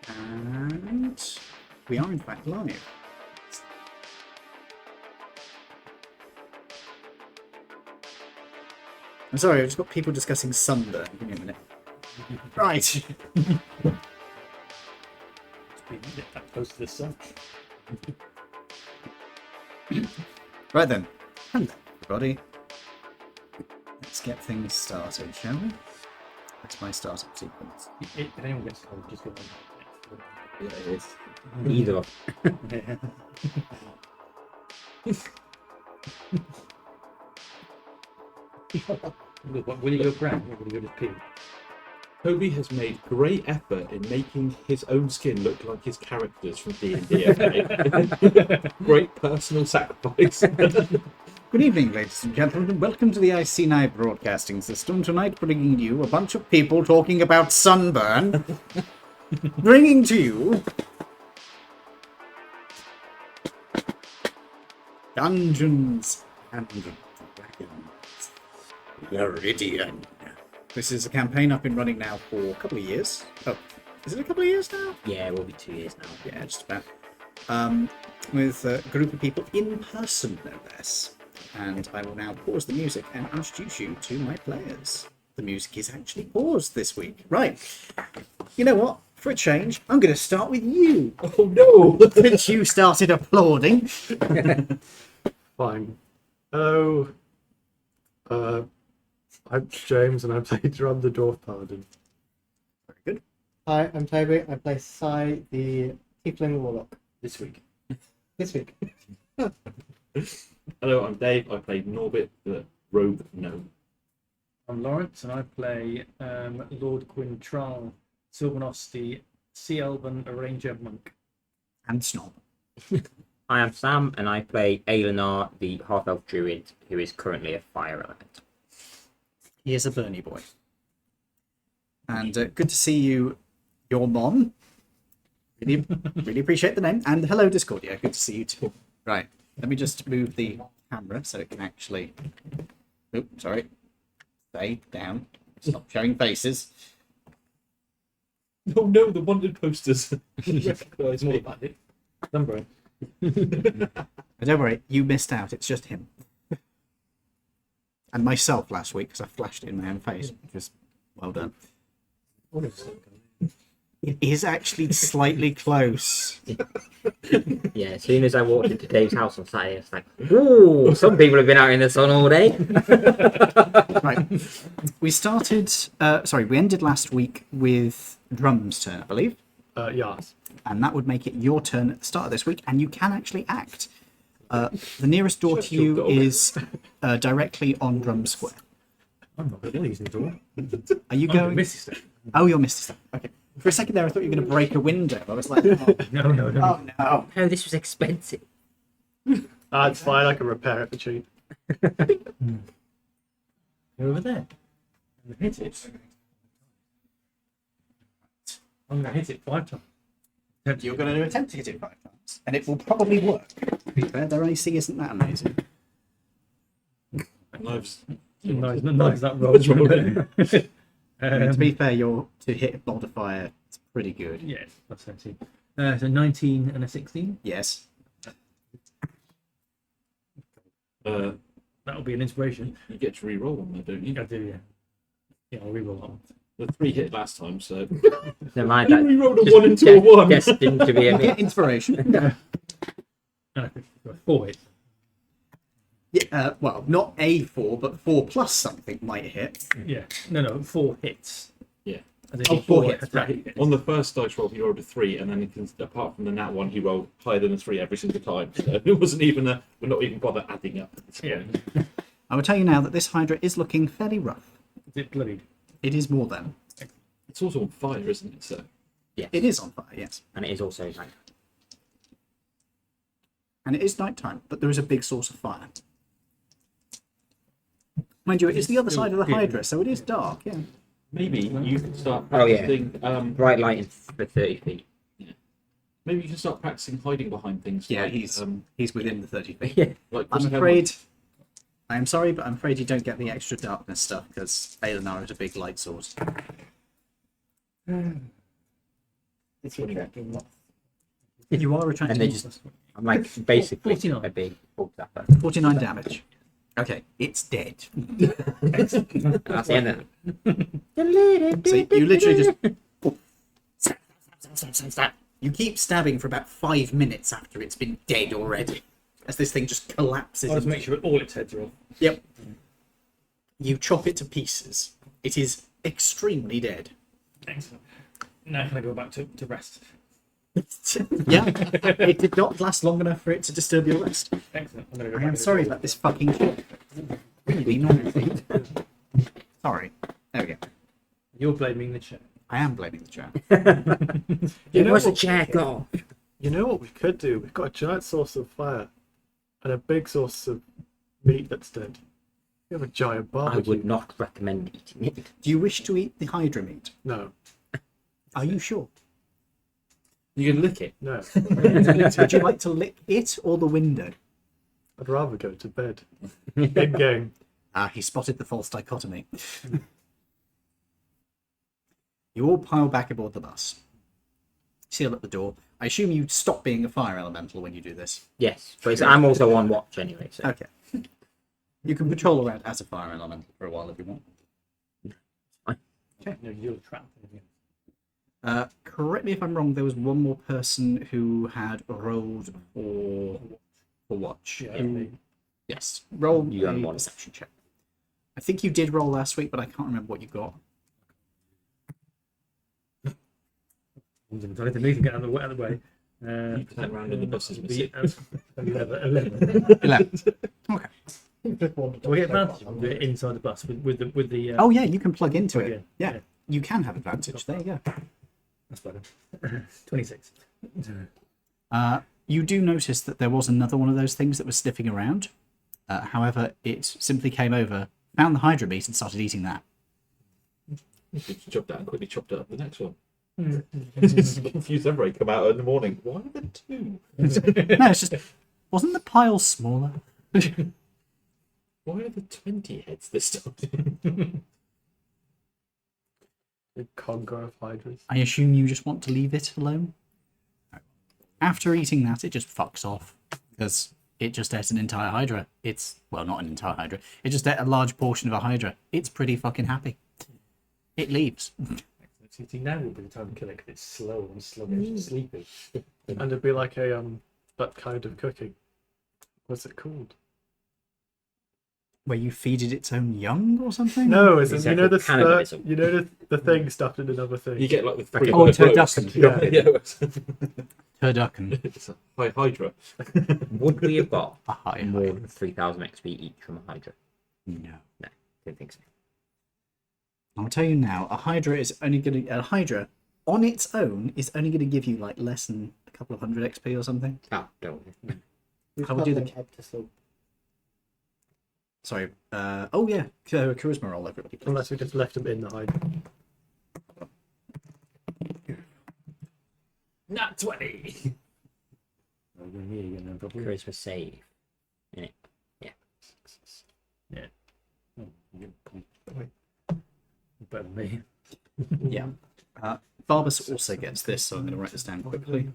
And we are in fact live. I'm sorry, I've just got people discussing sunburn. Give me a minute. Right. Get that close to the sun. Right then. Hello, everybody. Let's get things started, shall we? That's my startup sequence. If anyone gets cold, just go on. Yeah, it is. Either of. Will you go brown or will you go to pink? Toby has made great effort in making his own skin look like his characters from D&D. Great personal sacrifice. Good evening, ladies and gentlemen, and welcome to the IC9 broadcasting system. Tonight, bringing you a bunch of people talking about sunburn. Bringing to you Dungeons and Dragons Laridian. This is a campaign I've been running now for a couple of years. Oh, is it a couple of years now? Yeah, it will be 2 years now. Yeah, just about. With a group of people in person, no less. And I will now pause the music and introduce you to my players. The music is actually paused this week. Right. You know what? For a change, I'm going to start with you. Oh no! Since you started applauding. Fine. Hello. I'm James and I play Drum the Dwarf Paladin. Very good. Hi, I'm Toby. I play Sai, the Tiefling Warlock. This week. This week. Hello, I'm Dave. I played Norbit, the rogue gnome. I'm Lawrence and I play Lord Quintral Sylvanos, the Sea Elven Ranger Monk. And Snob. I am Sam and I play Aelenar, the half-elf druid, who is currently a fire element. He is a Bernie boy. And good to see you, your mom. Really, really appreciate the name. And hello, Discordia. Good to see you too. Right. Let me just move the camera so it can actually... Oh, sorry. Stay down. Stop showing faces. Oh no, the wanted posters. Recognise More me. about it. Number. Don't worry, you missed out. It's just him. And myself last week, because I flashed it in my own face. Which was well done. It is actually slightly close. Yeah, as soon as I walked into Dave's house on Saturday, I was like, ooh, some people have been out in the sun all day. Right. We started... we ended last week with Drum's turn, I believe. Yes. And that would make it your turn at the start of this week, and you can actually act. The nearest door to you is directly on Drum Square. I'm not going to use the door. Are you I'm going? Mrs. Stone. Oh, you're Mr. Stone. Okay. For a second there, I thought you were going to break a window. I was like, oh, No. oh no. Oh, this was expensive. It's fine, I can repair it for cheap. You're over there. I'm going to hit it. I'm going to hit it 5 times. You're going to attempt to hit it 5 times, and it will probably work. To be fair, their AC isn't that amazing. Knives. Nice that roll. To be fair, your to hit modifier is pretty good. Yeah, that's 17. So 19 and a 16. Yes. That'll be an inspiration. You get to re-roll them, though, don't you? I do, yeah. Yeah, I'll reroll that one. The 3 hit last time, so Never mind you that. re-rolled a 1 into a 1. Destined to be a Get mix. inspiration. No, 4 hits. Yeah, well, not a 4, but 4 plus something might hit. Yeah. No, 4 hits. Yeah. As in Oh, 4 hits, attack right. hits. On the first dice roll, he rolled a 3, and then apart from the nat 1, he rolled higher than a 3 every single time. So it wasn't even we're not even bother adding up at this Yeah. point. I will tell you now that this Hydra is looking fairly rough. Is it bloodied? It is more than. It's also on fire, isn't it? So Yes. It is on fire, yes. And it is also like, And it is nighttime, but there is a big source of fire. Mind you, it is the other side of the Hydra, so it is dark, yeah. maybe you can start Oh, yeah. practicing. bright light for 30 feet. Maybe you can start practicing hiding behind things. Yeah, like, he's within the 30 feet. Yeah. like I'm Chris Hemsworth. afraid... I am sorry, but I'm afraid you don't get the extra darkness stuff, because Aelenar is a big light source. Is he attracting lots? You are attracting. And they just- I'm like basically 49. a big bug zapper. 49 damage. Okay, it's dead. That's the end of it. So you literally just. You keep stabbing for about 5 minutes after it's been dead already, as this thing just collapses. I'll just into- make sure all its heads are off. Yep. You chop it to pieces. It is extremely dead. Excellent. Now can I go back to rest? Yeah, it did not last long enough for it to disturb your rest. Excellent. I'm gonna go I back am to sorry the- about this fucking shit. Really noisy. Sorry. There we go. You're blaming the chair. I am blaming the chair. You know Where's the what- chair go? You know what we could do? We've got a giant source of fire and a big source of meat that's dead. We have a giant I barbecue. would not recommend eating it. Do you wish to eat the Hydra meat? No, Are you sure? You can lick it. no. Would you like to lick it or the window? I'd rather go to bed. In game. He spotted the false dichotomy. You all pile back aboard the bus. Seal at the door. I assume you stop being a fire elemental when you do this. Yes, but I'm also on watch anyway. So Okay. You can patrol around as a fire elemental for a while if you want. No, you're trapped. Correct me if I'm wrong, there was one more person who had rolled for watch. Yeah, me. Yes. Roll You a only one. perception check. I think you did roll last week, but I can't remember what you got. I need to get out of the way. You turn around and the bus is The, missing. 11. 11. Okay. Do we get advantage if we're inside the bus with the? Oh yeah, you can plug into plug it. in. Yeah, Yeah. you can have advantage. There you go. That's better. 26. You do notice that there was another one of those things that was sniffing around. However, it simply came over, found the Hydra meat, and started eating that. You could chop that and quickly chopped it up the next one. Just confused everybody. Come out in the morning. Why are there two? No, it's just wasn't the pile smaller? Why are there 20 heads this time? The conga of hydras. I assume you just want to leave it alone. After eating that, it just fucks off because it just ate an entire Hydra. It's well, not an entire Hydra. It just ate a large portion of a Hydra. It's pretty fucking happy. It leaves. See, now will be the time to kill it because it's slow and sluggish and sleepy. And it'd be like a that kind of cooking. What's it called? Where you feed it its own young or something? No, it's you know the Cannibalism. you know the thing stuffed in another thing. You get like the three. Oh, a blokes. turducken. Yeah. Turducken. It's a high Hydra. would we have got A high more Hydra. than 3,000 XP each from a Hydra? No. Didn't think so. I'll tell you now, a Hydra on its own is only going to give you like less than a couple of hundred XP or something. Oh, don't. I will do the- Head to sleep. Sorry. Oh yeah, charisma roll, everybody. Please. Unless we just left them in the hydra. Not 20. Charisma save. Better than me. Yeah. Barbus also gets this, so I'm going to write this down quickly.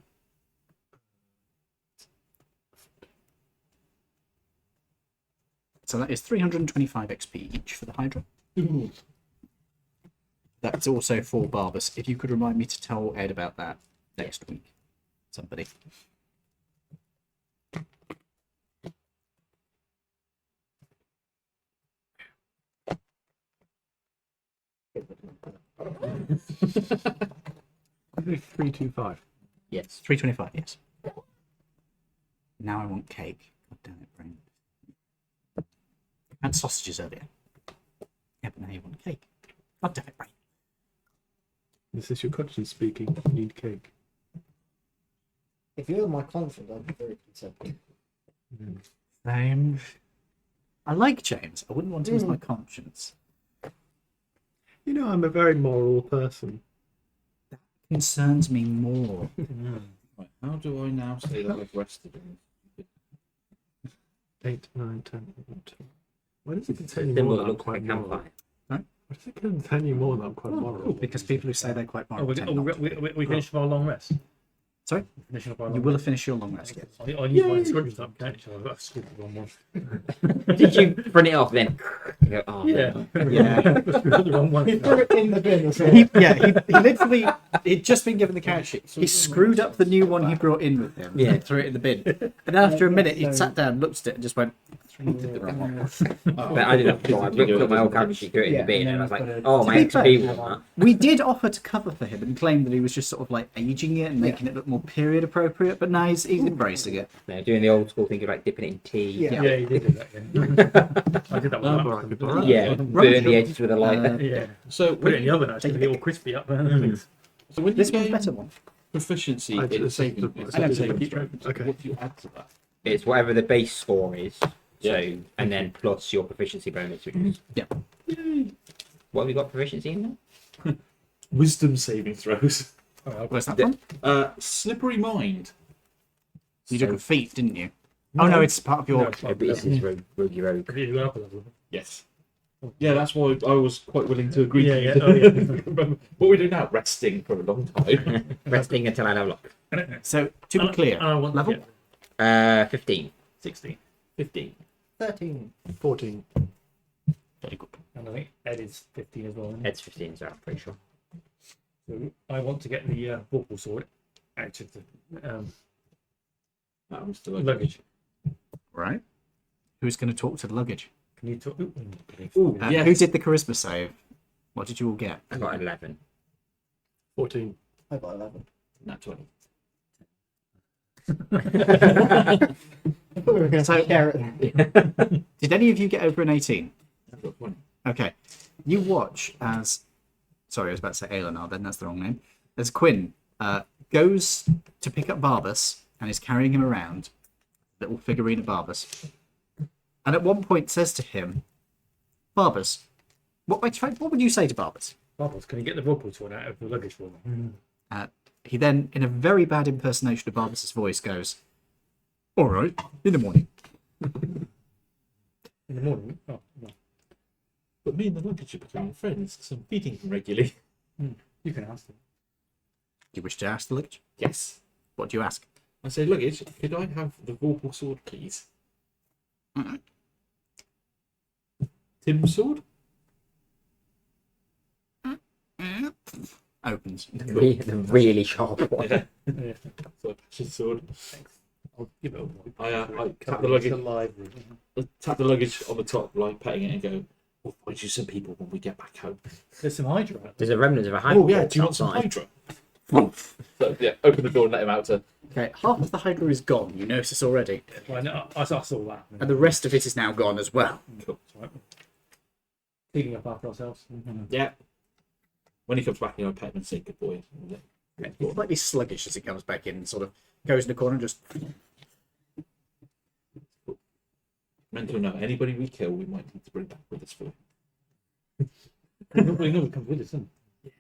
So that is 325 XP each for the Hydra. That's also for Barbus. If you could remind me to tell Ed about that next week. Somebody. I think 325. Yes. 325, yes. Now I want cake. God damn it, brain. I had sausages earlier. Yeah, but now you want cake. God damn it, brain. This is your conscience speaking. You need cake. If you were my conscience, I'd be very concerned. Same. I like James. I wouldn't want him as my conscience. You know, I'm a very moral person. Concerns me more. Right, how do I now say that I've rested? 8, 9, 10, 11, 12. Why does it contain Symbol more that than looks like a quite moral? campfire. I I think I can tell you more that I'm quite moral. Because people who say they're quite Oh, moral we, tend oh, not to we, be. we, we finished our long rest. Sorry? Finishing up our long You will rest. have finished your long rest, yes. I use my script up, can't you? I've got a script on one. Did you print it off then? You go, oh, Yeah. Yeah. the wrong one. He threw it in the bin as well. He literally, he'd just been given the character sheet. He screwed up the new one he brought in with him and threw it in the bin. And after a minute, he sat down, looked at it, and just went, "You did the wrong one." But I did that before. I looked at my old character sheet, threw it in the bin, Yeah, and I was and like, then oh, my To be fair, XP one. We did offer to cover for him and claim that he was just sort of like aging it and making it look more period appropriate, but now he's embracing it. No, doing the old school thing of like dipping it in tea. Yeah. Yeah, you did do that. Yeah. I did that Oh, one. right, goodbye. Yeah, burn the edges with a lighter. Yeah. So Put it in the when, oven actually, to get all crispy up. so when you This one's gain better one. proficiency I in did saving, I know, saving keep throws, Okay. what do you add to that? It's whatever the base score is. So, Yeah. and then plus your proficiency bonus, which is. Yeah. What have we got proficiency in there? Wisdom saving throws. Where's that from? Slippery mind. You took a feat, didn't you? Oh no, it's part of your. No, it's not. This is rogue. Have you gone up a level? Yes. Yeah, that's why I was quite willing to agree. Yeah, to yeah. Oh, yeah. What we do now, resting for a long time. Resting until I level up. So to be clear, I want level. to get 15. 60. 15. 13. 14. Very good. And I think Ed is 15 as well. Isn't he? Ed's 15 as well, I'm pretty sure. So I want to get the Vorpal sword out of the That was still luggage. Right. Who's going to talk to the luggage? Can you talk? Ooh, yes. Who did the charisma save? What did you all get? I got 11. 14. I got 11. Nat 20. I thought we were going to share it. Did any of you get over an 18? I've got 20. Okay. You watch as. Sorry, I was about to say Aelenar, then that's the wrong name. As Quinn goes to pick up Barbas and is carrying him around, little figurine of Barbas. And at one point says to him, Barbas, what would you say to Barbas? Bubbles, can you get the Vorpal sword out of the luggage for me? He then, in a very bad impersonation of Barbas's voice, goes, "All right, in the morning." In the morning? Oh, no. But me and the luggage are becoming friends, so I'm feeding him regularly. You can ask them. Do you wish to ask the luggage? Yes. What do you ask? I say, luggage, could I have the Vorpal sword, please? Mm. Tim's sword? Opens. The really sharp one. Yeah. Yeah. So I patch his sword. I'll give it a whirl. I tap It's the luggage. a library. Tap the luggage on the top, like petting it, and go, "We'll find you some people when we get back home." There's some Hydra out there. There's a remnant of a Hydra. Oh yeah, do you want some outside. Hydra? So yeah, open the door and let him out to. Okay, half of the Hydra is gone. You notice this already. Well, no, I saw that. And the rest of it is now gone as well. Cool. That's right. Cleaning up after ourselves. Yeah. When he comes back, you know, pet him and say good boy. He's slightly sluggish as he comes back in and sort of goes in the corner and just. Meant to know, anybody we kill, we might need to bring back with us for. Nobody comes with us, isn't it?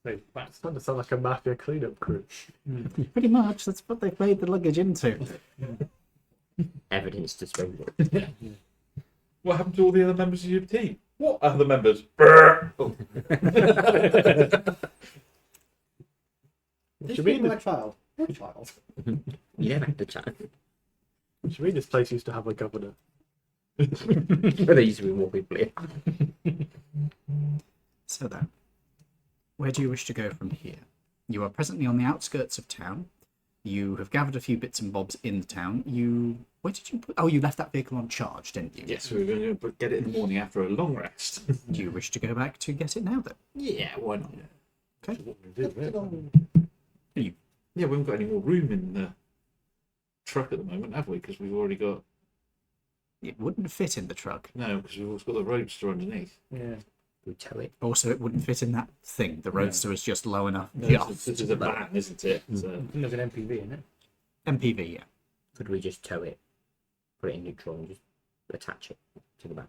So, back. It's starting to sound like a mafia cleanup crew. Pretty much, that's what they've made the luggage into. Evidence disposal. What happened to all the other members of your team? What other members? Brr. Oh. Did Should you we be my just- child? Your child. You never had the chance. Should we this place used to have a governor? But there used to be more people here. So then, where do you wish to go from here? You are presently on the outskirts of town. You have gathered a few bits and bobs in the town. Where did you put? Oh, you left that vehicle on charge, didn't you? Yes, we were going to get it in the morning after a long rest. Do you wish to go back to get it now then? Yeah, why not? You Yeah, we haven't got any more room in the truck at the moment, have we? Because we've already got It wouldn't fit in the truck. no, because we've also got the roadster underneath. Yeah. We tow it. Also, it wouldn't fit in that thing. The roadster is just low enough. No, Just this is a van, isn't it? So, I think there's an MPV in it. MPV, yeah. Could we just tow it, put it in neutral, and just attach it to the back?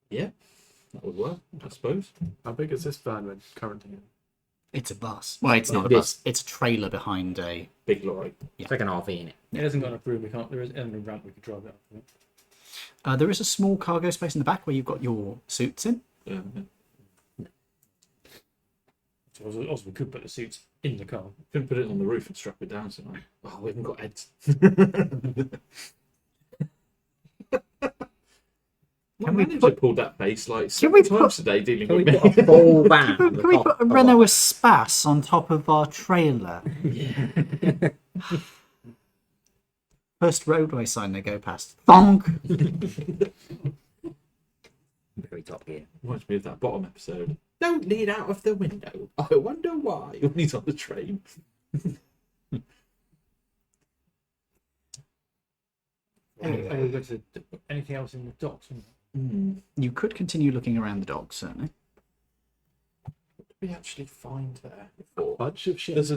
yeah, that would work, I suppose. How big is this van we're currently in? It's a bus. Well, it's not a This- bus. It's a trailer behind a. Big lorry. It's like an RV in it. It hasn't got enough room. We can't. There isn't any ramp we could drive it up. There is a small cargo space in the back where you've got your suits in. So also we could put the suits in the car. Couldn't put it on the roof and strap it down tonight. Oh, we haven't got heads. My Can we manager put- pulled that face like Can we 7 times today dealing Can we with put me. a full van? Can on the we top put a of Renault our- Espace on top of our trailer? First roadway sign they go past. Thonk! Very Top Gear. Reminds me of that bottom episode. Don't lean out of the window. I wonder why. When he's on the train. Are we going to anything else in the docks? You could continue looking around the docks, certainly. What did we actually find there before? Bunch of shit. There's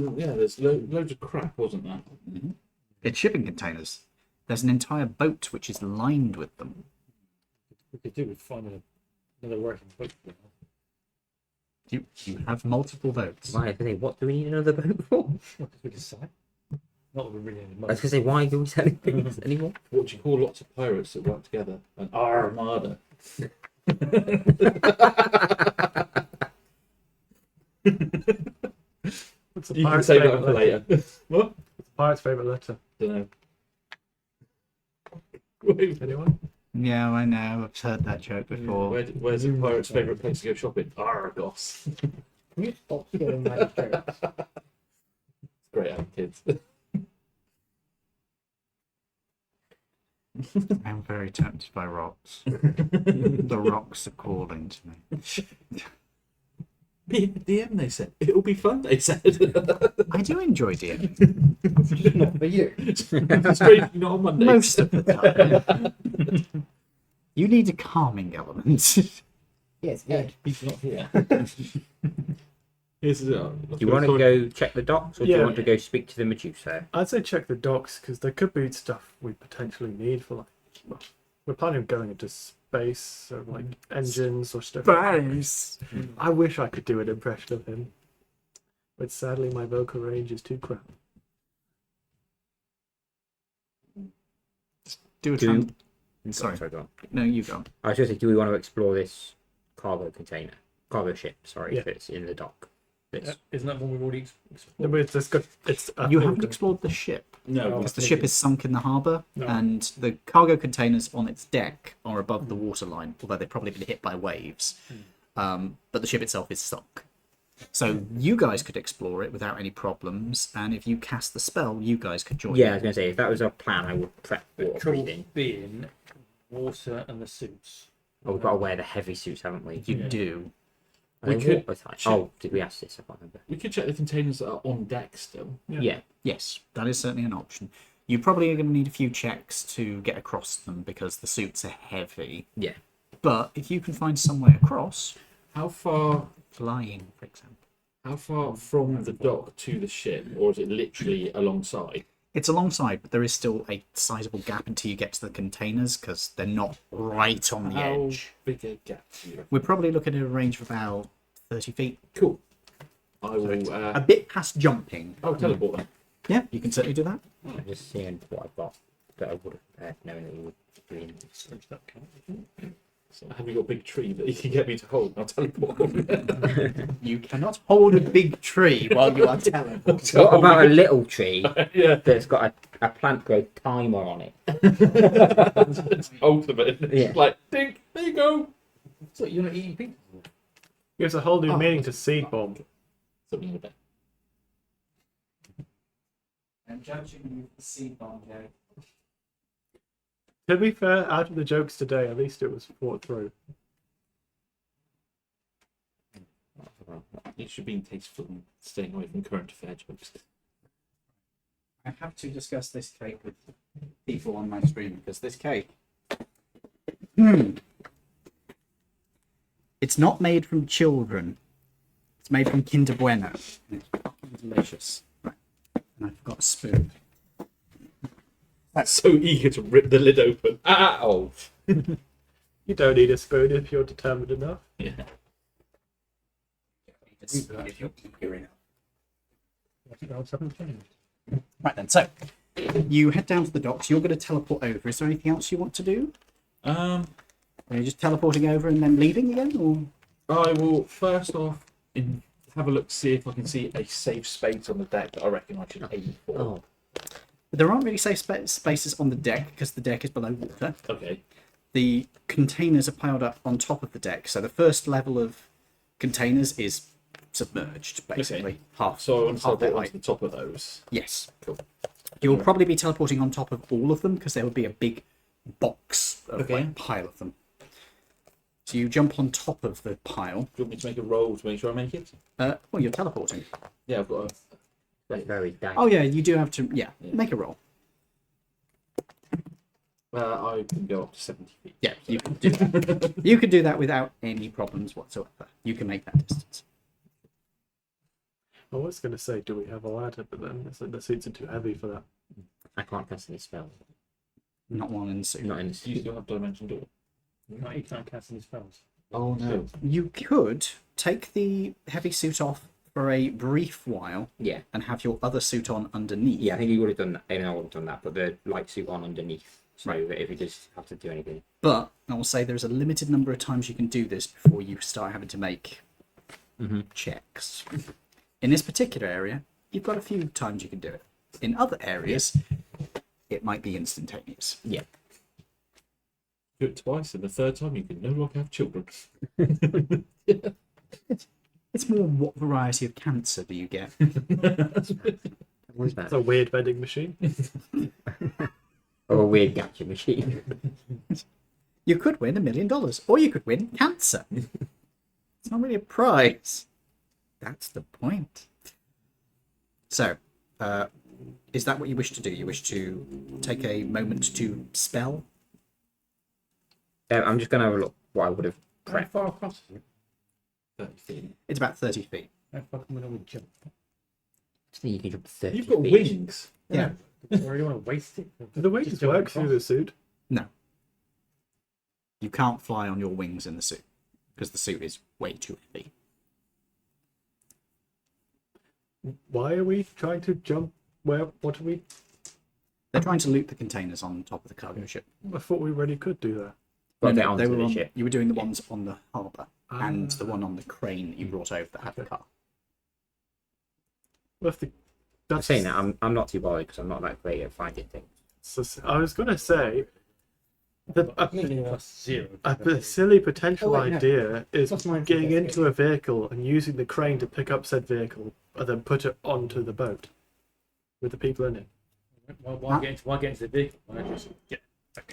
loads of crap, wasn't there? It's shipping containers. There's an entire boat which is lined with them. We could do with finding another working boat. You have multiple boats. Why? I was gonna say, what do we need another boat for? Because we could sell it. Not that we really need I was money. gonna say, why do we sell things anymore? What do you call lots of pirates that work together? An armada. What's the You can pirate's say that favourite for letter? later. What? What's the pirate's favourite letter? Don't know. Anyone? Yeah, I know. I've heard that joke before. Where's a pirate's favourite place to go shopping? Argos. Can you stop stealing my jokes? Great having kids. I'm very tempted by rocks. The rocks are calling to me. Be in the DM, they said. It'll be fun, they said. I do enjoy DM. Just not for you. Strangely not on Monday. Most of the time. You need a calming element. Yes, good. He's not here. Here's the, Do you want to go check the docks, or do Yeah. you want to go speak to the Medusa? I'd say check the docks because there could be stuff we potentially need for like. Well, we're planning on going into space, so like engines or stuff. Space. I wish I could do an impression of him, but sadly my vocal range is too crap. Do a Do- Sorry. Go on. No, you go. I was going to say, do we want to explore this cargo ship? Sorry, Yeah. if it's in the dock. It's, Isn't that one we've already No, explored? but it's got it's. You haven't explored the ship. No, Because the ship is sunk in the harbour, No. and the cargo containers on its deck are above the waterline, although they've probably been hit by waves. But the ship itself is sunk. So you guys could explore it without any problems, and if you cast the spell, you guys could join. yeah, I was going to say, if that was our plan, I would prep The water trouble breathing. being water and the suits. Oh, we've got to wear the heavy suits, haven't we? You Yeah. do. Are We they could watertight? check- Oh, did we ask this? I can't remember. we could check the containers that are on deck still. Yeah. Yes, that is certainly an option. You probably are going to need a few checks to get across them because the suits are heavy. Yeah. But if you can find some way across, How far flying, for example. How far from the dock to the ship, or is it literally alongside? It's alongside, but there is still a sizable gap until you get to the containers because they're not right on the How edge. big a gap do you reckon? We're probably looking at a range of about 30 feet. Cool. I will. A bit past jumping. I'll teleport then. Yeah, you can certainly do that. I'm just seeing what I've got that I would have prepared, knowing that you would be in. So have you got a big tree that you can get me to hold? I'll teleport. You cannot hold a big tree while you are teleporting. What about a little tree Yeah, that's got a plant growth timer on it? it's ultimate. It's Yeah. like, ding, there you go. So you're not eating pizza? Gives a whole new Oh. meaning to seed bomb. Something in a bit. I'm judging you for seed bomb, Joe. To be fair, out of the jokes today, at least it was thought through. You should be tasteful and staying away from current affair jokes. I have to discuss this cake with people on my stream because this cake. It's not made from children. It's made from Kinder Bueno. And it's fucking delicious. Right. And I forgot a spoon. That's so eager to rip the lid open. Oh. You don't need a spoon if you're determined enough. Yeah. If you're eager enough. What's happened? Right then, so you head down to the docks. You're going to teleport over. Is there anything else you want to do? Are you just teleporting over and then leaving again, or? I will first off have a look, see if I can see a safe space on the deck that I reckon I should aim for. Oh, There aren't really safe spaces on the deck because the deck is below water. Okay. The containers are piled up on top of the deck, so the first level of containers is submerged, basically. Half. So I want to half their teleport onto height. the top of those. Yes. Cool. You'll probably be teleporting on top of all of them because there would be a big box of Okay. like, pile of them. So you jump on top of the pile. Do you want me to make a roll to make sure I make it? Well, you're teleporting. Yeah, I've got a. that's very dank. Oh yeah, you do have to. Yeah, make a roll. I can go up to 70 feet. Yeah, you can do that. You can do that without any problems whatsoever. You can make that distance. I was going to say, do we have a ladder? But then it's like the suits are too heavy for that. I can't cast any spells. Not one in the suit. Not in the Do you suit. still have Dimension Door? No, you can't cast any spells. Oh no. You could take the heavy suit off for a brief while Yeah. and have your other suit on underneath. Yeah, I think he would have done that. Even I would have done that, but the light suit on underneath. So Right. that if he does have to do anything. But I will say there's a limited number of times you can do this before you start having to make checks. In this particular area, you've got a few times you can do it. In other areas, it might be instantaneous. Yeah. Do it twice, and the third time you can no longer have children. It's more what variety of cancer do you get? What is that? It's a weird vending machine. Or a weird gacha machine. You could win $1 million, or you could win cancer. It's not really a prize. That's the point. So, is that what you wish to do? You wish to take a moment to spell? I'm just going to have a look what I would have How prepped. far across is it? 30 feet. It's about 30 feet. How far can we normally jump? You can jump 30 You've got feet. wings. Yeah. Or you want to waste it? Do the wings Just jump work through across? the suit? No. You can't fly on your wings in the suit because the suit is way too heavy. Why are we trying to jump? Where? What are we? They're trying to loot the containers on top of the cargo ship. I thought we already could do that. Got to No, get no, onto they were the on, ship. you were doing the ones on the harbour and Ah. the one on the crane that you brought over that had the car. Well, if the, I'm that's saying that I'm not too bothered because I'm not that great at finding things. I was going to say Plus 0. a silly potential Oh, wait, no. idea is Plus mine. getting into a vehicle and using the crane to pick up said vehicle and then put it onto the boat with the people in it. Why get into the vehicle? Why not just get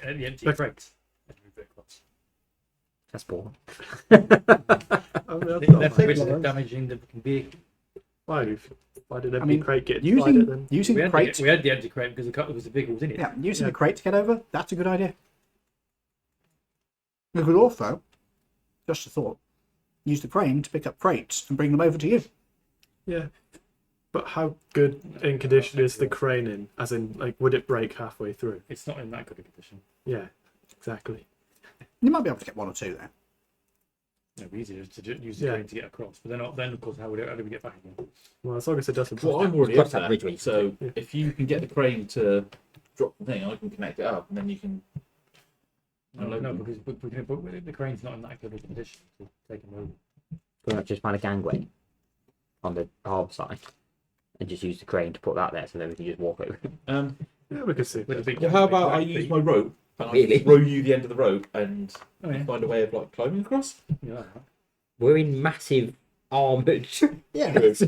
the empty But- crates? And move it across? That's boring. I mean, that's not That's bad. risk of damaging the fucking vehicle. Why did empty I mean, crate get inside it then? using We the had, crate. we had the empty crate because the vehicle was in it. Yeah, using Yeah. the crate to get over, that's a good idea. You could also, just a thought, use the crane to pick up crates and bring them over to you. Yeah. But how good in condition is the crane in? As in, like, would it break halfway through? It's not in that good a condition. Yeah, exactly. You might be able to get one or two there. No, we easier to use the Yeah. crane to get across. But then of course, how do we get back again? Well, as long as it doesn't. Well, I'm already Cross up that there, bridge when you so Yeah. if you can get the crane to drop the thing, I can connect it up, and then you can. No, because the crane's not in that good a condition to take them over. We'll not just find a gangway on the harbour side and just use the crane to put that there so then we can just walk over. Yeah, we could see. With a big Well, how about I big use feet. my rope and I Really? just row you the end of the rope and Oh, yeah. find a way of like climbing across? Yeah, alright. We're in massive armoured. Yeah. suits.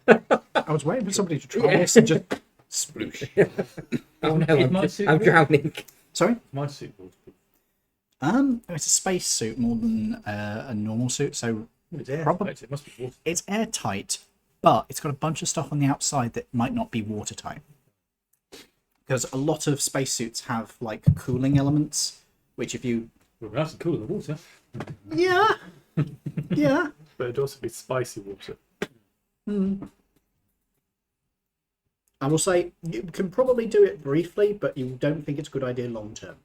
I was waiting for somebody to try this and just sploosh. Oh no, Is my suit I'm good? drowning. Sorry? My suit was It's a space suit more than a normal suit, so it's air. Probably- It must be water. it's airtight, but it's got a bunch of stuff on the outside that might not be watertight. Because a lot of spacesuits have like cooling elements, which if you Well, that's cooler than water. yeah yeah But it'd also be spicy water. I will say you can probably do it briefly, but you don't think it's a good idea long term.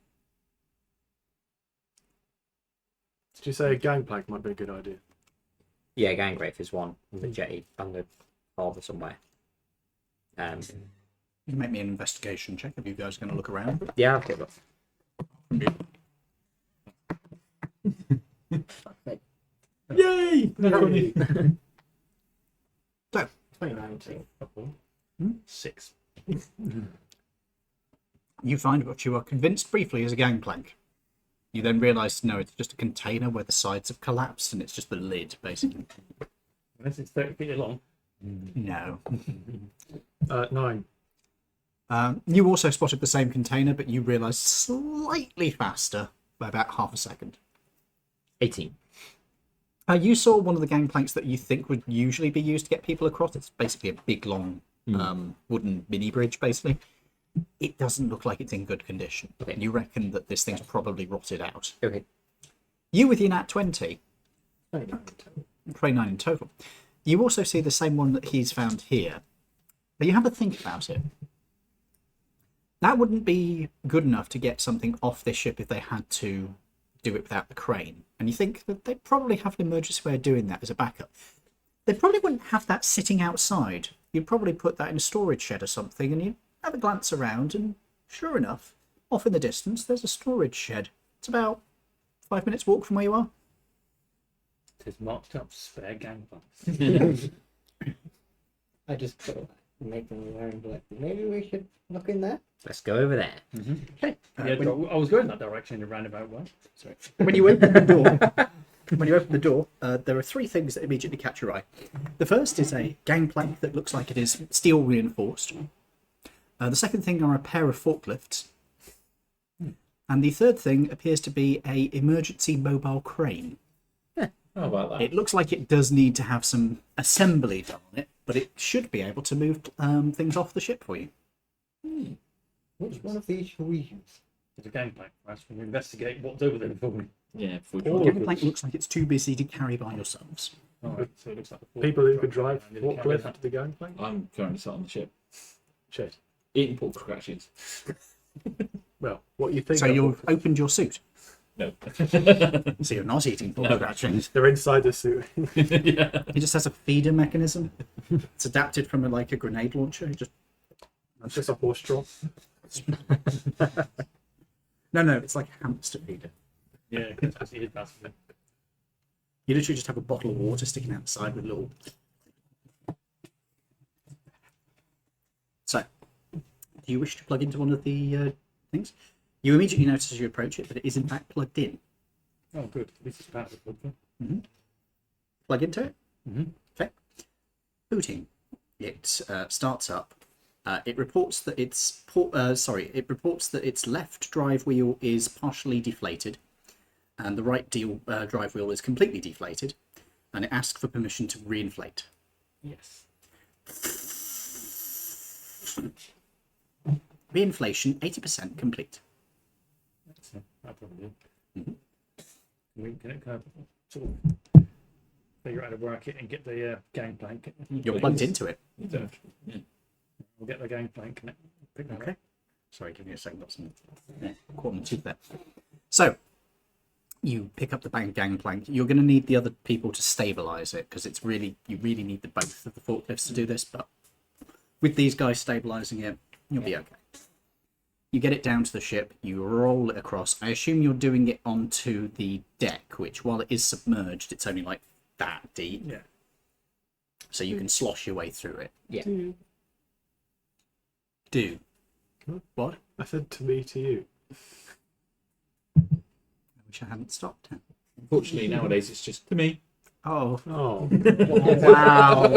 Did you say a gangplank might be a good idea? Yeah, gangway if there's one on the jetty on the harbour somewhere. You can make me an investigation check if you guys are going to look around. Yeah, I've got that. Yay! No, 2019. 6. You find what you are convinced briefly is a gangplank. You then realise, no, it's just a container where the sides have collapsed and it's just the lid, basically. Unless it's 30 feet long. No. 9. You also spotted the same container, but you realised slightly faster by about half a second. 18. You saw one of the gangplanks that you think would usually be used to get people across. It's basically a big, long wooden mini bridge, basically. It doesn't look like it's in good condition. Okay. You reckon that this thing's probably rotted out. Okay. You with your nat 20, 29. 29 in total. You also see the same one that he's found here. But you have a think about it. That wouldn't be good enough to get something off this ship if they had to do it without the crane. And you think that they'd probably have an emergency way of doing that as a backup. They probably wouldn't have that sitting outside. You'd probably put that in a storage shed or something, and you'd have a glance around, and sure enough, off in the distance, there's a storage shed. It's about 5 minutes walk from where you are. It is marked up spare gangplanks. I just thought I'd make them aware and be like, maybe we should look in there. Let's go over there. Okay. Yeah, I was going that direction in a roundabout way. Sorry. When you open the door, there are 3 things that immediately catch your eye. The first is a gangplank that looks like it is steel reinforced. The second thing are a pair of forklifts. And the third thing appears to be a emergency mobile crane. How about that? It looks like it does need to have some assembly done on it, but it should be able to move things off the ship for you. Which one of these shall we use? It's a gangplank. Right? So we investigate what's over there before we. Yeah, before we The try. gangplank looks like it's too busy to carry by yourselves. Alright, so it looks like the People who could drive I need to carry forklift that. to the gangplank? I'm currently sat on the ship, Shit. eating pork scratches. Well, what you think? So of you've opened your suit. No. So you're not eating pork scratchings. They're inside the suit. Yeah. He just has a feeder mechanism. It's adapted from a grenade launcher. He just It's just a horse draw. no, it's like a hamster feeder. Yeah, because he is massive. You literally just have a bottle of water sticking out the side with a little. So, do you wish to plug into one of the things? You immediately notice as you approach it that it is in fact plugged in. Oh, good. This is part of the plug. Plug into it. Mhm. Okay. Booting. It starts up. It reports that it reports that its left drive wheel is partially deflated, and the right drive wheel is completely deflated, and it asks for permission to reinflate. Yes. Reinflation 80% complete. Excellent. That probably do. Mhm. Can it kind of sort of figure out how to work it and get the gangplank? You're plugged into it. Yeah. We'll get the gangplank and pick that Okay. up. Sorry, give me a second. Got some caught in the tooth there. So you pick up the gangplank. You're going to need the other people to stabilize it because you really need the both of the forklifts to do this. But with these guys stabilizing it, you'll be okay. You get it down to the ship. You roll it across. I assume you're doing it onto the deck, which while it is submerged, it's only like that deep. Yeah. So you can slosh your way through it. Yeah. Do Hmm? what? I said to me to you. I wish I hadn't stopped. Unfortunately, nowadays it's just to me. Oh. Oh, Wow.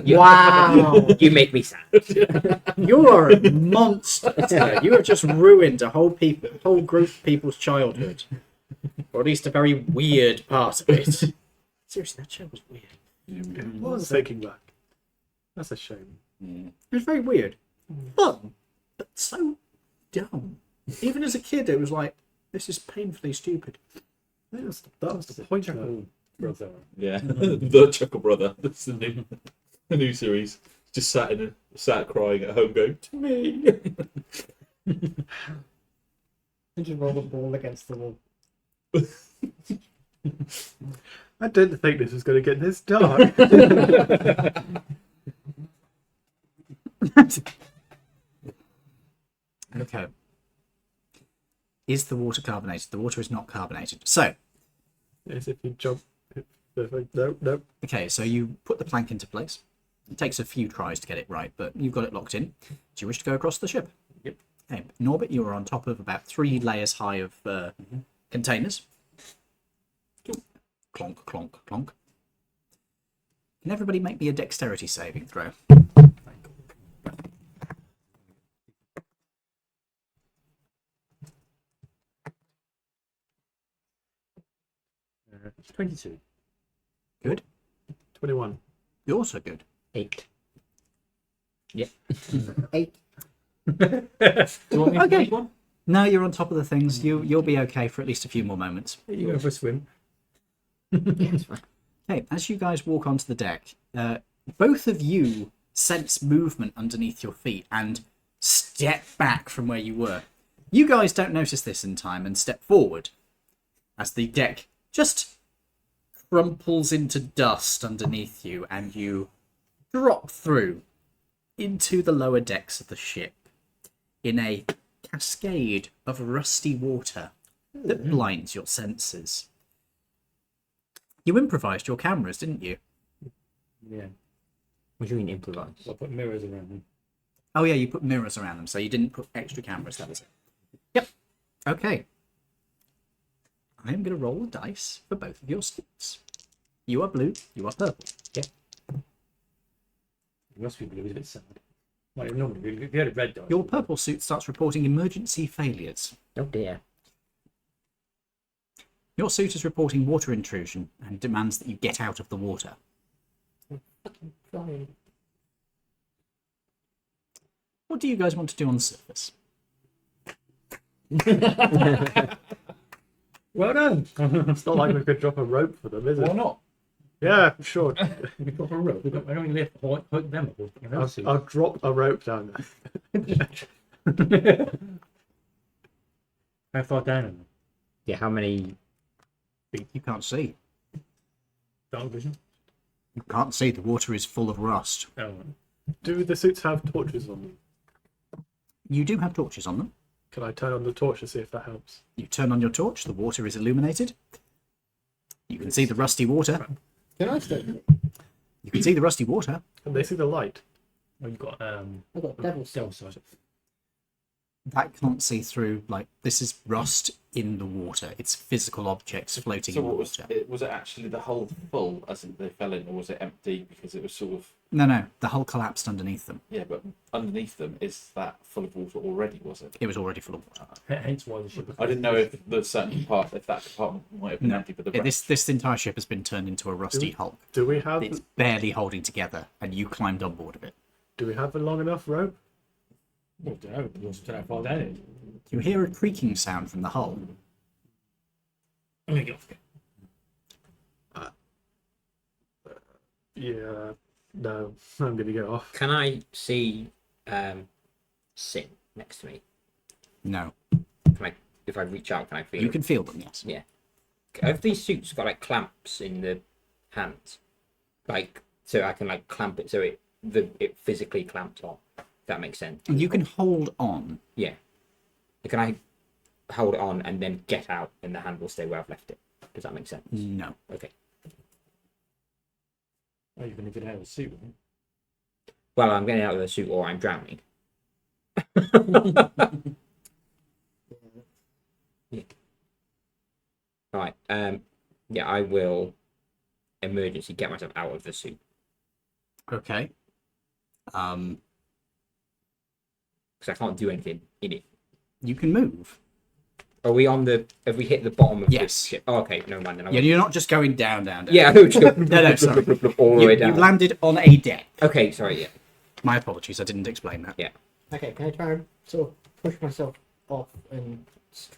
Wow. You make me sad. You are a monster. You have just ruined a whole group of people's childhood. Or at least a very weird part of it. Seriously, that show was weird. I was thinking back. That's a shame. It was very weird. Fun, but so dumb. Even as a kid, it was like, this is painfully stupid. That was the point. though. Chuckle brother. Yeah, the Chuckle Brother. That's the new series. Just sat crying at home, going to me. And just roll the ball against the wall. I didn't think this was going to get this dark. Okay. Is the water carbonated? The water is not carbonated. So, is if you jump. Nope. Okay, so you put the plank into place. It takes a few tries to get it right, but you've got it locked in. Do you wish to go across the ship? Yep. Okay, Norbert, you are on top of about 3 layers high of containers. Clonk, clonk, clonk. Can everybody make me a dexterity saving throw? 22. Good. 21. You're also good. 8. 8. Do you want me to Okay. make one? No, you're on top of the things. You'll be okay for at least a few more moments. You go for a swim. It's fine. Okay, as you guys walk onto the deck, both of you sense movement underneath your feet and step back from where you were. You guys don't notice this in time and step forward as the deck just crumples into dust underneath you and you drop through into the lower decks of the ship in a cascade of rusty water that blinds your senses. You improvised your cameras, didn't you? Yeah. What do you mean improvise? I'll put mirrors around them. Oh yeah, you put mirrors around them, so you didn't put extra cameras, that was it. Yep. Okay. I am going to roll a dice for both of your suits. You are blue, you are purple. It must be blue, it's a bit sad. Well, normally, if you had a red dot. Your purple suit starts reporting emergency failures. Oh dear. Your suit is reporting water intrusion and demands that you get out of the water. Fine. What do you guys want to do on the surface? Well done! It's not like we could drop a rope for them, is Why it? not? Yeah, sure. We've got a rope. I don't lift hook them up. I'll drop a rope down there. How far down are they? Yeah, how many? You can't see. Dark vision? You can't see. The water is full of rust. Oh, Do the suits have torches on them? You do have torches on them. Can I turn on the torch to see if that helps? You turn on your torch, the water is illuminated. You can see the rusty water. Can I still? You can see the rusty water. Can they see the light? well, you've got I've got devil's cell side. That can't see through. Like, this is rust in the water. It's physical objects floating So in the what was water. it? Was it actually the hull full as in they fell in, or was it empty because it was sort of No, the hull collapsed underneath them. yeah? But underneath them is that full of water already? Was it? It was already full of water. Hence why the ship. I didn't know if the certain part, if that department might have been No. empty, but the Yeah, rest. this entire ship has been turned into a rusty hulk. Do we have It's barely holding together, and you climbed on board of it. a long enough rope? I don't know. You want to how far down it is. You hear a creaking sound from the hull. Let me get off. Yeah. No, I'm gonna go off. Can I see Sin next to me? No. Can I, if I reach out, can I feel You it? can feel them, yes. Yeah. Have these suits got like clamps in the hands, like so I can like clamp it so it physically clamps on? If that makes sense. You can hold on. Yeah. Can I hold it on and then get out, and the hand will stay where I've left it? Does that make sense? No. Okay. Oh, you're going to get out of the suit. Right? Well, I'm getting out of the suit, or I'm drowning. Yeah. All right. Yeah, I will emergency get myself out of the suit. Okay. Because I can't do anything in it. You can move. Are we on the? Have we hit the bottom of Yes. this ship? Oh, okay, never mind. Then I Yeah, you're not just going down. yeah, I know. No, sorry. All the way You've down. landed on a deck. Okay, sorry. Yeah. My apologies, I didn't explain that. Yeah. Okay, can I try and sort of push myself off and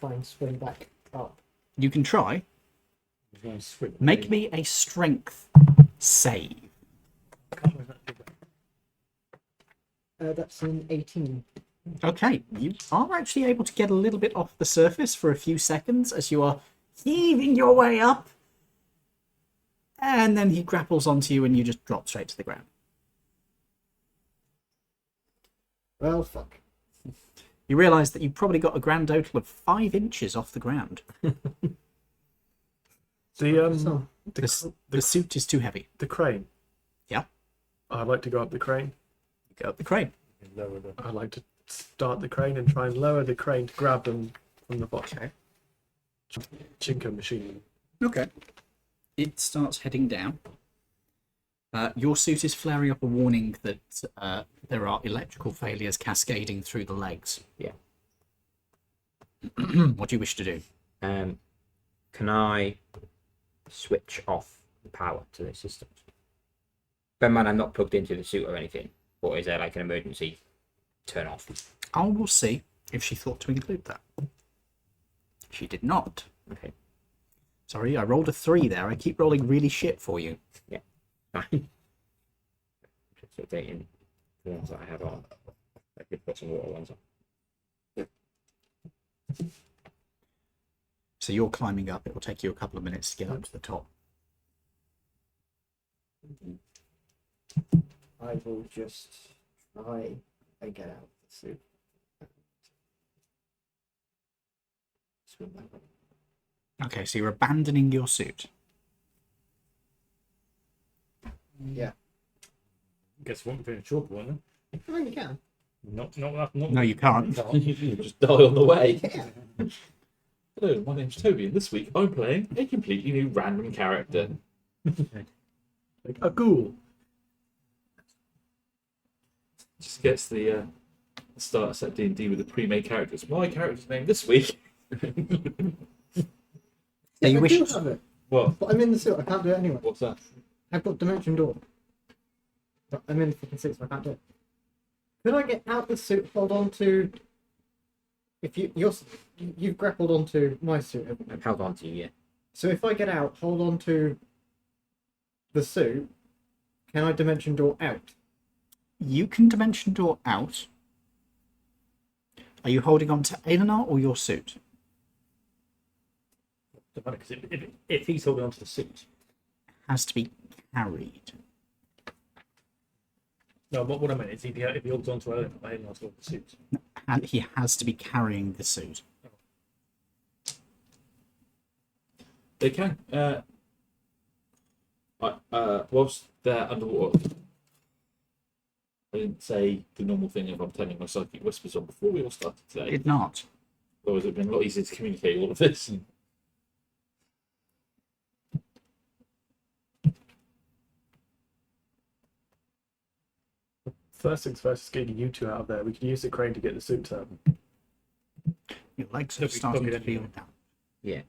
try and swim back up? You can try. He's going to swim. Make me a strength save. That's an 18. Okay, you are actually able to get a little bit off the surface for a few seconds as you are heaving your way up. And then he grapples onto you and you just drop straight to the ground. Well, fuck. You realise that you probably got a grand total of 5 inches off the ground. The The suit is too heavy. the crane. Yeah. I'd like to go up the crane. Go up the crane. Lower the. I'd like to start the crane and try and lower the crane to grab them from the bottom. Okay. Chinko machine. Okay. It starts heading down. Your suit is flaring up a warning that there are electrical failures cascading through the legs. Yeah. What do you wish to do? Can I switch off the power to the systems? Bear in mind, I'm not plugged into the suit or anything. Or is there like an emergency turn off? I will see if she thought to include that. She did not. Okay. Sorry, I rolled a 3 there. I keep rolling really shit for you. Fine. Just updating the ones that I have on. I could put some water ones on. So you're climbing up. It will take you a couple of minutes to get up to the top. I will just try and get out of the suit. Swim back up. Okay, so you're abandoning your suit. Yeah. Guess what? We're in a short one. I mean, you can. Not. No, you can't. You just die on the way. Yeah. Hello, my name's Toby, and this week I'm playing a completely new random character. Like a ghoul. Just gets the starter set D&D with the pre-made characters. My character's name this week. So you I wish- do have it, What? but I'm in the suit. I can't do it anyway. What's that? I've got Dimension Door. But I'm in the fucking suit, so I can't do it. Could I get out the suit, hold on to... If you've grappled onto my suit, haven't you? I've held on to you, yeah. So if I get out, hold on to the suit, can I Dimension Door out? You can dimension door out. Are you holding on to Eleanor or your suit? Because if he's holding onto the suit. Has to be carried. No, what I meant is if he holds onto Ellen, I ain't onto the suit. And he has to be carrying the suit. They can. Whilst they're underwater, I didn't say the normal thing if I'm turning my psychic whispers on before we all started today. Did not. Otherwise, it'd been a lot easier to communicate all of this. First things first is getting you two out of there. We could use the crane to get the suits out. Your legs So are we starting plug to it feel anyway. down. Yeah.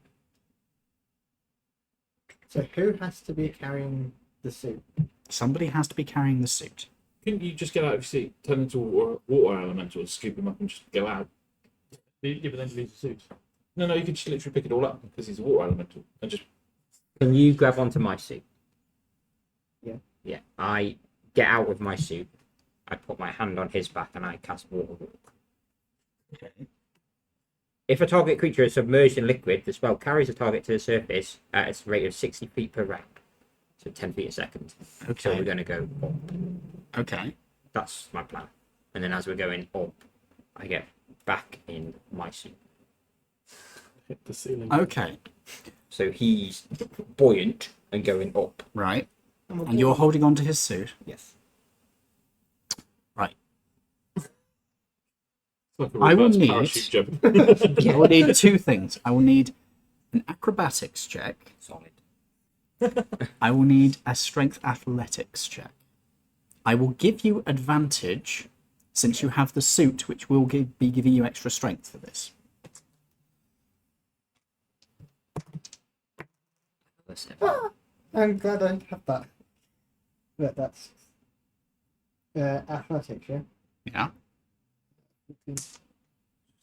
So who has to be carrying the suit? Somebody has to be carrying the suit. Couldn't you just get out of your seat, turn into a water elemental, scoop him up, and just go out? Yeah, but then you lose the suit. No, you could just literally pick it all up because he's a water elemental and just. Can you grab onto my suit? Yeah. Yeah. I get out of my suit. I put my hand on his back and I cast Water Walk. Okay. If a target creature is submerged in liquid, the spell carries the target to the surface at a rate of 60 feet per round. So 10 feet a second. So we're Okay. going to go up. Okay. That's my plan. And then as we're going up, I get back in my suit. Hit the ceiling. Okay. So he's buoyant and going up. Right. And you're holding on to his suit. Yes. Right. It's like a I will reverse need- parachute jump. I will need 2 things. I will need an acrobatics check. Solid. I will need a strength athletics check. I will give you advantage since you have the suit, which will be giving you extra strength for this. I'm glad I have that. But that's athletics, yeah? Yeah.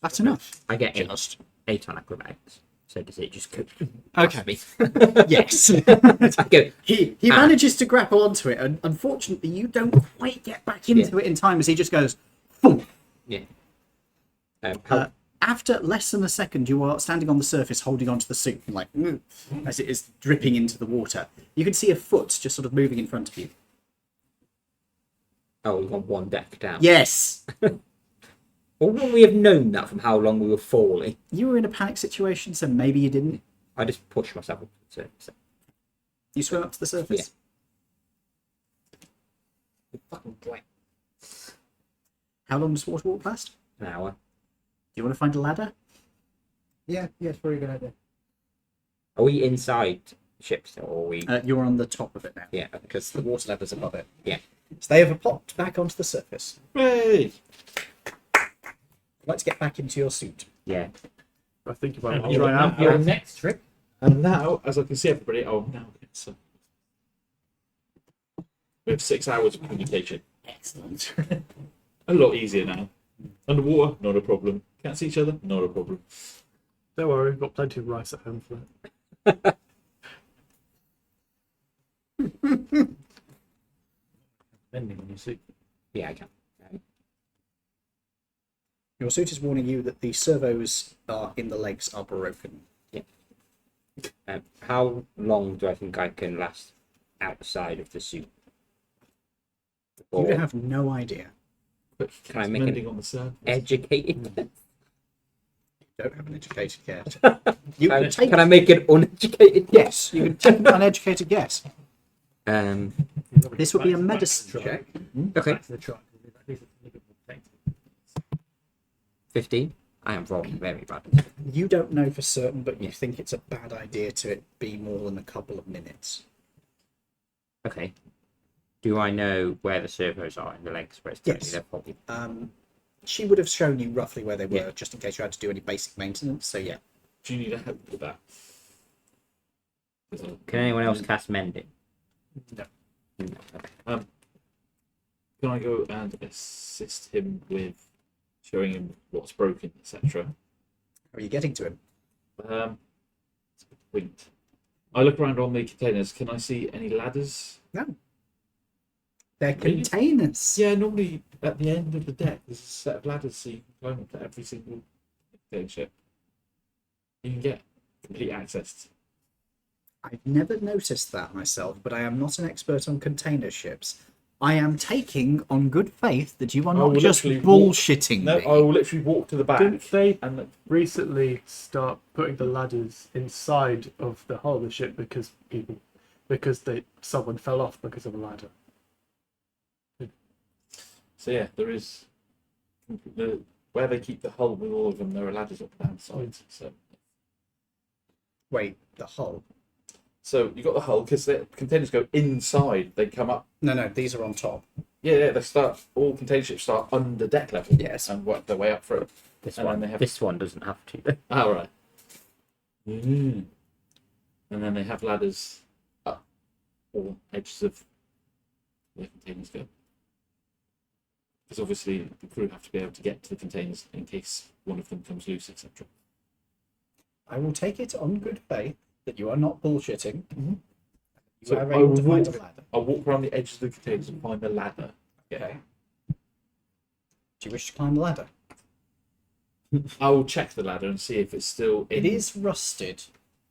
That's enough. I get 8, Just. 8 on acrobatics. So does it just go Okay. past me? Yes. I go, He manages to grapple onto it, and unfortunately, you don't quite get back into it in time as he just goes, boom. yeah. How, After less than a second, you are standing on the surface holding onto the suit, and like, as it is dripping into the water. You can see a foot just sort of moving in front of you. oh, we've got one deck down. Yes! Or wouldn't we have known that from how long we were falling? You were in a panic situation, so maybe you didn't. I just push myself up to the surface. You swim up to the surface. Fucking blank. How long does water walk last? An hour. Do you want to find a ladder? Yeah, it's very good idea. Are we inside ships or are we? You're on the top of it now. Yeah. Because the water level's above it. Yeah. So they have popped back onto the surface. Hey! Let's get back into your suit. Yeah. I think you might And want to try out. your next trick. And now, as I can see everybody, I'll now get some. We have 6 hours of communication. Excellent. A lot easier now. Underwater, not a problem. Can't see each other, not a problem. Don't worry, we've got plenty of rice at home for it. Bending on your suit. Yeah, I can. Your suit is warning you that the servos in the legs are broken. How long do I think I can last outside of the suit? You have no idea. But Can I make mending an on the surface? educated? You don't have an educated guess. You can take. Can I make an uneducated? Yes, you can take an uneducated guess. This will be a medicine check. Okay. Back to the truck. At least it's a little bit more protected. 15. I am rolling very bad. You don't know for certain, but you think it's a bad idea to it be more than a couple of minutes. Okay. Do I know where the servos are in the legs? Where it's telling me Yes. they're probably... She would have shown you roughly where they were, Yeah. just in case you had to do any basic maintenance. So yeah, Do you need a help with that? Can anyone else cast mending? No. No. Okay. Can I go and assist him with showing him what's broken, etc.? how are you getting to him? It's a good point. I look around on the containers. Can I see any ladders? No. They're Really? containers. Yeah, normally at the end of the deck there's a set of ladders so you can climb up to every single container ship. You can get complete access. I've never noticed that myself, but I am not an expert on container ships. I am taking on good faith that you are I not will just literally walk- bullshitting No, me. I will literally walk to the back Didn't they and look. recently start putting the ladders inside of the hull of the ship because someone fell off because of a ladder? So yeah, there is where they keep the hull with all of them. There are ladders up and down sides. Wait, the hull? So you got the hull because the containers go inside. They come up. No, these are on top. Yeah. They start. All container ships start under deck level. Yes. And work their way up through. This And one. then they have- This one doesn't have to. All right. And then they have ladders up all edges of where containers go. Because obviously the crew have to be able to get to the containers in case one of them comes loose, etc. I will take it on good faith that you are not bullshitting. Mhm. You So are I able to will find a walk- ladder. I'll walk around the edges of the containers and find the ladder. Okay. Do you wish to climb the ladder? I will check the ladder and see if it's still in. It is rusted,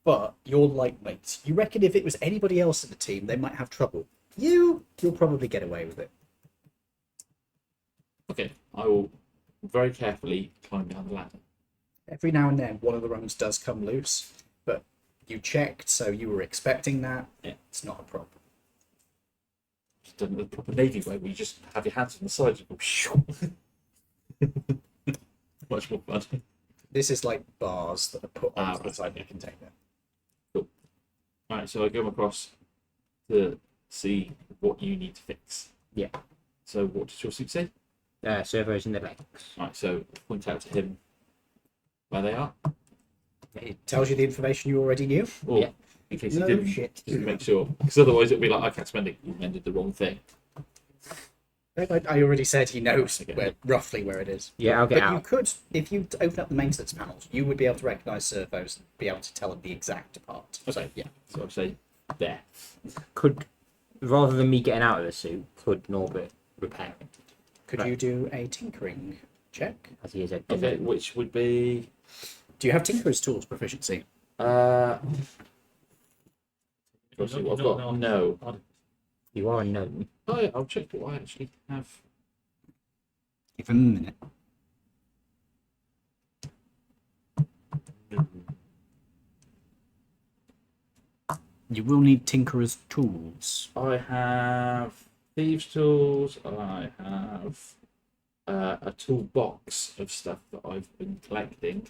but you're lightweight. You reckon if it was anybody else in the team, they might have trouble. You'll probably get away with it. Okay, I will very carefully climb down the ladder. Every now and then, one of the rungs does come loose, but you checked, so you were expecting that. Yeah. It's not a problem. Just done the proper Navy way where you just have your hands on the sides and go shoo. Much more fun. This is like bars that are put onto right, the side of the okay. container. Right, so I go across to see what you need to fix. Yeah. So what does your suit say? Servos in the legs. Right, so point out to him where they are. It tells you the information you already knew. Or Yeah. in case you No didn't, shit. just to make sure. Because otherwise it'll be like, I can't spend it, you mended the wrong thing. I already said he knows Okay. roughly where it is. Yeah, I'll get But you out. could, if you open up the maintenance panels, you would be able to recognise servos and be able to tell them the exact part. So, yeah. So I'll say there. Could, rather than me getting out of the suit, could Norbert repair it? Could Right. you do a tinkering check? As he is a Okay, which would be Do you have tinkerer's tools proficiency? let's see You're what I've not- got. not- No. You are a gnome. Oh, yeah, I'll check what I actually have. Give him a minute. You will need tinkerer's tools. I have thieves' tools. I have a toolbox of stuff that I've been collecting.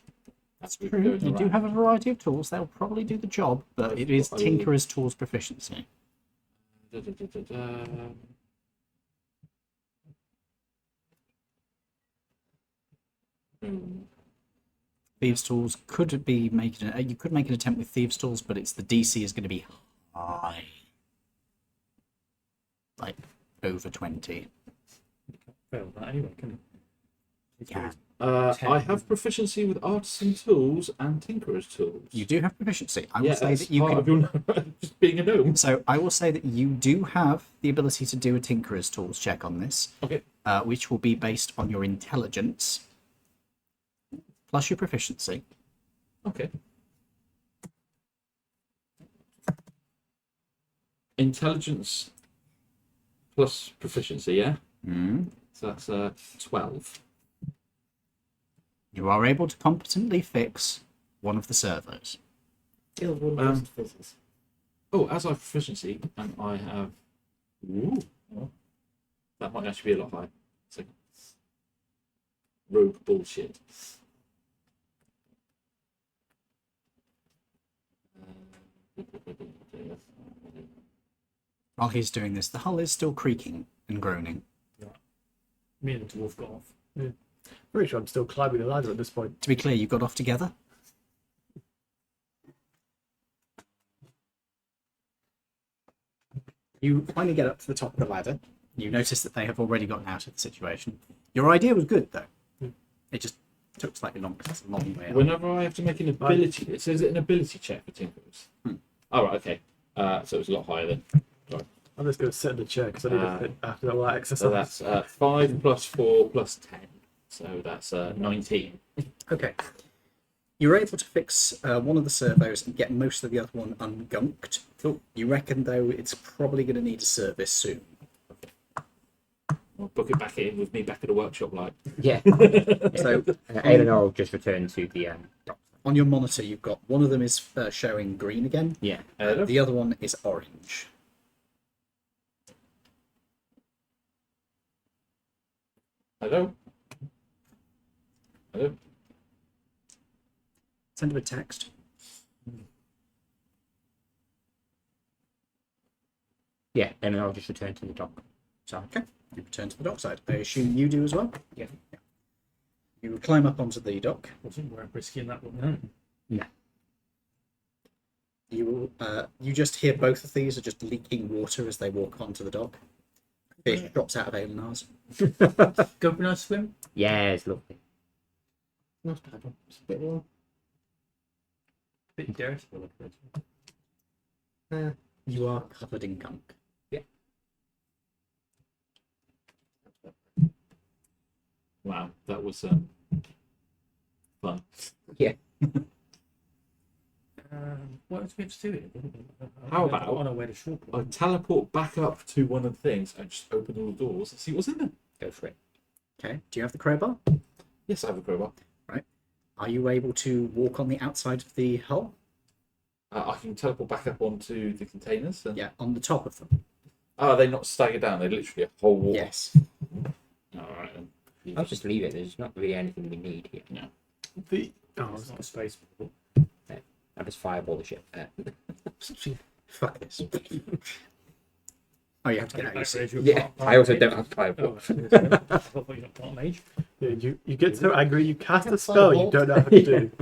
That's True, you do have a variety of tools. They'll probably do the job, but it is tinkerer's tools proficiency. Thieves' tools could be making. You could make an attempt with thieves' tools, but it's the DC is going to be high, like over 20. Fail that anyway, can it? Yeah. I have proficiency with artisan tools and tinkerer's tools. You do have proficiency. I will Yeah, say that's that you part can. of your just being a gnome. So I will say that you do have the ability to do a tinkerer's tools check on this, Okay. which will be based on your intelligence plus your proficiency. Okay. Intelligence plus proficiency, yeah? So that's 12. You are able to competently fix one of the servos. Still one of physics. Oh, as I have proficiency, and I have... Ooh. Well, that might actually be a lot higher. It's like rogue bullshit. While he's doing this, the hull is still creaking and groaning. Me and the dwarf got off. Pretty sure I'm still climbing the ladder at this point. To be clear, you got off together. You finally get up to the top of the ladder. You notice that they have already gotten out of the situation. Your idea was good, though. It just took slightly longer. It's a long way up. Whenever I have to make an ability... It says it an ability check for tinkerers. Oh, right, okay. So it's a lot higher then. I'm just going to sit in the chair because I need to fit after all that exercise. So that's 5 plus 4 plus 10. So that's 19. Okay. You're able to fix one of the servos and get most of the other one ungunked. You reckon, though, it's probably going to need a service soon. I'll book it back in with me back at the workshop, like. Yeah. So Eleanor will just return to the dock. on your monitor, you've got one of them is showing green again. Yeah. The other one is orange. Hello? Hello? Send him a text. Yeah, Eleanor will just return to the dock. So, okay, you return to the dockside. I assume you do as well? Yeah. You climb up onto the dock. Wasn't wearing risky in that one. No. You just hear both of these are just leaking water as they walk onto the dock. Fish drops out of Aelinar's. Go for a nice swim. Yeah, it's lovely. Not bad one. It's a bit warm. Bit dirty, but look good. You are covered in gunk. Wow, that was fun. Yeah. What else do we have to do here? How about- I don't know where to short. I teleport back up to one of the things and just open all the doors and see what's in there. Go for it. Okay, do you have the crowbar? Yes, I have a crowbar. Are you able to walk on the outside of the hull? I can teleport back up onto the containers. And... Yeah, on the top of them. Oh, are they not staggered down? They're literally a whole wall. Yes. All right. Then. I'll just leave it. There's not really anything we need here. No. It's not a space. I'll just fireball the ship. Fuck this. Oh, you have to get out of your seat. Yeah, I also don't have fireball. Oh, I thought you're not part mage. Yeah, you get so angry, you cast a Can't spell you fireball. don't know how to do. To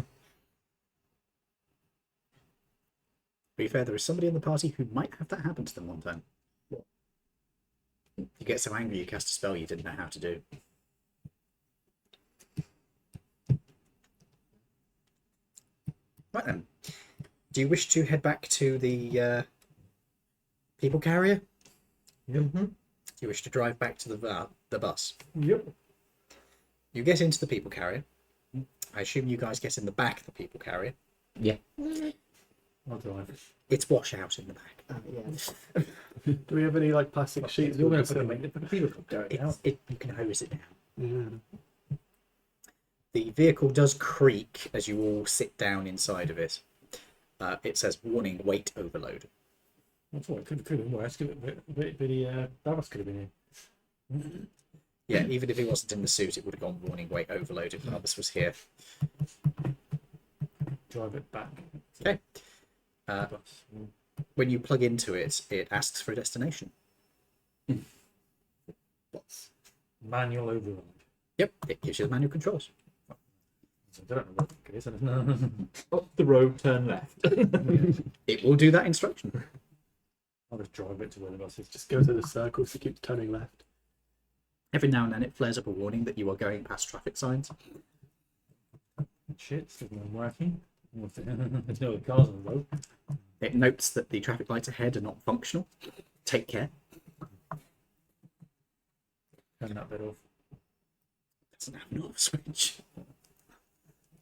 be fair, there is somebody in the party who might have that happen to them one time. You get so angry you cast a spell you didn't know how to do. Right then. Do you wish to head back to the people carrier? Mm-hmm. Do you wish to drive back to the bus? Yep. You get into the people carrier. I assume you guys get in the back of the people carrier. Yeah. I'll drive. It's wash out in the back. Yeah. Do we have any like plastic sheets? You're we going can to sit make on? the people dirty out. You can hose it down. Yeah. The vehicle does creak as you all sit down inside of it. It says warning, weight overload. I thought it could have been worse. Davos could have been here. Yeah, even if he wasn't in the suit, it would have gone warning weight overload if Barbas was here. Drive it back. Okay. When you plug into it, it asks for a destination. Manual override. Yep, it gives you the manual controls. I don't know what it is. No. Up the road, turn left. It will do that instruction. I'll just drive it to where the bus is. Just go to the circle so it keeps turning left. Every now and then it flares up a warning that you are going past traffic signs. Shit, there's no working. There's no cars on the road. It notes that the traffic lights ahead are not functional. Take care. Turn that bit off. Doesn't have an off switch.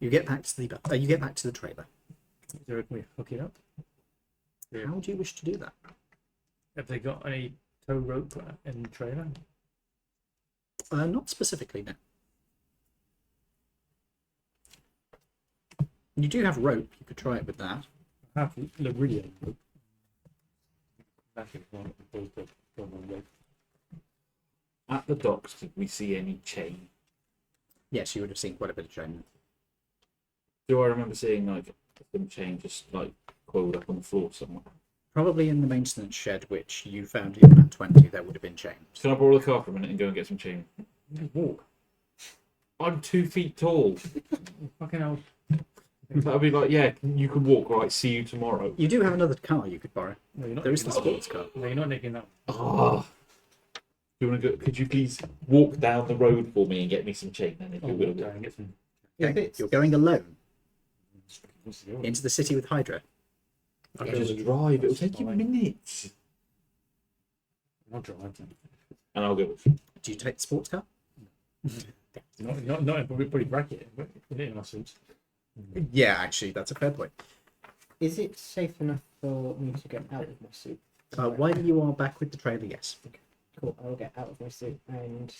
You get back to the trailer. Is there a way to hook it up? Yeah. How do you wish to do that? Have they got any tow rope in the trailer? Not specifically, no. You do have rope. You could try it with that. Half Laridian rope. Back in front of the boat from the rope. At the docks, did we see any chain? Yes, you would have seen quite a bit of chain. Do I remember seeing like some chain just like coiled up on the floor somewhere? Probably in the maintenance shed, which you found in map 20, there would have been chains. Can I borrow the car for a minute and go and get some chain? Just walk. I'm 2 feet tall. Fucking hell. That'd be like, yeah, you can walk. Right, see you tomorrow. You do have another car you could borrow. No, you're not. There is the nicking sports car. that. No, you're not nicking that. Ah. You want to go? Could you please walk down the road for me and get me some chain? Then if I'll you walk will. down and get some. Okay. You're going alone What's the other? into the city with Hydra. I can just drive. It'll take you minutes. I'll drive then. And I'll go. Do you take the sports car? Not probably bracket. Put it in our suits. Yeah, actually, that's a fair point. Is it safe enough for me to get out of my suit? While you are back with the trailer, yes. Cool. I'll get out of my suit and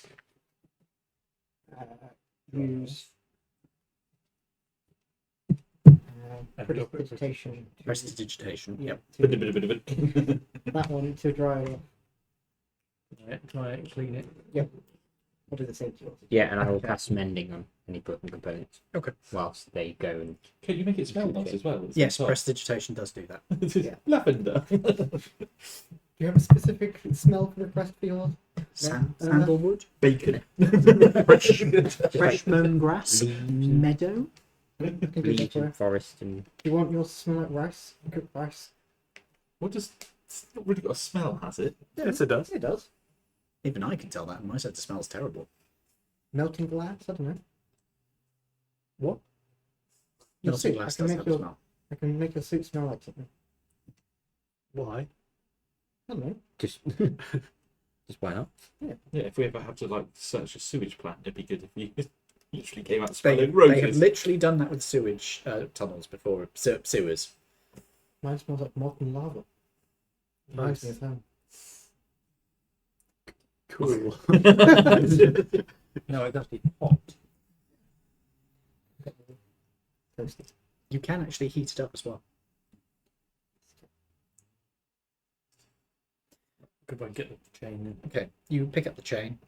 use prestidigitation. Prestidigitation. Yep. That one to dry it off. Try it, clean it. I'll do the same to yours. Yeah, and I will cast mending on any broken components. Okay. Whilst they go and Can you make it smell nice as well? Yes, prestidigitation does do that. Yeah. Lavender. Do you have a specific smell for the crest for yours? Sandalwood, Bacon. fresh mown grass, meadow. Can do that leaves for and forest and Do you want yours to smell like rice? Cooked rice? What does? It's not really got a smell, has it? Yes, it does. It does. Even I can tell that, and my sense of smells terrible. Melting glass? I don't know. What? Your Melting suit. glass I can does make have a your smell. I can make your suit smell like something. Why? I don't know. just why not? Yeah. If we ever have to like search a sewage plant, it'd be good if you literally came out They, smelling they have roses. literally done that with sewage tunnels before, sewers. Mine smells like molten lava. Reminds me of home. Cool. No, it's actually hot. Toasty. You can actually heat it up as well. Good way to get the chain in. Okay, you pick up the chain.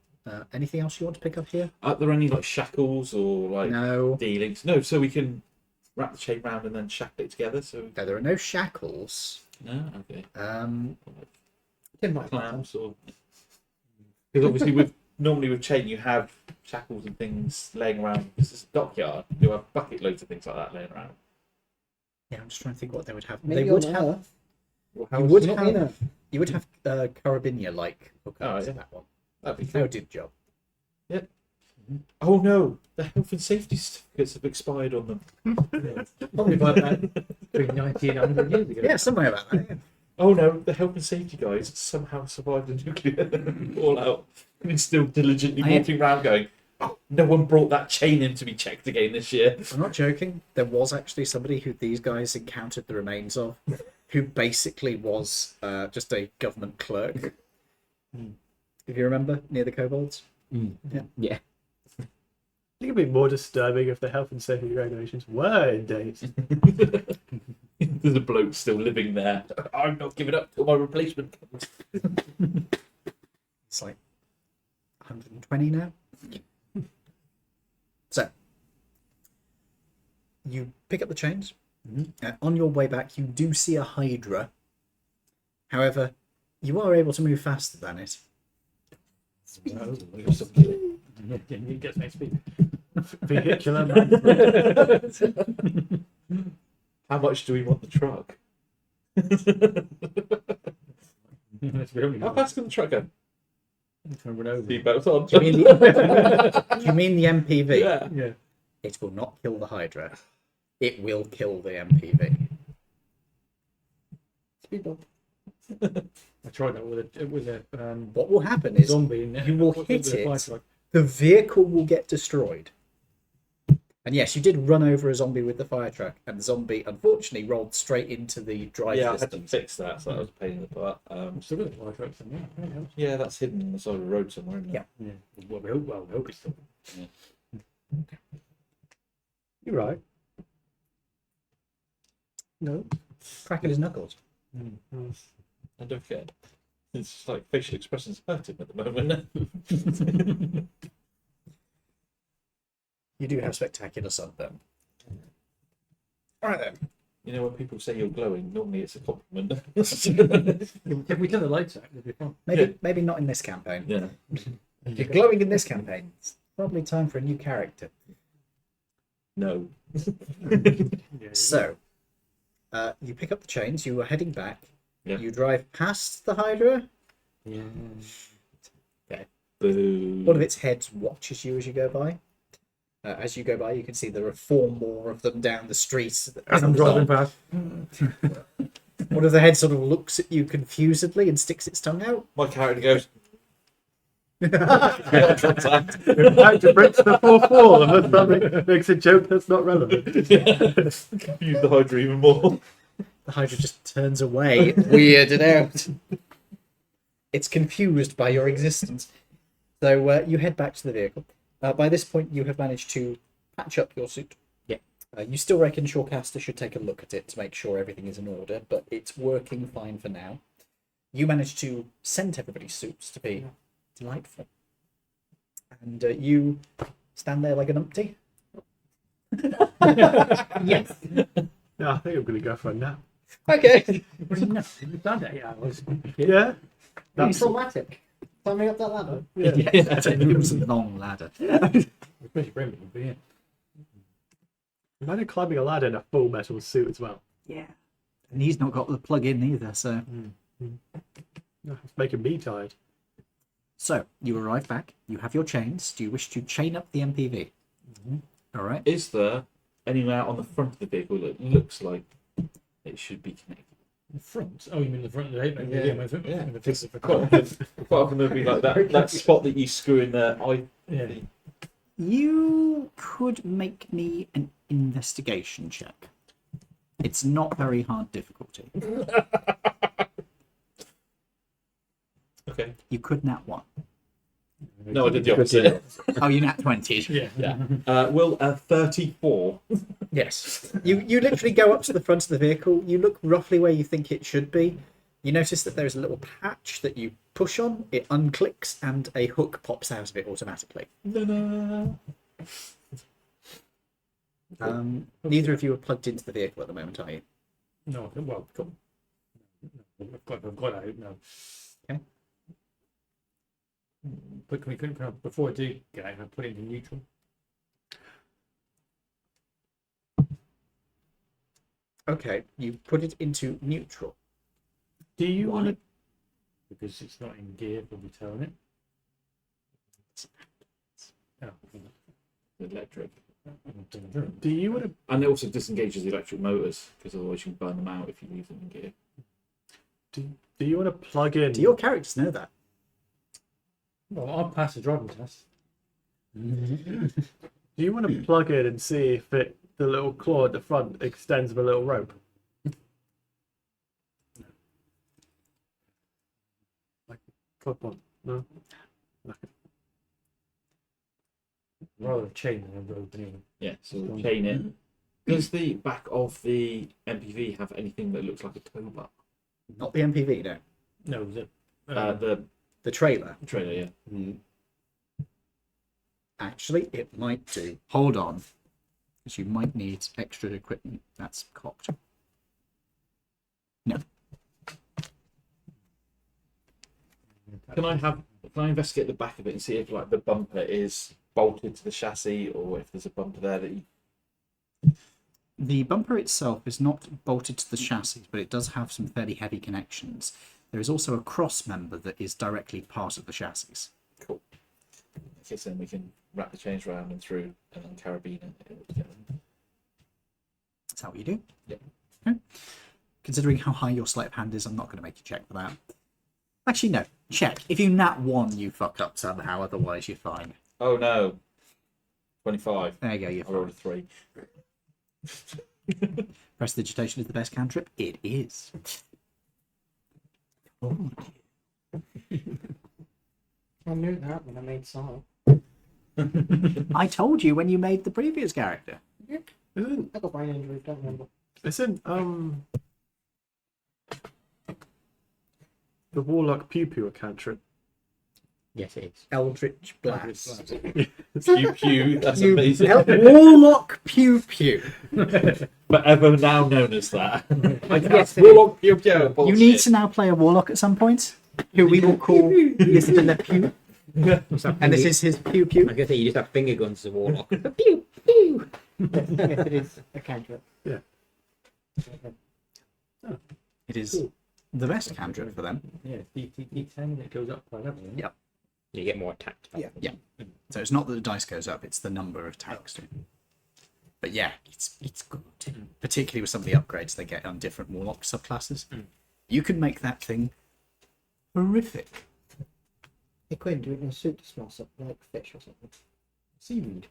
Anything else you want to pick up here? Are there any like shackles or like No. D-links? No, so we can wrap the chain round and then shackle it together. So No, there are no shackles. no, okay. Tim might have Clamps or because obviously normally with chain you have shackles and things laying around. This is a dockyard. You have bucket loads of things like that laying around. Yeah, I'm just trying to think what they would have. Maybe they would on have. Earth. Well, You would Not have. in Earth. You would have carabiner like hookups Oh, yeah. in that one. That'd be That cool. would do the job. Oh no, the health and safety certificates have expired on them. Probably about that between 90 and 100 years ago. Yeah, somewhere about that. Yeah. Oh no, the health and safety guys somehow survived the nuclear fallout and is still diligently I am- walking around going, oh, no one brought that chain in to be checked again this year. I'm not joking. There was actually somebody who these guys encountered the remains of, who basically was just a government clerk. If you remember, near the kobolds. Yeah. I think it'd be more disturbing if the health and safety regulations were in date. The There's a bloke still living there. I'm not giving up till my replacement comes. It's like 120 now. So, you pick up the chains. On your way back, you do see a Hydra. However, you are able to move faster than it. It gets my speed. Vehicular. How much do we want the truck? Let's be honest. How fast can the truck go? It's gonna run over. Seatbelts on. Do you mean the MPV? Yeah. Yeah. It will not kill the Hydra. It will kill the MPV. Speed bump. I tried that with a What will happen is zombie in there. you will With hit a fire it. truck. The vehicle will get destroyed. And yes, you did run over a zombie with the fire truck, and the zombie unfortunately rolled straight into the drive Yeah, I had to systems. fix that, so that was a pain in the butt. I'm still got a fire truck somewhere. Yeah. Yeah, that's hidden on the side of the road somewhere, isn't it? Yeah. Yeah. Well, we hope it's still. You're right. No. Cracking his knuckles. And don't forget, it's just like facial expressions hurt him at the moment. You do have spectacular sunburn. All right then. You know, when people say you're glowing, normally it's a compliment. If we turn the lights out, it'll be fun. Maybe not in this campaign. Yeah. If you're glowing in this campaign, it's probably time for a new character. No. So, you pick up the chains. You are heading back. Yeah. You drive past the Hydra. Yeah. Boo. One of its heads watches you as you go by. As you go by, you can see there are 4 more of them down the street. As I'm driving past. One of the heads sort of looks at you confusedly and sticks its tongue out. My character goes. Hydra breaks the fourth wall and that makes a joke that's not relevant. Confuse the Hydra even more. The Hydra just turns away, weirded out. It's confused by your existence. So you head back to the vehicle. By this point, you have managed to patch up your suit. Yeah. You still reckon Shorecaster should take a look at it to make sure everything is in order, but it's working fine for now. You managed to scent everybody's suits to be delightful. And you stand there like an umpty. Yes. Yeah, I think I'm going to go for a nap. Okay. We've done 8 hours. Yeah? That's traumatic. Climbing up that ladder. Yeah. It was a long ladder. Especially Brendan, but yeah. Imagine climbing a ladder in a full metal suit as well. Yeah. And he's not got the plug in either, so. It's making me tired. So, you arrive back, you have your chains. Do you wish to chain up the MPV? All right. Is there anywhere on the front of the vehicle that looks like it should be connected? The front? Oh, you mean the front of the head? Yeah. Yeah. Quite often there'll be like that spot that you screw in the eye. Yeah. You could make me an investigation check. It's not very hard difficulty. Okay. You could nat 1. No, I did the opposite. Oh, you nat 20. Yeah. Yeah. Will 34. Yes. You literally go up to the front of the vehicle. You look roughly where you think it should be. You notice that there's a little patch that you push on, it unclicks, and a hook pops out of it automatically. Neither of you are plugged into the vehicle at the moment, are you? No, well, come. No, I've got out. No. Okay. But can I, before I do get out, I put it into neutral. Okay, you put it into neutral. Do you want to... Because it's not in gear for return it. Oh. Electric. Do you want to... And it also disengages the electric motors, because otherwise you can burn them out if you leave them in gear. Do you want to plug in... Do your characters know that? Well, I'll pass the driving test. Do you want to plug in and see if the little claw at the front extends with a little rope? Like clip on? No? Rather a chain than a rope anyway. Yeah, so we'll chain it. Does the back of the MPV have anything that looks like a tow bar? Not the MPV, no. No, the The trailer. Trailer, yeah. Actually, it might do. Hold on. Because you might need extra equipment. That's cocked. No. Can I investigate the back of it and see if like the bumper is bolted to the chassis or if there's a bumper there that you... The bumper itself is not bolted to the chassis, but it does have some fairly heavy connections. There is also a cross member that is directly part of the chassis. Cool. Okay, so then we can wrap the chains around and through and then carabiner it all together. Is that what you do? Yep. Okay. Considering how high your sleight of hand is, I'm not going to make you check for that. Actually, no. Check. If you nat 1, you fuck up somehow. Otherwise, you're fine. Oh no. 25. There you go. You're I rolled fine. a 3. Prestidigitation is the best cantrip. It is. Oh. I knew that when I made Sile. I told you when you made the previous character. Isn't I got brain injury, don't remember. isn't the Warlock Pew Pew a cantrip? Yes, it is. Eldritch Blast. Pew pew, that's You- amazing. Warlock Pew Pew. Forever now known as that. Yes, it Warlock pew pew. You Bullshit. need to now play a Warlock at some point, who we will call Mr. Le Pew. And this is his Pew I Pew. was going to say, you just have finger guns as a warlock. Pew, pew. yes, it is a cantrip. Yeah. It is the best cantrip for them. yeah, D10 it goes up by level. isn't it? Yep. You get more attacked. Yeah. So it's not that the dice goes up, it's the number of attacks. But yeah, it's good. Particularly with some of the upgrades they get on different Warlock subclasses. You can make that thing horrific. Hey Quinn, do it in a suit to smell something like fish or something. Seaweed.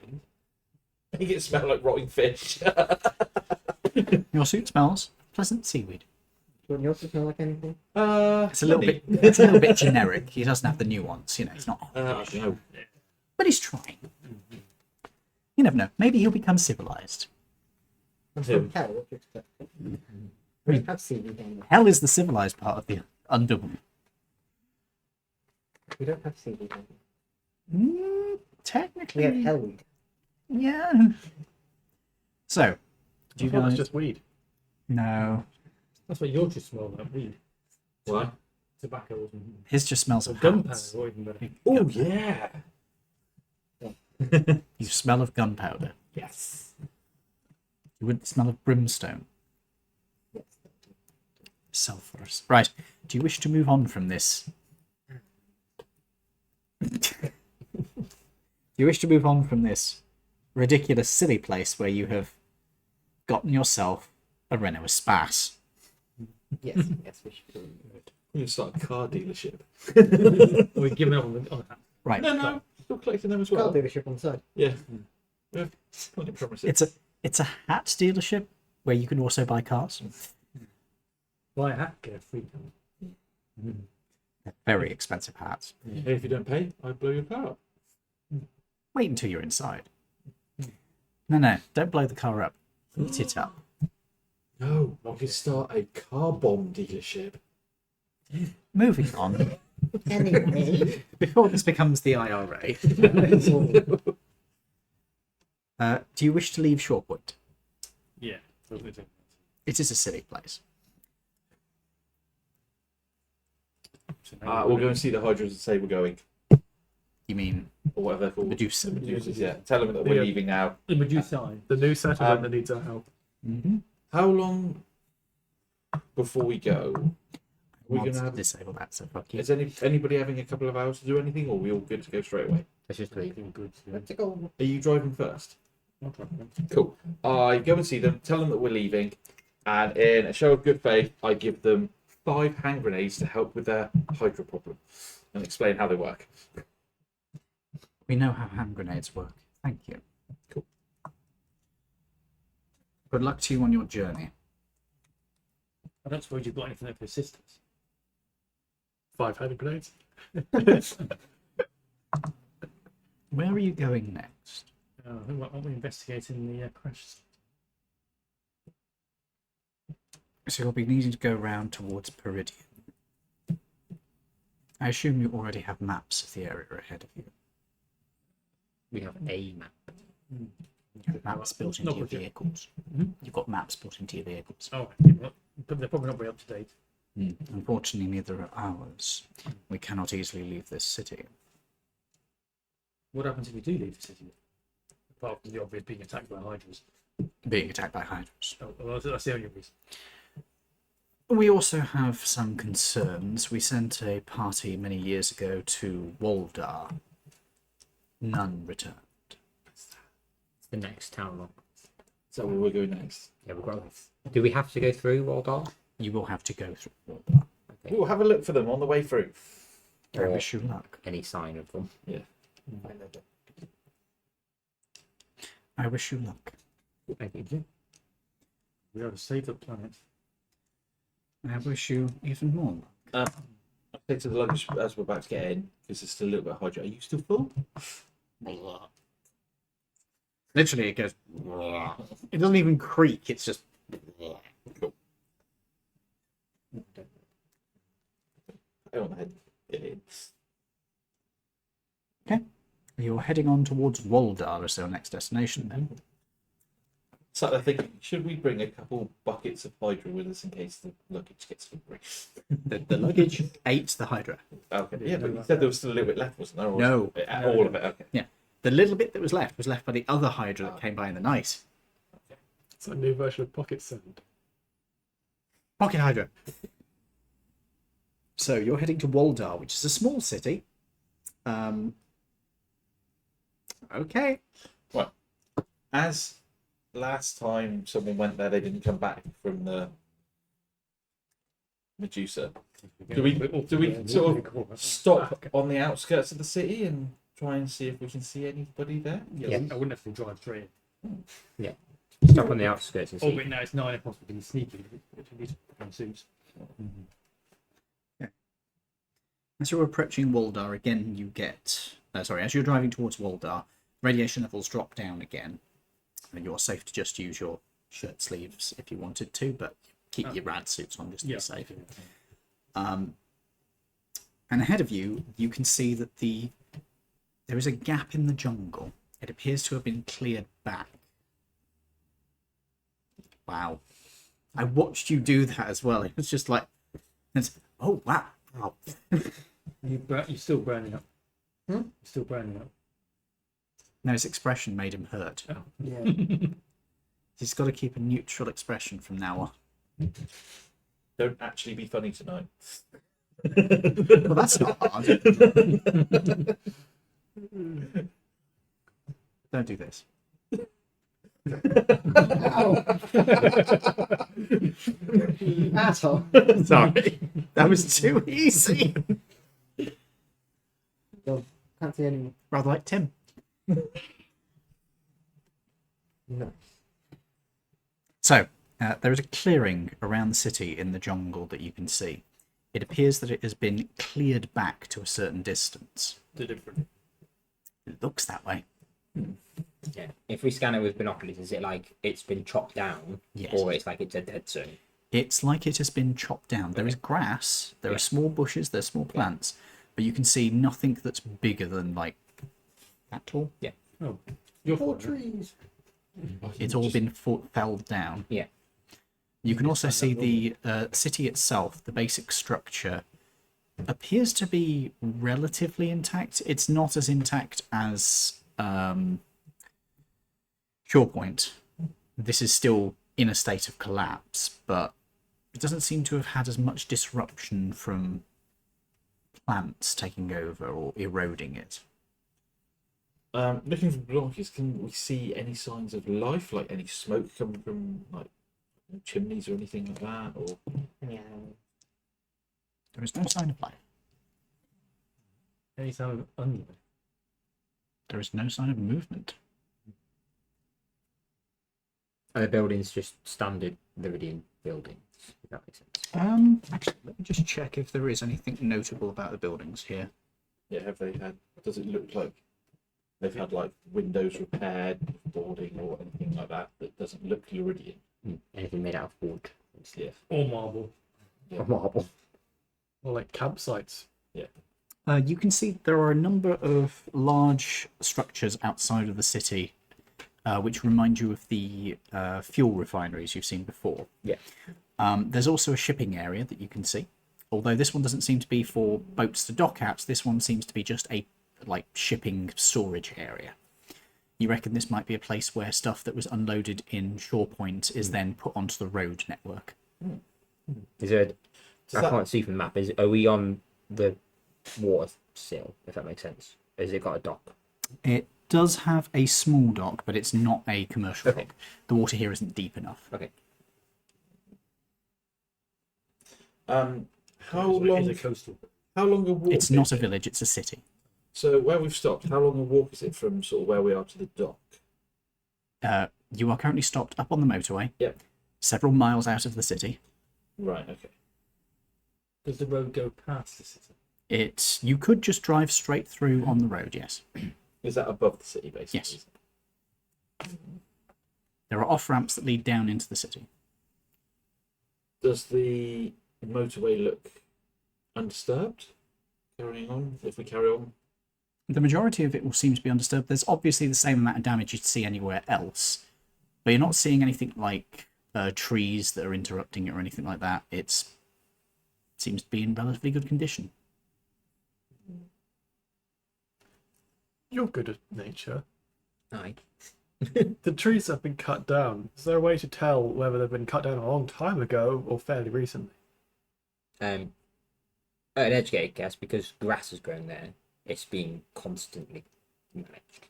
Make it smell like rotting fish. Your suit smells pleasant seaweed. Do you want yours to smell like anything? It's a little bit generic. He doesn't have the nuance, you know. He's not, No. but he's trying. You never know. Maybe he'll become civilized. I'm Who? from hell, what do you expect? We have seaweed down there. Hell is the civilized part of the underworld. We don't have seaweed down there. Technically, We have hellweed. yeah. So, do you I thought guys it's just weed. No, That's what yours just smell like. Weed. Why? Tobacco or something. his just smells Or of gunpowder hats. or even better. Oh yeah. You smell of gunpowder. Yes. You wouldn't smell of brimstone. Sulphurous. Right. Do you wish to move on from this? Do you wish to move on from this ridiculous, silly place where you have gotten yourself a Renault Espace? Yes, yes, we should do it. We're gonna start a car dealership. We're giving up on that. Right. No, still collecting them as Car well. dealership on the side. Yeah. Yeah. Not promising. It's a hat dealership where you can also buy cars. Buy a hat, get a free car. They're very expensive hats. Hey, if you don't pay, I blow your car up. Wait until you're inside. No, don't blow the car up. Heat it up. No, I could start a car bomb dealership. Moving on. Anyway. Before this becomes the IRA. Do you wish to leave Shorepoint? Yeah, totally. It is a silly place. So now We'll go and see the Hydras and say we're going. You mean Or whatever they're called. Medusa? Medusas, yeah. Tell them that we're Yeah. leaving now. the Medusa. The new settlement Um, that needs our help. Mm-hmm. How long before we go? We're Want gonna to have... disable that, so fuck you. Is anybody having a couple of hours to do anything, or are we all good to go straight away? Let's just leave. Good. Let's go. Are you driving first? No problem. Cool. I go and see them, tell them that we're leaving, and in a show of good faith, I give them 5 hand grenades to help with their Hydra problem and explain how they work. We know how hand grenades work. Thank you. Cool. Good luck to you on your journey. I don't suppose you've got anything there for assistance. 5 hand grenades. Where are you going next? Aren't we investigating the crash? So you'll be needing to go round towards Peridian. I assume you already have maps of the area ahead of you. We have a map. You have maps built into your vehicles. You've got maps built into your vehicles. Oh, yeah, well, but they're probably not very up to date. Unfortunately, neither are ours. We cannot easily leave this city. What happens if we do leave the city? Apart from the obvious being attacked by hydras. Being attacked by hydras. Oh, well, that's the only reason. We also have some concerns. We sent a party many years ago to Waldar. None returned. It's the next town along. Is that where we're going next? Yeah, we're going. Do we have to go through Waldar? You will have to go through Waldar. Okay. We'll have a look for them on the way through. I Or wish you luck. any sign of them? Yeah. I wish you luck. Thank you. We are to save the planet. I wish you even more luck. I say to the luggage as we're about to get in, because it's still a little bit hydra. Are you still full? Literally, it goes. It doesn't even creak. It's just. I on the head. It's You're heading on towards Waldar as our next destination then. so I'm thinking, should we bring a couple buckets of hydra with us in case the luggage gets slippery? The luggage ate the Hydra. Okay. Yeah, but you said there was still a little bit left, wasn't there? Or No. all of it. Okay. The little bit that was left by the other Hydra that came by in the night. It's a new version of Pocket Sand. Pocket Hydra. So you're heading to Waldar, which is a small city. Okay. Well, as last time someone went there, they didn't come back from the Medusa. Do we sort of stop on the outskirts of the city and try and see if we can see anybody there? Yeah, I wouldn't have to drive straight in. Stop on the outskirts and Oh, see. wait, no, it's 9 if possible to be sneaky. We need to put on suits. As you're approaching Waldar again, you get... as you're driving towards Waldar, radiation levels drop down again. And you're safe to just use your shirt sleeves if you wanted to, but keep your rad suits on just to be safe. And ahead of you, you can see that there is a gap in the jungle. It appears to have been cleared back. Wow. I watched you do that as well. It was just like, oh, wow. You're still burning up. Hmm? You're still burning up. No, his expression made him hurt. Yeah. He's got to keep a neutral expression from now on. Don't actually be funny tonight. Well, that's not hard. Don't do this. Asshole. Sorry. That was too easy. Can't see any. Rather like Tim. No. So, there is a clearing around the city in the jungle that you can see. It appears that it has been cleared back to a certain distance. Deliberately. It looks that way. Yeah. If we scan it with binoculars, is it like it's been chopped down, Yes. or it's like it's a dead zone? It's like it has been chopped down. There is grass, there are small bushes, there's small plants, but you can see nothing that's bigger than like that tall. Oh, you're Four for it. trees. It's all been felled down. Yeah. You can also see the city itself, the basic structure, appears to be relatively intact. It's not as intact as Shore Point. This is still in a state of collapse, but it doesn't seem to have had as much disruption from plants taking over or eroding it. Looking from binoculars, can we see any signs of life, like any smoke coming from like chimneys or anything like that? Or Yeah. There is no sign of life. Any sound of unlight? There is no sign of movement. Are the buildings just standard Laridian buildings? If that makes sense. Actually, let me just check if there is anything notable about the buildings here. yeah, have they had? Does it look like they've had like windows repaired, boarding, or anything like that that doesn't look Laridian? Anything made out of wood Yeah. Or marble. Yeah. A marble. Or like campsites. You can see there are a number of large structures outside of the city, which remind you of the fuel refineries you've seen before. Yeah. There's also a shipping area that you can see, although this one doesn't seem to be for boats to dock at. This one seems to be just a shipping storage area. You reckon this might be a place where stuff that was unloaded in Shore Point is then put onto the road network. Is there? Does I that- can't see from the map. Are we on the water sill? If that makes sense. Has it got a dock? It does have a small dock, but it's not a commercial Okay. dock. The water here isn't deep enough. Okay. How Is long? it coastal? How long a walk? It's not is a it? village, it's a city. So where we've stopped, how long a walk is it from sort of where we are to the dock? You are currently stopped up on the motorway, Yep. several miles out of the city. Right. Okay. Does the road go past the city? You could just drive straight through on the road, yes. Is that above the city, basically? Yes. There are off ramps that lead down into the city. Does the motorway look undisturbed? Carrying on, if we carry on. The majority of it will seem to be undisturbed. There's obviously the same amount of damage you'd see anywhere else, but you're not seeing anything like trees that are interrupting it or anything like that. It seems to be in relatively good condition. You're good at nature. Aye. The trees have been cut down. Is there a way to tell whether they've been cut down a long time ago or fairly recently? At an edge gate, I guess, because grass has grown there. It's being constantly managed.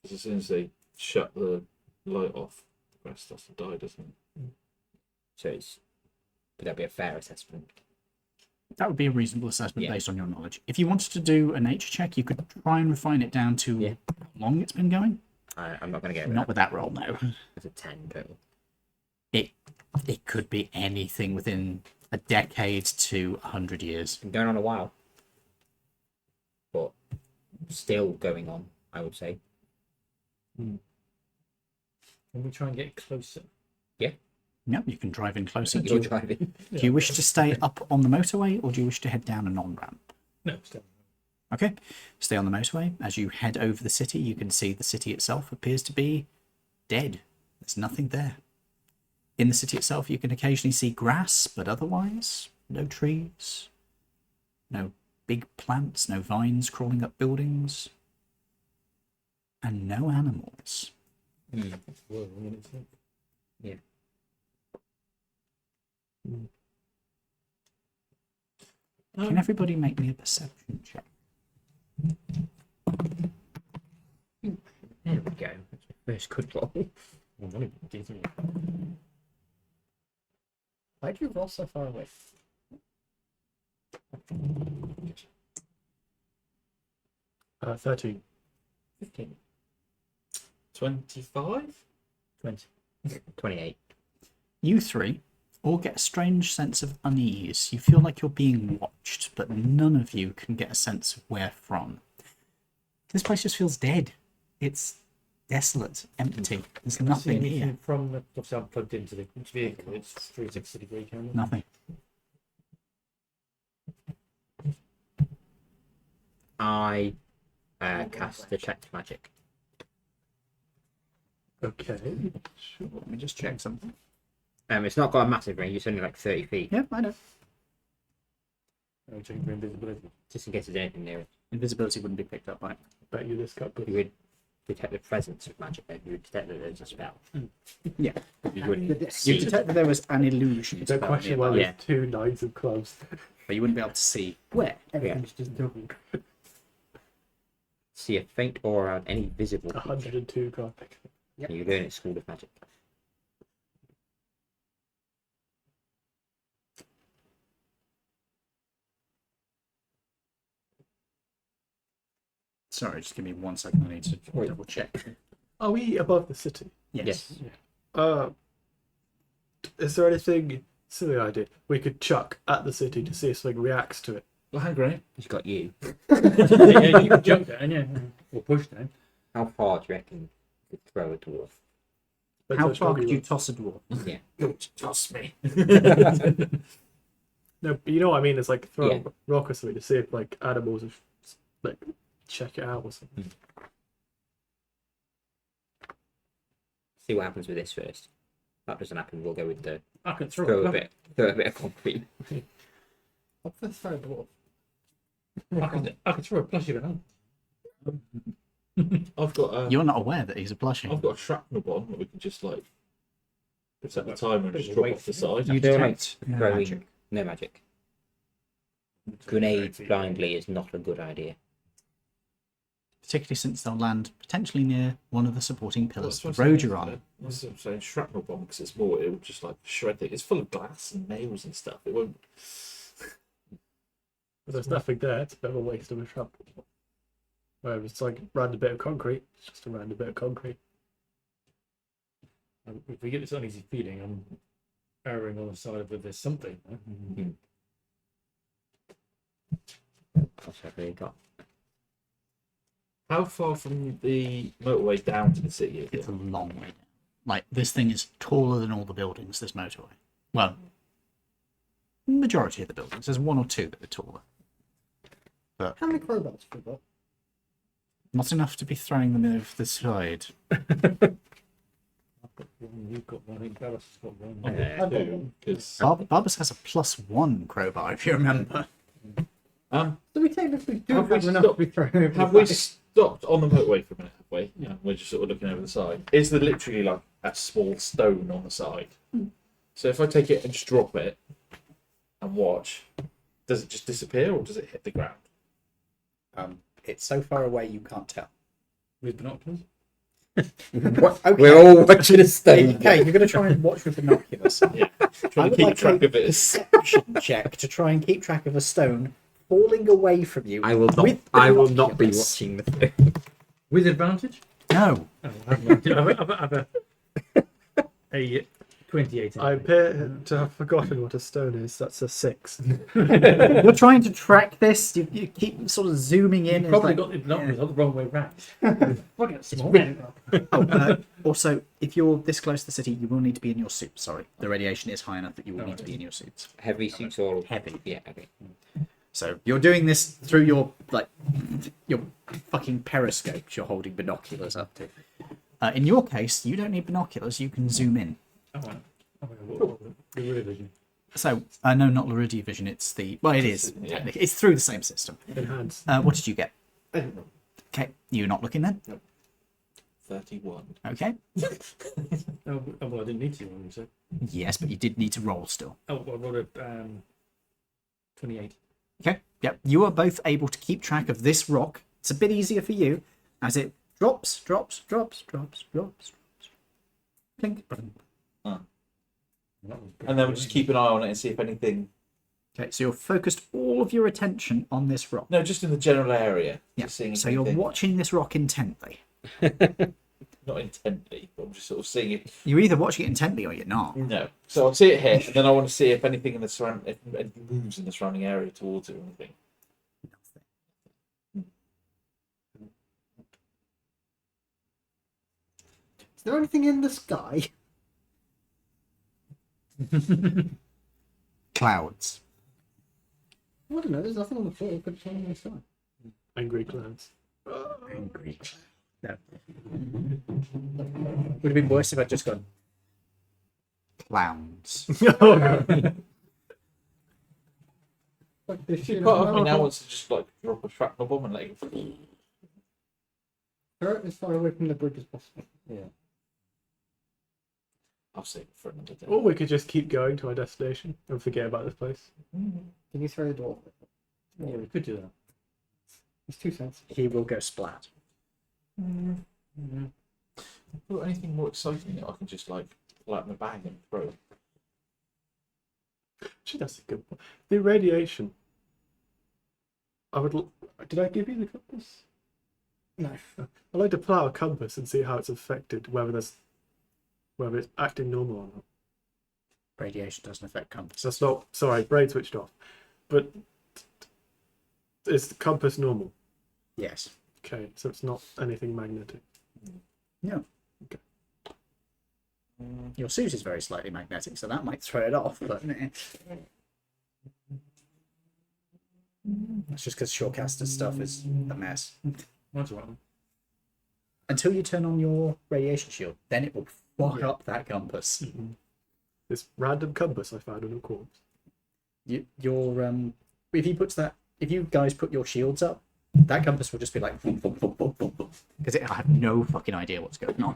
Because as soon as they shut the light off, the grass starts to die, doesn't it? So would that be a fair assessment? That would be a reasonable assessment Yeah. based on your knowledge. If you wanted to do a nature check, you could try and refine it down to Yeah. how long it's been going. I'm not going to go Not with that roll, no. It's a 10 total. It could be anything within a decade to 100 years. Been going on a while, but still going on, I would say. Can we try and get closer? Yep, you can drive in closer. You're driving. Do you wish to stay up on the motorway or do you wish to head down an on-ramp? No, still. Okay, stay on the motorway. As you head over the city, you can see the city itself appears to be dead. There's nothing there. In the city itself, you can occasionally see grass, but otherwise, no trees, no big plants, no vines crawling up buildings, and no animals. Well, I mean, it's like- Yeah. Can everybody make me a perception check? There we go. That's my first good roll. well, not even D3. Why'd you roll so far away? 13. 15. 25? 20. 28. You three all get a strange sense of unease. You feel like you're being watched, but none of you can get a sense of where from. This place just feels dead. It's desolate, empty. There's Can I see nothing anything here. from the, obviously I'm plugged into the vehicle. It's 360-degree camera. Nothing. I cast Detect Magic. Okay. Sure, let me just check something. It's not got a massive range, it's only like 30 feet. Yep, I know. Oh, checking for invisibility. Just in case there's anything near it. Invisibility wouldn't be picked up by it. Bet you this got good. You would detect the presence of magic, then you would detect that there's a spell. Yeah. You wouldn't You see. detected there was an illusion. Don't spell question nearby, why Yeah. there's 2 knights of clubs. but you wouldn't be able to see where. Everything's just double. See a faint aura on any visible creature. 102 can't pick it. Yep. You learn at School of Magic. Sorry, just give me 1 second. I need to Wait. double check. Are we above the city? Yes. Is there anything, silly idea, we could chuck at the city to see if something reacts to it? Well, how great. He's got you. Yeah, you can jump down, yeah. Or push down. How far do you reckon you could throw a dwarf? Depends How how far strong could he you was. toss a dwarf? Yeah. Don't toss me. No, but you know what I mean. It's like throw Yeah. a rock or something to see if like animals have, like check it out or something. See what happens with this first. If that doesn't happen, we'll go with the I can throw throw it. a bit of concrete. What's the throw dwarf? I can throw a plushie around. I've got You're not aware that he's a plushie. I've got a shrapnel bomb that we can just like set the Bit timer and of just a drop weight off the thing. side. You Feel like detect no throwing magic. no magic. Grenades blindly is not a good idea. Particularly since they'll land potentially near one of the supporting pillars That's the what I'm road saying. you're on. That's what I'm saying. Shrapnel bomb because it's more. It will just like shred it. It's full of glass and nails and stuff. It won't. But there's nothing there. It's a bit of a waste of a trap. Whereas it's like random bit of concrete. It's just a random bit of concrete. If we get this uneasy feeling, I'm erring on the side of there's something. That's what I've really got. How far from the motorway down to the city is It's it? a long way down. Like, this thing is taller than all the buildings, this motorway. Well, majority of the buildings. There's one or two that are taller. How many crowbars have we got? Not enough to be throwing them over the side. I've got one, you've got one, I think Barris has got one. I've got two. Because Barbus has a +1 crowbar, if you remember. So we technically do Have we have enough stopped- to be thrown over have the we side. stopped on the motorway for a minute? Have we? Yeah. We're just sort of looking over the side. Is there literally like a small stone on the side? So if I take it and just drop it and watch, does it just disappear or does it hit the ground? It's so far away you can't tell. With binoculars? Okay. We're all watching a stone. Okay, you're going to try and watch with binoculars. Yeah. I Trying to would keep like track a of it. perception check to try and keep track of a stone falling away from you. I will not. with I will not be binoculars. watching the thing. With advantage? No. Oh, I have a 28. I appear to have forgotten what a stone is. That's a 6. You're trying to track this. You keep sort of zooming in. You It's probably like- got the binoculars all the wrong way round. Fucking small. Also, if you're this close to the city, you will need to be in your suit. Sorry, the radiation is high enough that you will need to be in your suits. Heavy suits or Heavy. Yeah. Okay. So you're doing this through your fucking periscopes. You're holding binoculars up to. In your case, you don't need binoculars. You can zoom in. Oh, wow. Oh, wow. The real vision. So no, not Laridian vision. It's the it is. Yeah. Technically. It's through the same system. Enhanced. What did you get? I don't know. Okay, you're not looking then. 31. Okay. Oh, well, I didn't need to, you said. Yes, but you did need to roll still. Oh, well, I rolled a 28. Okay. Yep. You are both able to keep track of this rock. It's a bit easier for you as it drops. Clink. And then we'll just keep an eye on it and see if anything. Okay, so you're focused all of your attention on this rock. No, just in the general area. Yeah. Just seeing if So you're anything- watching this rock intently. Not intently, but I'm just sort of seeing if. You're either watching it intently or you're not. No. So I'll see it hit, and then I want to see if anything in the if anything moves in the surrounding area towards it or anything. Is there anything in the sky? Clouds. I don't know. There's nothing on the floor. Could tell in the sky. Angry clouds. Angry. No. Would have been worse if I'd just gone. Clowns. Oh, no. Like this shit. Part of me now wants to just like drop a shrapnel bomb and let it go. Throw it as far away from the bridge as possible. I'll save it for another day. Or we could just keep going to our destination and forget about this place. Can you throw the dwarf? Yeah, we could do that. It's 2 cents. He will go splat. Got anything more exciting that I can just like pull out my bag and throw? Actually, that's a good point. The radiation. Did I give you the compass? No. I'd like to pull out a compass and see how it's affected, whether it's acting normal or not. Radiation doesn't affect compass. That's not. Sorry, brain switched off. But is the compass normal? Yes. Okay, so it's not anything magnetic. No. Okay. Your suit is very slightly magnetic, so that might throw it off, but that's just because Shorecaster's stuff is a mess. That's all right. Until you turn on your radiation shield, then it will fuck up that compass. This random compass I found in a corpse. If you guys put your shields up, that compass will just be like because it have no fucking idea what's going on.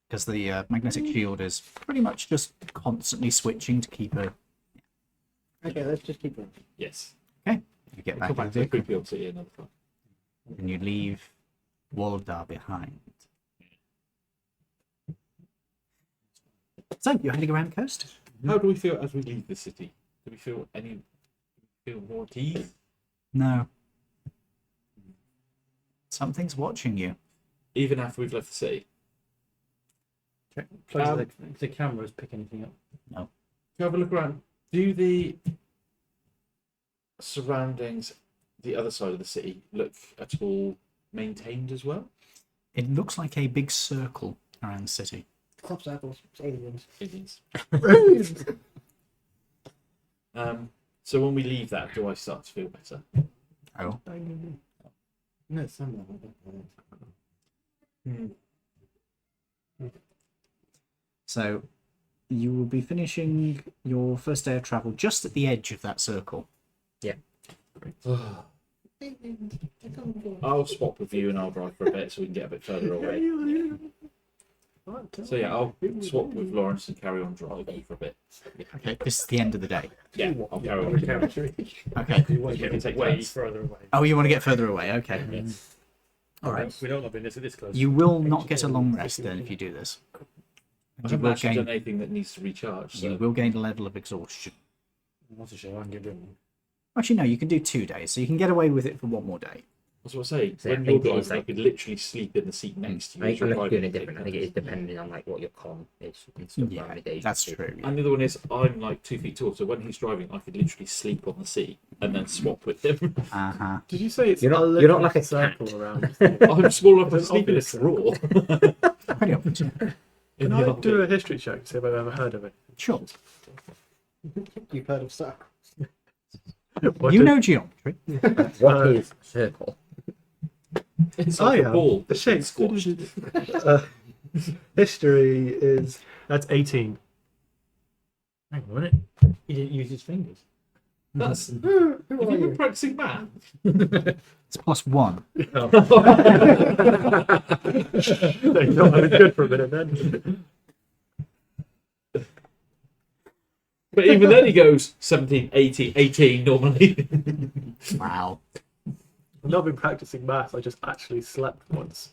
Because the magnetic shield is pretty much just constantly switching to keep a. Okay, let's just keep going. Yes. Okay, you get Come back back in to the the vehicle creepy old city another time. and you leave Waldar behind. So you're heading around the coast. How do we feel as we leave the city? Do we feel more at ease? No. Something's watching you. Even after we've left the city? Close the cameras pick anything up. No. Can have a look around. Do the surroundings, the other side of the city, look at all maintained as well? It looks like a big circle around the city. Crop circles, aliens. It is. So when we leave that, do I start to feel better? Oh. No, some So you will be finishing your first day of travel just at the edge of that circle. I'll swap with you and I'll drive for a bit so we can get a bit further away. So yeah, I'll swap with Lawrence and carry on driving for a bit. Okay, this is the end of the day. Yeah, I'll carry on. Okay. You want to We can get take way turns. further away. Oh, you want to get further away? Okay. Yes. All right. We don't want to be this close. You will not get a long rest then if you do this. I You haven't will actually done gain, anything that needs to recharge. So. you will gain a level of exhaustion. What's a show? I can get doing. Actually, no, you can do 2 days, so you can get away with it for 1 more day. That's what I say. So I When you're think it is driving, I could literally sleep in the seat next to you. I as think you're unless you're doing driving it and different, I take think it is turns. depending on like what your con is and stuff. Yeah, how many days that's you do. true. And the other one is, I'm like 2 feet tall, so when he's driving, I could literally sleep on the seat and then swap with him. Uh-huh. Did you say it's You're not- a you're not literal like a circle around? I'm small enough to It's sleep in a obvious. drawer. Pretty obvious. Can I do a history check to see if I've ever heard of it? Sure. You've heard of circles. You know geometry. What is a circle? It's Oh, like yeah. a ball. The shape. Squashed. History is that's 18. Hang on a minute. He didn't use his fingers. That's. Who Have are you been you? practicing math? It's +1. They thought I was good for a minute then. But even then he goes 17, 18, 18 normally. Wow. I've not been practicing maths. I just actually slept once.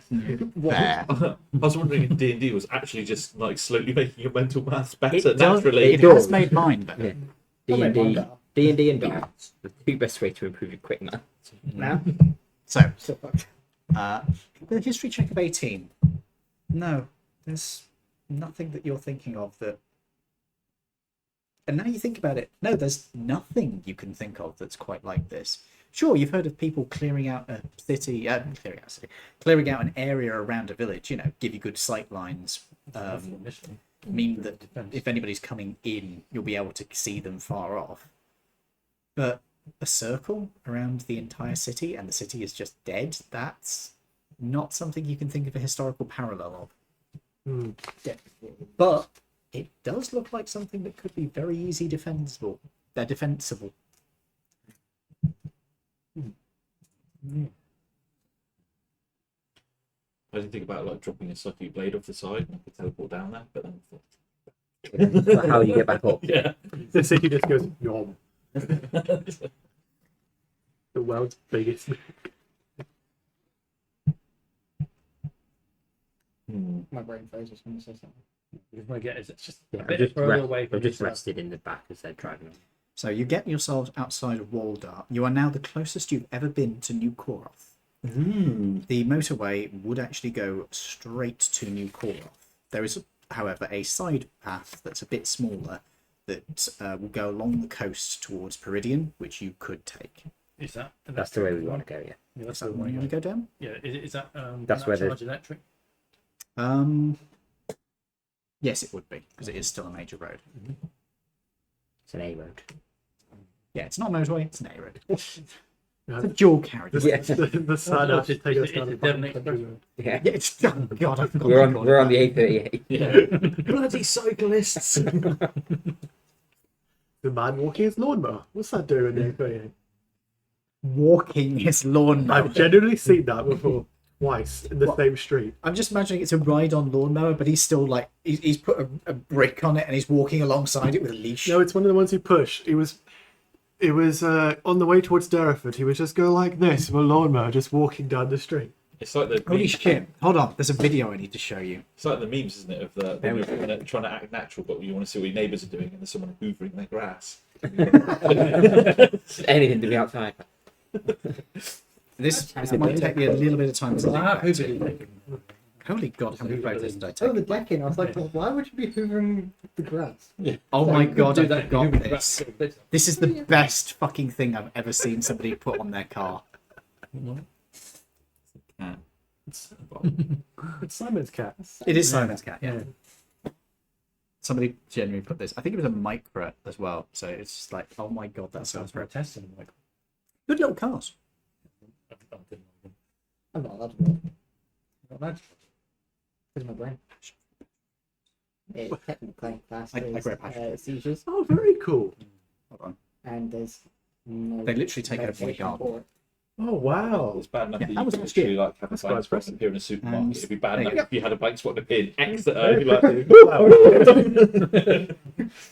There. I was wondering if D&D was actually just like slowly making your mental maths better It does- naturally. It does. has made mine better. Yeah. I'll make mine D&D, better. D&D and darts. The two best way to improve your quick math. Now, So, still fucked. with a history check of 18, no, there's nothing that you're thinking of that. And now you think about it, no, there's nothing you can think of that's quite like this. Sure, you've heard of people clearing out a city, clearing out an area around a village, you know, give you good sight lines, mean that if anybody's coming in, you'll be able to see them far off. But a circle around the entire city and the city is just dead, that's not something you can think of a historical parallel of. Hmm. But it does look like something that could be very easy defensible. They're defensible. I didn't think about like dropping a psychic blade off the side and I could teleport down there, but then I thought, But how you get back up? yeah. The city just goes yom. The world's biggest. My brain freezes when you say something. We just want to get it's just Yeah, a I've bit just, further away from I've just yourself. rested in the back as they're driving. So you get yourselves outside of Waldar. You are now the closest you've ever been to New Koroth. The motorway would actually go straight to New Koroth. There is, however, a side path that's a bit smaller that will go along the coast towards Peridian, which you could take. Is that? That's the way we want to go, yeah. Yeah, that's Is the that way where we you want want to go down? Yeah, is that That's where the- charge electric? Yes, it would be, because it is still a major road. It's an A road. Yeah, it's not a motorway, it's an A road. Yeah, It's a dual carriage. the sign Oh, out is taking us it's down a a Devon fucking Express. country road. Yeah. Yeah, it's oh god, I forgot. We're on the A38. Yeah. Bloody cyclists. The man walking his lawnmower. What's that doing in the A38? Walking his lawnmower. I've genuinely seen that before, twice in the What? same street. I'm just imagining it's a ride-on lawnmower, but he's still like he's put a brick on it and he's walking alongside it with a leash. No, it's one of the ones you push. It was on the way towards Derriford. He would just go like this with a lawnmower, just walking down the street. It's like the Holy memes. shit! Hold on, there's a video I need to show you. It's like the memes, isn't it? Of the There we woman trying to act natural, but you want to see what your neighbours are doing, and there's someone hoovering their grass. Anything to be outside. This might take me a little bit of time to I have think back to. hoovered it. Holy god, how many photos did I Oh, take? the decking. I was like, well, why would you be hoovering the grass? Oh my god, I Do that, forgot hoover the this. grass. This is the best fucking thing I've ever seen somebody put on their car. Cat. It's Simon's cat. It is Simon's cat, yeah. Somebody genuinely put this. I think it was a Micra as well. So it's just like, oh my god, that sounds For a great. test and I'm like, Good little cars. I didn't like them. I'm not allowed to know. Not bad. Because my brain. It's technically classed I as grab passion. seizures, Oh, very cool. Hold on. and there's no. They literally take it over the medication garden. for it. Oh, wow. It's bad enough Yeah, that that you was could last literally year. like have a That's blank quite spot impressive. appear in a supermarket. It'd be bad there you enough if you had a blank spot appear next to Oh, her. You'd be like,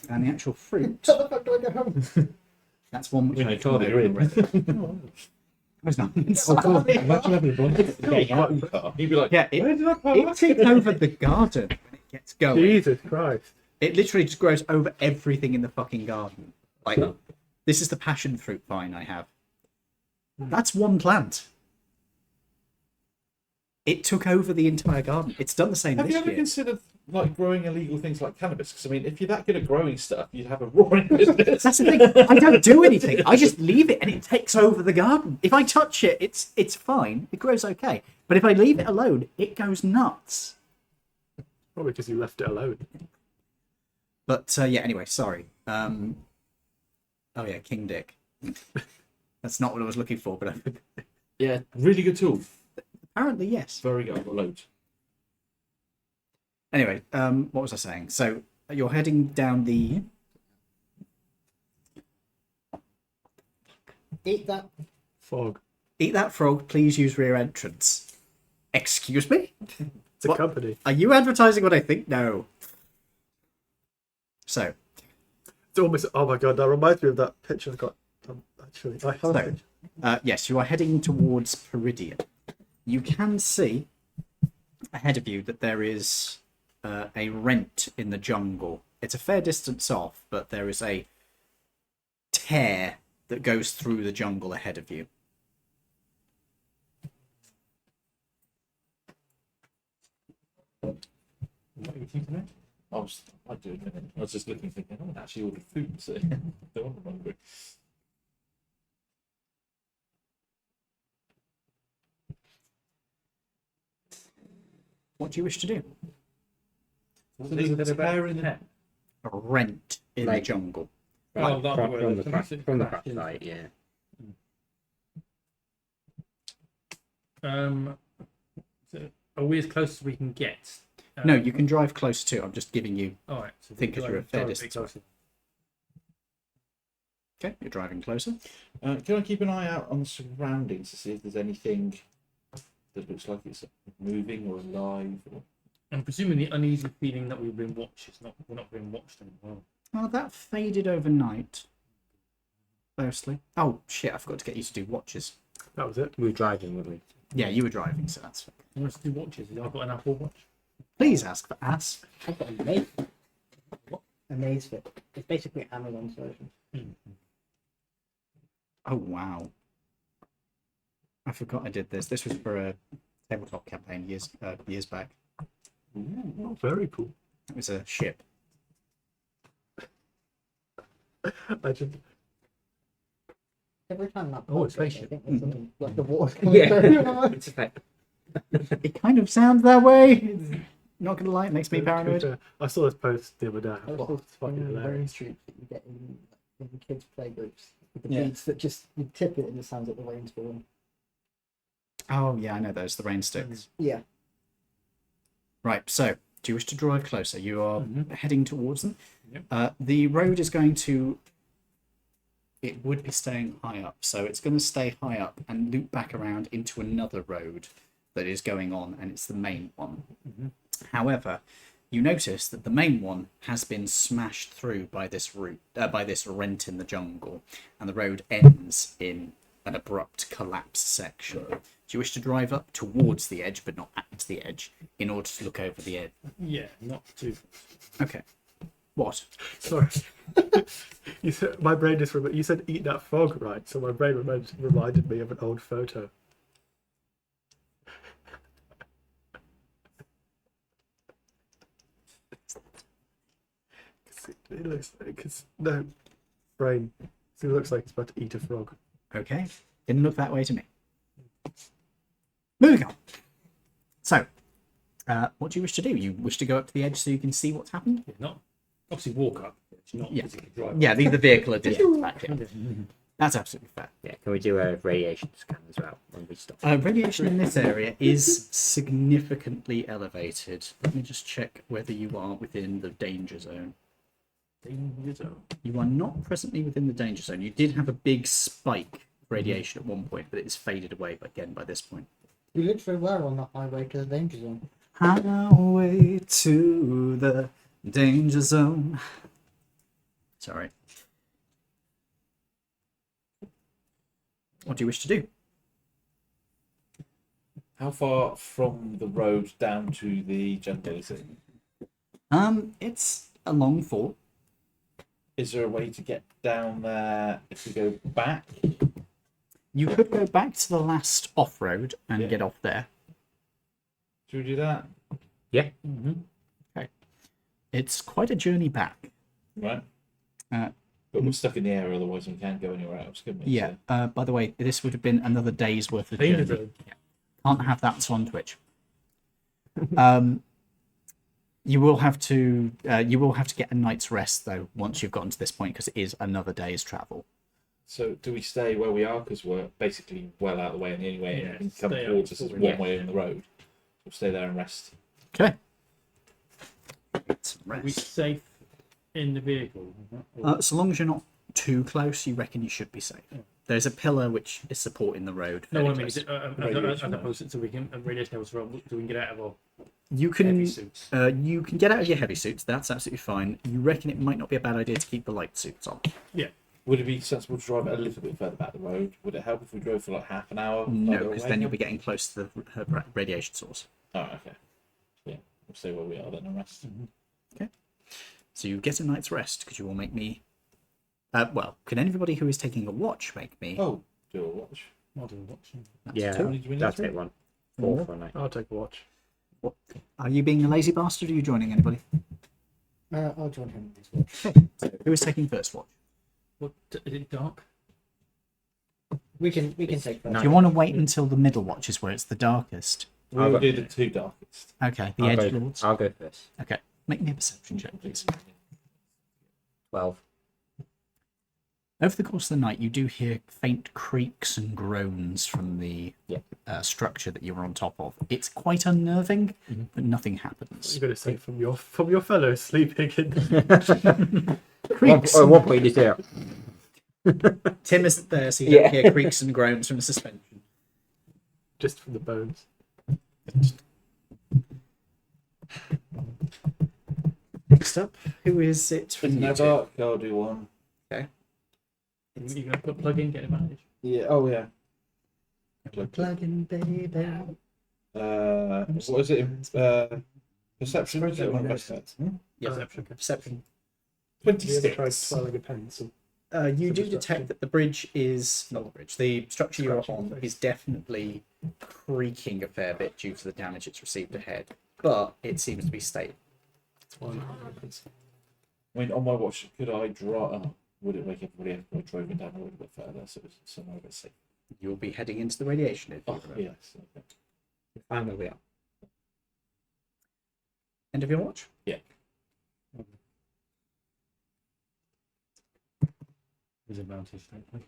And the actual fruit, How the fuck do I get home? that's one which When I you told can her you're in. open. There's nothing inside. Imagine having a blanket. Get your own car. You'd be like, Yeah, where did I park? it takes over the garden when it gets going. Jesus Christ. It literally just grows over everything in the fucking garden. Like, this is the passion fruit vine I have. That's one plant. It took over the entire garden. It's done the same Have you this ever year. considered like growing illegal things like cannabis? Because I mean, if you're that good at growing stuff, you'd have a roaring business. That's the thing. I don't do anything. I just leave it and it takes over the garden. If I touch it, it's fine. It grows okay. But if I leave it alone, it goes nuts. Probably because you left it alone. But yeah, anyway, sorry. Oh yeah, King Dick. That's not what I was looking for, but Yeah, really good tool. apparently yes. Very good. I've got loads. Anyway, what was I saying? So you're heading down the. Eat that. Fog. Eat that frog. Please use rear entrance. Excuse me? It's a What? company. Are you advertising what I think? No. So It's almost. Oh my god, that reminds me of that picture I got. Actually, I have So- it. yes, you are heading towards Peridian. You can see ahead of you that there is a rent in the jungle. It's a fair distance off, but there is a tear that goes through the jungle ahead of you. What are you thinking of? I do admit it. I was just looking, thinking, I haven't actually ordered food, so no wonder I'm hungry. What do you wish to do? So there's a tear in the Yeah. A rent in the Like- jungle. Oh, that From, way. from the crash, from the crash Yeah. site, yeah. So are we as close as we can get? No, you can drive close to. I'm just giving you. All right. So think 'cause you're a fair drive bit distance closer. Okay, you're driving closer. Can I keep an eye out on the surroundings to see if there's anything that looks like it's moving or alive? Or... I'm presuming the uneasy feeling that we've been watched is not. We're not being watched anymore. Well, that faded overnight. Mostly. Oh shit! I forgot to get you to do watches. That was it. We were driving, weren't we? Yeah, you were driving, so that's. You want us to do watches? I've got an Apple Watch. Please ask for ass. I've got a maze. A maze fit. It's basically Amazon's version. Oh wow! I forgot I did this. This was for a tabletop campaign years back. Oh, very cool. It was a ship. I just. Every time that. Oh, pops it's up, I spaceship. think there's something like the water coming Yeah. through. It's a fact. It kind of sounds that way. Not gonna lie, it makes me To be paranoid. fair, I saw this post the other day. I Those thought it's fucking rain hilarious. streaks that you get in kids' playgroups. With the Yeah. beads that just, you tip it and it sounds like the rain's falling. Oh yeah, I know those. The rain sticks. Yeah. Right. So, do you wish to drive closer? You are heading towards them. Yep. The road is going to. It would be staying high up, so it's going to stay high up and loop back around into another road that is going on, and it's the main one. However, you notice that the main one has been smashed through by this route, by this rent in the jungle, and the road ends in an abrupt collapsed section. Do you wish to drive up towards the edge, but not at the edge, in order to look over the edge? Yeah, not too. Okay. What? Sorry. You said my brain just remembered. You said eat that frog, right? So my brain reminded me of an old photo. It looks like it's no brain. It looks like it's about to eat a frog. Okay. Didn't look that way to me. Moving on. So, what do you wish to do? You wish to go up to the edge so you can see what's happened? Yeah, not obviously walk up. It's not Yeah. physically drive. Yeah, the vehicle addition back here. That's absolutely fair. Yeah, can we do a radiation scan as well when we stop? Radiation in this area is significantly elevated. Let me just check whether you are within the danger zone. Danger zone. You are not presently within the danger zone. You did have a big spike of radiation at one point, but it has faded away again by this point. We literally were on the highway to the danger zone. Highway to the danger zone. Sorry. What do you wish to do? How far from the road down to the jungle is it? It's a long fall. Is there a way to get down there if we go back? You could go back to the last off-road and Yeah. get off there. Should we do that? It's quite a journey back. Right. Uh, But we're stuck in the area, otherwise we can't go anywhere else, can we? Yeah. By the way, this would have been another day's worth of Danger journey. zone. Can't have that on Twitch. You will have to get a night's rest though once you've gotten to this point, because it is another day's travel. So do we stay where we are because we're basically well out of the way, and the only way Yeah, anything can come stay towards out. us is one Yeah. way in the road? We'll stay there and rest. Okay. Are we safe in the vehicle? Or- So long as you're not too close, you reckon you should be safe. There's a pillar which is supporting the road. no, fairly I mean, close. is it, Radiation as opposed to so we can radiation levels so we can get out of our You heavy can suits. you can get out of your heavy suits. That's absolutely fine. You reckon it might not be a bad idea to keep the light suits on? Would it be sensible to drive a little bit further back the road? Would it help if we drove for like half an hour? No, further because away? then you'll be getting close to the radiation source. Oh, okay. Yeah, we'll stay where we are then and rest. So you get a night's rest because you will make me. Well, can anybody who is taking a watch make me? Oh, do a watch. Modern watching. That's Yeah, two. How many do we need that's to it. One. Four for a night. I'll take a watch. Are you being a lazy bastard? Or are you joining anybody? I'll join him in this watch. So who is taking first watch? What is it dark? We can take that. Do you want to wait until the middle watch is where it's the darkest? We'll do the two darkest. Okay, the I'll edge go, lords. I'll go first. Okay, make me a perception check, please. 12. Over the course of the night, you do hear faint creaks and groans from the structure that you're on top of. It's quite unnerving, but nothing happens. You're going to say from your fellows sleeping in. Creaks. One point is there. Tim isn't there, so you don't hear creaks and groans from the suspension. Just from the bones. Next up, who is it from Isn't you that two? dark? I'll do one. You're going to plug in, get advantage. Yeah. Oh yeah. Plug-in, baby. What is it? Perception. Is it one of those? Yeah, Perception. perception. Have you ever tried 26. swallowing a pencil? You do Substructure. detect that the bridge is not the bridge. The structure you're Scratching the on face. is definitely creaking a fair bit due to the damage it's received ahead, but it seems to be stable. It's one. I mean, on my watch, could I draw? Oh, would it wake everybody up if I drove it down a little bit further so it's somewhere a bit safe? You'll be heading into the radiation if you Oh, remember. yes. Okay. Find where we are. End of your watch. There's advantage, thankfully.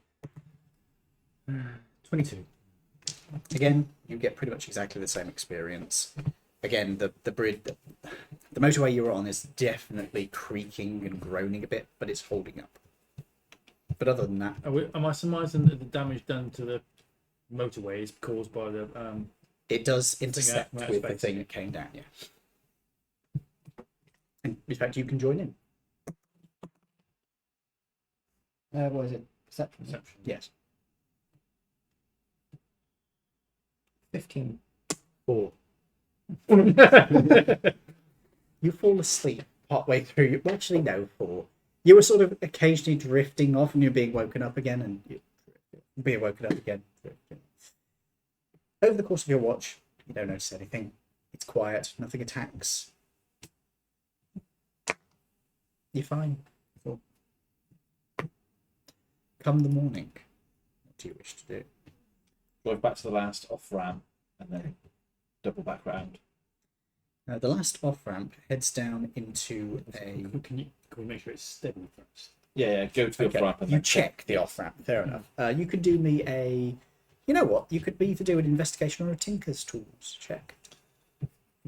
22. Again, you get pretty much exactly the same experience. Again, the bridge, the motorway you're on is definitely creaking and groaning a bit, but it's holding up. But other than that, Am I surmising that the damage done to the motorway is caused by the it does intersect from outer with the space? thing that came down, yeah. And in fact, you can join in. What is it? Perception. Perception? Yes. 15. 4. You fall asleep partway through. Well, actually, no, 4. You were sort of occasionally drifting off, and you're being woken up again, and you're being woken up again. Over the course of your watch, you don't notice anything. It's quiet. Nothing attacks. You're fine. Cool. Come the morning, what do you wish to do? Drive back to the last off ramp and then double back round. The last off ramp heads down into a. Can we make sure it's steady first? Yeah, go to the off ramp and You then check the off ramp. Fair enough. You could do me a. You know what? You could either do an investigation or a tinker's tools check.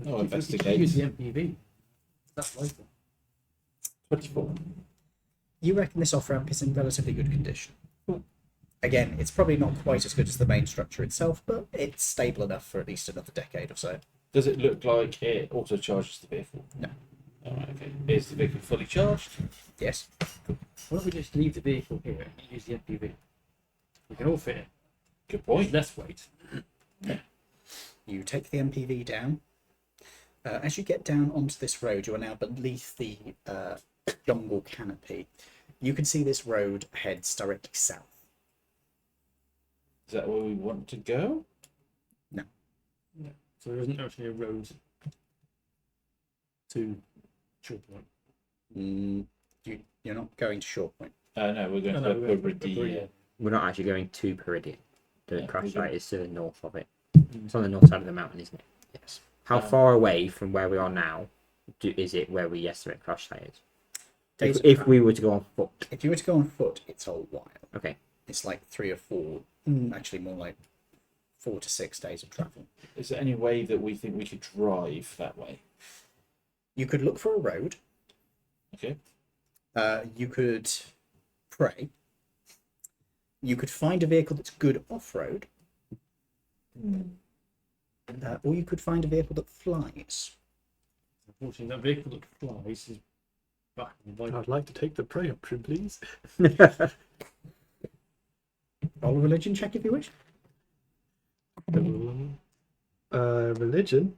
Oh, You investigate. use the MPV. That's later. 24. You reckon this off ramp is in relatively good condition? Again, it's probably not quite as good as the main structure itself, but it's stable enough for at least another decade or so. Does it look like it auto charges the vehicle? No. Alright, okay. Is the vehicle fully charged? Yes. Why don't we just leave the vehicle here and use the MPV? We can all fit in. Good point. Less weight. You take the MPV down. As you get down onto this road, you are now beneath the jungle canopy. You can see this road heads directly south. Is that where we want to go? So there isn't actually a road to Short Point. You're not going to Short Point. No, we're going No, to we're Peridian. We're not actually going to Peridian. The Yeah, crash we're site is to the north of it. It's on the north side of the mountain, isn't it? Yes. How far away from where we are now is it where we estimate crash site is? Days If we were to go on foot. If you were to go on foot, it's a while. Okay. It's like 3 or 4, actually more like 4 to 6 days of travel. Is there any way that we think we could drive that way? You could look for a road. Okay. You could pray. You could find a vehicle that's good off-road. Or you could find a vehicle that flies. Unfortunately, that vehicle that flies is back in the I'd like to take the prey option, please. Roll a religion check if you wish. Religion.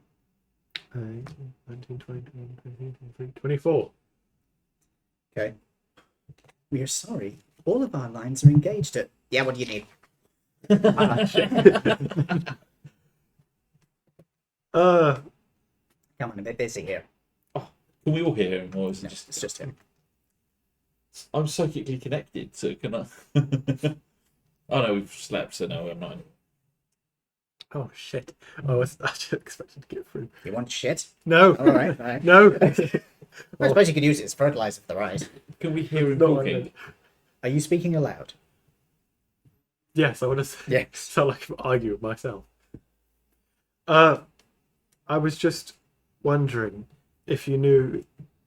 19, 20, 23, 24. Okay. We are sorry. All of our lines are engaged at... Yeah, what do you need? Come on, a bit busy here. Can we all hear him, or is it No, just... it's just him. I'm psychically connected, so can I... Oh no, we've slept, so no, I'm not. Oh shit! I was actually expected to get through. You want shit? No. All right, all right. No. I suppose you could use it as fertilizer for the right. Can we hear him No, talking? Are you speaking aloud? Yes, I want to Yes. sound like I'm arguing with myself. I was just wondering if you knew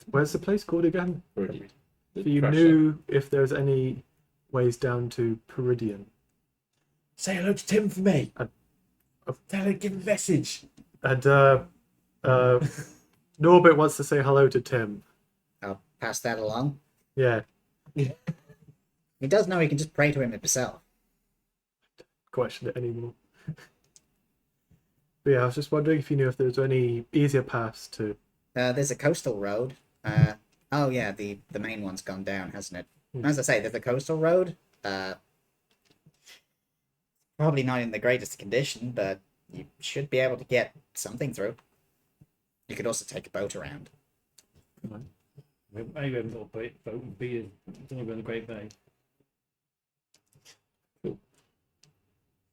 where's the place called again? Already. If you knew if there's any ways down to Peridian. Say hello to Tim for me. Tell him, give him a message. And Norbit wants to say hello to Tim. I'll pass that along. Yeah, He does know he can just pray to him himself. question it anymore. But yeah, I was just wondering if you knew if there's any easier paths to. There's a coastal road. Oh yeah, the main one's gone down, hasn't it? As I say, there's a coastal road. Probably not in the greatest condition, but you should be able to get something through. You could also take a boat around. Maybe we haven't got a boat would be anywhere in the Great Bay.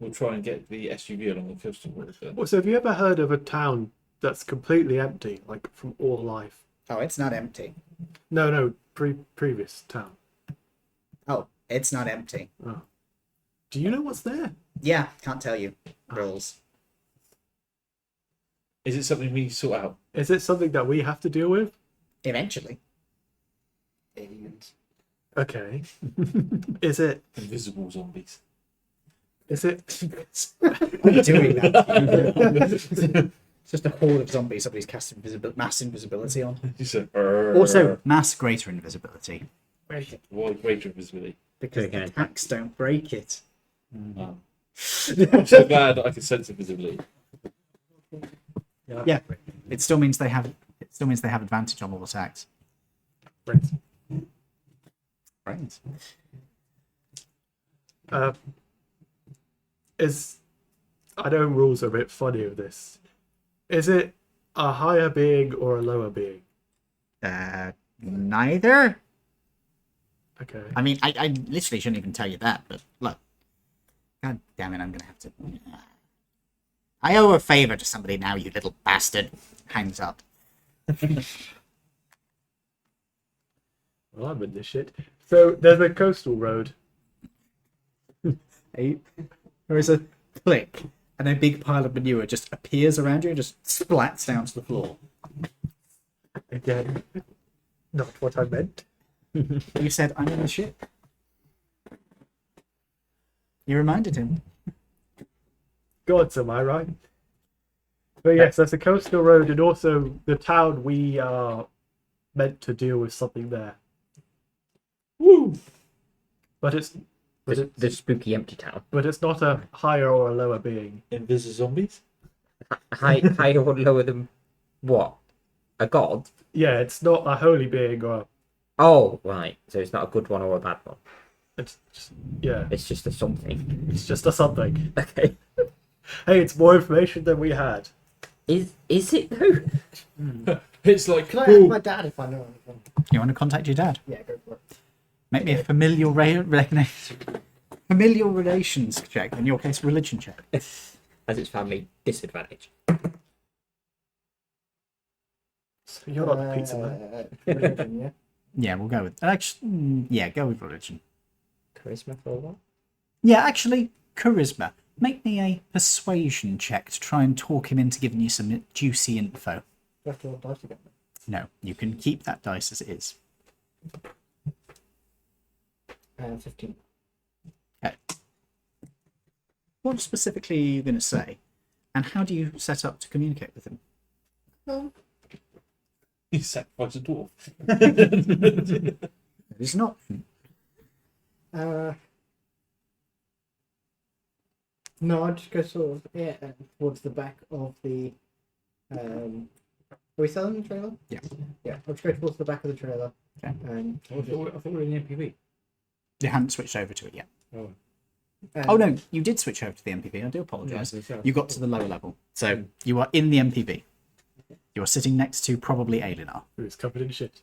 We'll try and get the SUV along the coastal road then. So have you ever heard of a town that's completely empty, like from all life? Oh, it's not empty. No, previous town. Oh, it's not empty. Do you know what's there? Yeah, can't tell you. Rules. Is it something we sort out? Is it something that we have to deal with? Eventually. Aliens. Okay. Is it? Invisible zombies. Is it? What are you doing that? It's just a horde of zombies somebody's cast mass invisibility on. You said, Also, mass greater invisibility. why greater invisibility? Because the attacks don't break it. I'm so glad I can sense invisibility. Yeah, it still means they have. It still means they have advantage on all attacks. Right. Right. I know rules are a bit funny with this. Is it a higher being or a lower being? Neither. Okay. I mean, I literally shouldn't even tell you that, but look. God damn it, I'm gonna have to. I owe a favor to somebody now, you little bastard. Hangs up. Well, I'm in this shit. So there's a coastal road. There is a click, and a big pile of manure just appears around you and just splats down to the floor. Again, not what I meant. You said, I'm in the ship. You reminded him. Gods, am I right? But yes, there's a coastal road, and also the town we are meant to deal with something there. Woo! But it's The spooky empty town. but it's not a higher or a lower being. Invisible zombies? Higher or lower than what? A god? Yeah, it's not a holy being or Oh, right. So it's not a good one or a bad one. it's just yeah, It's just a something. it's just a something. Okay. Hey, it's more information than we had. Is it though? It's like, Can I ask my dad if I know anything? You want to contact your dad? Yeah, go for it. Make me a familial familial relations check. In your case, religion check. As its family disadvantage. So you're not the pizza man. Religion, yeah. Yeah, we'll go with. Actually, yeah, go with religion. Charisma for what? Yeah, actually, charisma. Make me a persuasion check to try and talk him into giving you some juicy info. Do I have to roll dice again? No, you can keep that dice as it is. 15. Okay. What specifically are you going to say? And how do you set up to communicate with him? you sacrifice a dwarf. It's not. No, I'd just go sort of towards the back of the. Are we selling the trailer? Yeah. Yeah, I'll just go towards the back of the trailer. Okay. I thought we were in the MPV. You haven't switched over to it yet. Oh. Oh no, you did switch over to the MPV. I do apologise. You got to the lower level, so you are in the MPV. You are sitting next to probably Alinar. Who's covered in shit.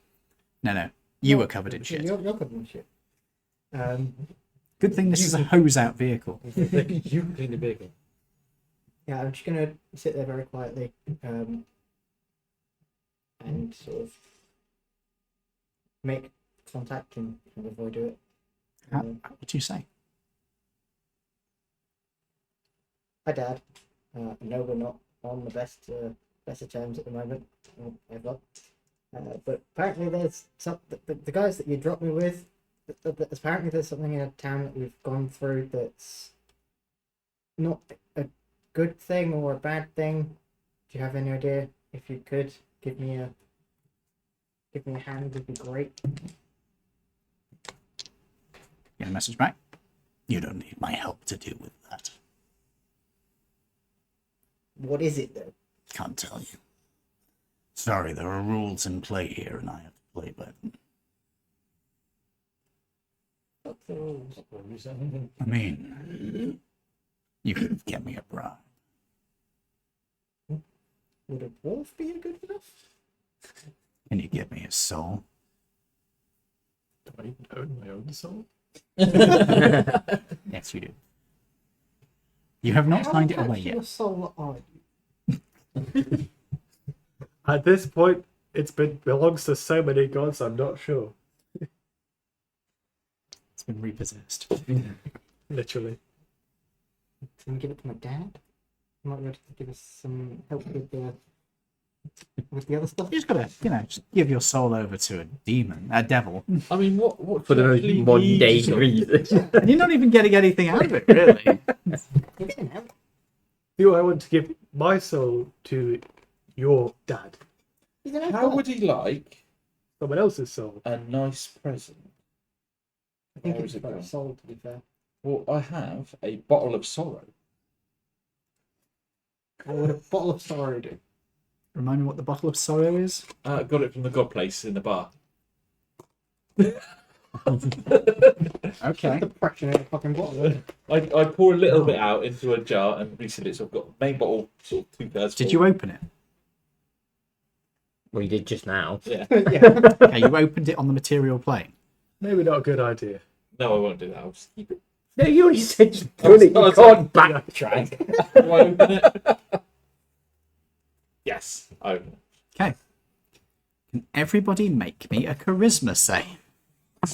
No, you were covered in shit. You're covered in shit. Good thing this is a hose-out vehicle. You clean the vehicle. Yeah, I'm just gonna sit there very quietly, and sort of make contact and avoid it. How would you say? Hi, Dad. I know we're not on the best of terms at the moment, or ever. But apparently there's some the guys that you dropped me with. Apparently there's something in a town that we've gone through that's not a good thing or a bad thing. Do you have any idea? If you could give me a hand, would be great. Get a message back. You don't need my help to deal with that. What is it though? Can't tell you. Sorry, there are rules in play here, and I have to play by them. Fuck the rules. I mean, you could get me a bribe. Would a wolf be good enough? Can you get me a soul? Do I even own my own soul? Yes, you do. You have not How signed it attached away to yet. your soul are you? At this point, belongs to so many gods, I'm not sure. It's been repossessed. Literally. Can we give it to my dad? He might be able to give us some help with the other stuff. You just gotta, just give your soul over to a demon, a devil. I mean, what For do the you most actually need mundane to- reason. And you're not even getting anything out of it, really. You're getting help. Do I want to give my soul to your dad? He's an How would he like Someone else's soul? a nice present? I think Where it's is it about gone? soul, to be fair. Well, I have a bottle of sorrow. What would a bottle of sorrow do? Remind me what the bottle of sorrow is? Got it from the God Place in the bar. Okay. The fraction in a fucking bottle. I pour a little bit out into a jar and reseal it. So I've got the main bottle, sort of 2/3 Did full. you open it? Well, you did just now. Yeah. Yeah. Okay, you opened it on the material plane. Maybe not a good idea. No, I won't do that. I'll just keep it. No, you already said just put it, you can't backtrack. Do I open it? Yes, I open it. Okay. Can everybody make me a charisma save?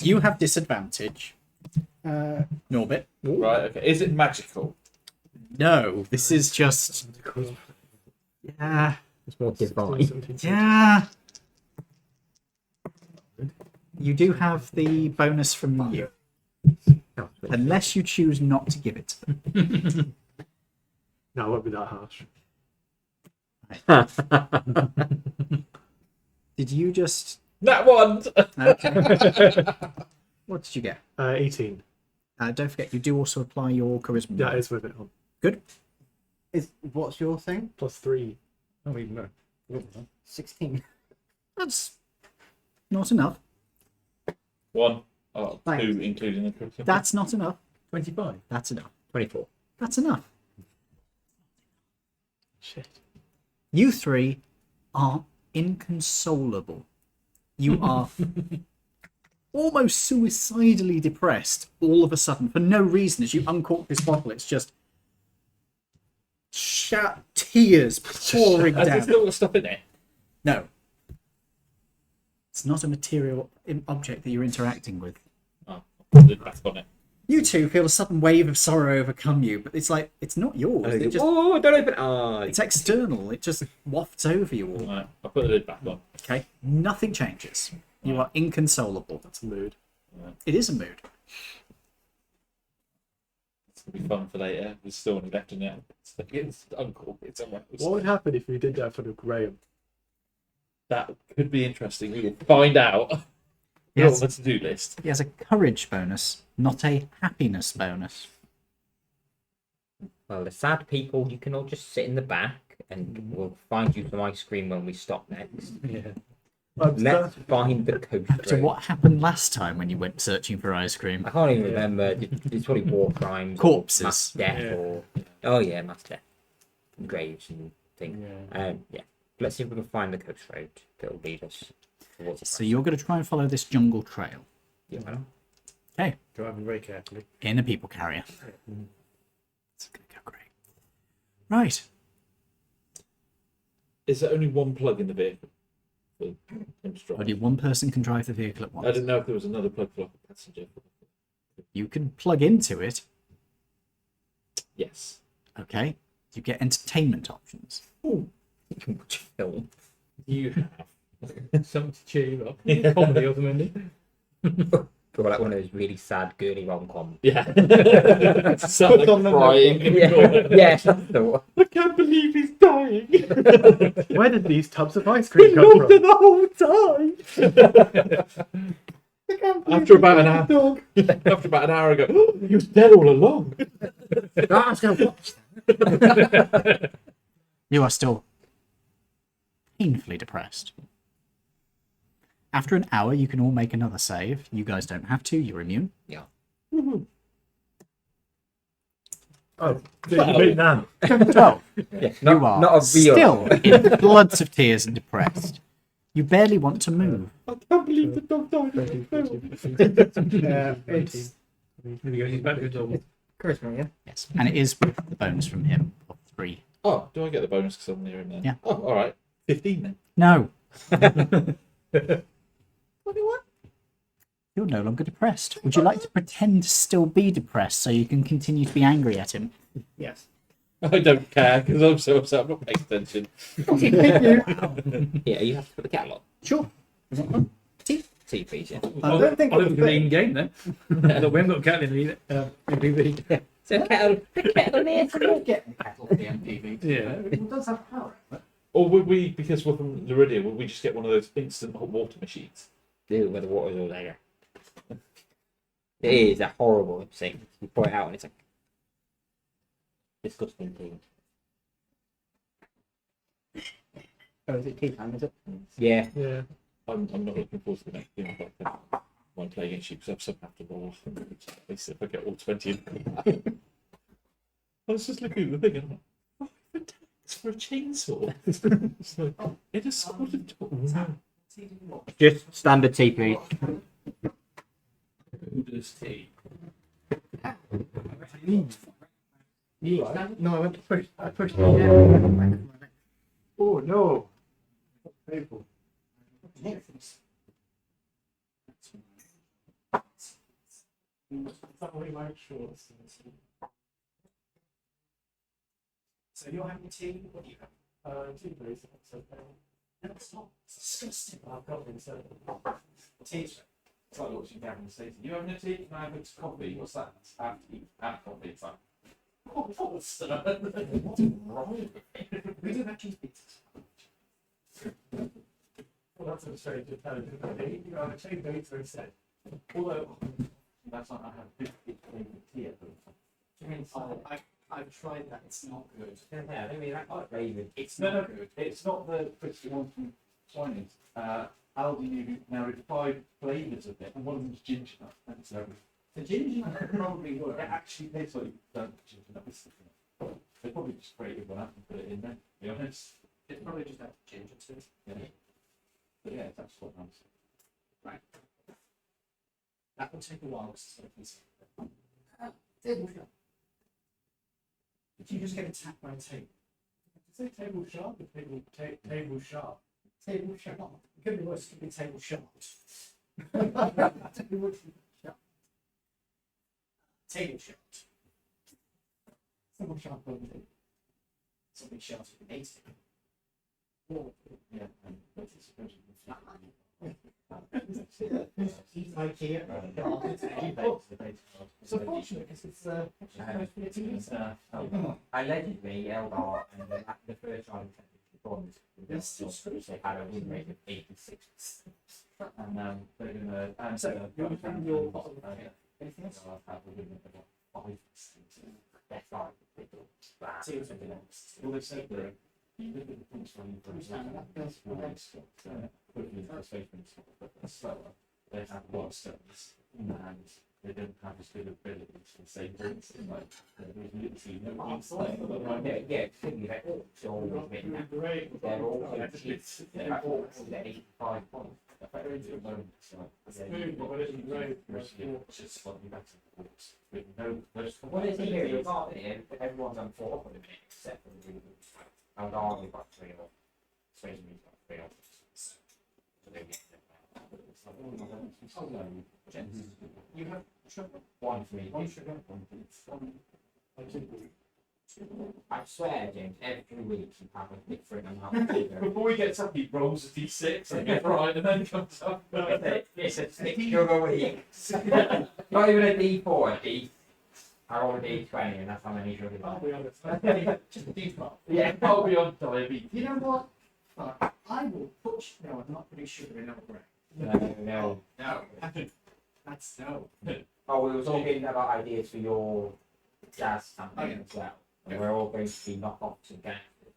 You have disadvantage. Norbit. Right, okay. Is it magical? No, this is just. Yeah. It's more divine. Yeah. You do have the bonus from you, unless you choose not to give it to them. No, it won't be that harsh. Did you just? That one! Okay. What did you get? 18. Don't forget, you do also apply your charisma. That is with it on. Good. What's your thing? +3. Oh, even no. 16. That's not enough. One. Oh, Thanks. 2, including the curriculum. That's not enough. 25. That's enough. 24. That's enough. Shit. You three are inconsolable. You are almost suicidally depressed all of a sudden for no reason. As you uncork this bottle, it's just tears pouring Has it down. still got stuff in it? No. It's not a material object that you're interacting with. Oh, I'll put the lid back on it. You two feel a sudden wave of sorrow overcome you, but it's like, it's not yours. It just, Oh, don't open. Oh, it's external. It just wafts over you all. Right, I'll put the lid back on. Okay? Nothing changes. You are inconsolable. That's a mood. It is a mood. It's going to be fun for later. There's still only left in there. It's uncork it somewhere. What would happen if you did that for the Graham? That could be interesting. We will find out. Yes. Not on the to-do list. He has a courage bonus, not a happiness bonus. well, the sad people, you can all just sit in the back and we'll find you some ice cream when we stop next. Yeah. Let's find the coast So road. what happened last time when you went searching for ice cream? I can't even remember. It's probably war crimes. or Corpses. Mass death Yeah. or... Oh, yeah, mass death. And graves and things. Yeah. Yeah. Let's see if we can find the coast road that will lead us towards the So you're going to try and follow this jungle trail. Yeah, well, Okay. Driving very carefully. In a people carrier. It's going to go great. Right. Is there only one plug in the vehicle? For him to drive? Only one person can drive the vehicle at I once. didn't know if there was another plug for like a passenger. You can plug into it. Yes. Okay. You get entertainment options. you can watch a film. You have. Something to cheer you up. Comedy or something. Or like one of those really sad, girly rom-coms. Yeah. Sat like on the crying. Yeah, that's the one. I can't believe he's dying. Where did these tubs of ice cream come from? the whole time. After about an hour. After about an hour ago, he was dead all along. I was going to watch that. You are still painfully depressed. After an hour, you can all make another save. You guys don't have to. You're immune. Oh, you mean now? 12. Yeah, You are not a real. still in floods of tears and depressed. You barely want to move. I can't believe the dog died. It's Here we go. He's back to his normal. charisma, yeah? Yes. And it is with the bonus from him of 3. Oh, do I get the bonus because I'm near him then? Yeah. Oh, all right. 15 then. No. You're no longer depressed. Would you like to pretend to still be depressed so you can continue to be angry at him? Yes. I don't care because I'm so upset. I'm not paying attention. Yeah, you have to put the kettle on. Sure. Tea, please. Yeah. I don't think I'll it look would at the fit. in-game then. Look, we haven't got a cat in PV. So kettle here. Get the kettle for the MPV. Yeah. It does have power. Or would we, because we're from Laridian, would we just get one of those instant hot water machines? Dude, where the water's all there. It is a horrible thing. You pour it out and it's like disgusting thing. Oh, is it tea time? Is it? Yeah. Yeah. I'm not looking forward to the next game. When I play against you because I've somehow have to roll. If I get all 20 in. I was just looking at the thing and I'm like, it's for a chainsaw. It's like, it is sort of Just standard tea, please. Buddha's tea. You right? No, I went to push. I pushed it down. Oh no. Painful. So you're having tea? What do you have? Tea, please. No, it's not. It's disgusting. I've got it. So. Tea's It's like watching Gavin Stacey. You having a tea? Can I have a coffee? What's that? Have coffee. It's like, what's wrong with we do have cheese pizzas. Well, that's a strange intelligence. You have a chain data instead. Although, that's not, I have big tea at the I've tried that. It's not good. Yeah, I mean, that quite flavoured. It's No, not no, good. it's not the crispy one from Twinings. Aldi narrowed 5 flavours of it, and one of them's ginger nut. And so The ginger nut probably it work. actually tastes like you've done ginger nut. They probably just grated one up and put it in there, to be honest. It's probably just have ginger too. Yeah. But yeah, it's actually quite nice. That will take a while to sort of consider. Did you just get attacked by a table? Say table sharp or table sharp? Table shot. It could be worse. It could be table shot. Table shot. Table sharp over there. Something shot with an 8. Yeah, and that's it, supposed to be IKEA. It's unfortunate because it's supposed to be a TV set. Allegedly, Eldar and the first time bonds Yes, still true. they had a win rate of 86%. and they're gonna and So, you're having your bottle of anything else? I'll have a win of about 5. That's right. See what's something else. Well, they said that you look at the points value for example, that's quickly for statements, but they're slower. They have a lot of stones, and they don't have as good abilities to say points. Like there's literally no insight. Yeah, particularly that orcs are always written down. They're all cheats. They're all 85 points. Very good moment. It's like it's just slightly better points. With no What is it here? You're not here, but everyone's on 4 for the minute, except for the really good stuff. Eldar, we've got 3 of them. Sweden, we've got 3 of them. So they get You have sugar. 1 for me. One sugar. I swear, James, every week you have a different amount of sugar. Before he gets up, he rolls a d6 and gets right, and then comes up. It's a 6 sugar week. Not even a D4, a D. I roll a D20, and that's how many sugar. I'll be honest. Just a D12. Yeah. I'll be on diabetes. You know what? I will put. No, I'm not putting sugar in our bread. No. No. That's no. Oh, we were talking about ideas for your jazz campaign as well. And we're all going to be knockoffs and gangsters.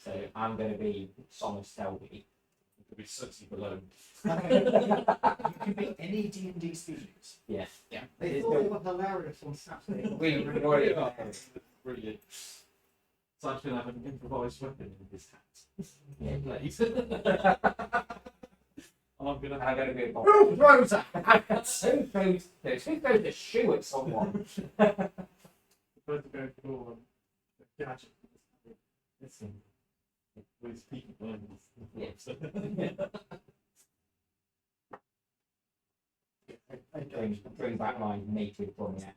So I'm going to be Song of Selby. Could be sexy below. You can be any D&D species. Yeah. Yeah. They thought they were hilarious on Saturday. We already Brilliant. So I'm going to have an improvised weapon in this hat. Yeah. Blade. I'm going to I'm have going to be a bomb. Who throws that? Who throws a shoe at someone? Supposed to go for gadget. Listen. With people blindness. Bring back my native from there.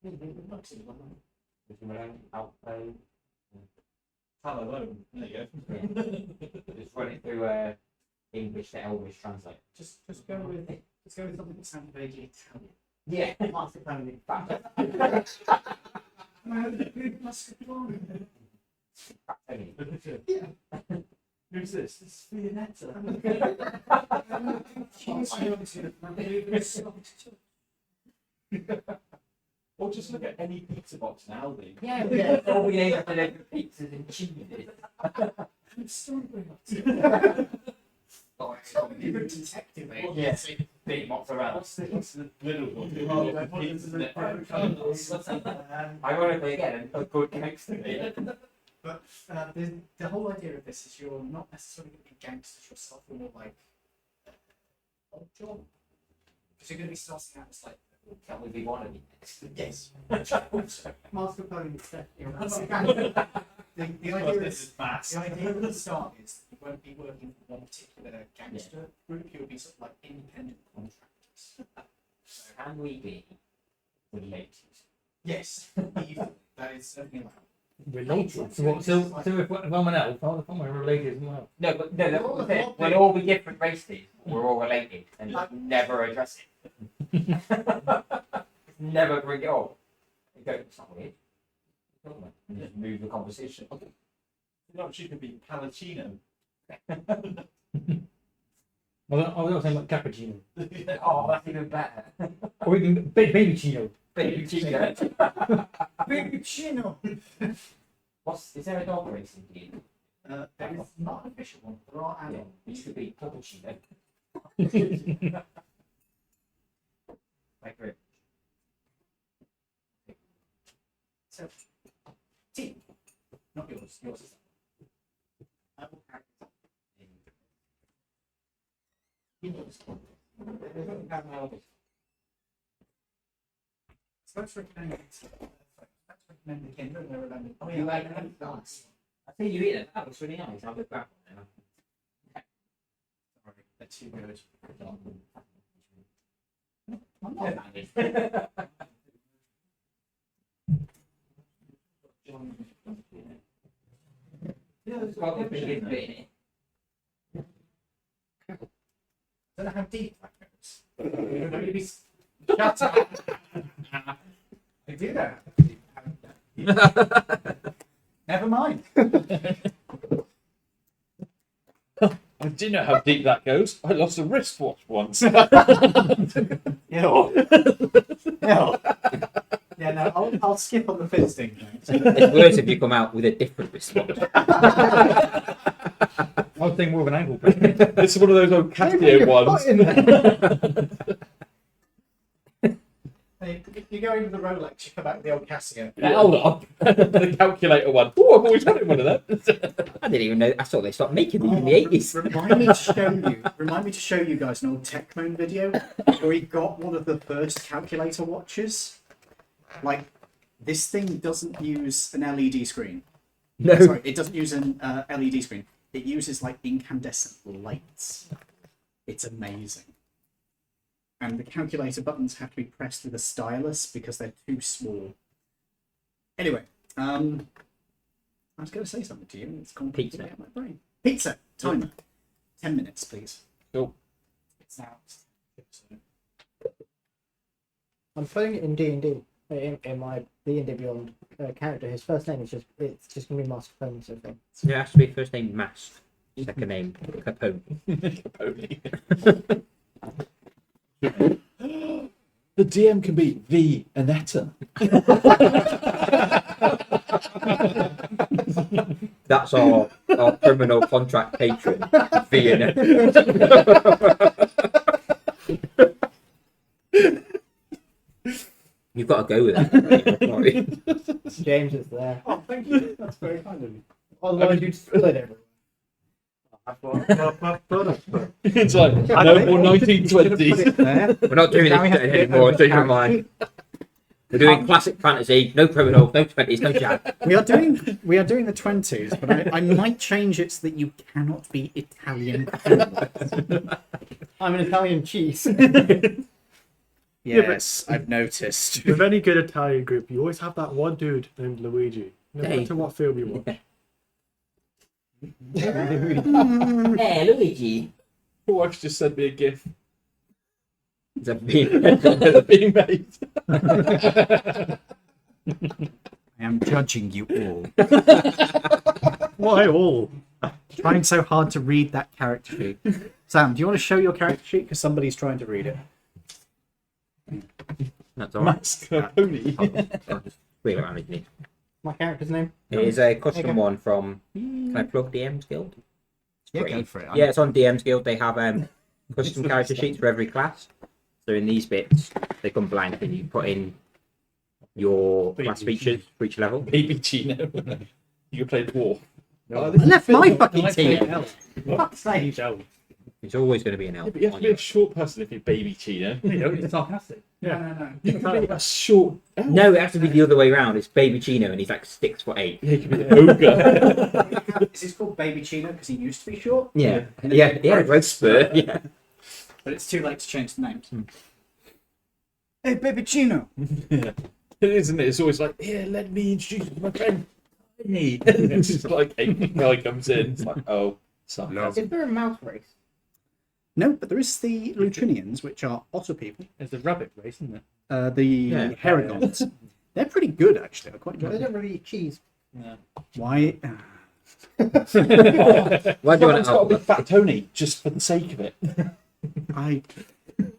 If you want to outplay, Tell alone. There you go. just run it through English to Elvish translate. Just go with something that sounds vaguely Italian. Yeah. Mascarpone. Who's this? This is Fianetta. Or just look at any pizza box in Aldi. Yeah, all we need to deliver pizzas and cheeses. You're a detective, eh? Yes, big mozzarella. What's the little one? Ironically, again, a good gangster. But the whole idea of this is you're not necessarily going to be gangsters yourself, you're more like odd job. Because you're going to be starting out as like, Can we be one of you next? yes. Mascarpone is definitely The idea is the idea at the start is you won't be working for one particular gangster group, you'll be sort of like independent contractors. So, Can we be related? yes, that is certainly allowed. Related. So if I'm an elf, how the fuck am I related as well? No, but no, that's what I'm saying. We'll all be different races. We're all related, and just never address it. Never bring it up. You go, it's not weird. And just move the conversation. No, she could be Palatino. I was saying like cappuccino. Oh, that's even better. Or even baby chino. Baby Chica. Baby Chino! Is there a dog race in D&D? There is not an official one, there are Yeah, adults. it should be Cappuccino. Like very So, team, not yours, yours is I will carry it. You know this one. So let's recommend the Kindle and remember. Oh, yeah, like that. I think you eat it. That looks really nice. I'll look back on it. Sorry, they're too good. I'm not Yeah, it's got a bit in it. I don't know how deep that goes. Shut up! I do that. Never mind. I do know how deep that goes. I lost a wristwatch once. Ew. Ew. Yeah, no, I'll skip on the fisting. It's worse if you come out with a different response. I was thinking more of an ankle break. It's one of those old Casio ones. If you go into the Rolex, you come back with the old Casio. Hold on. The calculator one. Oh, I've always wanted one of them. I didn't even know. I thought they stopped making these in the 80s. Remind me to show you guys an old Techmoan video where he got one of the first calculator watches. Like, this thing doesn't use an LED screen. No. Sorry, it doesn't use an LED screen. It uses like incandescent lights. It's amazing. And the calculator buttons have to be pressed with a stylus because they're too small. Anyway, I was going to say something to you, and it's gone completely out of my brain. Pizza timer. 10 minutes, please. Cool. It's out. I'm putting it in D&D. In my D&D Beyond character, his first name is just gonna be Mascarpone. So far. Yeah, it has to be first name Mask, second name Capone. The DM can be the Anetta. That's our criminal contract patron, Vienna. You've got to go with that. Sorry. James is there. Oh, thank you. That's very kind of you. Otherwise, you'd split everywhere. It's like no more 1920s. We're not doing Now we have this to get anymore. over Change my character mind. We're doing classic fantasy. No criminal. No 20s. No jab. We are doing the 20s, but I might change it so that you cannot be Italian. I'm an Italian cheese. Yes, I've noticed. With any good Italian group, you always have that one dude named Luigi. No Hey. matter what film you watch. Hey, Luigi. My wife's just sent me a gif. Is that being... being made. I am judging you all. Why all? Trying so hard to read that character sheet. Sam, do you want to show your character sheet? Because somebody's trying to read it. That's all right. Masculine pony. I'll just wheel around if you need. My character's name. It is a custom Okay. one from. Can I plug DM's Guild? It's Yeah, free. go for it. Yeah, it's on DM's Guild. They have custom character sheets for every class. So in these bits, they come blank, and you put in your class features for each level. Baby Chino. You can play dwarf. I left my fucking Can I play team. elf? Fuck's sake. He's elf. It's always going to be an Yeah, elf. but you have to be a short person if you're Baby Chino. You know, it's sarcastic. No. You can be a short elf. No, it has to be the other way around. It's Baby Chino, and he's like 6'8". Yeah, you can be an ogre. Is this called Baby Chino because he used to be short? Yeah, yeah, yeah. Growth spurt. Yeah. But it's too late to change the names. Hey, Baby Chino. Yeah. Isn't it? It's always like, here, let me introduce you to my friend. Hey. It's just like a guy comes in. It's like, oh, sarcasm. Is there a mouse race? No, but there is the Lutrinians, which are otter people. It's a rabbit race, isn't it? The Yeah. Heragons. They're pretty good, actually. I quite enjoy They them. don't really eat cheese. Yeah. Why? Why do you want Someone's got to be to? Fat Tony just for the sake of it.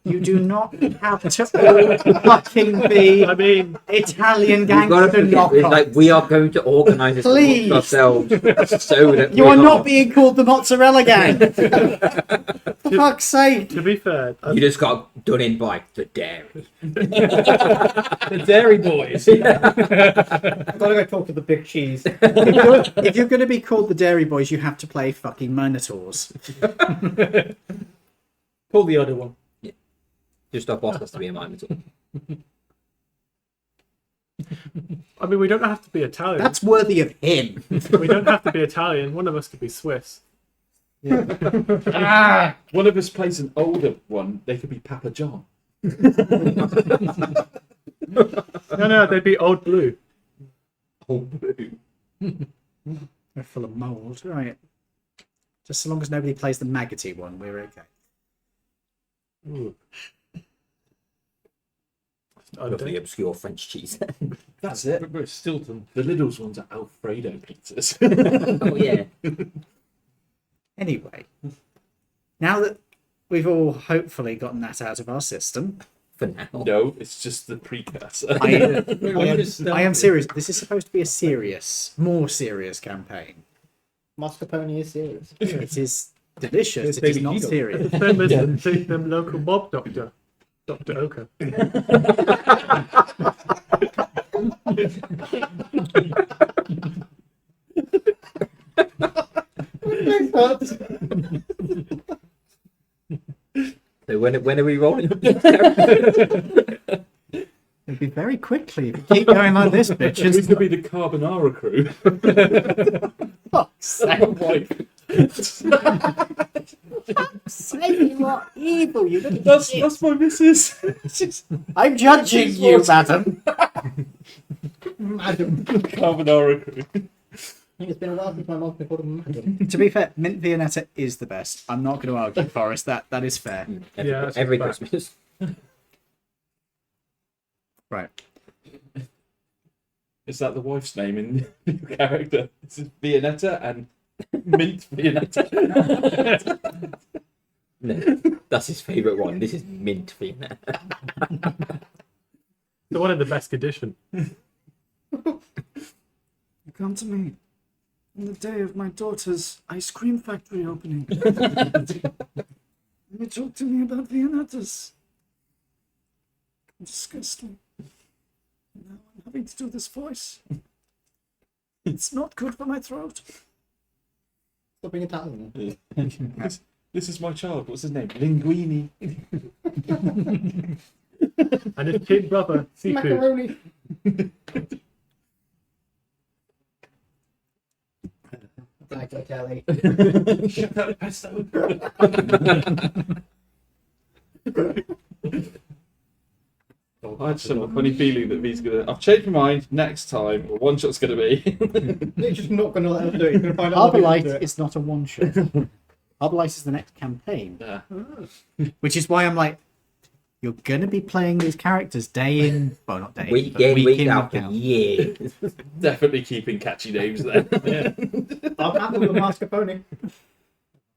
You do not have to all fucking be I mean, Italian You've got gangster to. It's knockoffs. like we are going to organise this Please. amongst ourselves, so that You we are not being called the Mozzarella Gang. For fuck's sake. to be fair, You just got done in by the dairy. The Dairy Boys. I've got to go talk to the big cheese. If you're going to be called the Dairy Boys, you have to play fucking Minotaurs. Pull the other one. Just our boss has to be a minotaur. I mean, we don't have to be Italian. That's worthy of him. We don't have to be Italian. One of us could be Swiss. One of us plays an older one. They could be Papa John. No, they'd be Old Blue. We're full of mould, right? Just so long as nobody plays the maggoty one, we're okay. Ooh. Lovely obscure French cheese. That's it. But Stilton. The Lidl's ones are Alfredo pizzas. Oh yeah. Anyway, now that we've all hopefully gotten that out of our system, For now. No, it's just the precursor. I am serious. This is supposed to be a serious, more serious campaign. Mascarpone is serious. It is delicious. It's It is Baby not Gino. serious. Same as them local mob doctor, Dr. Oka. So when are we rolling? It'll be very quickly if you keep going like this, We bitches. could be the Carbonara crew. Fuck's sake. Say you are evil. You little shit. That's my missus. I'm judging you, madam. Madam. Carbonara crew. I think it's been a while since my mom's been called a madam. To be fair, mint Viennetta is the best. I'm not going to argue, Forrest. That is fair. Yeah, that's Every fact. Christmas. Right. Is that the wife's name in your character? This is Viennetta and Mint Viennetta. No, that's his favourite one. This is mint Vienna. The one in the best condition. You come to me on the day of my daughter's ice cream factory opening. And you talk to me about Viennettas. Disgusting. Now I'm having to do this voice. It's not good for my throat. Stop being Italian. This is my child. What's his name? Linguini. And his kid brother, Seafood. Macaroni. Taco Kelly. Shut up, pesto. I just have a funny feeling that he's gonna. I've changed my mind. Next time, one shot's gonna be. You're just not going to let him do it. You're going to find out what he wants to do Arborlight it. is not a one shot. Arborlight is the next campaign, Yeah. which is why I'm like, you're gonna be playing these characters day in, well, not day in, Week but in, week in, out week for out. years. Definitely keeping catchy names there. I'll have them with mascarpone.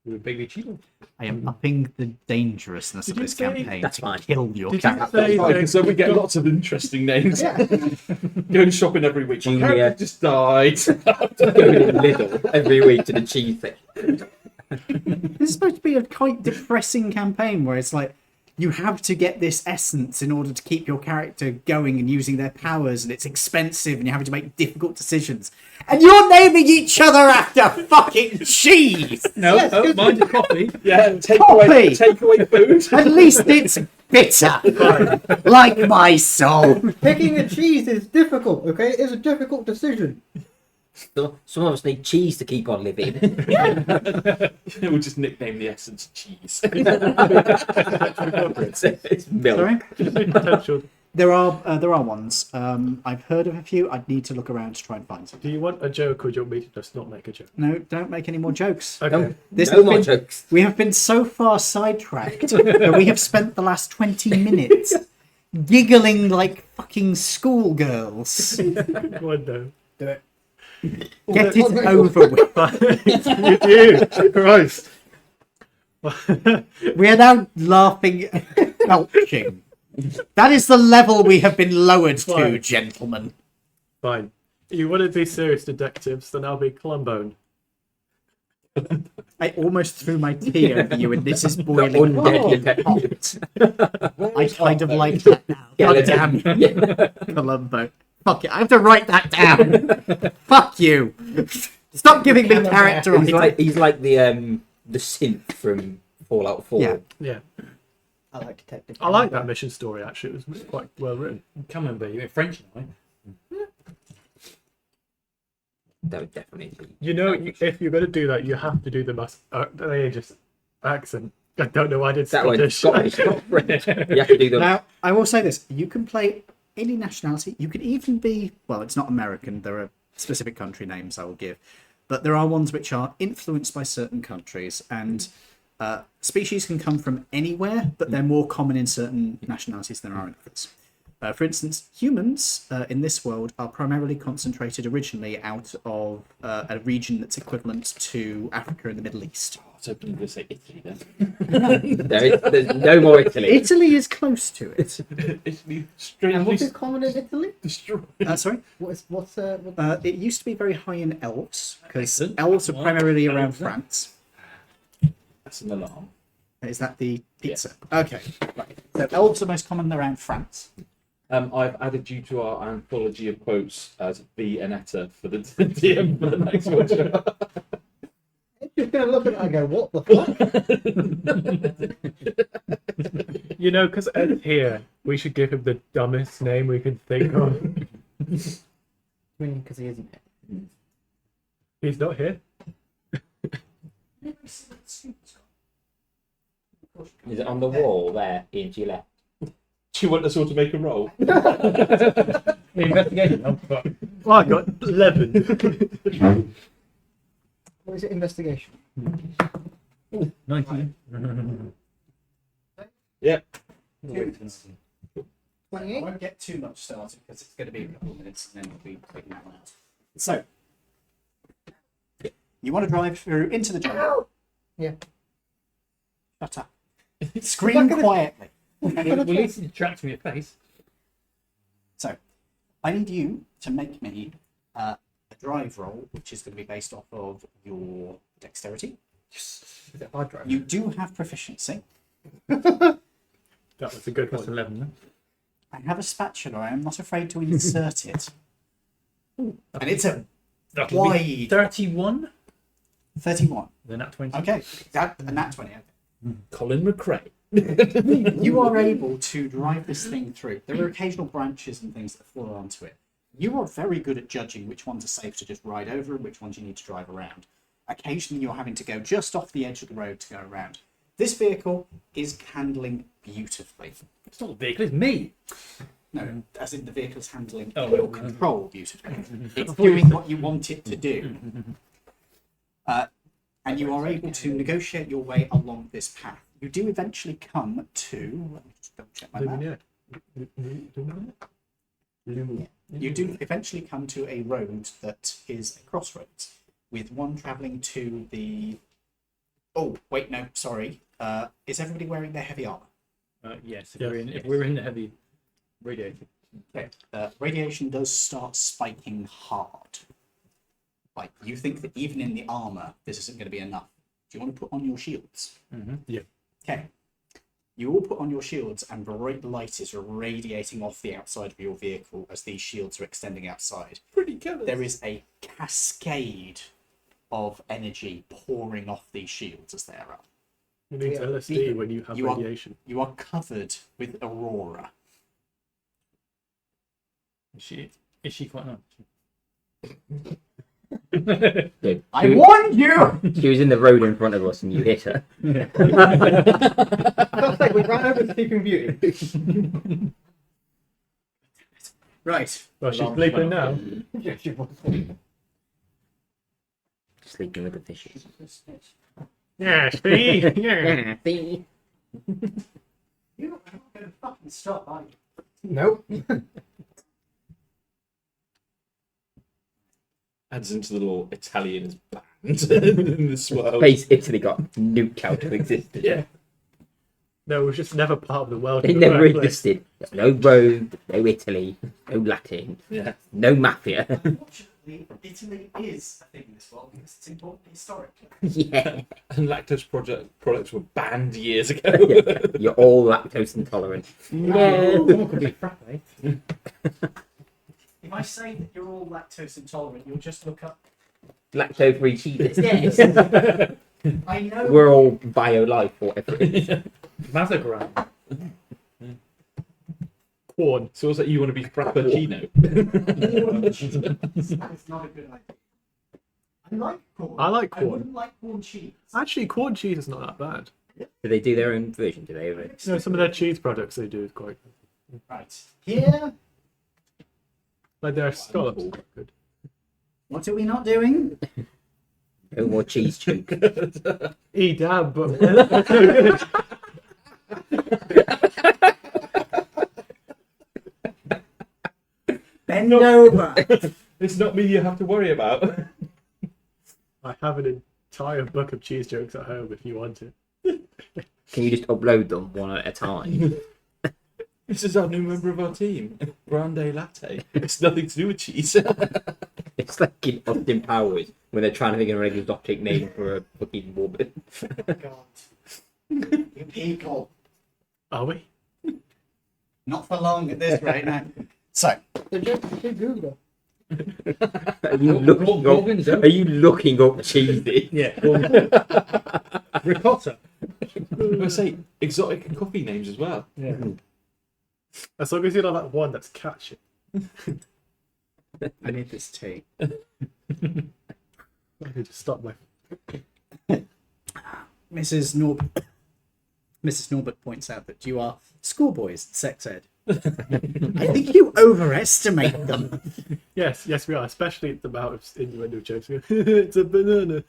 With Baby Cheeto. I am upping the dangerousness of Did you this say- campaign That's to fine. kill your Did you character. say Because so we get lots of interesting names. Going shopping every week. My Junior. character just died. Going in Lidl every week to the cheese section. This is supposed to be a quite depressing campaign where it's like you have to get this essence in order to keep your character going and using their powers, and it's expensive, and you're having to make difficult decisions. And you're naming each other after fucking cheese. No, Yes, oh, good. mine's a coffee. Yeah, take Coffee! away food. At least it's bitter, like my soul. Picking a cheese is difficult, okay? It's a difficult decision. So, some of us need cheese to keep on living. We'll just nickname the essence cheese. It's milk. Sorry, Potential. there are ones. I've heard of a few. I'd need to look around to try and find some. Do you want a joke or do you want me to just not make a joke? No, don't make any more jokes. Okay. No, This no has more been- jokes. We have been so far sidetracked that we have spent the last 20 minutes giggling like fucking schoolgirls. Go on, no. Do it. Get it over with. You do. Christ. We are now laughing, belching. That is the level we have been lowered to, Fine. gentlemen. Fine. You want to be serious detectives, then I'll be Columbone. I almost threw my tea over you, and this is The boiling undead hot. detectives. I kind of like that now. God damn you, Columbo. Fuck it, I have to write that down. Fuck you. Stop giving me character. He's like the synth from Fallout 4. Yeah. Yeah. I like detective. I like that mission story, actually. It was quite well written. Come on, baby. You're in French now. That would definitely be. You know, if you're going to do that, you have to do the ages accent. I don't know why I did That way, Scottish. Scottish, not French. You have to do the. Now, I will say this. You can play any nationality. You can even be, well, it's not American. There are specific country names I will give. But there are ones which are influenced by certain countries. And species can come from anywhere, but they're more common in certain nationalities than are in others. For instance, humans in this world are primarily concentrated originally out of a region that's equivalent to Africa and the Middle East. I was hoping you were going to say Italy then. There's no more Italy. Italy is close to it. Italy And strangely what is common in Italy? destroyed. Sorry? What's It used to be very high in elves, because Excellent. elves are Well, primarily how around is that? France. That's an alarm. Is that the pizza? Okay. Right. So elves are most common around France. I've added you to our anthology of quotes as B and Etta for the DM for the next one. Just gonna look at it and go, what the fuck? You know, because Ed's here, we should give him the dumbest name we can think of. I mean, because he isn't. He's not here. Is it on the wall there, Ian, to your left? Do you want us all to make a roll? The investigation. Oh, fuck. Well, I got 11. What is it? Investigation. 19. Yep. I 28. won't get too much started because it's going to be a couple of minutes and then we'll be taking that one out. So, you want to drive through into the jungle. Yeah. Shut up. Scream quietly. Well, at least it detracts from your face. So, I need you to make me a drive roll, which is going to be based off of your dexterity. Is it hard drive? You do have proficiency. That was a good Plus one. 11. Then. I have a spatula. I am not afraid to insert it. And it's a That'll be wide. 31. 31. Then at 20. Okay, and that's 20. Colin McRae. You are able to drive this thing through. There are occasional branches and things that fall onto it. You are very good at judging which ones are safe to just ride over and which ones you need to drive around. Occasionally, you're having to go just off the edge of the road to go around. This vehicle is handling beautifully. It's not a vehicle, it's me. No, as in the vehicle is handling Oh, your control beautifully. It's doing what you want it to do. And you are able to negotiate your way along this path. You do eventually come to... Let me just double check my map. You do eventually come to a road that is a crossroads, with one travelling to the... Oh, wait, no, sorry. Is everybody wearing their heavy armour? Yes, if we're in the heavy radiator. Okay. Radiation does start spiking hard. Like, you think that even in the armour, this isn't going to be enough. Do you want to put on your shields? Yeah. Okay. You all put on your shields, and bright light is radiating off the outside of your vehicle as these shields are extending outside. Pretty colours. There is a cascade of energy pouring off these shields as they're up. You need LSD when you have radiation. You are covered with aurora. Is she quite nice? I warned you! She was in the road in front of us and you hit her. I'll say we ran over the Sleeping Beauty. Right. Well, she's sleeping now. Yeah, she was. Sleeping with the fishes. Yeah, see? Yeah. Yeah, see? You're not going to fucking stop, are you? Nope. Adds into the little Italian band in this world. Space Italy got nuked out of existence. Yeah. No, it was just never part of the world. It in the never first place. existed. There's no Rome, no Italy, no Latin, Yeah. no mafia. Unfortunately, Italy is a thing in this world because it's important historically. Yeah. And lactose products were banned years ago. Yeah. You're all lactose intolerant. No. Someone could be frappe. If I say that you're all lactose intolerant, you'll just look up. Lactose-free cheeses. Yes. I know. We're all bio-life or whatever it is. Mazagram. Corn. So what's that? You want to be Frappuccino? That is not a good idea. I like corn. I like I corn. wouldn't like corn cheese. Actually, corn cheese is not that bad. Do they do their own version? Do they? No, some of their cheese products they do is quite Right. Here. like their scallops. are quite good. What are we not doing? No more cheese chook. Damn, but Bend over. It's not me you have to worry about. I have an entire book of cheese jokes at home if you want it. Can you just upload them one at a time? This is our new member of our team, Grande Latte. It's nothing to do with cheese. It's like in Austin Powers when they're trying to think of an exotic name for a fucking woman. God. You people. Are we? Not for long at this rate now. So, So just to Google. Are you looking up cheesy? Yeah. Ricotta. I say exotic coffee names as well. Yeah. As long as you know that one that's catchy. I need this tea. I need to stop my. Mrs. Norbert points out that you are schoolboys at sex ed. I think you overestimate them. Yes, we are, especially the amount of innuendo jokes. It's a banana.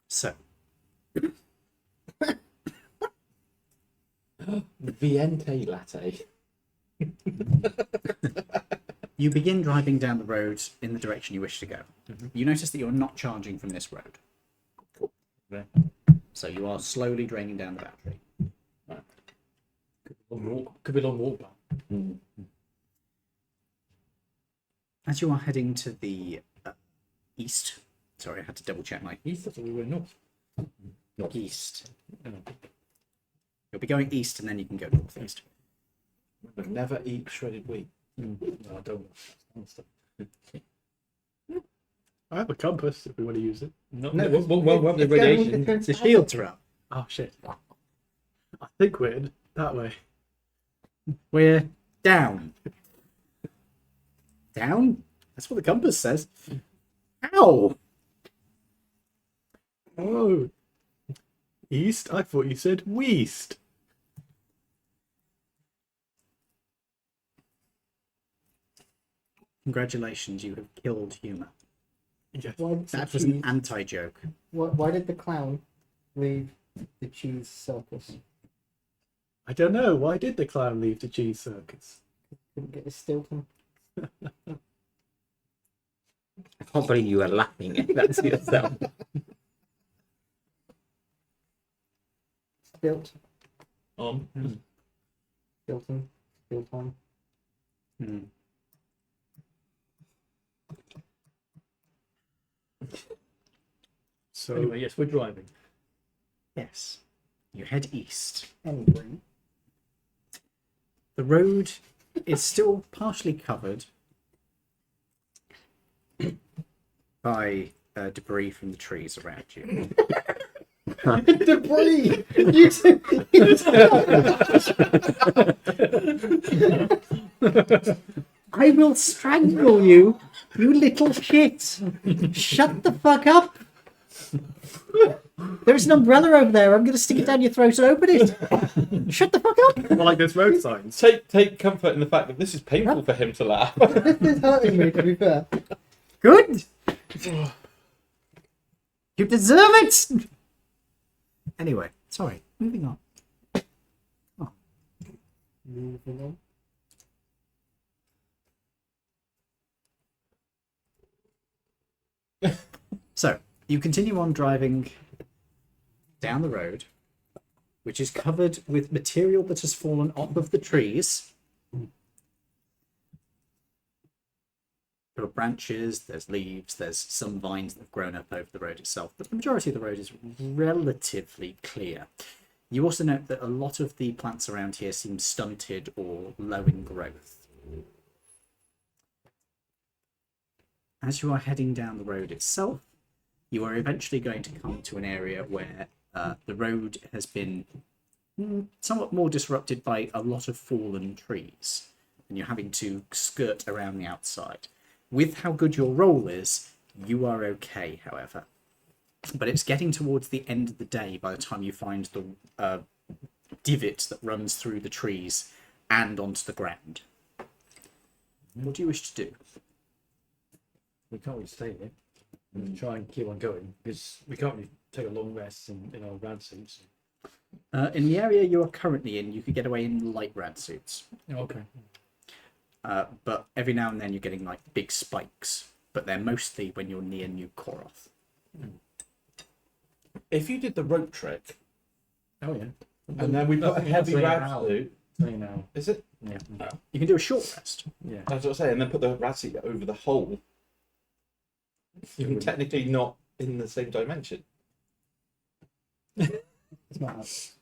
So, Viente Latte. you begin driving down the road in the direction you wish to go. You notice that you're not charging from this road. Okay. So you are slowly draining down the battery. Could be a long walk back. As you are heading to the east, sorry, I had to double check my East, that's where we were north. east. You'll be going east and then you can go northeast. But never eat shredded wheat. No, I don't. I have a compass if we want to use it. No, No, no, well, the it's going radiation. to- The shields are up. Oh shit. I think we're that way. We're down. Down? That's what the compass says. Ow! Oh. East? I thought you said west. Congratulations, you have killed humour. Yes. Why did, That the was an cheese, anti-joke. why did the clown leave the cheese circus? I don't know. Why did the clown leave the cheese circus? Couldn't get his Stilton. I can't believe you were laughing at that to yourself. Built. On. Stilton. Built on. Hmm. So Anyway, yes, we're driving. Yes. You head east. Anyway. The road is still partially covered by debris from the trees around you. Debris! I will strangle you, you little shit. Shut the fuck up. There's an umbrella over there. I'm going to stick it down your throat and open it. Shut the fuck up. I like those road signs. Take comfort in the fact that this is painful for him to laugh. This is hurting me, to be fair. Good. You deserve it. Anyway, sorry. Moving on. Moving on. So, you continue on driving down the road, which is covered with material that has fallen off of the trees. There are branches, there's leaves, there's some vines that have grown up over the road itself, but the majority of the road is relatively clear. You also note that a lot of the plants around here seem stunted or low in growth. As you are heading down the road itself, you are eventually going to come to an area where the road has been somewhat more disrupted by a lot of fallen trees, and you're having to skirt around the outside. With how good your roll is, you are okay, however. But it's getting towards the end of the day by the time you find the divot that runs through the trees and onto the ground. What do you wish to do? We can't really stay here. We try and keep on going because we can't really take a long rest in our rad suits. In the area you are currently in, you could get away in light rad suits. Okay. But every now and then you're getting like big spikes, but they're mostly when you're near New Koroth. If you did the rope trick, Oh yeah. and then we put a heavy rad suit, Now. is it? Yeah. You can do a short rest. Yeah. That's what I say, and then put the rad suit over the hole. You can technically not in the same dimension. It's not us.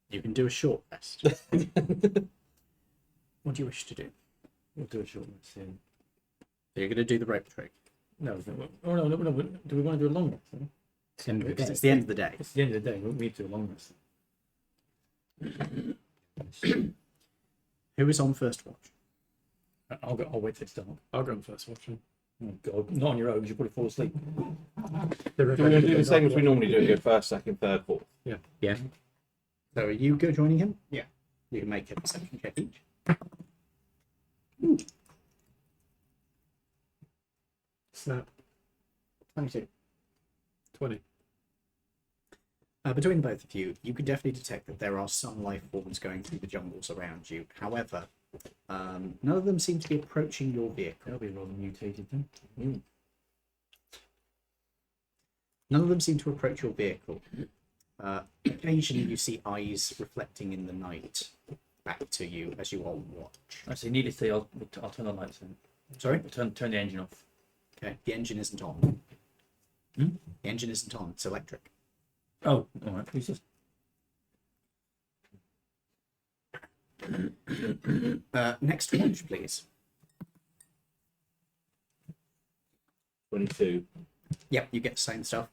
You can do a short rest. What do you wish to do? We'll do a short rest. Yeah. So you're going to do the rope trick. No. Oh no. Do we want to do a long rest? Then? It's the end of the Because day. it's the end of the day. It's the end of the day. We need to do a long rest. Who is on first watch? I'll go. I'll wait till it's dark. I'll go on first watch. Oh God, not on your own. You'll probably fall asleep. Do we do the same as we normally do? Go first, second, third, fourth. Yeah. So are you go joining him? Yeah. You can make a perception check each. Snap. 22. 20. Between both of you, you can definitely detect that there are some life forms going through the jungles around you. However, none of them seem to be approaching your vehicle. They'll be rather mutated then. None of them seem to approach your vehicle. Occasionally you see eyes reflecting in the night back to you as you all watch. Actually, needless to say, I'll turn the lights on. Sorry? Turn the engine off. Okay, the engine isn't on. Hmm? The engine isn't on, it's electric. Oh, all right. Who's this? Next watch, please. 22. Yep, you get the same stuff.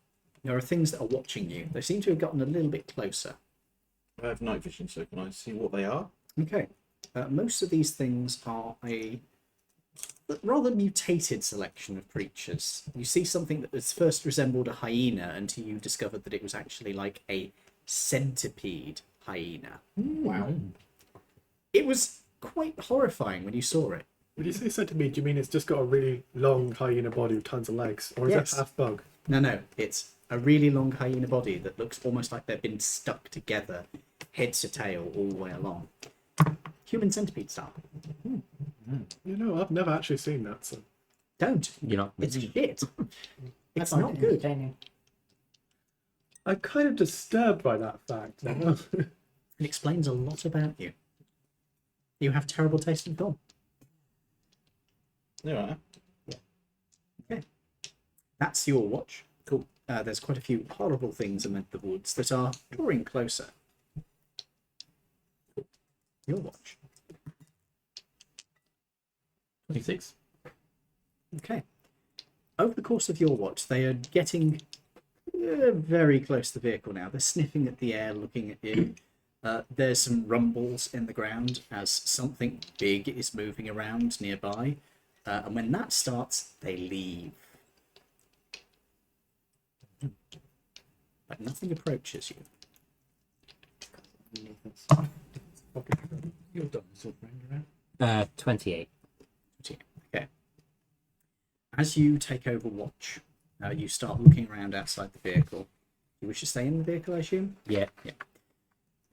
There are things that are watching you. They seem to have gotten a little bit closer. I have night vision, so can I see what they are? Okay. Most of these things are a rather mutated selection of creatures. You see something that was first resembled a hyena until you discovered that it was actually like a centipede hyena. Wow. It was quite horrifying when you saw it. When you say centipede, do you mean it's just got a really long hyena body with tons of legs? Or is Yes. it half bug? No, it's a really long hyena body that looks almost like they've been stuck together, head to tail, all the way along. Human centipede style. You know, I've never actually seen that, so. Don't. You're not. It's shit. It's I find not it good. entertaining. I'm kind of disturbed by that fact. It explains a lot about you. You have terrible taste in film. Yeah. That's your watch. Cool. There's quite a few horrible things amid the woods that are drawing closer. Your watch. 26. Okay. Over the course of your watch, they are getting very close to the vehicle now. They're sniffing at the air, looking at you. There's some rumbles in the ground as something big is moving around nearby. And when that starts, they leave. But nothing approaches you. Your dinosaur friend around. 28. Okay. As you take over watch, you start looking around outside the vehicle. You wish to stay in the vehicle, I assume? Yeah.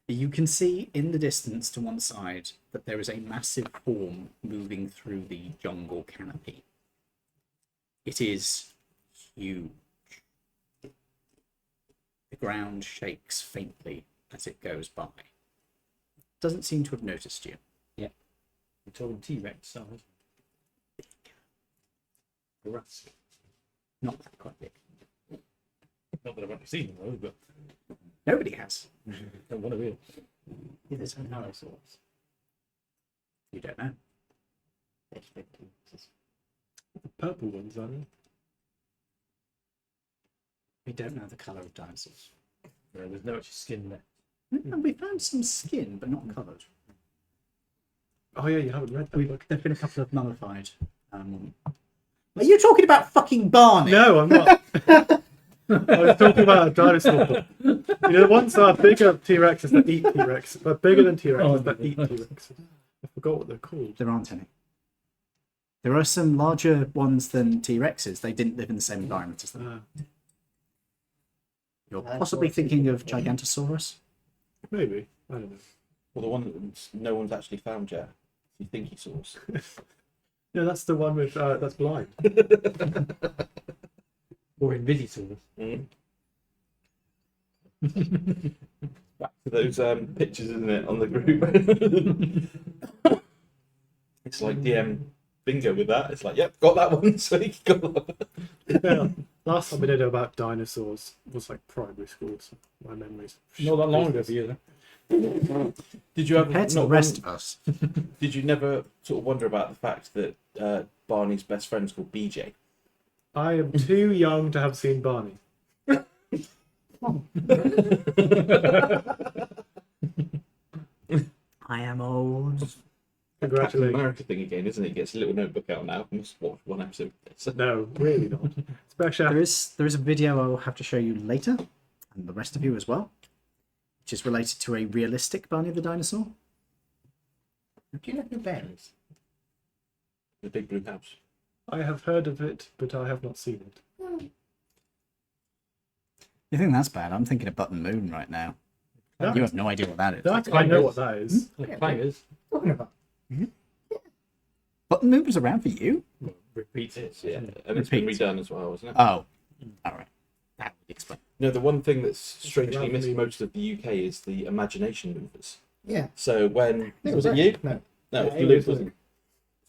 You can see in the distance to one side that there is a massive form moving through the jungle canopy. It is huge. The ground shakes faintly as it goes by. Doesn't seem to have noticed you. You're talking T-Rex size. Jurassic. Not that quite big. Not that I've actually seen them, though, but Nobody has. don't want to be. Yeah, there's no dinosaurs. You don't know. The purple ones, aren't We don't know the colour of dinosaurs. There's no actual skin left. And we found some skin, but not coloured. they? Oh yeah, you haven't read that book. There've been a couple of mummified. Are you talking about fucking Barney? No, I'm not. I was talking about a dinosaur book. You know, the ones that are bigger T-Rexes that eat T-Rexes, but bigger than T-Rexes that eat T-Rexes. I forgot what they're called. There aren't any. There are some larger ones than T-Rexes. They didn't live in the same environment as them. You're possibly thinking of Gigantosaurus. Maybe. I don't know. Well, the one that no one's actually found yet. You think he saw us? No, that's the one with that's blind. Or Invisisaurus. Back to those pictures, isn't it, on the group? It's like DM bingo with that. It's like, yep, got that one. So you got that one. Yeah. Last time we did about dinosaurs was like primary school. So my memories. Not that long ago for you, though. Did you have Compared to the not rest one- of us. Did you never sort of wonder about the fact that Barney's best friend's called BJ? I am too young to have seen Barney. I am old. Captain Congratulations. America thing again, isn't it? He gets a little notebook out now. Must watch one episode. No, really not. Especially There is a video I will have to show you later, and the rest of you as well, which is related to a realistic Barney the dinosaur. Do you know who Bear is? The big blue house. I have heard of it, but I have not seen it. You think that's bad? I'm thinking of Button Moon right now. That You is- have no idea what that is. That I know what that is. Like Clangers. Talking about. Button Moon was around for you? Repeats it. Yeah, and it's been Repeat. redone as well, isn't it? Oh, all right. That would explain. No, the one thing that's strangely Rather missing than- most of the UK is the imagination movers. Yeah. So when was it right. you? No. No, Yeah, it it was was Luke.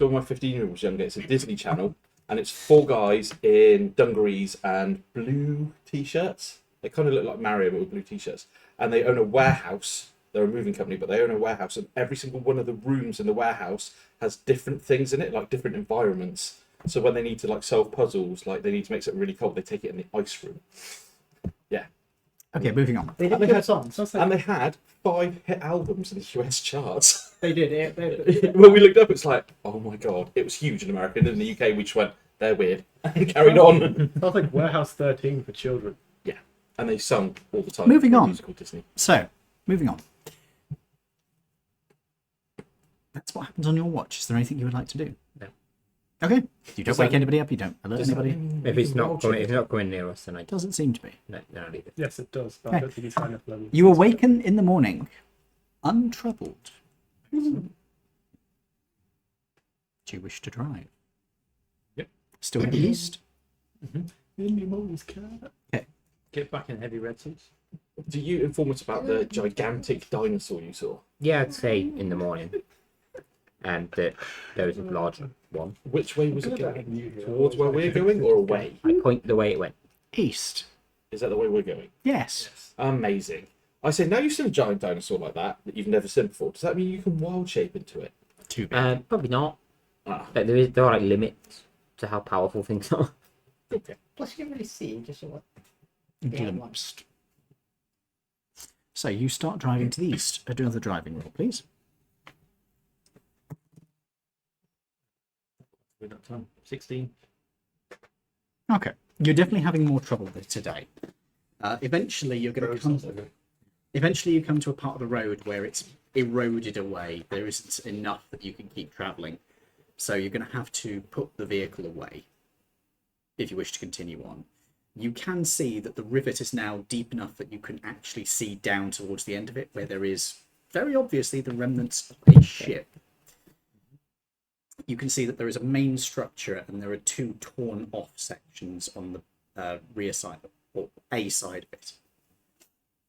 So when my 15-year-old was younger, it's a Disney Channel, and it's 4 guys in dungarees and blue t-shirts. They kind of look like Mario, but with blue t-shirts. And they own a warehouse. They're a moving company, but they own a warehouse, and every single one of the rooms in the warehouse has different things in it, like different environments. So when they need to like solve puzzles, like they need to make something really cold, they take it in the ice room. Okay, moving on. They did And they good had- songs. And they had 5 hit albums in the US charts. They did. They When we looked up, it's like, oh my god, it was huge in America. And in the UK, we just went, they're weird, and carried on. Sounds like Warehouse 13 for children. And they sung all the time. Moving for on. Musical Disney. So, moving on. That's what happens on your watch. Is there anything you would like to do? No. Okay. You don't Does wake that- anybody up. You don't alert Does that anybody. mean If he's we're all not coming, if chickens? he's not coming near us, then I Doesn't seem to be. no, then I leave it. Yes, it does, but I don't think he's high enough level. You awaken in the morning, untroubled. Do you wish to drive? Yep. Still heading east? Minnie Mo's cat. Get back in heavy red suits. Do you inform us about the gigantic dinosaur you saw? Yeah, I'd say in the morning, and that there was a large one. Which way was it Good going? having you here. Towards where we're going or away? I point the way it went. East. Is that the way we're going? Yes. Amazing. I say, now you've seen a giant dinosaur like that you've never seen before. Does that mean you can wild shape into it? Too big. Probably not. Ah, But there are like limits to how powerful things are. okay. Plus, you can really see just sort of. Glimpsed. So you start driving to the east. Do another driving roll, please. We're not time. 16. Okay. You're definitely having more trouble with it today. Eventually, you're going to come. Eventually, you come to a part of the road where it's eroded away. There isn't enough that you can keep travelling, so you're going to have to put the vehicle away if you wish to continue on. You can see that the rivet is now deep enough that you can actually see down towards the end of it, where there is very obviously the remnants of a ship. You can see that there is a main structure and there are 2 torn off sections on the rear side, or a side of it.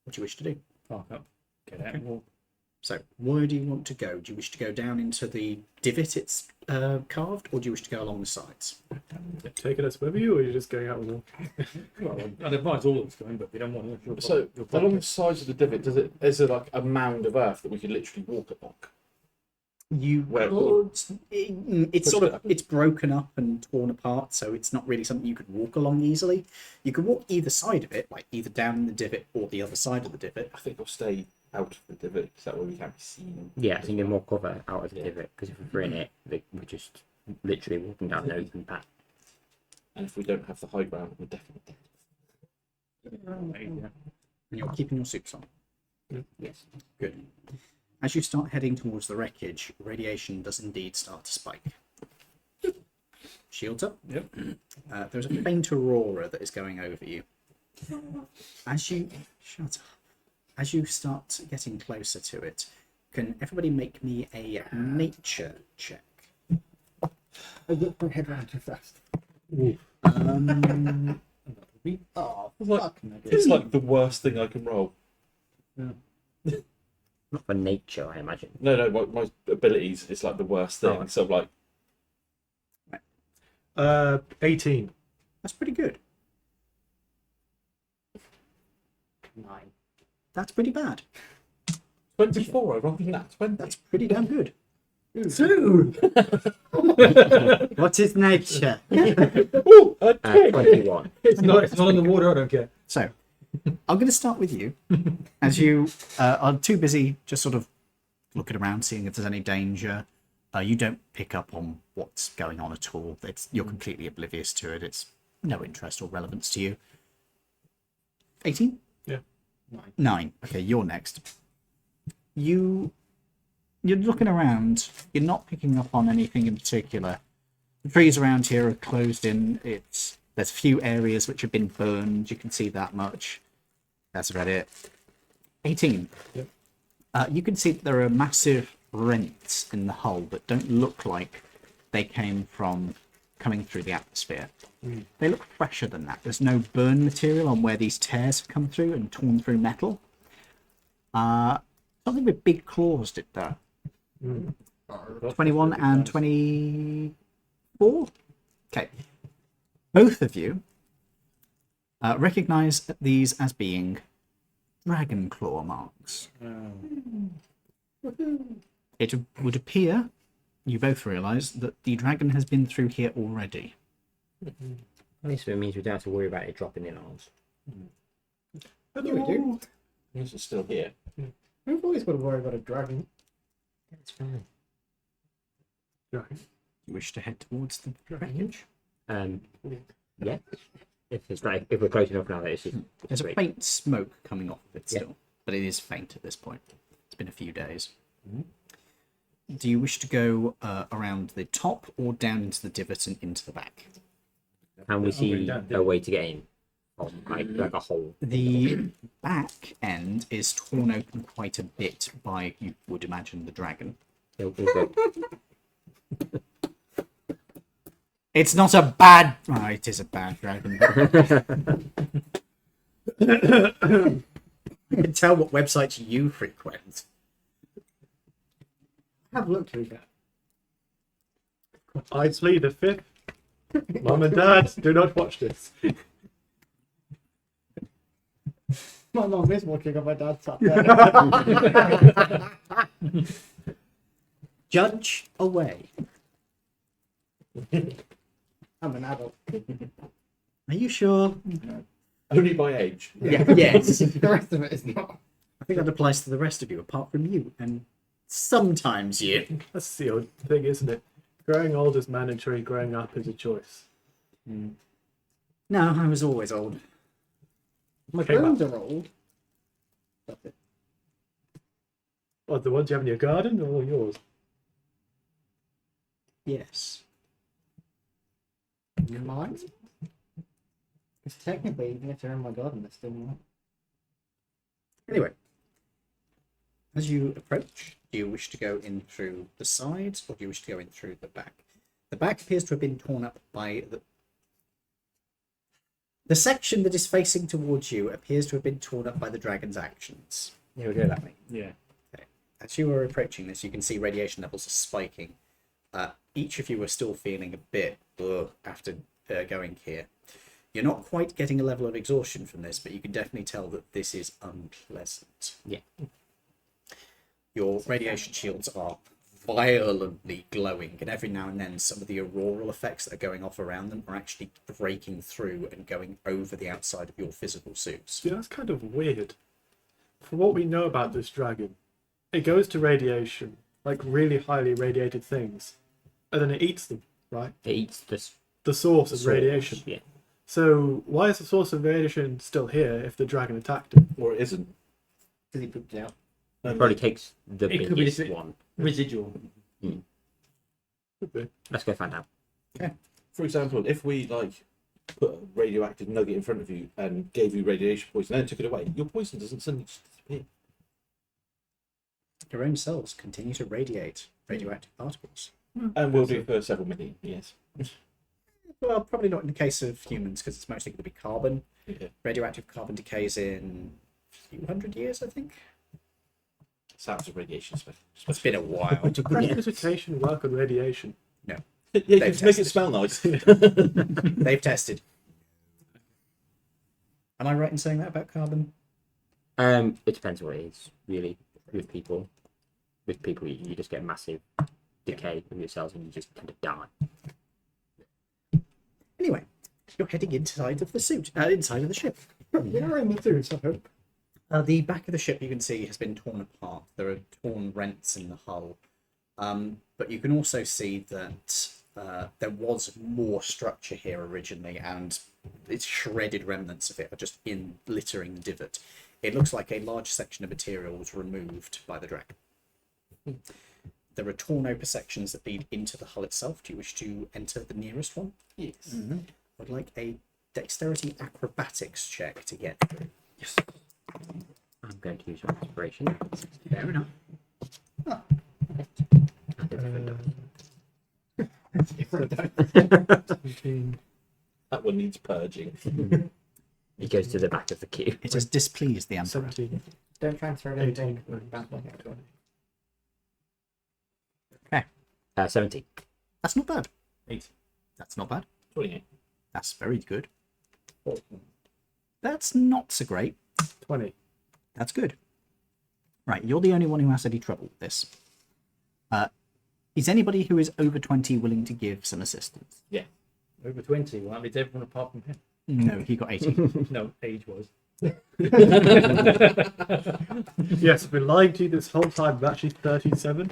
What do you wish to do? Park up. Get out and walk. So, where do you want to go? Do you wish to go down into the divot it's carved, or do you wish to go along the sides? Taking us with you, or you're just going out with all? Well, I'd advise all of us going, but we don't want to. So, along the sides of the divot, is there like a mound of earth that we could literally walk along? You Where- it's sort of it's broken up and torn apart, so it's not really something you could walk along easily. You could walk either side of it, like either down the divot or the other side of the divot. I think I'll stay out of the divot, because that way we can't be seen. Yeah, I think there's more cover out of the divot, because if we're in it, we're just literally walking down an open path. And if we don't have the high ground, we're definitely dead. And you're keeping your suits on. Yes. Good. As you start heading towards the wreckage, radiation does indeed start to spike. Shields up. Yep. There's a faint aurora that is going over you. As you as you start getting closer to it, can everybody make me a nature check? I whipped my head around too fast. Oh, fuck. It's like the worst thing I can roll. Not for nature, I imagine. No, my abilities is like the worst thing. Oh. So like, 18. That's pretty good. 9. That's pretty bad. 24, I rolled in that 20. That's pretty damn good. Two! What is nature? Ooh, a 10. 21. It's not in the water, I don't care. So, I'm going to start with you, as you are too busy just sort of looking around, seeing if there's any danger. You don't pick up on what's going on at all. You're completely oblivious to it. It's no interest or relevance to you. 18? Yeah. 9. Okay, you're next. You're looking around. You're not picking up on anything in particular. The trees around here are closed in. There's a few areas which have been burned. You can see that much. That's about it. 18. Yep. You can see that there are massive rents in the hull that don't look like they came from coming through the atmosphere. They look fresher than that. There's no burn material on where these tears have come through and torn through metal. Something with big claws did that. 21 and 24? Okay. Both of you recognize these as being dragon claw marks. It would appear you both realise that the dragon has been through here already. At least it means we don't have to worry about it dropping in on us. What do we do? Yes, it's still here. We've always got to worry about a dragon. That's fine. Dragon. You wish to head towards the wreckage? Yeah. If we're close enough now that it's just There's a great. faint smoke coming off of it Yeah. still, but it is faint at this point. It's been a few days. Do you wish to go around the top or down into the divot and into the back? Can we I'll see bring that a way to get in? From like a hole. The back end is torn open quite a bit by, you would imagine, the dragon. We'll go. It's not a bad... Oh, it is a bad dragon. I can tell what websites you frequent. Have looked through that. I plead the fifth. Mom and Dad, do not watch this. My mom is watching on my dad's sat there. Judge away. I'm an adult. Are you sure? Only by age. Yes. The rest of it is not. I think that applies to the rest of you, apart from you, and sometimes you. That's the old thing, isn't it? Growing old is mandatory, growing up is a choice. No, I was always old. My Came bones are old. That's it. What, the ones you have in your garden or yours? Yes. Mine? Because technically, even if they're in my garden, they're still mine. Anyway, as you approach, do you wish to go in through the sides or do you wish to go in through the back? The back appears to have been torn up by the section that is facing towards you appears to have been torn up by the dragon's actions. You will go that way. Yeah. As you are approaching this, you can see radiation levels are spiking. Each of you are still feeling a bit after going here. You're not quite getting a level of exhaustion from this, but you can definitely tell that this is unpleasant. Yeah. Your radiation shields are violently glowing, and every now and then some of the auroral effects that are going off around them are actually breaking through and going over the outside of your physical suits. See, that's kind of weird. From what we know about this dragon, it goes to radiation, like really highly radiated things, and then it eats them, right? It eats The source of source, radiation. Yeah. So why is the source of radiation still here if the dragon attacked it? Or it isn't. Because he pooped it out. It probably takes the It could be biggest this- one. Residual. Could be. Let's go find out. For example, if we like put a radioactive nugget in front of you and gave you radiation poison and then took it away, your poison doesn't suddenly just disappear. Your own cells continue to radiate radioactive particles. And will do for several million years. Well, probably not in the case of humans, because it's mostly going to be carbon. Yeah. Radioactive carbon decays in a few hundred years, I think. Sounds of radiation special. It's been a while. Would precipitation work on radiation? Yeah, you can make tested. it smell nice. They've tested. Am I right in saying that about carbon? It depends what it is, really. With people, you just get massive decay of your cells and you just tend to die. Anyway, you're heading inside of the suit, inside of the ship. You're in the suit, I hope. The back of the ship, you can see, has been torn apart. There are torn rents in the hull. But you can also see that there was more structure here originally, and its shredded remnants of it are just littering the divot. It looks like a large section of material was removed by the dragon. There are torn open sections that lead into the hull itself. Do you wish to enter the nearest one? Yes. I'd like a dexterity acrobatics check to get through. Yes. I'm going to use my inspiration. Fair enough. That one needs purging. It goes to the back of the queue. It has displeased the Emperor. 17. Don't transfer it 18. anything. Bounce back out. 17. That's not bad. 8. That's not bad. 28. That's very good. That's not so great. 20. That's good. Right, you're the only one who has any trouble with this. Is anybody who is over 20 willing to give some assistance? Over 20. Well, that means everyone apart from him. No, he got 18. No, age was. Yes, I've been lying to you this whole time. I'm actually 37.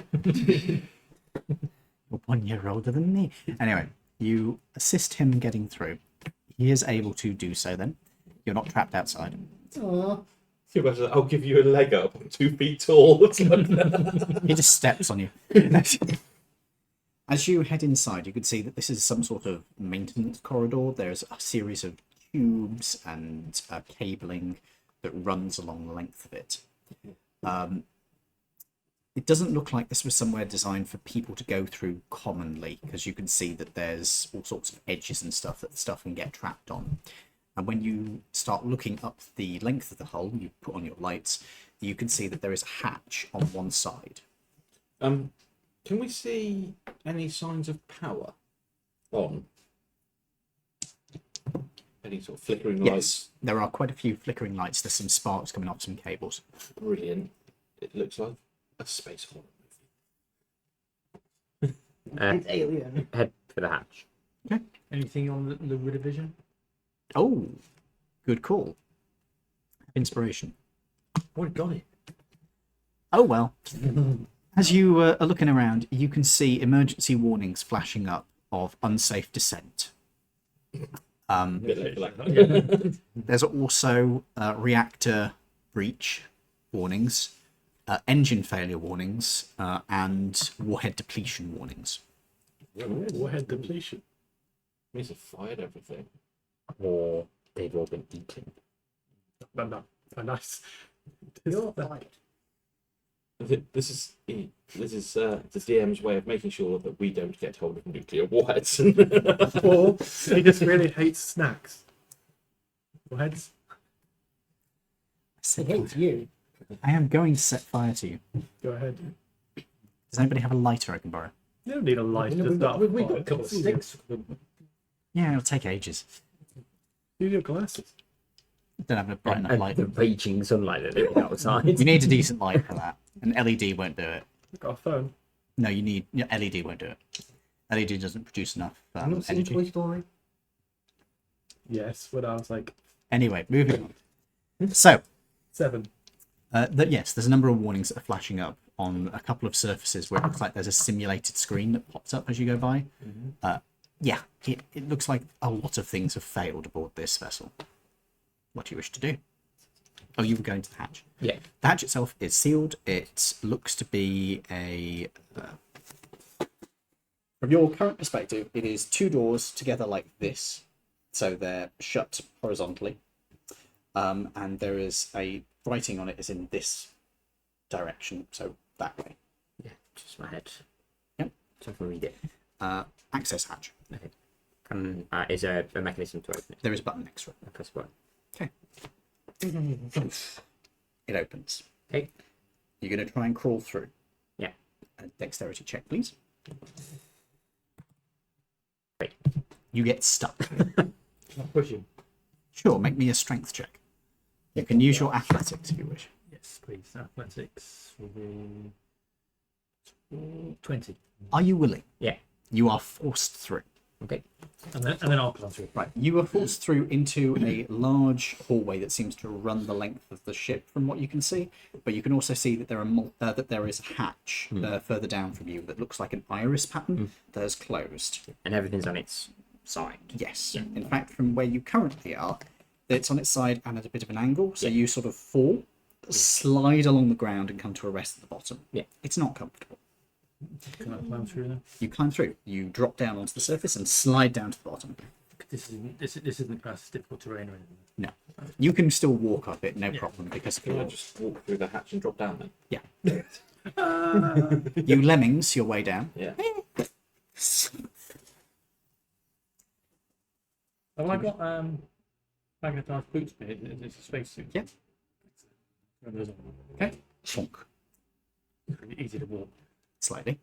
You're 1 year older than me. Anyway, you assist him getting through. He is able to do so then. You're not trapped outside. Aw. I'll give you a leg up. I'm 2 feet tall. He just steps on you. As you head inside, you can see that this is some sort of maintenance corridor. There's a series of tubes and cabling that runs along the length of it. It doesn't look like this was somewhere designed for people to go through commonly, because you can see that there's all sorts of edges and stuff that the stuff can get trapped on. And when you start looking up the length of the hull, you put on your lights, you can see that there is a hatch on one side. Can we see any signs of power on? Any sort of flickering lights? Yes, there are quite a few flickering lights. There's some sparks coming off some cables. Brilliant. It looks like a space horror movie. It's alien. Head for the hatch. Anything on the Laridian? Oh, good call. Inspiration. Oh, I got it. Oh, well. As you are looking around, you can see emergency warnings flashing up of unsafe descent. There's also reactor breach warnings, engine failure warnings, and warhead depletion warnings. Warhead depletion. Means have fired everything. Or they've all been eaten. No. Oh, nice. You're right. This is the DM's way of making sure that we don't get hold of nuclear warheads. Or he just really hates snacks. Warheads. He hates you. I am going to set fire to you. Go ahead. Does anybody have a lighter I can borrow? You don't need a light. We've Just got, start we've got fire. a couple of sticks. Yeah, it'll take ages. Use your glasses. Don't have a bright enough And light. the raging sunlight that is outside. You need a decent light for that. An LED won't do it. I've got a phone. No, you need LED won't do it. LED doesn't produce enough I've not seen energy. Toy Story. Yes, when I was like Anyway, moving on. So, 7. yes, there's a number of warnings that are flashing up on a couple of surfaces where it looks like there's a simulated screen that pops up as you go by. Yeah, it looks like a lot of things have failed aboard this vessel. What do you wish to do? Oh, you were going to the hatch. Yeah. The hatch itself is sealed. It looks to be a... from your current perspective, it is 2 doors together like this. So they're shut horizontally. And there is a writing on it is in this direction, so that way. Yeah, just my head. Yep. So I can read it. Access hatch. Is there a mechanism to open it? There is a button next to it. I press button. It opens. Okay. You're going to try and crawl through. Yeah. A dexterity check, please. Great. You get stuck. Not pushing. Sure, make me a strength check. You can use your athletics if you wish. Yes, please. Athletics will be 20. Are you willing? Yeah. You are forced through. Okay. And then I'll climb through. Right. You are forced through into a large hallway that seems to run the length of the ship, from what you can see. But you can also see that there is a hatch further down from you that looks like an iris pattern that is closed. And everything's on its side. Yes. In fact, from where you currently are, it's on its side and at a bit of an angle. So you sort of fall, slide along the ground, and come to a rest at the bottom. Yeah. It's not comfortable. Can I climb through then? You climb through. You drop down onto the surface and slide down to the bottom. This isn't difficult terrain or anything. No. You can still walk up it, no problem, because Can I just walk through the hatch and drop down then? yeah. You lemmings your way down. Yeah. Have I got magnetized boots? It's a spacesuit. Yeah. Okay. Chonk. Easy to walk. Slightly.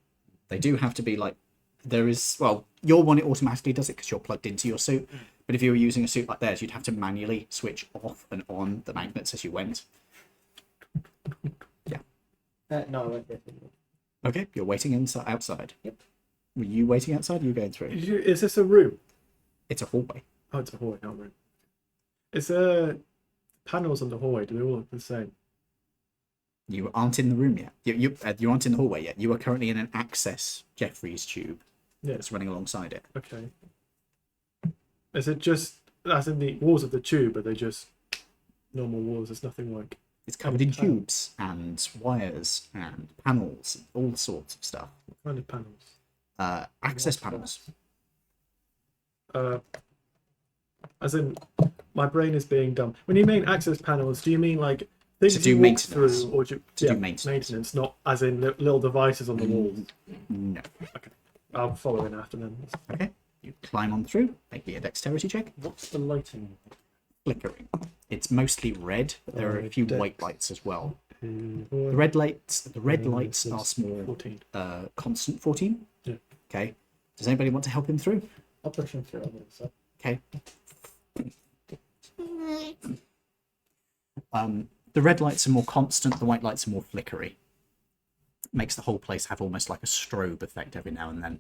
They do have to be like, there is, well, your one, it automatically does it because you're plugged into your suit. But if you were using a suit like theirs, you'd have to manually switch off and on the magnets as you went. No, I won't get it. Okay, you're waiting inside, outside. Yep. Were you waiting outside? Or are you going through? Is this a room? It's a hallway. Oh, it's a hallway, not a room. Is there panels on the hallway? Do they all look the same? You aren't in the room yet. You aren't in the hallway yet. You are currently in an access Jeffries tube Yeah. that's running alongside it. Okay. Is it just as in the walls of the tube? Are they just normal walls? There's nothing like. It's covered in Panel. tubes and wires and panels, all sorts of stuff. What kind of panels? Access panels. As in, my brain is being dumb. When you mean access panels, do you mean like things To do you walk maintenance. through, or do To do maintenance. not as in little devices on the walls? No. I'll follow in after them. Okay. You climb on through. Make me a dexterity check. What's the lighting? Flickering. It's mostly red, but there are a few Dex. white lights as well. The The red lights are small. 14. Constant 14. Yeah. Okay. Does anybody want to help him through? I'll push him through on this. So. Okay. The red lights are more constant. The white lights are more flickery. Makes the whole place have almost like a strobe effect every now and then.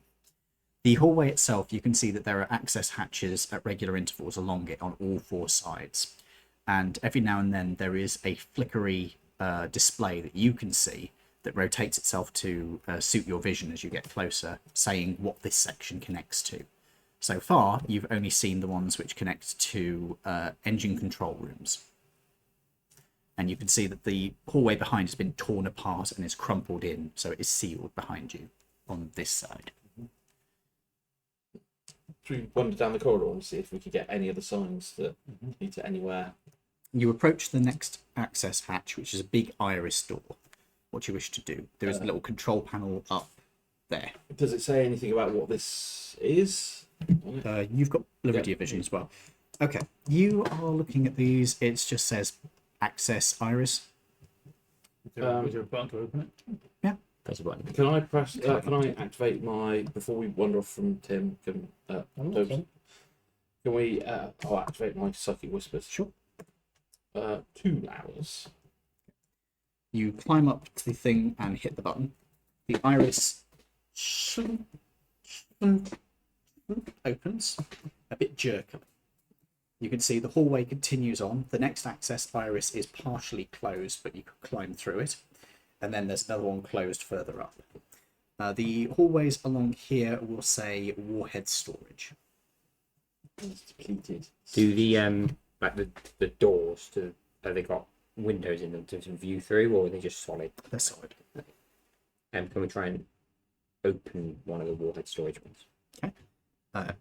The hallway itself, you can see that there are access hatches at regular intervals along it on all four sides. And every now and then there is a flickery display that you can see that rotates itself to suit your vision as you get closer, saying what this section connects to. So far, you've only seen the ones which connect to engine control rooms. And you can see that the hallway behind has been torn apart and is crumpled in, so it is sealed behind you on this side. Should we wander down the corridor and see if we could get any other signs that lead to anywhere? You approach the next access hatch, which is a big iris door. What do you wish to do? There is a little control panel up there. Does it say anything about what this is? You've got Laridia vision as well. Okay, you are looking at these. It just says access iris. Is there a button to open it? Press a button. Can I press? Can I activate my before we wander off from Tim? Can Tobes, can we? I'll activate my psychic whispers. Sure. 2 hours. You climb up to the thing and hit the button. The iris opens a bit jerkily. You can see the hallway continues on. The next access iris is partially closed, but you can climb through it. And then there's another one closed further up. The hallways along here will say warhead storage. It's depleted. Do the like the doors have they got windows in them to view through, or are they just solid? They're solid. Can we try and open one of the warhead storage ones?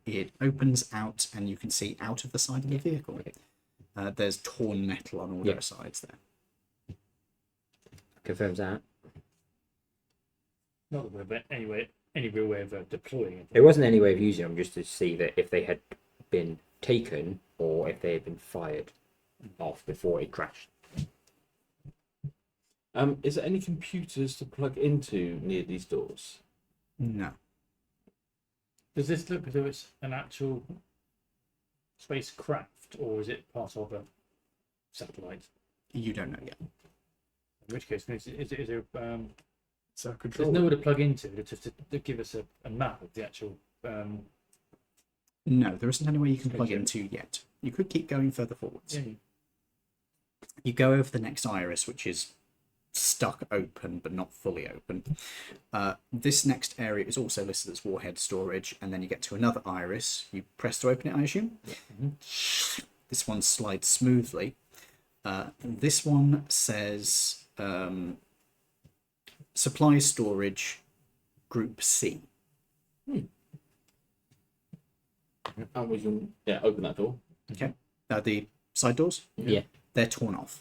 It opens out, and you can see out of the side of the vehicle. There's torn metal on all their sides there. Confirms that. Not that we're any real way of deploying it. There wasn't any way of using them, just to see that if they had been taken or if they had been fired off before it crashed. Is there any computers to plug into near these doors? No. Does this look as though it's an actual spacecraft, or is it part of a satellite? You don't know yet. In which case, is there So there's control. nowhere to plug into to give us a map of the actual. No, there isn't any way you can plug into yet. You could keep going further forwards. You go over the next iris, which is stuck open but not fully open. This next area is also listed as warhead storage, and then you get to another iris. You press to open it, I assume? This one slides smoothly. This one says supply storage group C. And we can open that door. Okay. The side doors? Yeah. They're torn off.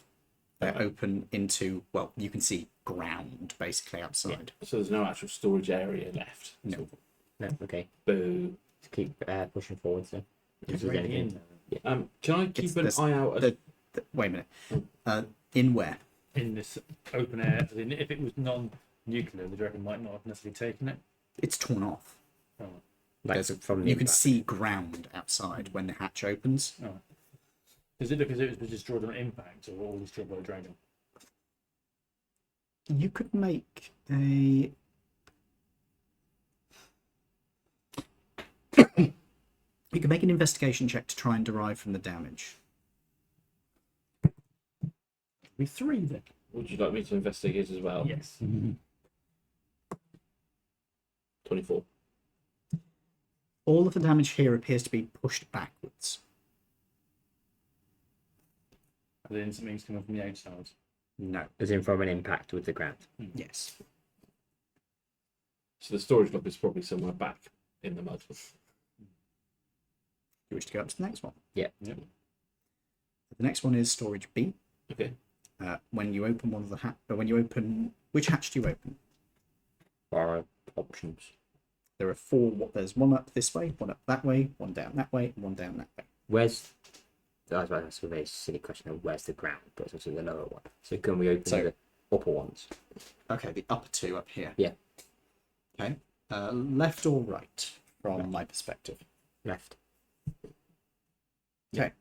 They're open into, well, you can see ground basically outside. So there's no actual storage area left. No. No. Okay. Boo. Let's keep pushing forward. So. Is If there there's anything anything. in Can I keep an this- eye out? Wait a minute. In where? this open air? As in, if it was non-nuclear, the dragon might not have necessarily taken it. It's torn off. Like There's from the you can impact. see ground outside when the hatch opens. Does it look as if it was destroyed on impact, or all destroyed by the dragon? You could make a investigation check to try and derive from the damage. Be 3 then. Would you like me to investigate as well? Yes. 24. All of the damage here appears to be pushed backwards. And then something's coming from the outside. No. As in from an impact with the ground. Yes. So the storage block is probably somewhere back in the mud. You wish to go up to the next one? Yeah. Yep. The next one is storage B. Okay. When you open one of the which hatch do you open? Borrow options. There are 4. There's one up this way, one up that way, one down that way, and one down that way. Where's I was about to ask a very silly question of where's the ground, but it's also the lower one. So can we open the upper ones? Okay, the upper 2 up here. Yeah. Okay. Left or right from my perspective? Left. Okay.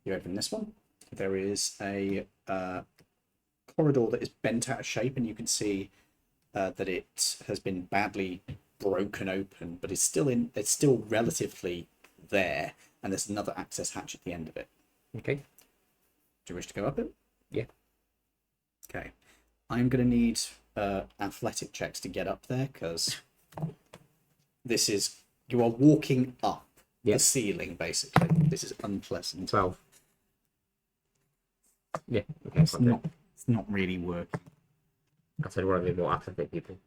You open this one. There is a corridor that is bent out of shape, and you can see that it has been badly broken open, but it's still relatively there, and there's another access hatch at the end of it. Okay. Do you wish to go up it? Yeah. Okay. I'm going to need athletic checks to get up there, because you are walking up the ceiling, basically. This is unpleasant. 12. Yeah. Okay. It's not really working. I said we're a bit more athletic people.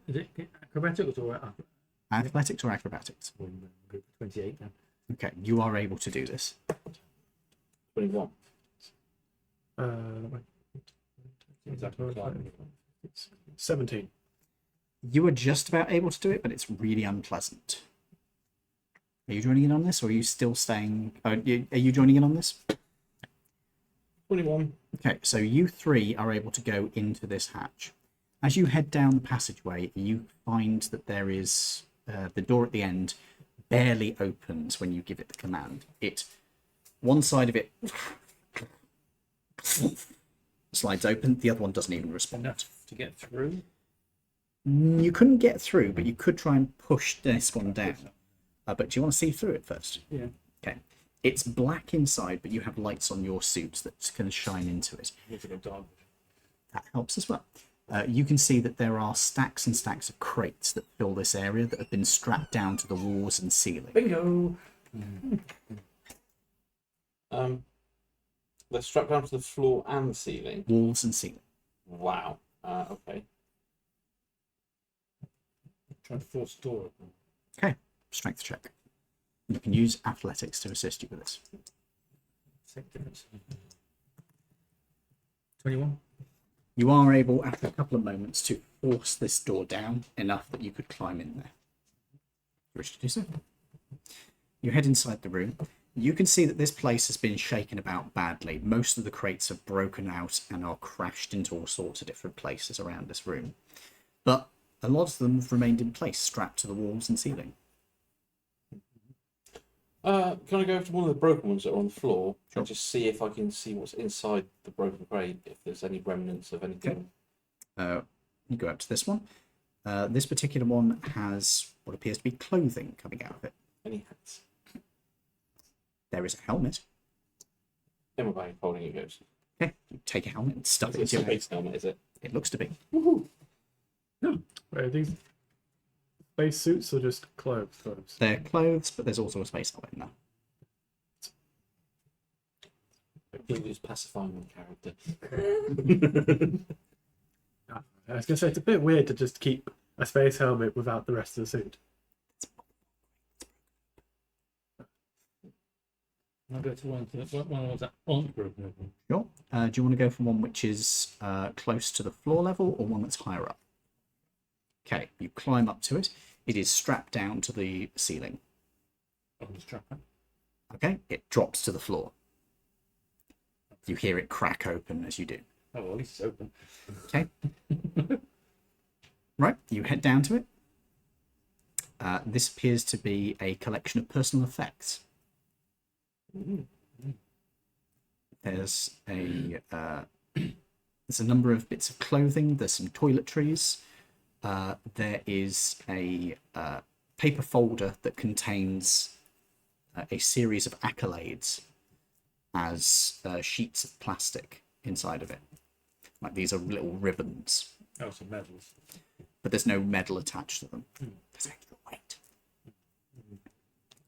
Is it acrobatics or Athletics or acrobatics? We'll go for 28 then. Okay, you are able to do this. 21. Exactly. 17. You are just about able to do it, but it's really unpleasant. Are you joining in on this, or are you still staying? Are you joining in on this? 21. Okay, so you 3 are able to go into this hatch. As you head down the passageway, you find that there is the door at the end barely opens when you give it the command. One side of it slides open, the other one doesn't even respond. Enough to get through. You couldn't get through, but you could try and push this one down. But do you want to see through it first? Yeah. Okay. It's black inside, but you have lights on your suits that can shine into it. That helps as well. You can see that there are stacks and stacks of crates that fill this area that have been strapped down to the walls and ceiling. Bingo! They're strapped down to the floor and the ceiling. Walls and ceiling. Wow. Okay. Trying to force the door open. Okay. Strength check. You can use athletics to assist you with this. Same difference. 21. You are able, after a couple of moments, to force this door down enough that you could climb in there. You wish to do so? You head inside the room. You can see that this place has been shaken about badly. Most of the crates have broken out and are crashed into all sorts of different places around this room. But a lot of them have remained in place, strapped to the walls and ceiling. Can I go over to one of the broken ones that are on the floor Sure. and just see if I can see what's inside the broken crate, if there's any remnants of anything? You go up to this one. This particular one has what appears to be clothing coming out of it. Any hats? There is a helmet. In my bag, holding it goes. Okay, you take a helmet and stuff it It's into a your head. space helmet, is it? It looks to be. Wait, are these space suits or just clothes? They're clothes, but there's also a space helmet in there. People just pacifying my character. I was going to say, it's a bit weird to just keep a space helmet without the rest of the suit. I'll go to one of the ones that aren't broken open. Sure. Do you want to go for one which is close to the floor level or one that's higher up? Okay, you climb up to it. It is strapped down to the ceiling. On the strapper. Okay, it drops to the floor. You hear it crack open as you do. Oh, well, at least it's open. Okay. Right, you head down to it. This appears to be a collection of personal effects. There's a number of bits of clothing. There's some toiletries. There is a paper folder that contains a series of accolades as sheets of plastic inside of it. Like these are little ribbons, Oh, some medals. but there's no medal attached to them. There's extra weight.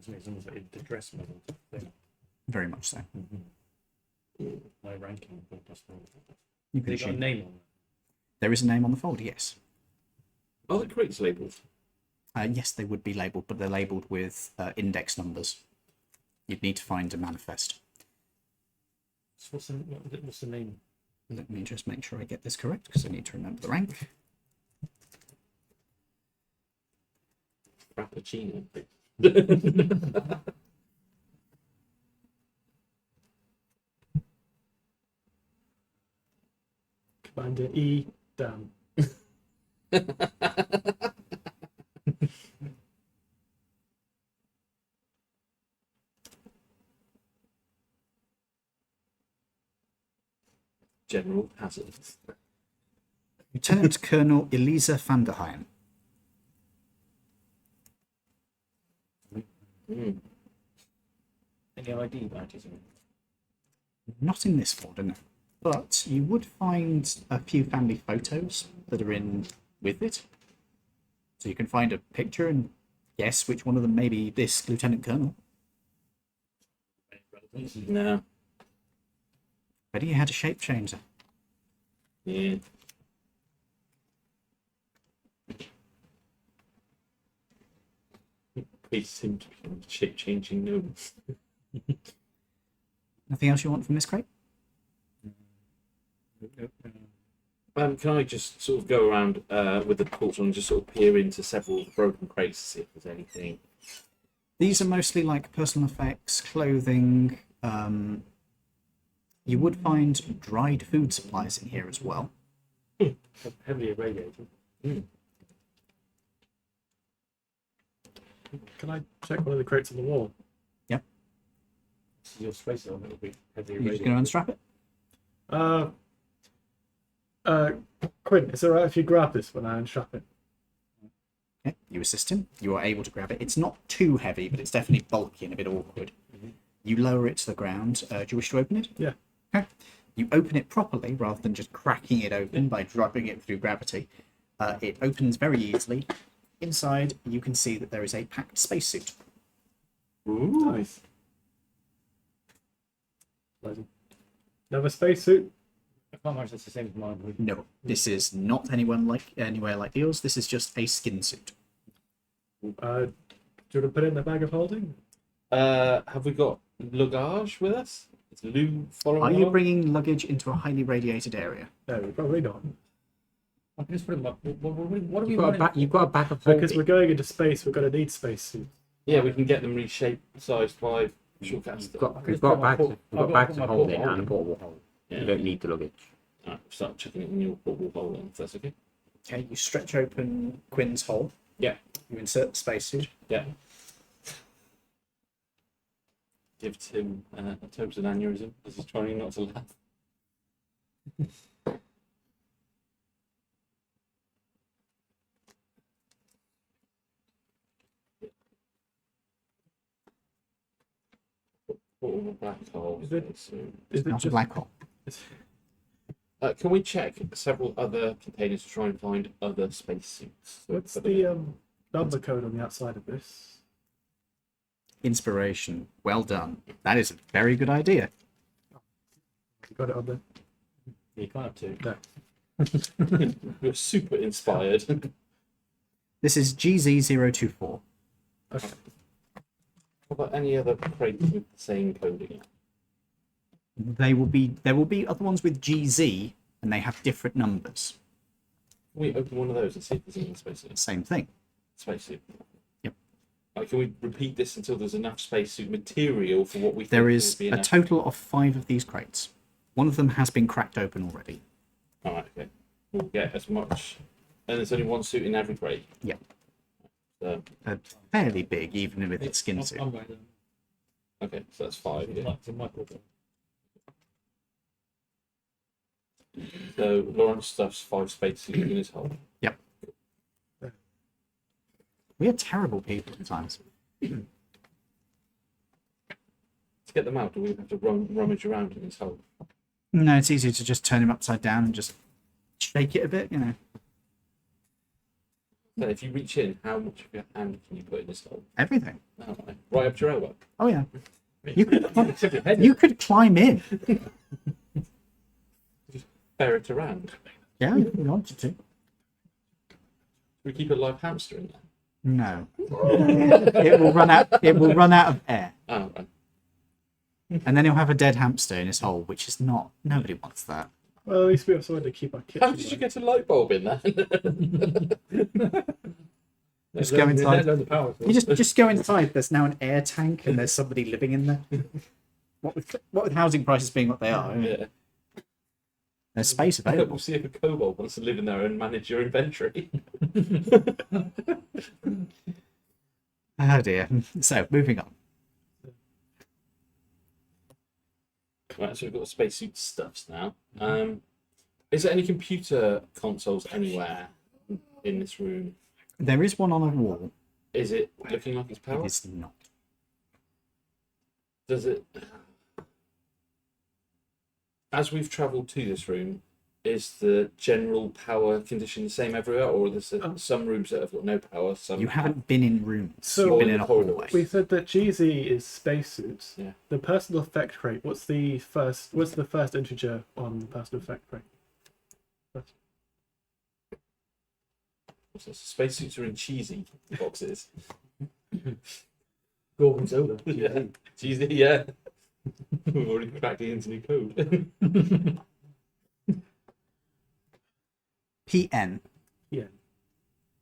It's almost like the dress medal thing. Very much so. My ranking. You can They got a assume. name on it. There is a name on the folder, yes. Are the crates labelled? Yes, they would be labelled, but they're labelled with index numbers. You'd need to find a manifest. So what's the name? Let me just make sure I get this correct, because I need to remember the rank. Frappuccino. Commander E. Damn. General Hazard. Lieutenant Colonel Elisa van der Heyen. Mm. Any ID badges? Not in this folder, no. But you would find a few family photos that are in with it. So you can find a picture and guess which one of them may be this Lieutenant Colonel. No. But he had a shape changer. Yeah. Please seem to be shape changing gnomes. Nothing else you want from this crate? Can I just sort of go around with the torch and just sort of peer into several broken crates to see if there's anything? These are mostly like personal effects, clothing. You would find dried food supplies in here as well. Heavily irradiated. Can I check one of the crates on the wall? Your space element will be heavily You're just irradiated. going to unstrap it? Quinn, is it alright if you grab this when I unstrap it? Okay, you assist him. You are able to grab it. It's not too heavy, but it's definitely bulky and a bit awkward. You lower it to the ground. Do you wish to open it? Yeah. Okay. You open it properly rather than just cracking it open by dropping it through gravity. It opens very easily. Inside, you can see that there is a packed spacesuit. Ooh. Nice. Another spacesuit. I can't imagine it's the same as mine. would it? No, this is not anywhere like yours. This is just a skin suit. Do you want to put it in the bag of holding? Have we got luggage with us? Is Lou following Are you along? bringing luggage into a highly radiated area? No, probably not. I can just put it in my. What do we You've got, want? you've got a bag of holding. Because we're going into space, we're going to need spacesuits. Yeah, we can get them reshaped, sized by shortcuts. You've got, I've you've got got my bags, port- you've I've got got bags my of holding portable and a portable hold. Yeah. You don't need the luggage. Alright, start chucking it in your portable hole then, if that's okay. Okay, you stretch open Quinn's hole. Yeah. You insert the spacesuit. Yeah. Give Tim a Tobes an aneurysm as he's trying not to laugh. Portable black hole. Is it- So, Is it Not a just black hole. can we check several other containers to try and find other spacesuits? what's the number code on the outside of this? Inspiration. Well done. That is a very good idea. You got it on there. You can't have two. No. You're super inspired. This is GZ024. Okay. What about any other crates with the same coding? There will be other ones with GZ, and they have different numbers. Can we open one of those and see if there's any spacesuit? Same thing. Spacesuit. Yep. Can we repeat this until there's enough spacesuit material for what we There think is will be a enough? total of 5 of these crates. One of them has been cracked open already. Alright, okay. We'll get as much. And there's only one suit in every crate. Yep. So, Fairly big, even with its skin suit. I'm right then. okay, so that's 5. Yeah. It's in my portable. So Lawrence stuffs 5 spacesuits in his hole. We are terrible people at times. get them out, do we have to rummage around in his hole? No, it's easier to just turn him upside down and just shake it a bit, you know. So if you reach in, how much of your hand can you put in his hole? Everything. Oh, right up to your elbow. Oh yeah. You could climb in. Ferret around. Yeah, if you wanted to. We keep a live hamster in there. No. It will run out. It will run out of air, Oh, right. and then he'll have a dead hamster in his hole, which is not. Nobody wants that. Well, at least we have somewhere to keep our kitchen. How did you get a light bulb in there? Just go inside. The power You just go inside. There's now an air tank, and there's somebody living in there. What with housing prices being what they are, Yeah. there's space We'll available. see if a kobold wants to live in there and manage your inventory. Oh dear. So moving on. Right, so we've got spacesuit stuffs now. Is there any computer consoles anywhere in this room? There is one on a wall. Is it looking like it's It powered? is not. Does it? As we've travelled to this room, is the general power condition the same everywhere, or are there some rooms that have got no power? Some You haven't been in rooms. So- You've been in a Corridors. hallway. We said that GZ is spacesuits. Yeah. The personal effect rate. What's the first integer on the personal effect rate? So spacesuits are in cheesy boxes. Gorgonzola. Yeah, cheesy. Yeah. We've already cracked the internet code. PN. Yeah.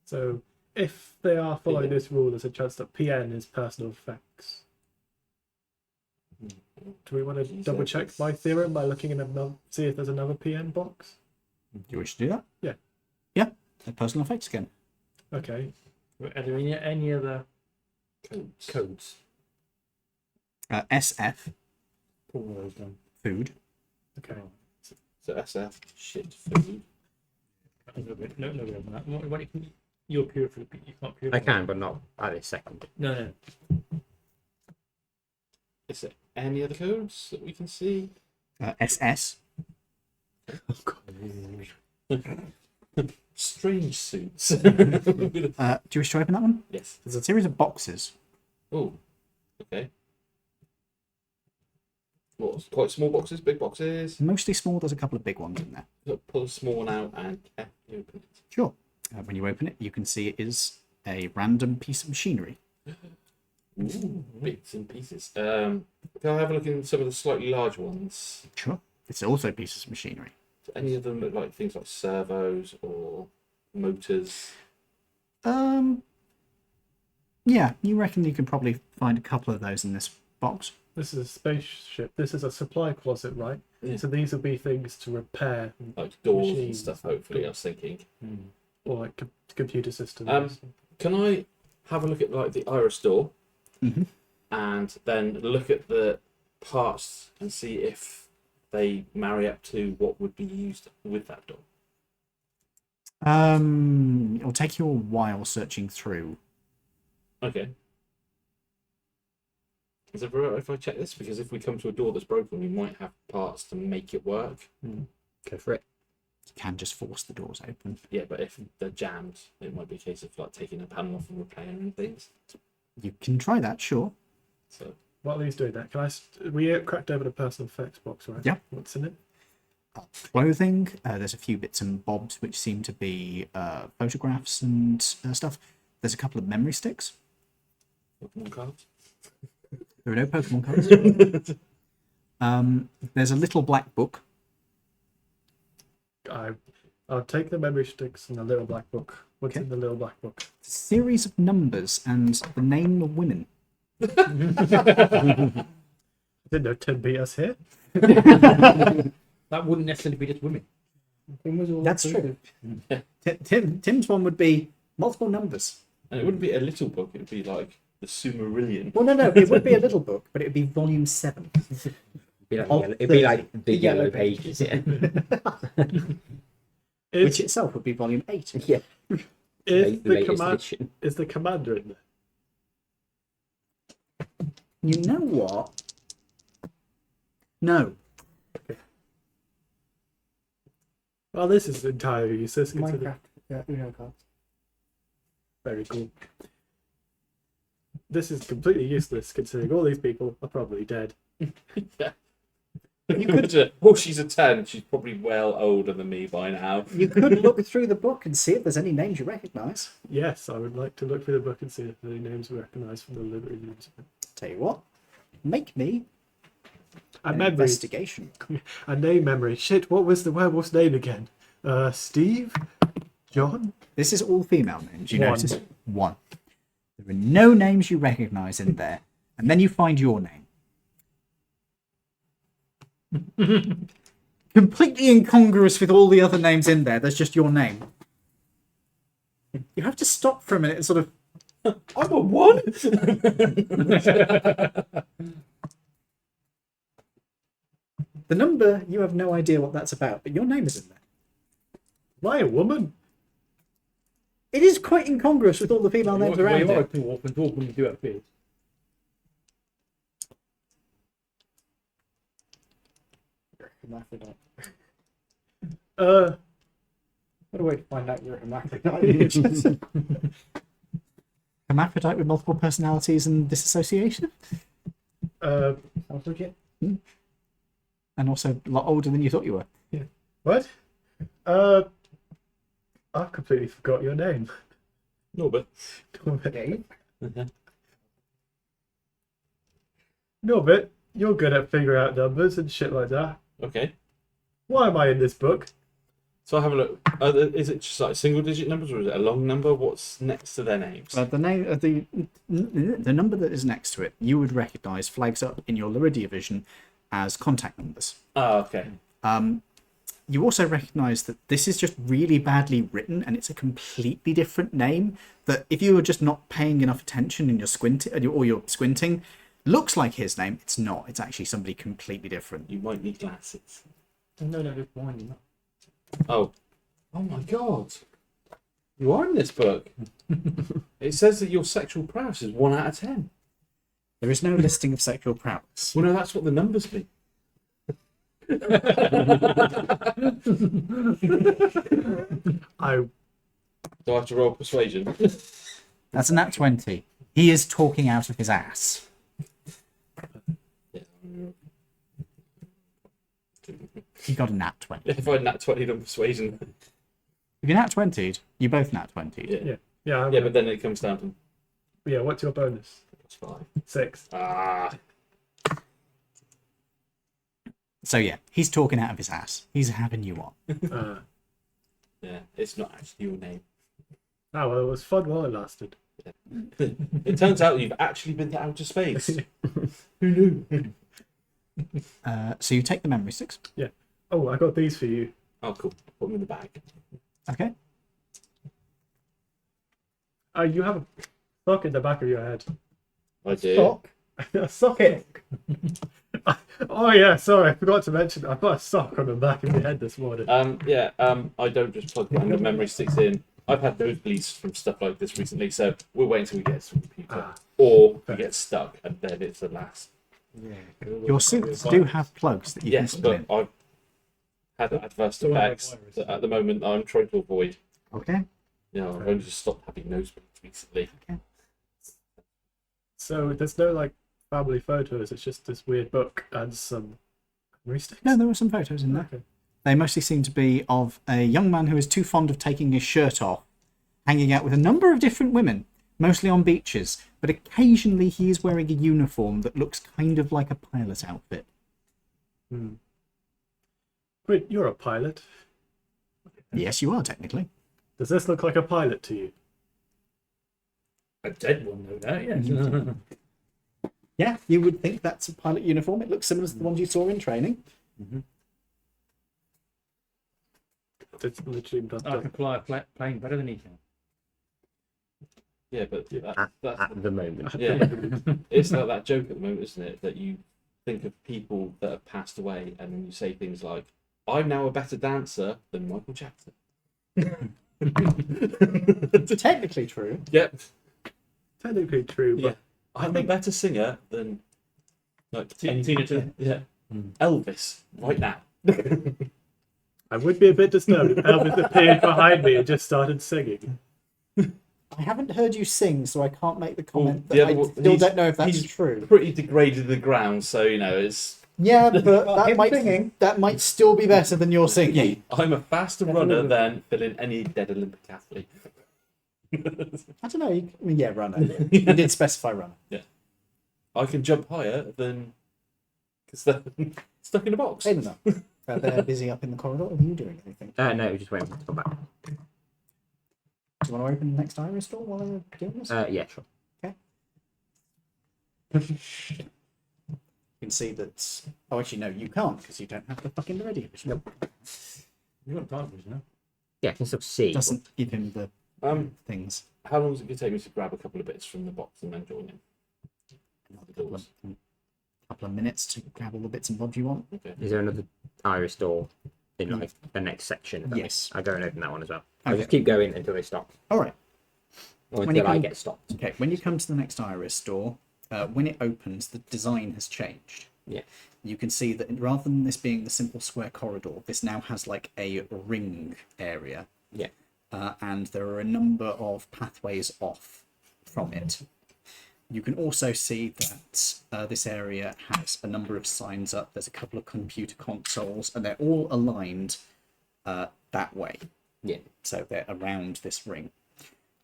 So if they are following PN. this rule, there's a chance that PN is personal effects. Do we want to Jesus. double check my theorem by looking in another, see if there's another PN box? Do you wish to do that? Yeah. Yeah. The personal effects again. Okay. Are there any other Codes. codes? SF. Pull those down. Food. Okay. So SF, shit food. No, on that. What you're purify. You can't purify. I can, but not at this second. No. Is there any other codes that we can see? SS. Strange suits. Do you wish to open that one? Yes. There's a series of boxes. Oh, okay. What? Quite small boxes, big boxes. Mostly small. There's a couple of big ones in there. So pull a small one out and open it. Sure. When you open it, you can see it is a random piece of machinery. Ooh, bits and pieces. Can I have a look in some of the slightly large ones? Sure. It's also pieces of machinery. Do any of them look like things like servos or motors? Yeah, you reckon you could probably find a couple of those in this box? This is a spaceship. This is a supply closet, right? Yeah. So these will be things to repair Like doors and Machines. stuff, hopefully, I was thinking. or like computer systems. Can I have a look at like the iris door Mhm. and then look at the parts and see if they marry up to what would be used with that door? It'll take you a while searching through. Okay. Is it right if I check this? Because if we come to a door that's broken, we might have parts to make it work. Go for it. You can just force the doors open. Yeah, but if they're jammed, it might be a case of like taking a panel off and repairing things. You can try that, sure. So While he's doing that, we cracked over the personal effects box, right? Yeah. What's in it? Clothing. There's a few bits and bobs which seem to be photographs and stuff. There's a couple of memory sticks. Pokemon cards. There are no Pokemon cards. There's a little black book. I'll take the memory sticks and the little black book. What's Okay. in the little black book? A series of numbers and the name of women. I didn't know Tim beat us here. That wouldn't necessarily be just women. That's true. Tim's one would be multiple numbers. And it wouldn't be a little book, it would be like the Sumerian. Well, no, it would be a little book, but it would be volume 7. It'd be like the yellow pages. Yeah. Which itself would be volume 8. Yeah. Is The the latest command edition. is the commander in there? You know what? No. Well, this is entirely useless. Considering... Minecraft Uno cards. Very cool. This is completely useless considering all these people are probably dead. You could. Oh, she's a 10. She's probably well older than me by now. You could look through the book and see if there's any names you recognise. Yes, I would like to look through the book and see if there are any names we recognise from the Laridians. Tell you what, make me And an memory. investigation. A name memory. Shit, what was the werewolf's name again? Steve? John? This is all female names, you One. notice? One. There are no names you recognise in there. And then you find your name. Completely incongruous with all the other names in there. There's just your name. You have to stop for a minute and sort of... I'm a 1? The number, you have no idea what that's about, but your name is in there. Am I a woman? It is quite incongruous with all the female names around You are a it. dwarf, and dwarf women do have beards. Hermaphrodite. What a way to find out you're a hermaphrodite. Hermaphrodite with multiple personalities and disassociation? Uh, Sounds legit. And also a lot older than you thought you were. what? I've completely forgot your name. Norbert. Dave? Norbert, you're good at figuring out numbers and shit like that. Okay. Why am I in this book? So I have a look. Is it just like single digit numbers or is it a long number? What's next to their names? The name of the number that is next to it, you would recognise, flags up in your Laridia vision as contact numbers. Oh, okay. You also recognise that this is just really badly written, and it's a completely different name. That if you were just not paying enough attention and you're squinting, or you're squinting, looks like his name. It's not. It's actually somebody completely different. You might need glasses. No, just winding up. Oh. Oh my god. You are in this book. It says that your sexual prowess is 1 out of 10. There is no listing of sexual prowess. Well, no, that's what the numbers mean. I Do I have to roll persuasion? That's a nat 20. He is talking out of his ass. He got a nat 20. If I nat 20 on persuasion. If you're nat 20'd, you both nat 20'd. yeah. Yeah, but then it comes down to yeah. What's your bonus? +5. 6. Ah. So yeah, he's talking out of his ass. He's having you on. Yeah, it's not actually your name. Oh well, it was fun while it lasted. It turns out you've actually been to outer space. Who knew? So you take the memory sticks. Yeah. Oh, I got these for you. Oh, cool. Put them in the bag. Okay. You have a sock in the back of your head. I do. Sock? A socket. Oh yeah, sorry, I forgot to mention. I put a sock on the back of my head this morning. I don't just plug random memory sticks in. I've had nosebleeds from stuff like this recently, so we'll wait until we get to the computer. Or we get stuck, and then it's the last. Your suits do have plugs that you Yes, can put in. but I've had adverse effects that at the moment I'm trying to avoid. Okay. You know, I've only just stopped having nosebleeds recently. So there's no like family photos. It's just this weird book and some memory sticks. No, there were some photos in there. Okay. They mostly seem to be of a young man who is too fond of taking his shirt off, hanging out with a number of different women, mostly on beaches, but occasionally he is wearing a uniform that looks kind of like a pilot outfit. Wait, you're a pilot. Yes, you are, technically. Does this look like a pilot to you? A dead one, no doubt, yes. Yeah, you would think that's a pilot uniform. It looks similar to the ones you saw in training. It's literally done. I can fly a plane better than he can. Yeah, but that's At the moment. yeah, it's like that joke at the moment, isn't it? That you think of people that have passed away, and then you say things like, "I'm now a better dancer than Michael Jackson." Technically true. Yep. Technically true, but Yeah. I'm a better singer than like Tina Turner. Yeah. Elvis, right now. I would be a bit disturbed if Elvis appeared behind me and just started singing. I haven't heard you sing, so I can't make the Well, comment. the That other I one- still he's- don't know if that's he's true. Pretty degraded to the ground, so you know it's. Yeah, but that him might singing. that might still be better than your singing. I'm a faster That's a runner little than filling any dead Olympic athlete. I don't know. I mean, yeah, runner. You did specify runner. I can jump higher than because they're stuck in a box. I don't know. They're busy up in the corridor. Are you doing anything? No, we're just waiting for them to come back. Do you want to open the next iris door while we're doing this? Yeah, sure. You can see that. Oh, actually, no, you can't because you don't have the fucking Laridian. Nope. You got time for it now. Yeah, I can still see. It doesn't give him the things. How long is it going to take me to grab a couple of bits from the box and then join him? Another couple of minutes to grab all the bits and bobs you want. Okay. Is there another iris door in like the next section? Yes. I go and open that one as well. I'll Okay. just keep going until they stop. All right. Or When you until I come- get stopped. Okay. When you come to the next iris door, when it opens, the design has changed. Yeah. You can see that rather than this being the simple square corridor, this now has like a ring area. Yeah. And there are a number of pathways off from it. You can also see that this area has a number of signs up. There's a couple of computer consoles, and they're all aligned that way. Yeah. So they're around this ring.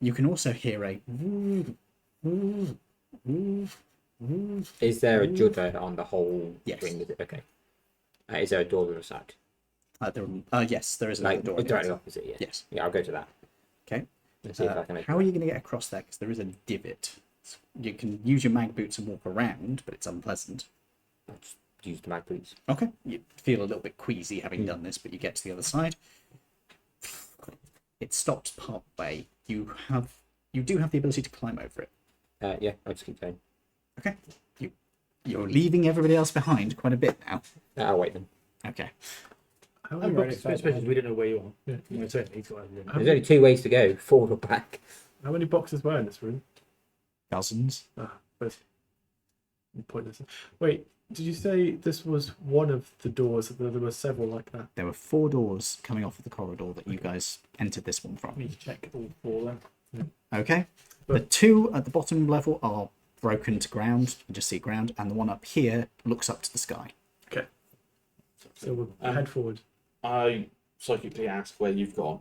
You can also hear a woo, woo, woo, woo. Is there a judder on the whole Yes. ring? Is it? Okay. Is there a door on the side? Yes, there is another Like door. directly opposite, yeah. Yes. Yeah, I'll go to that. Okay. And see if I can open How are you going to get across there? Because there is a divot. You can use your mag boots and walk around, but it's unpleasant. I'll just use the mag boots. Okay. You feel a little bit queasy having done this, but you get to the other side. It stops part way. You do have the ability to climb over it. Yeah, I'll just keep going. Okay. You're leaving everybody else behind quite a bit now. I'll wait then. Okay. How I'm many very boxes? excited because we didn't know where you are. Yeah. You know, certainly he's got everything. There's only 2 ways to go, forward or back. How many boxes were in this room? Dozens. But pointless. Wait, did you say this was one of the doors? That there were several like that. There were 4 doors coming off of the corridor that you guys entered this one I from. need to check all 4 then. Okay. The 2 at the bottom level are broken to ground. You just see ground, and the one up here looks up to the sky. Okay. So we'll head forward. I psychically ask where you've gone.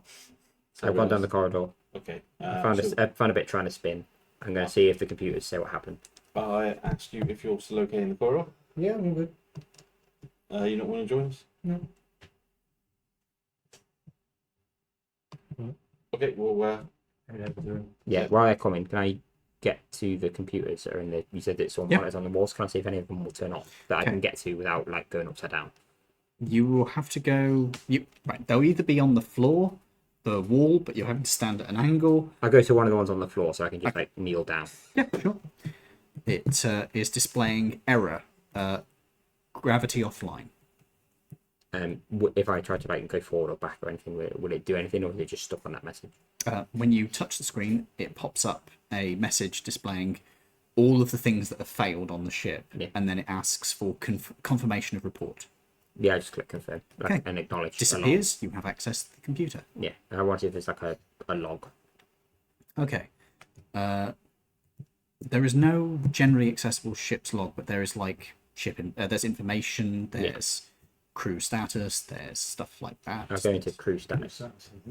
I've gone down the corridor. Okay. I found a bit trying to spin. I'm going to see if the computers say what happened. I asked you if you're still okay in the corridor. Yeah, I'm good. You don't want to join us? No. Okay. Well, Yeah, while they're coming, can I get to the computers that are in the... You said that some monitors on the walls. Can I see if any of them will turn off that I Okay. can get to without like going upside down? You will have to go. Right. They'll either be on the floor, the wall, but you're having to stand at an angle. I'll go to one of the ones on the floor so I can just like kneel down. Yeah, sure. It is displaying error, gravity offline. If I try to like go forward or back or anything, will it do anything, or is it just stuck on that message? When you touch the screen, it pops up a message displaying all of the things that have failed on the ship, Yeah. and then it asks for confirmation of report. Yeah, I just click confirm Okay. and acknowledge. Disappears. You have access to the computer. Yeah, I want to see if there's like a log. Okay. There is no generally accessible ship's log, but there is like there's information. There's crew status. There's stuff like that. I'll go into crew status.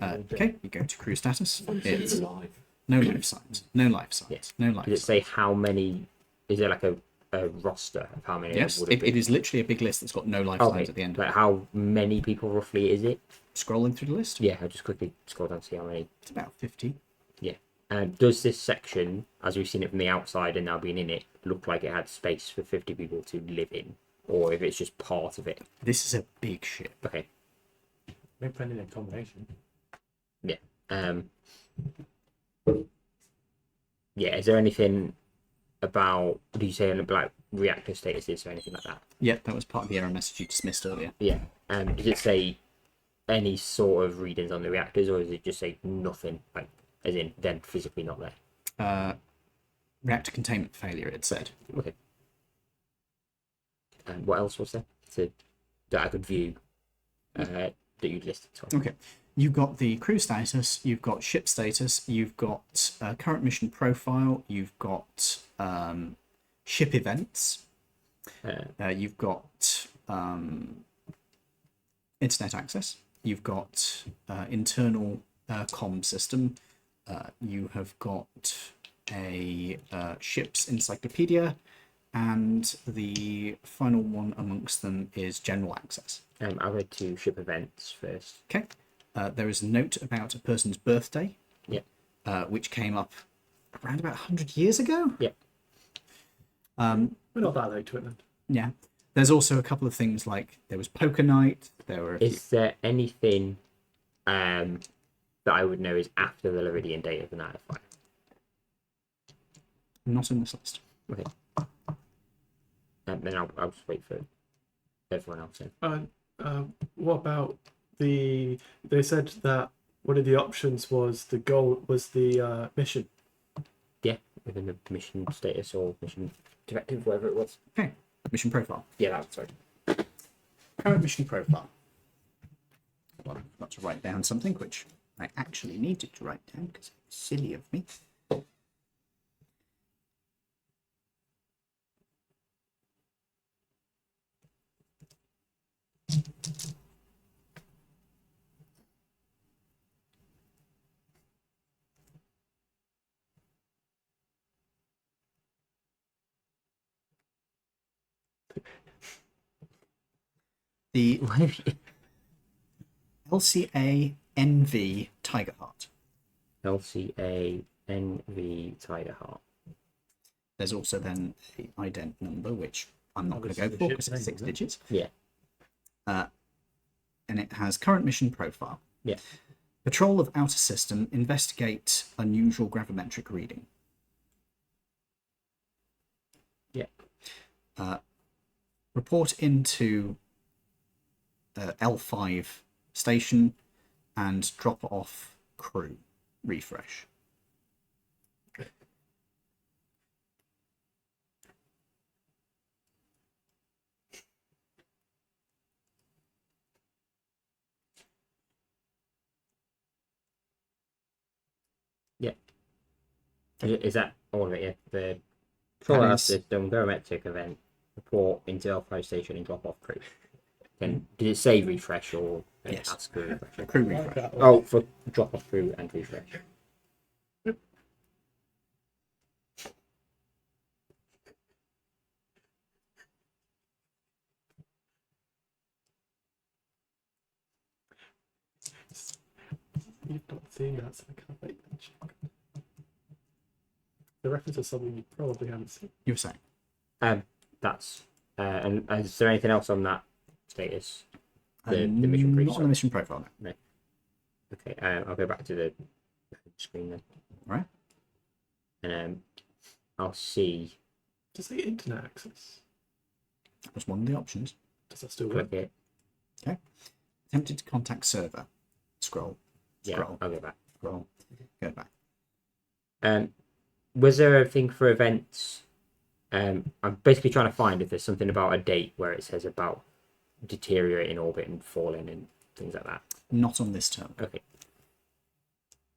Okay, you go to crew status. It's live. no life signs. No life signs. Yes. No life Does it signs. say how many? Is there like a roster of how many? Yes, would have it been? is literally a big list that's got no life Okay, signs at the end. like how many people roughly is it? Scrolling through the list, Yeah, I'll just quickly scroll down to see how many. it's about 50. Does this section, as we've seen it from the outside and now being in it, look like it had space for 50 people to live in? Or if it's just part of it? This is a big ship. Okay. Maybe depending on combination. Yeah, is there anything about, do you say like reactor statuses or anything like that? Yeah, that was part of the error message you dismissed earlier. Yeah. Does it say any sort of readings on the reactors, or does it just say nothing, like as in then physically not there? Reactor containment failure, it said. Okay. What else was there? that I could view that you'd listed. Sorry. Okay. You've got the crew status, you've got ship status, you've got current mission profile, you've got ship events, you've got internet access, you've got internal comm system, you have got a ship's encyclopedia, and the final one amongst them is general access. I'll go to ship events first. Okay. There is a note about a person's birthday. Yep. Which came up around about 100 years ago. Yep. We're not that late to it then. Yeah. There's also a couple of things like there was poker night. There were. Is there anything that I would know is after the Laridian date of the Night of Fire? Not in this list. Okay. Then I'll just wait for everyone else in. What about they said that one of the options was the goal was the mission. Yeah, within the mission status or mission directive, whatever it was. Okay. Mission profile. Yeah, that's sorry. Current mission profile. Well, I've got to write down something which I actually needed to write down because it's silly of me. The LCA NV Tiger Heart. LCA NV Tiger Heart. There's also then the ident number, which I'm not going to go the for ship's because it's name, 6 digits. Yeah. And it has current mission profile. Yeah. Patrol of outer system, investigate unusual gravimetric reading. Yeah. Report into L5 station and drop off crew. Refresh. Is that all of it? Yeah. The Patrol That Out is- System, Barometric event, report into L5 station and drop off crew. Then did it say refresh or Yes. ask for refresh? Crew I like refresh. that one. Oh, for drop off crew and refresh. You've not seen that, so I can't make that check. The reference is something you probably haven't seen. You were saying? That's and is there anything else on that status? The mission Not brief. on the mission profile, no. Okay, I'll go back to the screen then. Right. And I'll see. Does it say internet access? That was one of the options. Does that still work? Click it. Attempted to contact server. Scroll. Yeah, Scroll. I'll go back. Scroll. Go back. Was there a thing for events? I'm basically trying to find if there's something about a date where it says about deteriorating orbit and falling and things like that. Not on this term. Okay.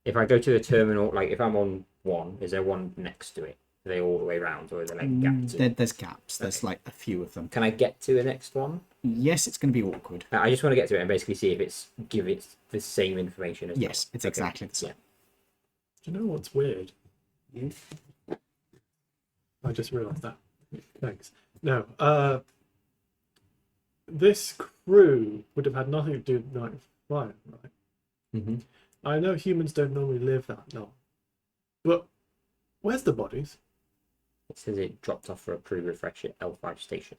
If I go to the terminal, like if I'm on one, is there one next to it? Are they all the way around, or are there like gaps? There's gaps. There's Okay. like a few of them. Can I get to the next one? Yes, it's going to be awkward. I just want to get to it and basically see if it's give it the same information as Yes, well. it's Okay. exactly the same. Do you know what's weird? I just realised that. Thanks. No, this crew would have had nothing to do with Night of Fire, right? Mm-hmm. I know humans don't normally live that long, but where's the bodies? It says it dropped off for a crew refresh at L5 station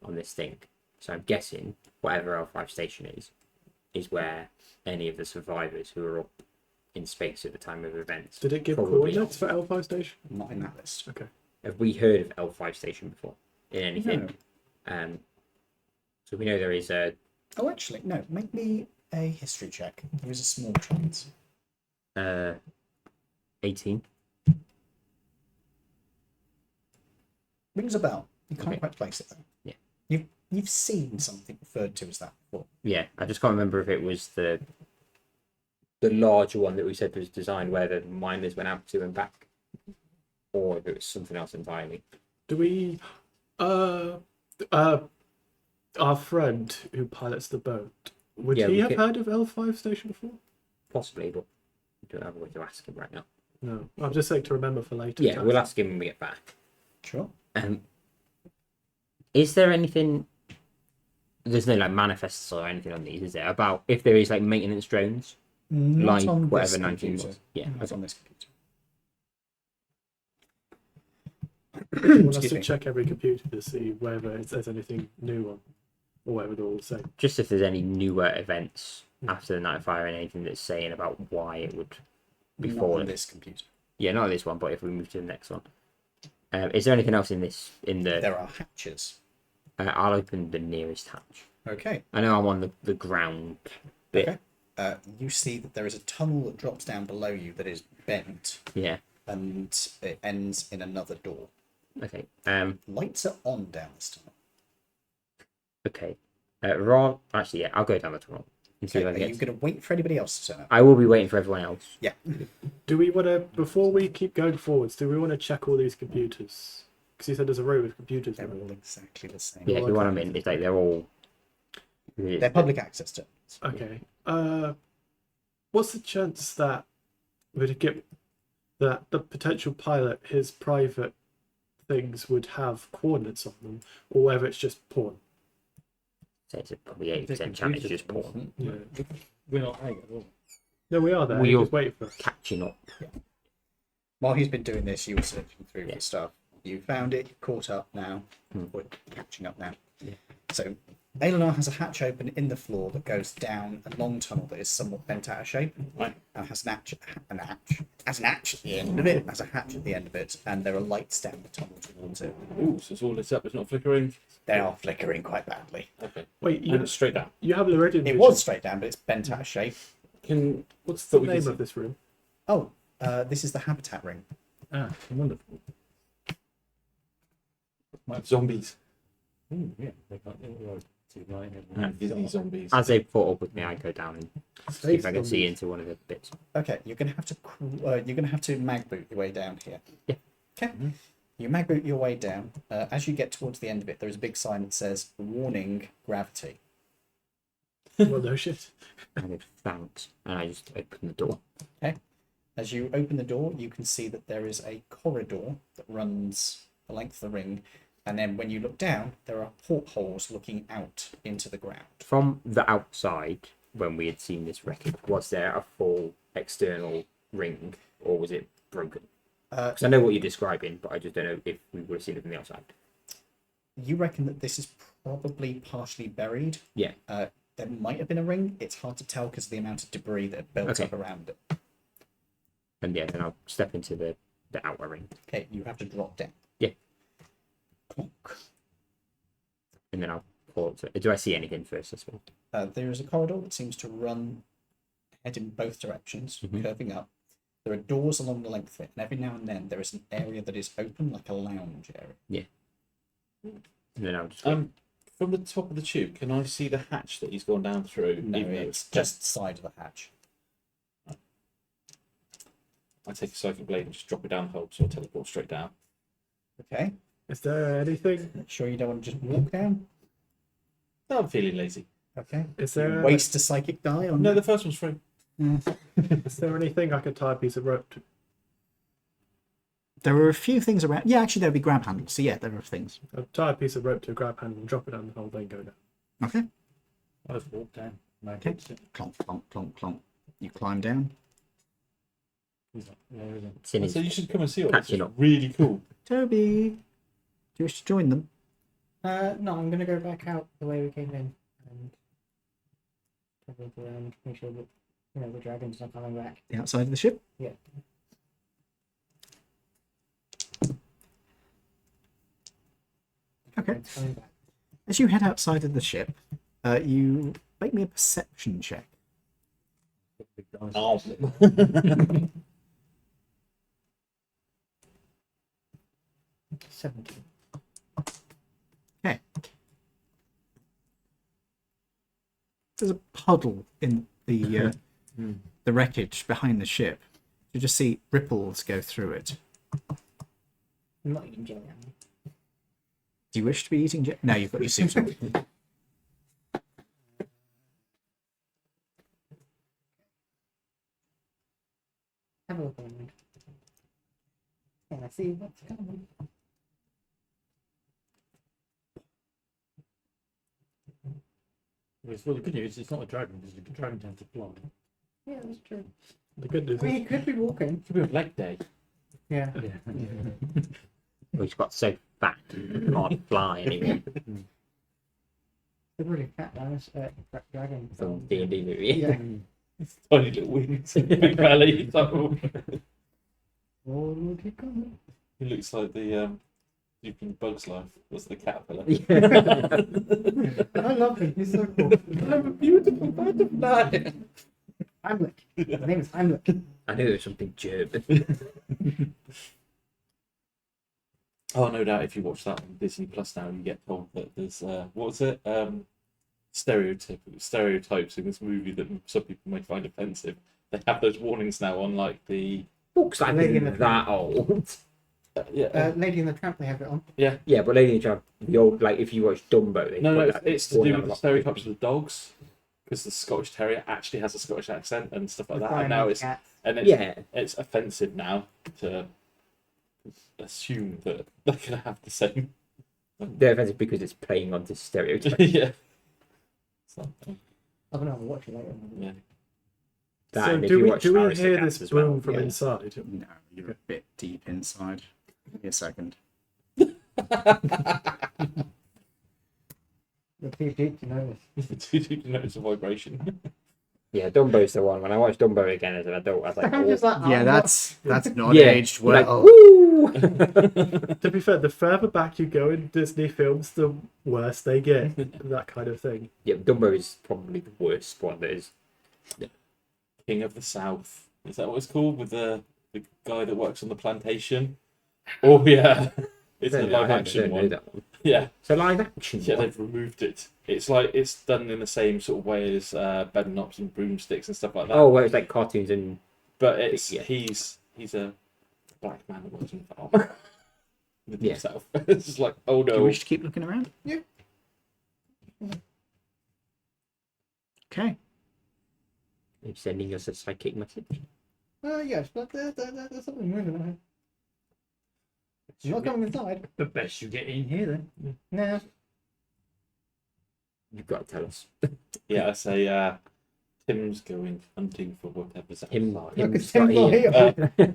on this thing. So I'm guessing whatever L5 station is where any of the survivors who are up in space at the time of events. Did it give Probably coordinates for L5 station? Not in that list. Okay. Have we heard of L5 station before in anything? No. So we know there is a Oh, actually, no. Make me a history check. There is a small chance. 18. Rings a bell. You can't Okay. quite place it though. Yeah. you've seen something referred to as that before. Yeah, I just can't remember if it was the larger one that we said was designed where the miners went out to and back, or if it was something else entirely. Do we our friend who pilots the boat, would Yeah, he we have could- heard of L5 station before? Possibly, but we don't have a way to ask him right now. No. I'm just saying to remember for later. Yeah, times. we'll ask him when we get back. Sure. Is there anything? There's no like manifests or anything on these, is there? About if there is like maintenance drones, Not like on this whatever 19 computer. was. Yeah, Not okay. on this computer. You want us Excuse to me. check every computer to see whether there's anything new on, or whether they're all the same. Just if there's any newer events after the night of fire and anything that's saying about why it would be Not falling. on this computer. Yeah, not this one, but if we move to the next one. Is there anything else in this? There are hatches. I'll open the nearest hatch. Okay. I know I'm on the ground bit. Okay. You see that there is a tunnel that drops down below you that is bent, Yeah. and it ends in another door. Okay. Lights are on down this tunnel. Okay. Rob. Actually, yeah. I'll go down the tunnel and see Okay. if I Are can you get. going to wait for anybody else to turn up? I will be waiting for everyone else. Yeah. Do we want to, before we keep going forwards, do we want to check all these computers? Because you said there's a row of computers. They're there. all exactly the same. Yeah, if you want them in, it's like they're all. They're public access to. Okay. What's the chance that we'd get that the potential pilot, his private things would have coordinates on them, or whether it's just porn? So it's probably 80% chance it's just porn. Yeah. We're not there yet, are we? No, we are there. We We're all- just waiting for us. Catching up. While he's been doing this, you were searching through Yeah. for stuff. You found it, you're caught up now, Hmm. or catching up now. Yeah. So, Aelonar has a hatch open in the floor that goes down a long tunnel that is somewhat bent out of shape, Right. and has an hatch at the end of it. Has a hatch at the end of it, and there are lights down the tunnel towards it. Ooh, so it's all lit up. It's not flickering. They are flickering quite badly. Okay. Wait, And you, it's straight down. you have Laridian It vision. was straight down, but it's bent out of shape. Can What's So the we can name see- of this room? Oh, this is the habitat ring. Ah, wonderful. zombies? Yeah, they got too right. Disney zombies. As they caught up with me, I go down and see if I can see into one of the bits. Okay, you're gonna have to mag boot your way down here. Yeah. Okay. You mag boot your way down. As you get towards the end of it, there is a big sign that says "Warning: Gravity." Well, no shit. And it thanks. And I just open the door. As you open the door, you can see that there is a corridor that runs the length of the ring, and then when you look down, there are portholes looking out into the ground. From the outside, when we had seen this wreckage, was there a full external ring or was it broken? Because I know what you're describing, but I just don't know if we would have seen it from the outside. You reckon that this is probably partially buried? Yeah. There might have been a ring. It's hard to tell because of the amount of debris that had built Okay. up around it. And yeah, then I'll step into the outer ring. Okay, you have to drop down. Yeah. Clonk. And then I'll pull it. Do I see anything first as well? There is a corridor that seems to run head in both directions, Mhm. curving up. There are doors along the length of it, and every now and then there is an area that is open, like a lounge area. And then I'll just From the top of the tube, can I see the hatch that he's gone down through? No, even though it's just side of the hatch. I take a psychic blade and just drop it down the hole, so I teleport straight down. Okay. Is there anything? Sure you don't want to just walk down? No, I'm feeling lazy. Okay. Is You there? waste a psychic die on No, the first one's free. Is there anything I could tie a piece of rope to? There are a few things around. Yeah, actually, there'll be grab handles. So, yeah, there are things. I'll tie a piece of rope to a grab handle and drop it down the hole, then go down. Okay. I just walked down. Okay. Clonk, clonk, clonk, clonk. You climb down. it's in his, So you should come and see all this. Catching It's up. really cool. Toby, do you wish to join them? No, I'm going to go back out the way we came in and have a look around, make sure that the dragons are coming back. The outside of the ship? Yeah. Okay. It's coming back. As you head outside of the ship, you make me a perception check. Oh. 17. there's a puddle in the wreckage behind the ship. You just see ripples go through it. I'm not eating jelly. am Do you wish to be eating? No, you've got your suit on. I? Have a look around. And I see what's coming. Well, the good news, it's not a dragon, because the dragon tends to fly. Yeah, that's true. The good news I mean, is he could be walking. It could be a leg day. Yeah. Well, he's got so fat, he can't fly anymore. The really fat dragon From D&D movie. Yeah. Tiny little wings, big belly. It's like, oh. Oh, look, he coming. He looks like the in Bug's Life. What's the caterpillar? I love him. He's so cool. I'm a beautiful butterfly. Heimlich. His name is Heimlich. I knew it was something German. Oh, no doubt. If you watch that on Disney Plus now, you get told that there's what was it? Stereotypes in this movie that some people may find offensive. They have those warnings now on like the Books like Lady in the that old. Lady and the Tramp, they have it on. Yeah, but Lady and the Tramp, the old, like if you watch Dumbo, they No, put no, that it's to warning do on with the lot. stereotypes of the dogs, because the Scottish Terrier actually has a Scottish accent and stuff like that. And now it's Yeah, it's offensive now to assume that they're gonna have the same. they're offensive because it's playing onto stereotypes. Yeah. So, I'm gonna watch it later. yeah. That, so and if do you we watch hear Aristocats this as well, boom from yeah. inside? No, you're a bit deep inside. Give me a second. You're too deep to notice. Too deep to notice a vibration. Yeah, Dumbo's the one. When I watched Dumbo again as an adult, I was like, I'm just like, Yeah, I'm that's not yeah, aged like, well. woo! To be fair, the further back you go in Disney films, the worse they get. That kind of thing. Yeah, Dumbo is probably the worst one there is. King of the South. Is that what it's called? With the guy that works on the plantation? Oh yeah. It's a live action don't know one. that one. Yeah. So live action. Yeah, one? they've removed it. It's like it's done in the same sort of way as bed and knobs and broomsticks and stuff like that. Oh, where it's like cartoons and But it's Yeah. he's a black man that works on a farm. In the deep Yeah. south. It's just like, oh Do you no. wish to keep looking around? Yeah. Okay. you're sending us a psychic message. yes, but there's something moving around. It's not coming inside. The best you get in here then. Nah. You've got to tell us. Yeah, I say Tim's going hunting for whatever's Him, outside. Look, him's it's Tim's not got here.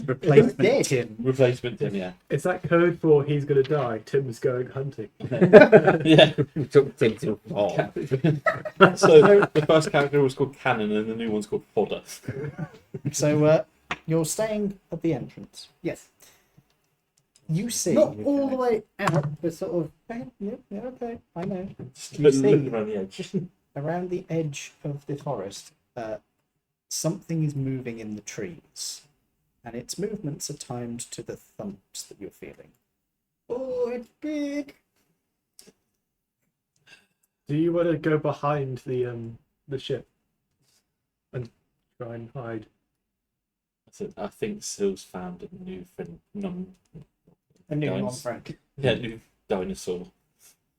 Replacement dead. Tim. Replacement Tim, yeah. Is that code for he's going to die? Tim's going hunting. Yeah. We took Tim to the farm. So the first character was called Cannon and the new one's called Fodder. So you're staying at the entrance. Yes. You see. Not all the way out, but sort of. Yeah, okay. I know. Just You see- looking around the edge. Around the edge of the forest, something is moving in the trees, and its movements are timed to the thumps that you're feeling. Oh, it's big. Do you want to go behind the ship and try and hide? I think Sil's found a new friend. A new Guys. non-friend. Yeah, new dinosaur.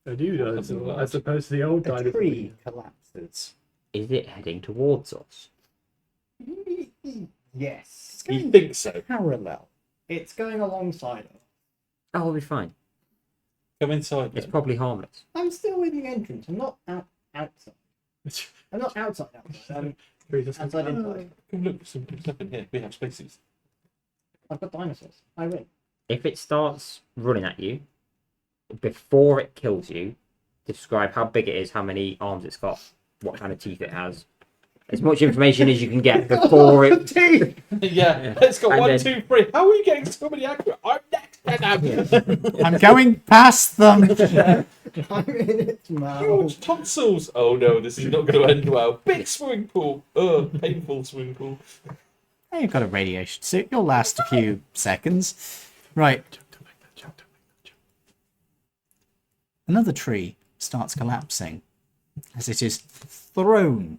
A new Something dinosaur, like as that. opposed to the old A dinosaur. tree collapses. Is it heading towards us? Yes. It's You going think so? parallel. It's going alongside us. Oh, we'll be fine. Come inside. It's Then. probably harmless. I'm still in the entrance. I'm not outside. I'm not outside. I'm Tree's just outside like, inside. Come look for some stuff in here. We have spaces. I've got dinosaurs. I win. If it starts running at you, before it kills you, describe how big it is, how many arms it's got, what kind of teeth it has. As much information as you can get before it. Teeth. Yeah, it's got And one, then- 2, 3. How are you getting so many accurate? I'm next. I'm going past them. I'm in its mouth. Huge tonsils. Oh no, this is not going to end well. Big swimming pool. Painful swimming pool. Oh, you've got a radiation suit. You'll last a few seconds. Right. don't make that joke, don't make that joke. Another tree starts collapsing. as it is thrown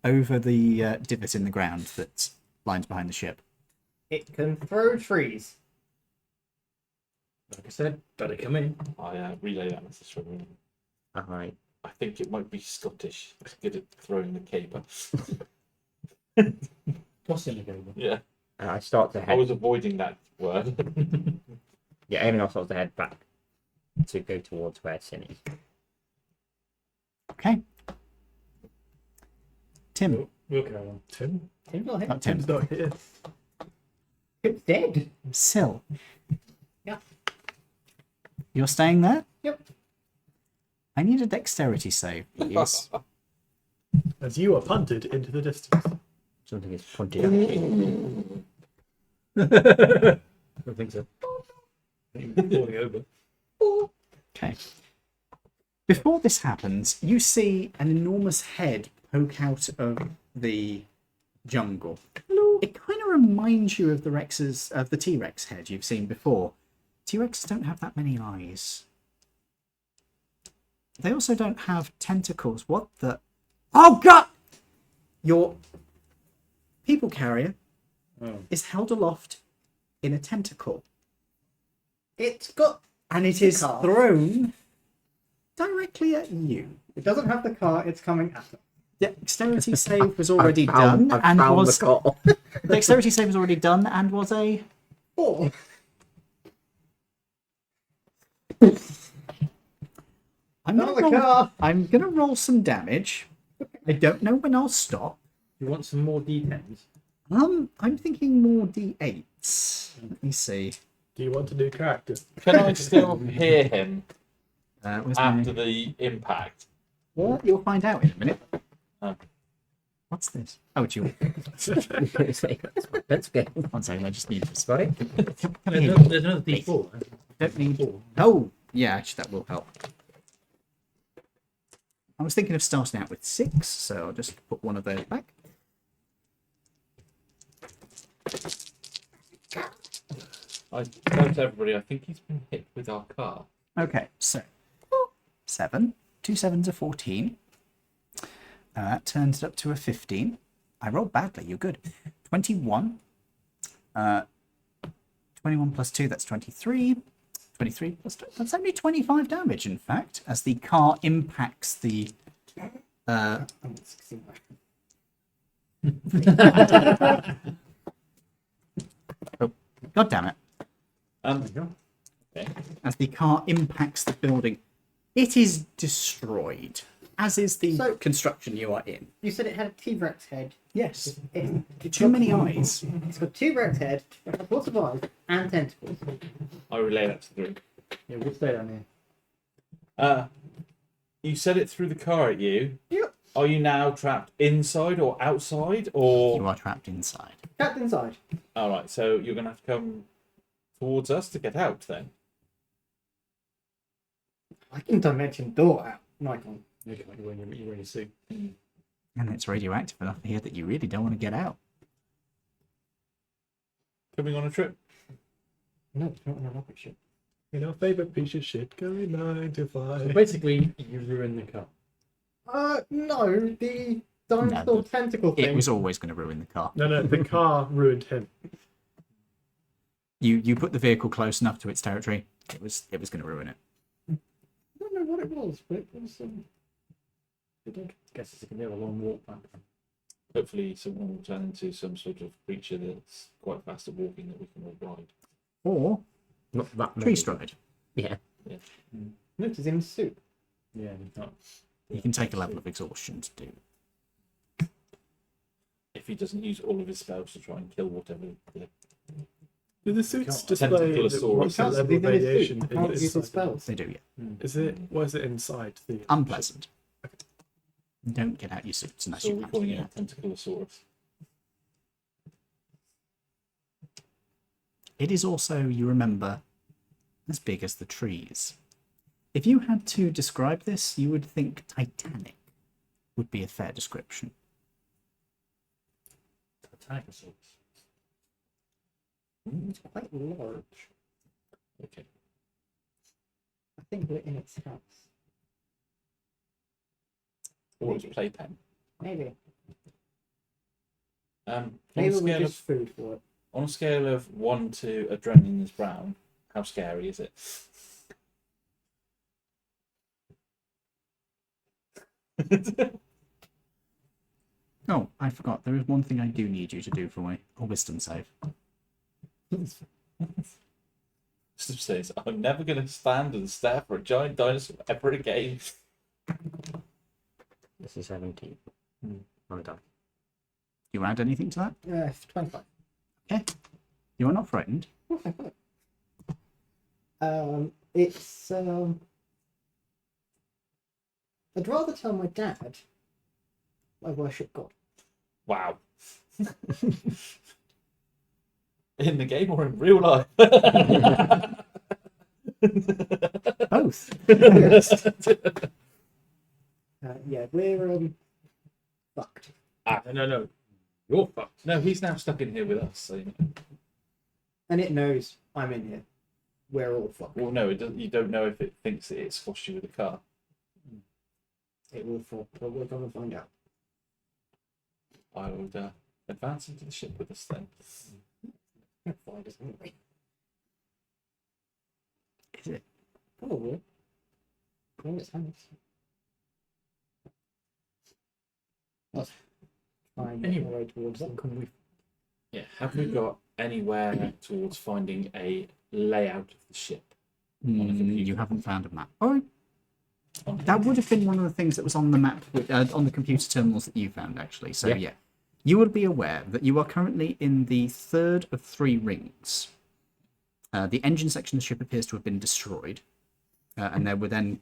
over the divot in the ground that lines behind the ship. It can throw trees. Like I said, better come in. I relay that message to everyone. Alright. I think it might be Scottish. It's good at throwing the caper. Tossing again. Yeah, I start to I head. was avoiding that word. Yeah, Aegon starts to head back to go towards where Sin is. Okay. Tim. We'll carry on. Tim? Tim's not here. Not Tim. Tim's not here. Tim's dead. Sil. Yeah. You're staying there? Yep. I need a dexterity save, please. As you are punted into the distance. Something is pointed at you. I don't think so. Falling over. Okay. Before this happens, you see an enormous head poke out of the jungle. It kind of reminds you of the T-Rex head you've seen before. T-Rexes don't have that many eyes. They also don't have tentacles. What the? Oh God! Your people carrier is held aloft in a tentacle, It's got. and it The is car. thrown directly at you. It doesn't have the car. It's coming at it. Dexterity save was already I've and found was the car. dexterity save was already done and was a. 4. I'm Not the gonna roll, car. I'm gonna roll some damage. I don't know when I'll stop. You want some more D10s? I'm thinking more d8s. Let me see. Do you want a new character? Can I still hear him Where's after my... the impact? Well, you'll find out in a minute. Oh. What's this? Oh, it's you. Let's go. One second, I just need to Got it? come There's here. another D4. Don't need. Oh, yeah, actually, that will help. I was thinking of starting out with 6, so I'll just put one of those back. I tell to everybody, I think he's been hit with our car. Okay, so 7. 2 7s are 14. That turns it up to a 15. I rolled badly, you're good. 21. 21 plus 2, that's 23. 23 plus 2, that's only 25 damage, in fact, as the car impacts the. I'm 16. God damn it. Okay. As the car impacts the building, it is destroyed, as is the So- construction you are in. You said it had a T-Rex head. Yes. It's Too many eyes. It's got T-Rex head, lots of eyes, and tentacles. I relay that to the group. Yeah, we'll stay down here. You said it threw the car at you. Yep. Are you now trapped inside or outside, or? You are trapped inside. Trapped inside. All right, so you're gonna have to come towards us to get out then. I can dimension door out. No, I can't. You can't, you're wearing your suit. And it's radioactive enough here that you really don't want to get out. Coming on a trip. No, it's not an rocket ship. You know, favourite piece of shit going 9 to 5. So basically, you ruin the car. No, the dinosaur No, tentacle thing. It was always going to ruin the car. No, the car ruined him. You put the vehicle close enough to its territory, it was going to ruin it. I don't know what it was, but it was. I guess it's going to be a long walk back. Hopefully, someone will turn into some sort of creature that's quite fast at walking that we can all ride. Or Not that many. tree stride. Yeah. Notice in suit. Yeah, you can't. You can take a level of exhaustion to do. If he doesn't use all of his spells to try and kill whatever. Do the suits Can't- display Tentaculosaurus. what's the Can't level leave of it in his radiation suit. in Can't use his inside? spells. They do, yeah. Is it? What is it inside the? Unpleasant. Don't get out your suits unless So you we're want to. calling Yeah. it a Tentaculosaurus. It is also, you remember, as big as the trees. If you had to describe this, you would think Titanic would be a fair description. Titagosaurus. It's quite large. Okay. I think we're in its house. Or it's Maybe. playpen. Maybe. On a Maybe we scale just food for it. on a scale of 1 to adrenaline is brown, how scary is it? Oh, I forgot. There is one thing I do need you to do for me. A wisdom save. Wisdom says, I'm never going to stand and stare for a giant dinosaur ever again. This is 17. I'm done. Do you add anything to that? 25. You are not frightened. It's I'd rather tell my dad I worship God. Wow. In the game or in real life? Both. Yeah, we're fucked. No. You're fucked. No, he's now stuck in here with us. So, you know. And it knows I'm in here. We're all fucked. Well, no, it doesn't, you don't know if it thinks that it squashed you with a car. It will fall, but we're gonna find out. I would advance into the ship with us then. Find us, won't we? Is it? Probably. Well, it's nice. Let's try and make our way towards them. Can we? Yeah. Have we got anywhere towards finding a layout of the ship? On a computer. You haven't found a map. Oh, that would have been one of the things that was on the map, on the computer terminals that you found, actually. So, yeah. You would be aware that you are currently in the third of 3 rings. The engine section of the ship appears to have been destroyed, and there were then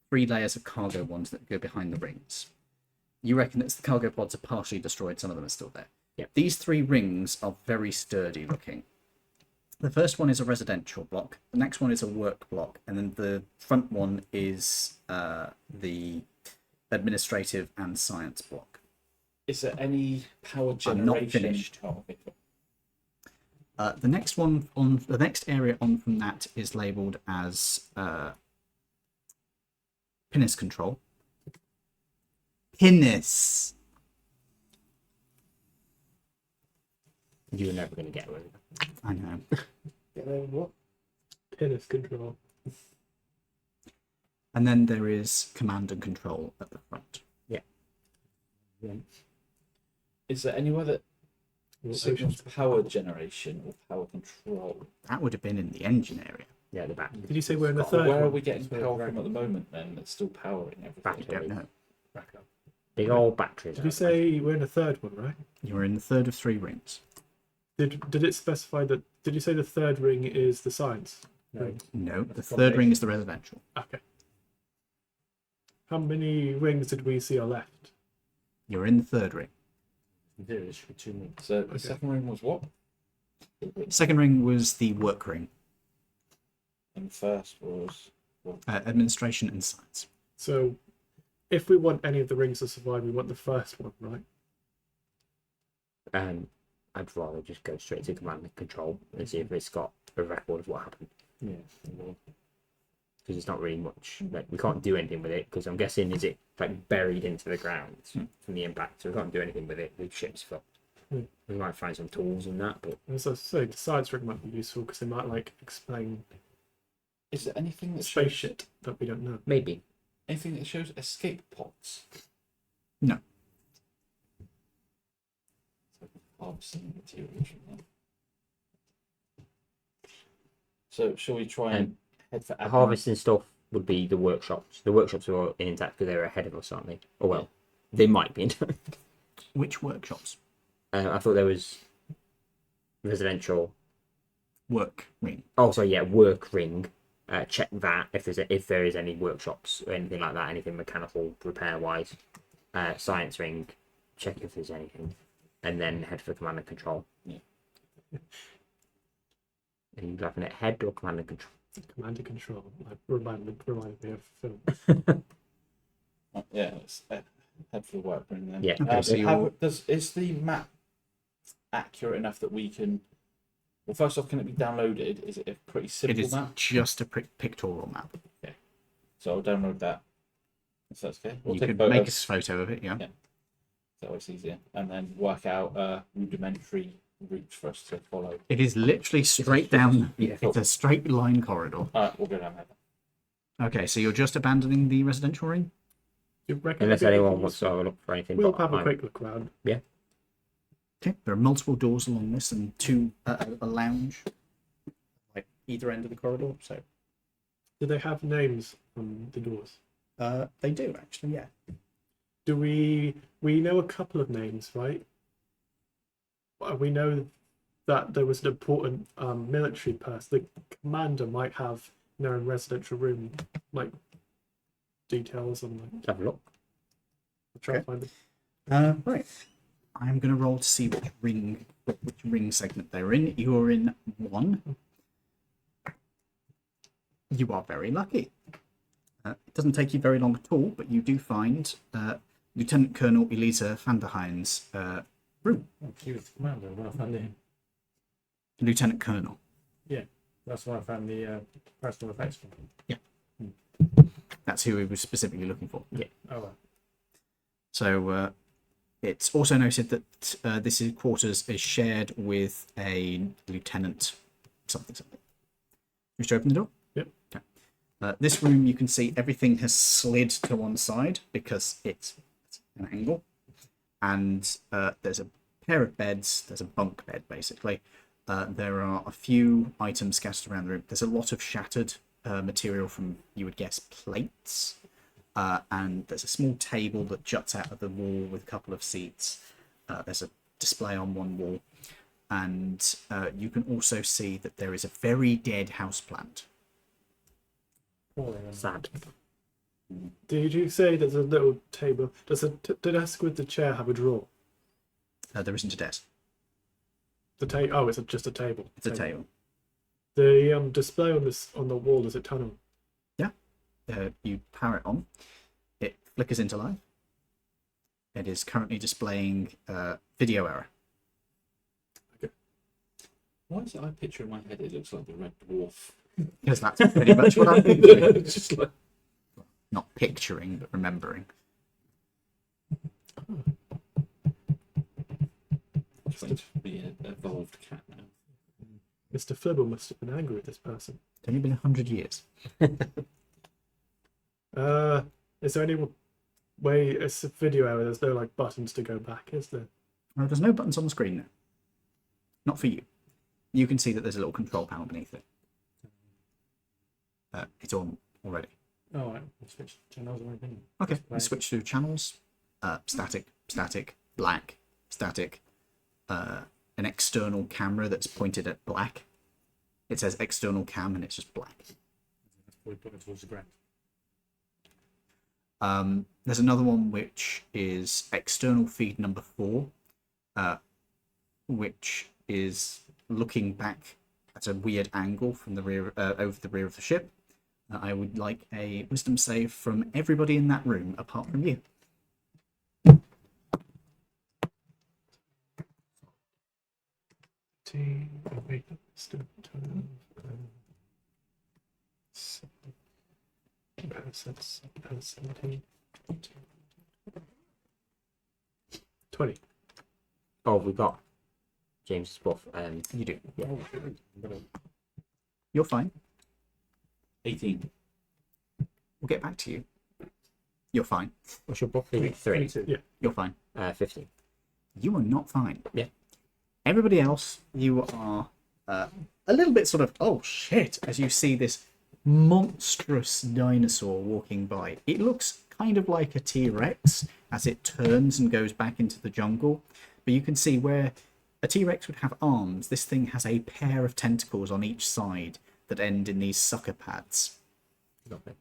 3 layers of cargo ones that go behind the rings. You reckon that the cargo pods are partially destroyed, some of them are still there. Yep. These 3 rings are very sturdy looking. The first one is a residential block, the next one is a work block, and then the front one is the administrative and science block. Is there any power generation? I'm not finished. Oh, okay. The next one on the next area on from that is labelled as pinnace control. Pinnace. You're never going to get away with it. I know. Get over what? Pinnace control. And then there is command and control at the front. Is there anywhere that Well, signals oceans. power generation or power control? That would have been in the engine area. Yeah, the back. Did you say we're in the Got third Where are one? we getting So power we're from at the moment then? That's still powering I everything. don't know. back up. Big old batteries. Did you say we're in the third one, right? You're in the third of 3 rings. Did it specify that? Did you say the third ring is the science? No. No, the third ring is the residential. Okay. How many rings did we see are left? You're in the third ring. There is for 2 minutes. So the second ring was what? Second ring was the work ring, And the first was administration and science. So, if we want any of the rings to survive, we want the first one, right? I'd rather just go straight to command and control and see if it's got a record of what happened. yeah. Because it's not really much. Like, we can't do anything with it. Because I'm guessing is it like buried into the ground from the impact, so we can't do anything with it. The ship's fucked. Hmm. We might find some tools and that, but And so, the science ring might be useful because they might like explain Is there anything that space shows shit that we don't know. maybe. anything that shows escape pods? No. Harvesting materials from them. So shall we try and head for admin? Harvesting stuff would be the workshops. The workshops are all intact because they're ahead of us, aren't they? Oh well, they might be. Which workshops? I thought there was residential. Work ring. Oh, sorry, yeah, work ring. Check that if there is any workshops or anything like that, anything mechanical repair wise. Science ring. Check if there's anything, and then head for command and control. Yeah. Are you laughing at head or command and control? Command and control. Like, remind me of film. Yeah, let's head for the work ring then. Yeah. Okay, so you're- Is the map accurate enough that we can? Well, first off, can it be downloaded? Is it a pretty It simple is map? just a pictorial map. So I'll download that. So that's okay. We'll You take a could photo. make a photo of it, yeah. Yeah. That was easier. And then work out a rudimentary route for us to follow. It is literally straight down. Yeah. It's a straight line corridor. Alright, we'll go down there. Okay, so you're just abandoning the residential ring? Do you reckon Unless it'd be anyone useful? wants to have a look for anything. We'll but have a I- quick look around. Okay, there are multiple doors along this and two a lounge, like either end of the corridor. So Do they have names on the doors? they do actually, yeah. Do we know a couple of names, right? We know that there was an important military person. The commander might have in their own residential room, like details on like. Have a look. I'll try Okay. to find it. Right. I'm going to roll to see which ring segment they're in. You're in 1. You are very lucky. It doesn't take you very long at all, but you do find Lieutenant Colonel Elisa van der Heijn's room. He was the commander when I found him. Lieutenant Colonel. That's why I found the personal effects from him. That's who he was specifically looking for. Oh, well. So it's also noted that this quarters is shared with a lieutenant something. Wish to open the door? Yep. Okay. This room, you can see everything has slid to one side because it's an angle. And there's a pair of beds. There's a bunk bed, basically. There are a few items scattered around the room. There's a lot of shattered material from, you would guess, plates. And there's a small table that juts out of the wall with a couple of seats. There's a display on one wall. And you can also see that there is a very dead houseplant. Poor him. Sad. Did you say there's a little table? Does the desk with the chair have a drawer? There isn't a desk. The table. Oh, it's just a table. It's a table. The display on the wall, does it turn on? You power it on. It flickers into life. It is currently displaying video error. Why is it I picture in my head it looks like the Red Dwarf? Because that's pretty much what I'm picturing. It's just like... Not picturing, but remembering. Trying to be an evolved cat now. Mr. Flibble must have been angry with this person. It's only been 100 years. Is there any way it's a video error? There's no like buttons to go back, is there? There's no buttons on the screen now. Not for you. You can see that there's a little control panel beneath it. It's on already. Oh, right. We'll switch channels or anything. Okay, Display. we switch to channels. Static, black, static. An external camera that's pointed at black. It says external cam and it's just black. We're putting towards the ground. There's another one which is external feed number 4, which is looking back at a weird angle from the rear, over the rear of the ship. I would like a wisdom save from everybody in that room apart from you. Wisdom 17. 20. Oh, we got James buff. You do. Yeah. You're fine. 18. We'll get back to you. You're fine. What's your buff? 3. 22. You're fine. 15. You are not fine. Yeah. Everybody else, you are a little bit sort of, oh shit, as you see this monstrous dinosaur walking by. It looks kind of like a T-Rex as it turns and goes back into the jungle. But you can see where a T-Rex would have arms, this thing has a pair of tentacles on each side that end in these sucker pads. Lovely.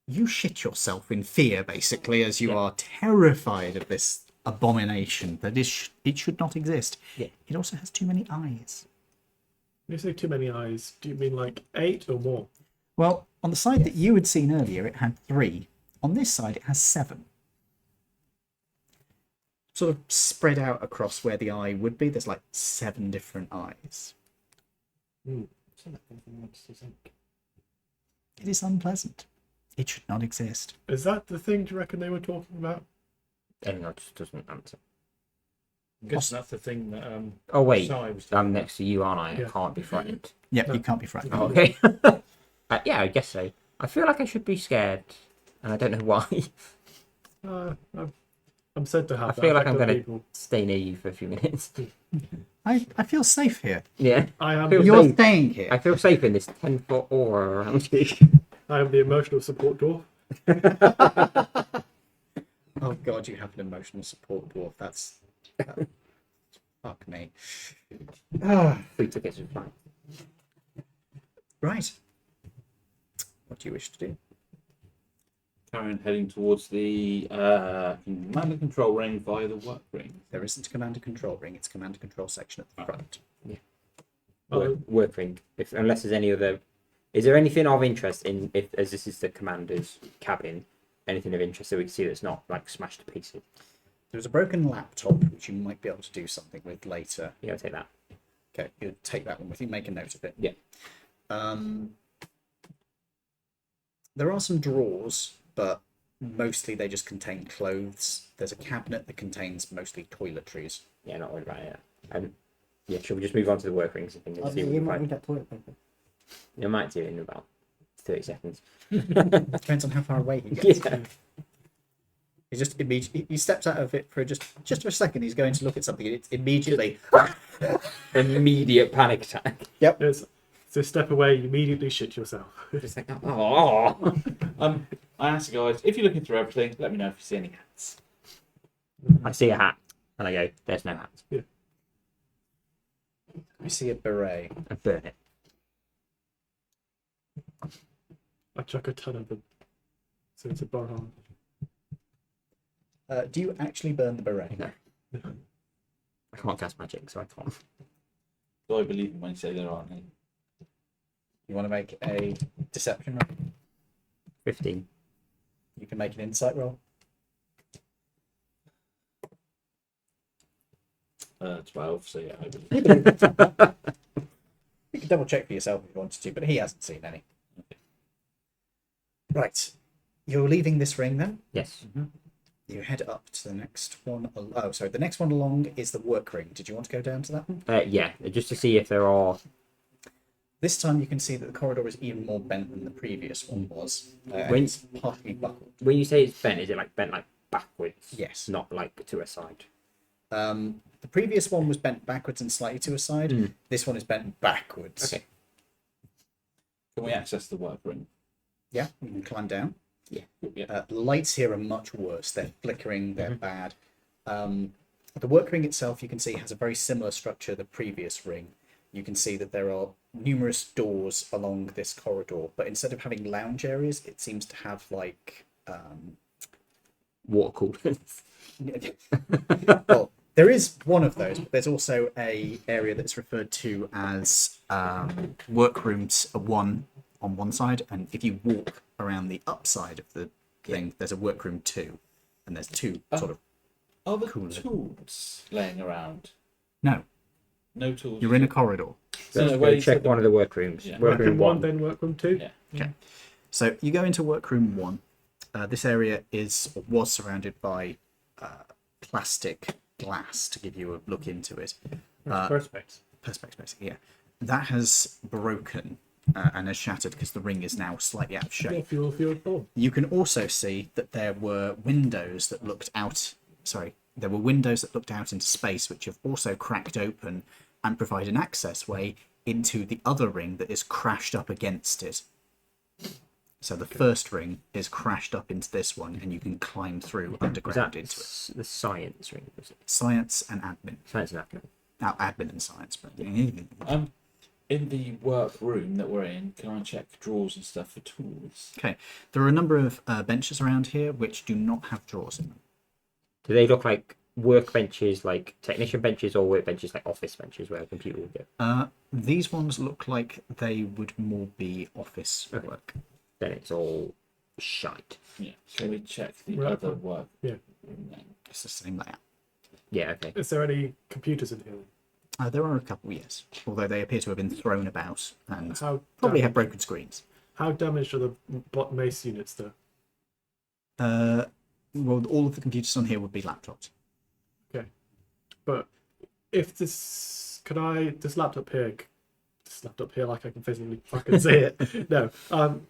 You shit yourself in fear, basically, as you are terrified of this abomination that it should not exist. Yeah. It also has too many eyes. When you say too many eyes, do you mean like 8 or more? Well, on the side that you had seen earlier, it had 3. On this side, it has 7. Sort of spread out across where the eye would be. There's like 7 different eyes. It is unpleasant. It should not exist. Is that the thing, do you reckon they were talking about? Anyone just doesn't answer. I'm guessing that's the thing that Oh wait, Sai was I'm next to you, aren't I? Yeah. I can't be frightened. Yep, you can't be frightened. Oh, okay. Yeah, I guess so. I feel like I should be scared, and I don't know why. I'm said to have I that feel like effect I'm on gonna people. stay near you for a few minutes. I feel safe here. Yeah, I am Feel the, You're safe. staying here. I feel safe in this 10-foot aura around you. I am the emotional support dwarf. Oh god, you have an emotional support dwarf. That's fuck me. Free tickets are fine. Right. What do you wish to do? Karen heading towards the command and control ring via the work ring. There isn't a command and control ring. It's command and control section at the front. Work ring. Unless there's any other. Is there anything of interest in if, as this is the commander's cabin, anything of interest that we can see that's not like smashed to pieces? There's a broken laptop which you might be able to do something with later. Yeah, I'll take that. Okay, you take that one with you. Make a note of it. Yeah. There are some drawers, but mostly they just contain clothes. There's a cabinet that contains mostly toiletries. Yeah, not worried about it. Yeah, shall we just move on to the work rings and Oh, see you what we might find? need that toilet paper. You might do it in about 30 seconds. Depends on how far away he gets. Yeah. He just immediately he steps out of it for just for a second. He's going to look at something, and it's immediately. Immediate panic attack. It's a step away, you immediately shit yourself. Just like, oh. I asked the guys, if you're looking through everything, let me know if you see any hats. I see a hat, and I go, there's no hats. We see a beret. I burn it. I chuck a ton of them. So it's a bar. Do you actually burn the beret? No. I can't cast magic, so I can't. Do I believe them when you say there aren't any? You want to make a deception roll? 15. You can make an insight roll. 12, so yeah, I believe. You can double check for yourself if you wanted to, but he hasn't seen any. Right. You're leaving this ring then? Yes. You head up to the next one. Oh, sorry. The next one along is the work ring. Did you want to go down to that one? Yeah, just to see if there are. This time you can see that the corridor is even more bent than the previous one was. And When- it's partly buckled. When you say it's bent, is it like bent like backwards? Yes. Not like to a side. The previous one was bent backwards and slightly to a side. Mm. This one is bent backwards. Okay. Can we access the work ring? Yeah, you can climb down. Yeah. The lights here are much worse. They're flickering. They're bad. The work ring itself, you can see, has a very similar structure to the previous ring. You can see that there are numerous doors along this corridor, but instead of having lounge areas, it seems to have like Water coolers. well, there is one of those, but there's also a area that's referred to as workrooms one on one side, and if you walk around the upside of the thing, there's a workroom 2, and there's two sort of. Are the Cooler. tools laying around? No, No tools. you're in a corridor. So Let's no, go where you check said one of the workrooms. Yeah. Workroom Workroom 1, 1. then workroom 2. Yeah. So you go into workroom 1. This area was surrounded by plastic glass to give you a look into it. Perspex. Perspex, basically, yeah. That has broken and has shattered because the ring is now slightly out of shape. Fuel. You can also see that there were windows that looked out. There were windows that looked out into space, which have also cracked open and provide an access way into the other ring that is crashed up against it. So the first ring is crashed up into this one, and you can climb through Is underground that into it. the science ring? Was it? Science and admin. Science and admin. Now, admin and science, but In the work room that we're in, can I check drawers and stuff for tools? okay. There are a number of benches around here which do not have drawers in them. Do they look like workbenches, like technician benches, or workbenches like office benches where a computer would go? These ones look like they would more be office Okay. work. Then it's all shite. Yeah. Can we check the Right. other work Yeah. room then? It's the same layout. Yeah, okay. Is there any computers in here? There are a couple, yes, although they appear to have been thrown about and How probably have damaged? broken screens. How damaged are the mace units though? Well, all of the computers on here would be laptops. But if this, this laptop here, like I can physically fucking see it. No,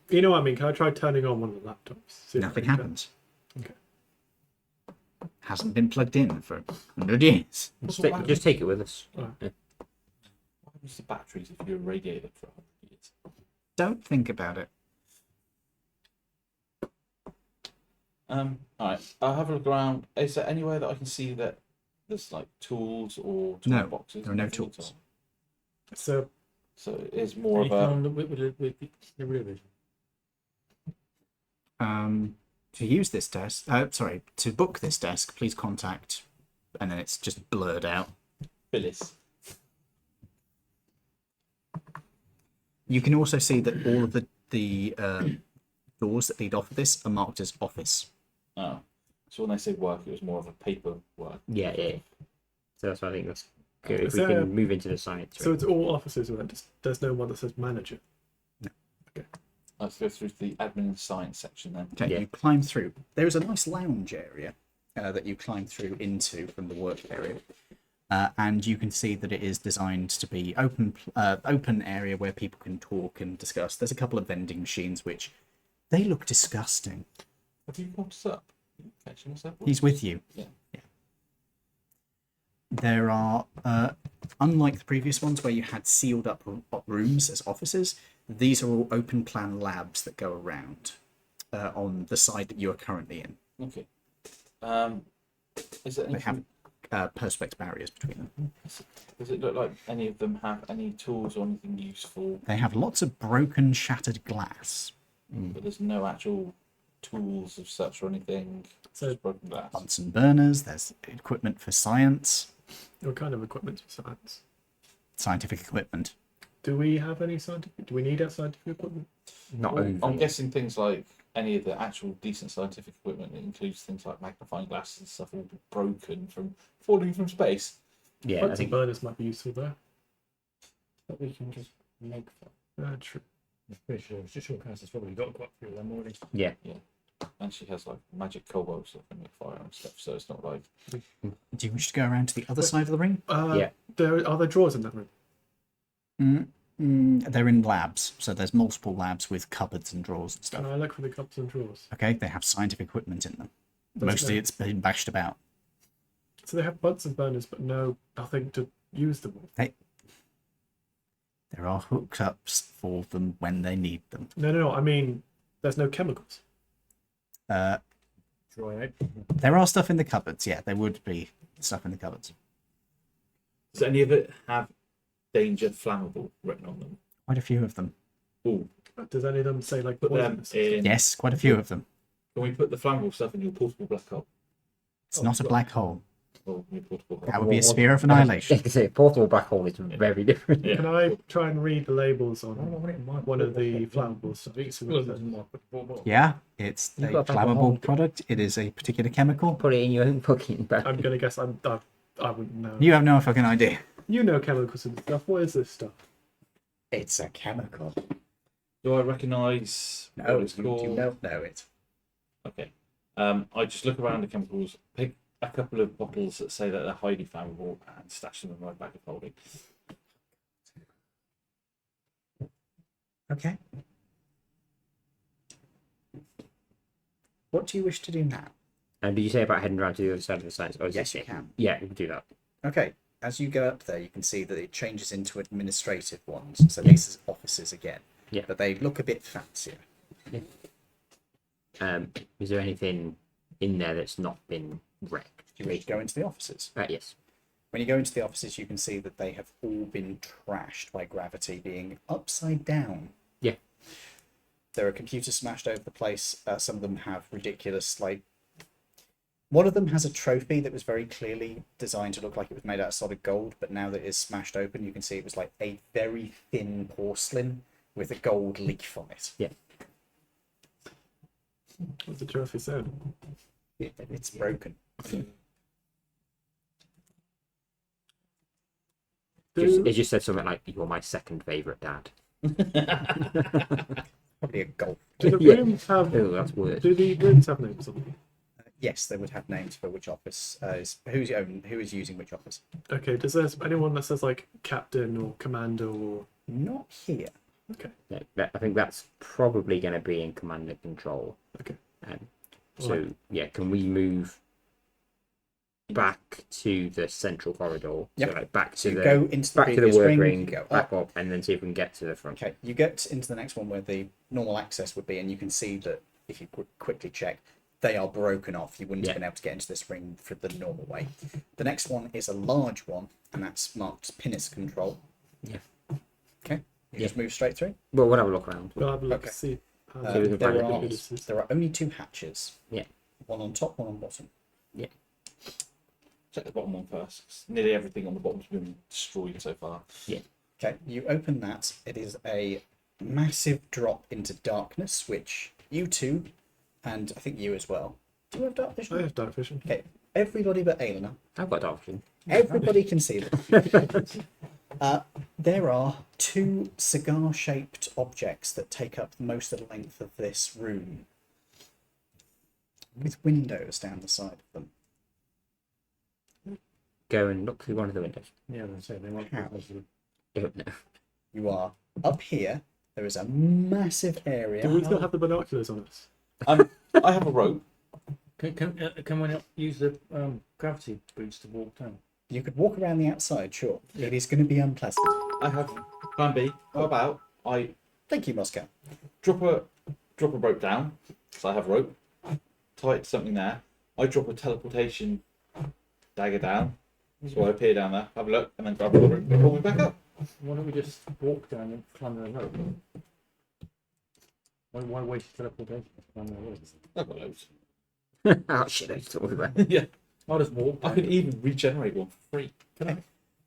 you know what I mean. Can I try turning on one of the laptops? See if I Nothing can turn- happens. Okay. Hasn't been plugged in for 100 years. Just take it with us. Alright. Yeah. What happens to batteries if you irradiate it for 100 years? Don't think about it. Alright, I'll have a look around. Is there anywhere that I can see that there's like tools or No, toolboxes? there are no Nothing at tools. all? So So it's more of Anything a. on the with the ribbon? To use this desk, to book this desk, please contact, and then it's just blurred out. Phyllis. You can also see that all of the doors that lead off of this are marked as office. Oh. So when they say work, it was more of a paper work. Yeah. So that's why I think that's good. If Is we there- can move into the science. so it's all offices, right? There's no one that says manager. Let's go through the admin and science section then. Okay, Yeah. you climb through. There is a nice lounge area that you climb through into from the work area, and you can see that it is designed to be open area where people can talk and discuss. There's a couple of vending machines which they look disgusting. Have you brought us up? Are you catching us up? He's with you. Yeah. There are, unlike the previous ones where you had sealed up rooms as offices, these are all open plan labs that go around on the side that you are currently in. Okay. Is there They anything, have perspex barriers between them. does it look like any of them have any tools or anything useful, They have lots of broken, shattered glass. but there's no actual tools of such or anything? So- Just broken glass. Bunsen burners, there's equipment for science, What kind of equipment for science? scientific equipment. Do we have any scientific? Do we need scientific equipment? Not Well, over. I'm guessing things like any of the actual decent scientific equipment that includes things like magnifying glasses and stuff all broken from falling from space. Yeah, I Bunsen think burners might be useful there. That we can just make them. True. I'm pretty sure. It's just sure Cass probably got quite a few of them already. And she has like magic cobwebs that can make fire and stuff, so it's not like Do you wish to go around to the other side of the ring? Yeah. Are there drawers in that room? They're in labs, so there's multiple labs with cupboards and drawers and Can stuff. I look for the cups and drawers? Okay, they have scientific equipment in them. Does Mostly it- it's been bashed about. So they have Bunsen burners, but nothing to use them with. There are hookups for them when they need them. No. I mean, there's no chemicals. Uh, Dry out. there are stuff in the cupboards. Yeah, there would be stuff in the cupboards. does any of it have danger flammable written on them? Quite a few of them. Ooh, Does any of them say like put them poisonous? in. Yes, quite a few of them. Can we put the flammable stuff in your portable black hole? It's not a black hole. Or your portable That would be a sphere of I annihilation. was gonna say portable black hole is very different. Yeah. Can I try and read the labels on want it in my one of the flammable stuff? Big See what it explosions says? in my football. Yeah, it's a You've got to have a flammable whole- product. It is a particular chemical. Put it in your own fucking bag. I'm gonna guess I wouldn't know. You have no fucking idea. You know chemicals and stuff. What is this stuff? It's a chemical. Do I recognise No, what it's you called? don't know it. Okay. I just look around the chemicals, pick a couple of bottles that say that they're highly flammable, and stash them in my bag of holding. Okay. What do you wish to do now? And did you say about heading around to the other side of the science? Oh, Yes, you can. Yeah, we can do that. Okay. As you go up there, you can see that it changes into administrative ones. So these are offices again. Yeah. But they look a bit fancier. Is there anything in there that's not been wrecked? Do you wish to go into the offices? Yes. When you go into the offices, you can see that they have all been trashed by gravity, being upside down. Yeah. There are computers smashed over the place. Some of them have ridiculous, like... One of them has a trophy that was very clearly designed to look like it was made out of solid gold, but now that it is smashed open, you can see it was like a very thin porcelain with a gold leaf on it. Yeah. What's the trophy said? It's broken. It just said something like, "You're my second favorite dad." Probably a golf. Do the Yeah. rooms have? Oh, that's weird. Do the rooms have names on them? Yes, they would have names for which office who is using which office. Okay. Does there anyone that says like captain or commander or? Not here. Yeah, I think that's probably going to be in command and control. Okay. So Right. yeah, can we move back to the central corridor? Yep. So like back So to you the go into the back to the previous word ring, ring, you go back up. up, and then see if we can get to the front. Okay, you get into the next one where the normal access would be, and you can see that if you quickly check, they are broken off. You wouldn't Yeah. have been able to get into this ring for the normal way. The next one is a large one, and that's marked pinnace control. Yeah. Okay, you Yeah. just move straight through. Well, we'll have a look around. We'll have a look Okay. see. How So we can there, find are, the pinnace. there are only 2 hatches. Yeah. One on top, one on bottom. Check the bottom one first. 'Cause nearly everything on the bottom's been destroyed so far. Okay, you open that. It is a massive drop into darkness, which you two, and I think you as well. Do you have dark vision? I have dark vision. Okay, everybody but Aelina. I've got dark vision. Everybody can see them. There are 2 cigar-shaped objects that take up most of the length of this room, with windows down the side of them. Go and look through one of the windows. Yeah, that's it. They want How? Don't know. You are up here. There is a massive area. Do we still have the binoculars on us? I have a rope. Can we not use the gravity boots to walk down? You could walk around the outside, sure. It is going to be unpleasant. I have plan B. How about I Thank you, Moscow. drop a rope down, so I have a rope, tie it to something there. I drop a teleportation dagger down, so I appear down there, have a look, and then grab the rope and pull me back up. Why don't we just walk down and climb the rope? Why waste teleportation? Climb the rope. I've got loads. Oh shit! I just thought of that. Yeah, I'll just walk I down. could even regenerate one for free. Can I?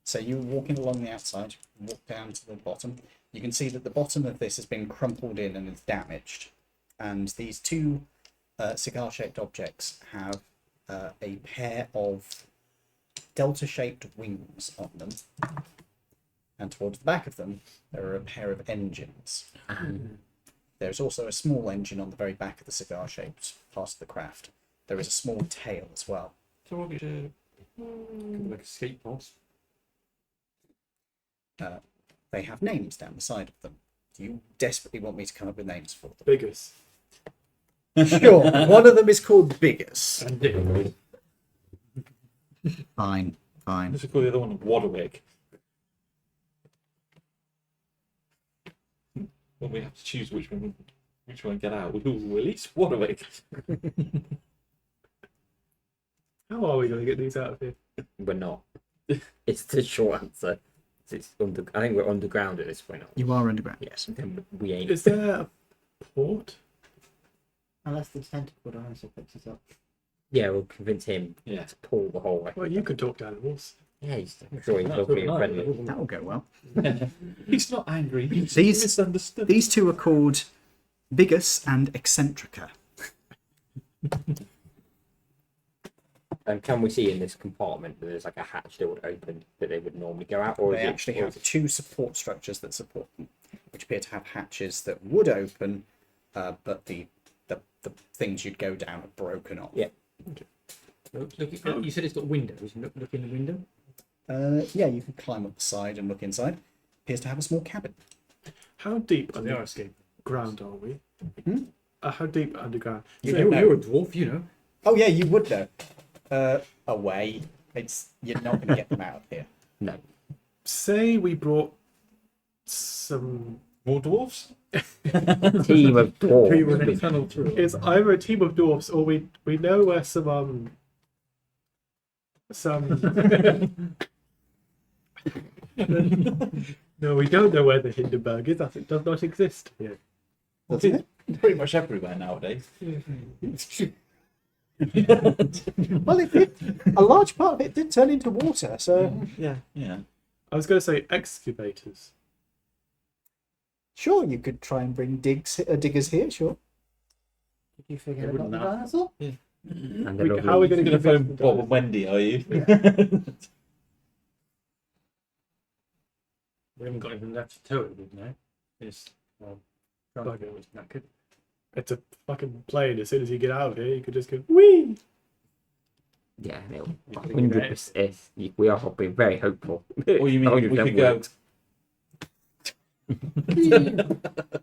So you're walking along the outside, walk down to the bottom. You can see that the bottom of this has been crumpled in and is damaged. And these 2 cigar-shaped objects have a pair of delta-shaped wings on them. And towards the back of them, there are a pair of engines. There's also a small engine on the very back of the cigar-shaped part of the craft. There is a small tail as well. So I'll get a Like escape pods. They have names down the side of them. Do you desperately want me to come up with names for them? Biggest. Sure. One of them is called Biggers. And difficult. Fine, fine. Let's call the other one Waterwig. When we have to choose which one get out, we'll release Waterwig. How are we going to get these out of here? We're not. It's the short answer. It's under. I think we're underground at this point. Aren't we? You are underground. Yes. Then we ain't. Is there a port? Unless the tentacle dinosaur picks us up. Yeah, we'll convince him Yeah. to pull the whole way. Well, you could talk to animals. Yeah, I'm sure he's lovely and friendly. That will go well. He's not angry. He's These- misunderstood. These 2 are called Bigus and Eccentrica. And can we see in this compartment that there's like a hatch that would open that they would normally go out, or They is it, actually or have is it- 2 support structures that support them, which appear to have hatches that would open, but the things you'd go down are broken off. Yeah. You said it's got windows. Look in the window. Yeah, you can climb up the side and look inside. Appears to have a small cabin. How deep They are underground escaping. are we? Hmm? How deep underground? You So don't know. you're a dwarf, you know. Oh yeah, you would know. Away. You're not going to get them out of here. no? Say we brought some. More dwarves? Team of We were in a dwarves. tunnel through. It's either a team of dwarfs or we know where some. No, we don't know where the Hindenburg is. As it does not exist here. Doesn't it? Pretty much everywhere nowadays. Well, it did. A large part of it did turn into water, so Yeah. I was going to say excavators. sure, you could try and bring diggers here, sure. Did you forget They about wouldn't the have- dinosaur? And We- the how are we lovely- going to You're going to phone convince Bob them? and Wendy, are you? We haven't got anything left to tow it with now. It's That could. It's a fucking plane. As soon as you get out of here, you could just go whee. Yeah, no, You think 100%. We are being very hopeful. Or you mean we 100% could go? worked.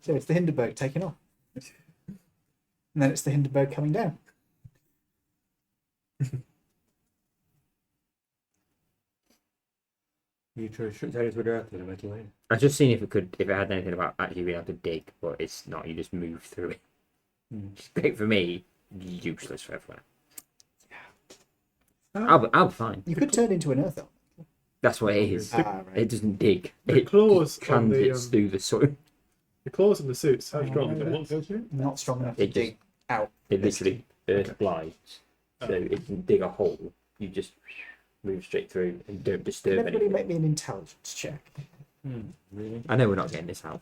So it's the Hindenburg taking off. And then it's the Hindenburg coming down. You try to shoot areas with Earth in a metal lane. I've just seen if it had anything about actually being able to dig, but it's not. You just move through it. It's great for me, useless for everyone. I'll be fine. You could turn into an earth elf. That's what it is. Right. It doesn't dig. The It claws on the transits through the soil. the claws on the suits. How strong are they? Not strong enough to It just- dig out. It literally earth glides, so it can dig a hole. You just move straight through and don't Can disturb everybody anything. make me an intelligence check? Really? I know we're not getting this out.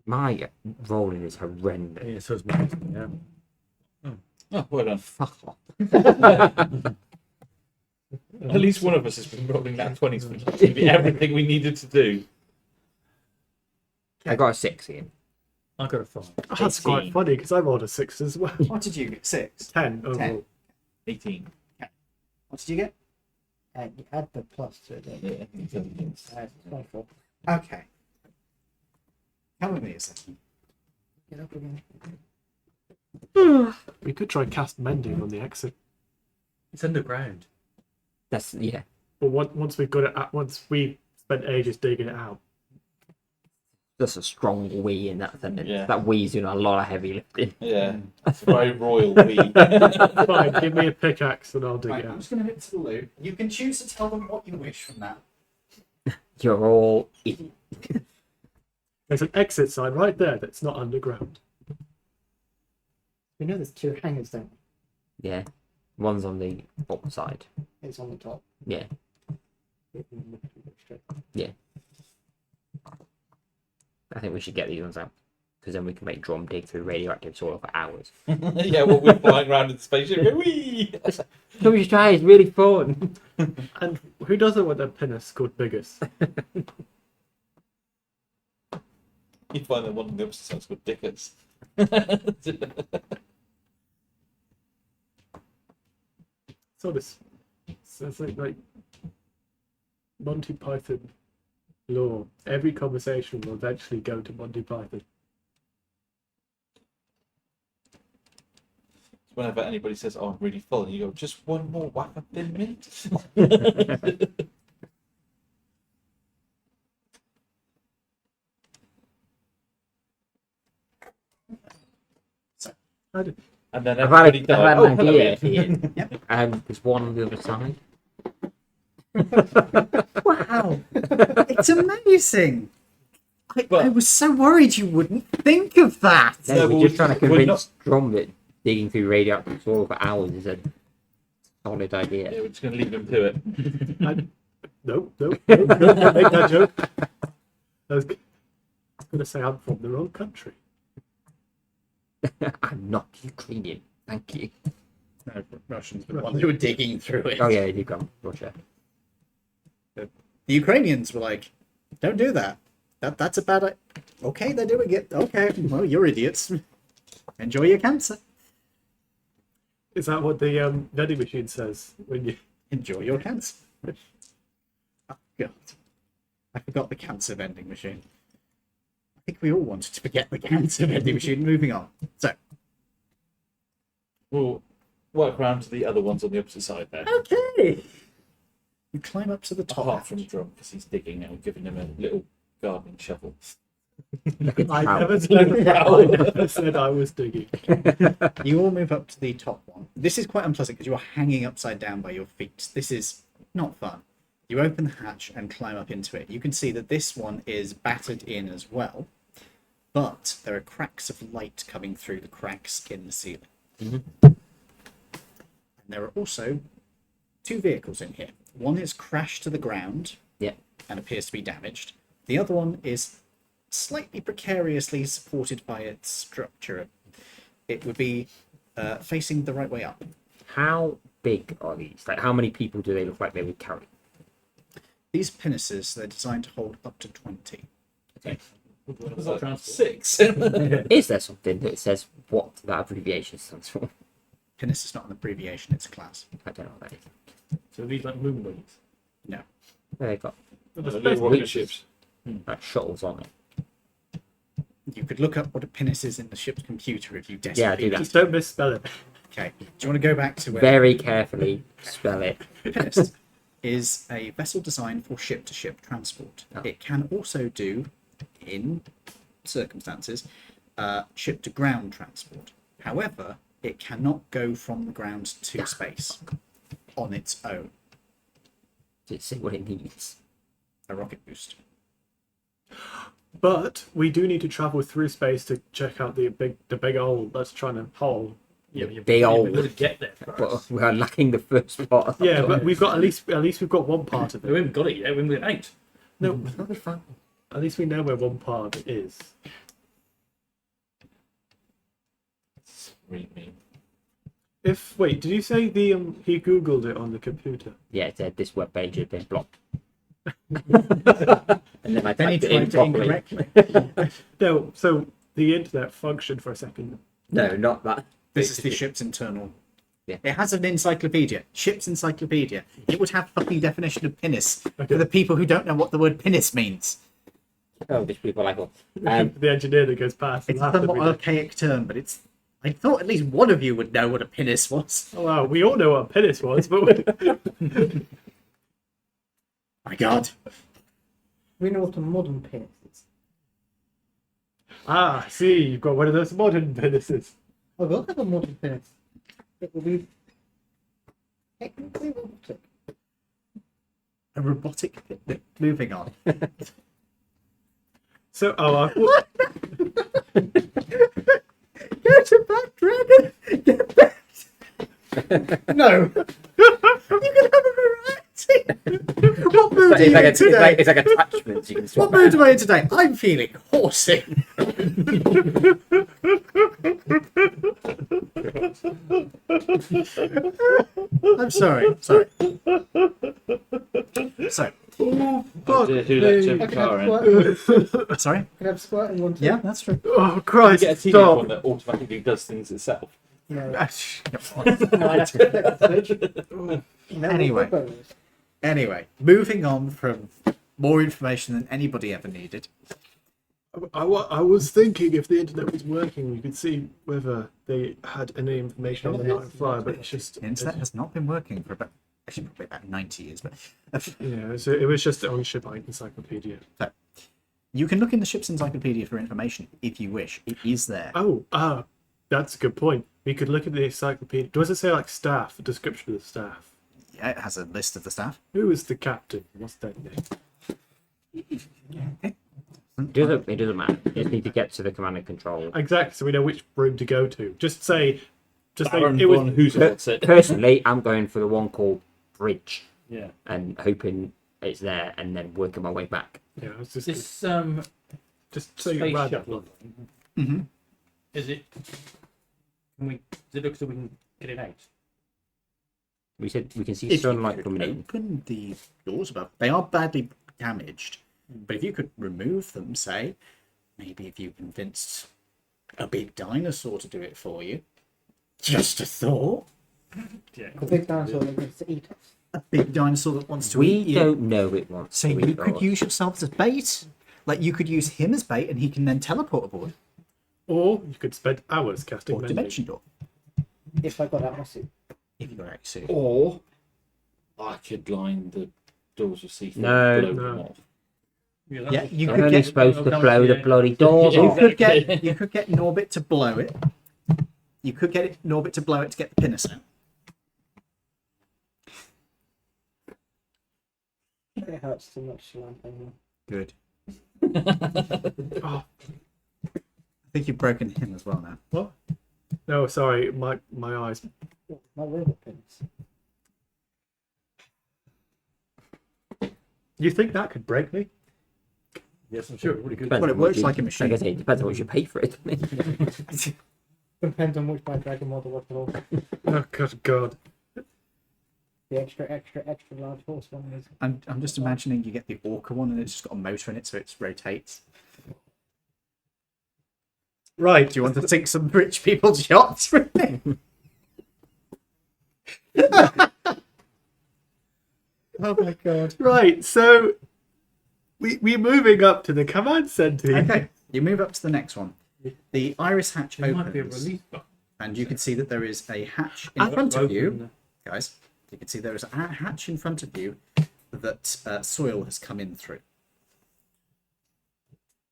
My rolling is horrendous. Yeah, so it's mine. Yeah. Oh, well done. Fuck off. At least one of us has been rolling that 20s for literally everything we needed to do. I got a 6 again. I got a 5. That's quite 18. funny because I rolled a 6 as well. What did you get? 6. 10 overall. 18. What did you get? You add the plus to it. Don't you? Yeah, intelligence. 24. Okay. Come with me a second. Get up again. We could try cast mending on the exit. It's underground. That's yeah. But once we've got it out, once we spent ages digging it out, That's a strong we in that sentence. Yeah. That we's doing a lot of heavy lifting. Yeah, it's a very royal we. fine, give me a pickaxe and I'll dig Right, it I'm out. just going to hit to the loot. You can choose to tell them what you wish from that. You're all idiots. There's an exit sign right there that's not underground. We know there's 2 hangers, don't Yeah. One's on the up side. we? It's on the top. Yeah. I think we should get these ones out. Because then we can make drum dig through radioactive soil for hours. Yeah, well, we're flying around in the spaceship. Go, wee! Come you try, it's really fun. And who doesn't want their pinnace called biggest? You find that one of the opposite side's called Dickers. So this, so it's like Monty Python law. Every conversation will eventually go to Monty Python. Whenever anybody says, "Oh, I'm really full," and you go, "Just one more whack of thin mint." And then I've had, everybody I've died. had Oh, an hello, idea Ian. here. There's one on the other side. Wow. It's amazing. I But- was so worried you wouldn't think of that. No, No, but we're just trying to we're convince Drum that digging through radioactive soil for hours is a solid idea. Yeah, we're just going to leave him to it. Nope, don't make that joke. I was going to say I'm from the wrong country. I'm not Ukrainian. Thank you. No, Russians were the ones who were digging through it. Oh yeah, you go, Russia. The Ukrainians were like, "Don't do that. That's a bad idea." Okay, they're doing it. Okay, well, you're idiots. Enjoy your cancer. Is that what the vending machine says when you? Enjoy your cancer. Oh, God. I forgot the cancer vending machine. I think we all wanted to forget the cancer vending machine. Moving on. So, We'll work around to the other ones on the opposite side then. okay. You climb up to the top. Apart from Drum, because he's digging and we're giving him a little gardening shovel. I How? never said, I never said I was digging. You all move up to the top one. This is quite unpleasant because you are hanging upside down by your feet. This is not fun. You open the hatch and climb up into it. You can see that this one is battered in as well, but there are cracks of light coming through the cracks in the ceiling. And there are also 2 vehicles in here. One is crashed to the ground Yeah. and appears to be damaged. The other one is slightly precariously supported by its structure. It would be facing the right way up. How big are these? Like, how many people do they look like they would carry? These pinnaces, they're designed to hold up to 20. Okay. It's like 6. Is there something that says what that abbreviation stands for? Pinnace is not an abbreviation; it's a class. I don't know what that is. So these like moon wings. They got Little rocket ships. like shuttles on it. You could look up what a pinnace is in the ship's computer if you Yeah, desperately do that. Just don't misspell it. Okay. Do you want to go back to where Very carefully spell it. pinnace is a vessel designed for ship-to-ship transport. Oh. It can also do, in circumstances, ship-to-ground transport. However, it cannot go from the ground to space on its own. Does it say what it needs? A rocket boost. But we do need to travel through space to check out the big hole that's trying to hole. Yeah, Big old. We've got to get there first. But we are lacking the first part. Yeah, but we've got at least we've got one part of We it. haven't got it yet. We're in 8. No, that'll be fine. At least we know where one part of it is. Read me. Wait, did you say he googled it on the computer? Yeah, it said this web page had been blocked. And then I Then he typed it in typed it properly. incorrectly. No, so the internet functioned for a second. No, not that. This is the ship's internal. Yeah. It has an encyclopedia. Ship's encyclopedia. It would have fucking definition of pinnace for the people who don't know what the word pinnace means. Oh, these people like us. The engineer that goes past. It's a laughed at somewhat me. archaic term, but it's. I thought at least one of you would know what a pinnace was. Oh, wow, we all know what a pinnace was, but My God. We know what a modern pinnace is. see, you've got one of those modern pinnaces. I will have a modern pinnace. It will be technically robotic. A robotic picnic. Moving on. So, Go to back, dragon. Get back. No. You can have a variety. What mood are It's you like, in today? it's like attachments you can swap What mood am I in today? I'm feeling horsey. I'm sorry. Sorry. So, oh, Oh fuck dear, who let me. Jim I can have Carr in? sorry. Can I have squirt in one too? Yeah, that's true. Oh, You Christ, get a teenage one stop. that automatically does things itself. No. Anyway. Anyway, moving on from more information than anybody ever needed. I was thinking if the internet was working, we could see whether they had any information on the night fly, but it's just The internet has not been working for about, actually probably about 90 years, but yeah. So it was just on ship encyclopedia. you can look in the ship's encyclopedia for information if you wish. It is there. Oh, that's a good point. We could look at the encyclopedia. Does it say like staff? A description of the staff? Yeah, it has a list of the staff. Who is the captain? What's that name? It doesn't matter. You just need to get to the command and control. Exactly. So we know which room to go to. Just say Baron it was. von Husewitz. Personally, I'm going for the one called Bridge Yeah. and hoping it's there and then working my way back. Yeah, it's just This just say space random. shuttle. Mm-hmm. Is it? Does it look so we can get it out? We said we can see If you sunlight could coming in. open the doors above, they are badly damaged. But if you could remove them, say, maybe if you convinced a big dinosaur to do it for you, just a thought. Yeah. A big dinosaur that wants to eat us. A big dinosaur that wants to We eat you. don't know it wants So to you eat could us. use yourself as bait. Like you could use him as bait, and he can then teleport aboard Or you could spend hours casting or mending. dimension door If I got out my suit. if you got out suit. Or I could line the doors with C4 No. and blow No. them off. Yeah, you I'm could only get supposed to no, blow the yeah. bloody doors you off. could get Norbit to blow it. You could get Norbit to blow it to get the pinnace out. It hurts too much to land anymore. Good. Oh, I think you've broken him as well now. no, sorry, my eyes. Oh, my robot pins. You think that could break me? Yes, I'm sure. Really good. Depends Well, it on what works you- like a machine. Like I say, it depends on what you pay for it. doesn't it? Depends on which my dragon model was for. Oh God. The extra large horse one is. I'm just imagining you get the Orca one and it's just got a motor in it, so it rotates. Right, do you want to sink some rich people's yachts with me? Oh my god. Right, so we're moving up to the command center. Okay, you move up to the next one. The iris hatch There might be a opens, release button. and you can see that there is a hatch in front of you. Guys, you can see there is a hatch in front of you that soil has come in through.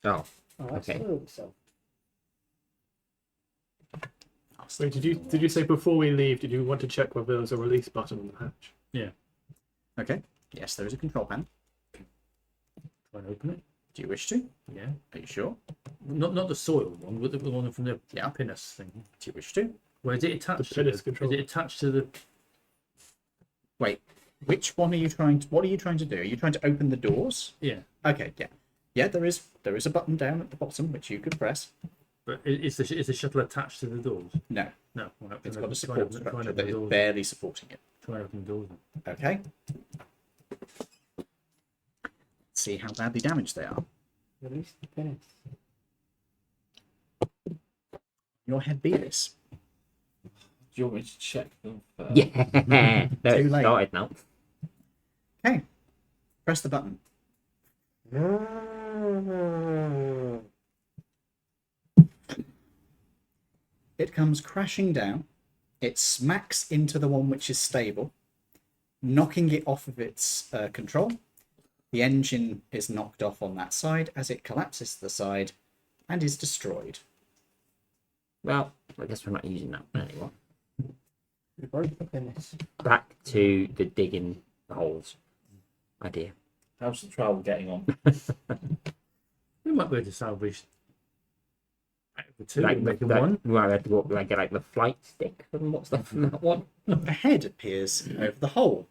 Oh, Oh, that's Okay. so. Wait, did you say before we leave, did you want to check whether there was a release button on the hatch? Okay, yes, there is a control panel. Try and open it. Do you wish to? Yeah. Are you sure? Not the soil one, but the one from the Yeah. pinnace thing. Do you wish to? Where is it attached? The to? pinnace Is control. it attached to the? Wait, which one are you trying to? What are you trying to do? Are you trying to open the doors? Yeah. Okay, yeah, yeah. There is a button down at the bottom which you could press. But is the shuttle attached to the doors? No, No. Right, it's then got a try support and open structure the that is doors. barely supporting it. Try and open the doors. Then. Okay. See how badly damaged they are. Release the pinnace. Your head be this. Do you want me to check them first? yeah. No, Too it's late. started now. Okay. Press the button. It comes crashing down. It smacks into the one which is stable, knocking it off of its control. The engine is knocked off on that side as it collapses to the side and is destroyed. Well, I guess we're not using that one anymore. We broke the pinnace. Back to the digging holes idea. How's the trial getting on? We might be able to salvage the two Like and make the, them one. we might have to walk, like, get like the flight stick and what's that from that one? A head appears over the hole.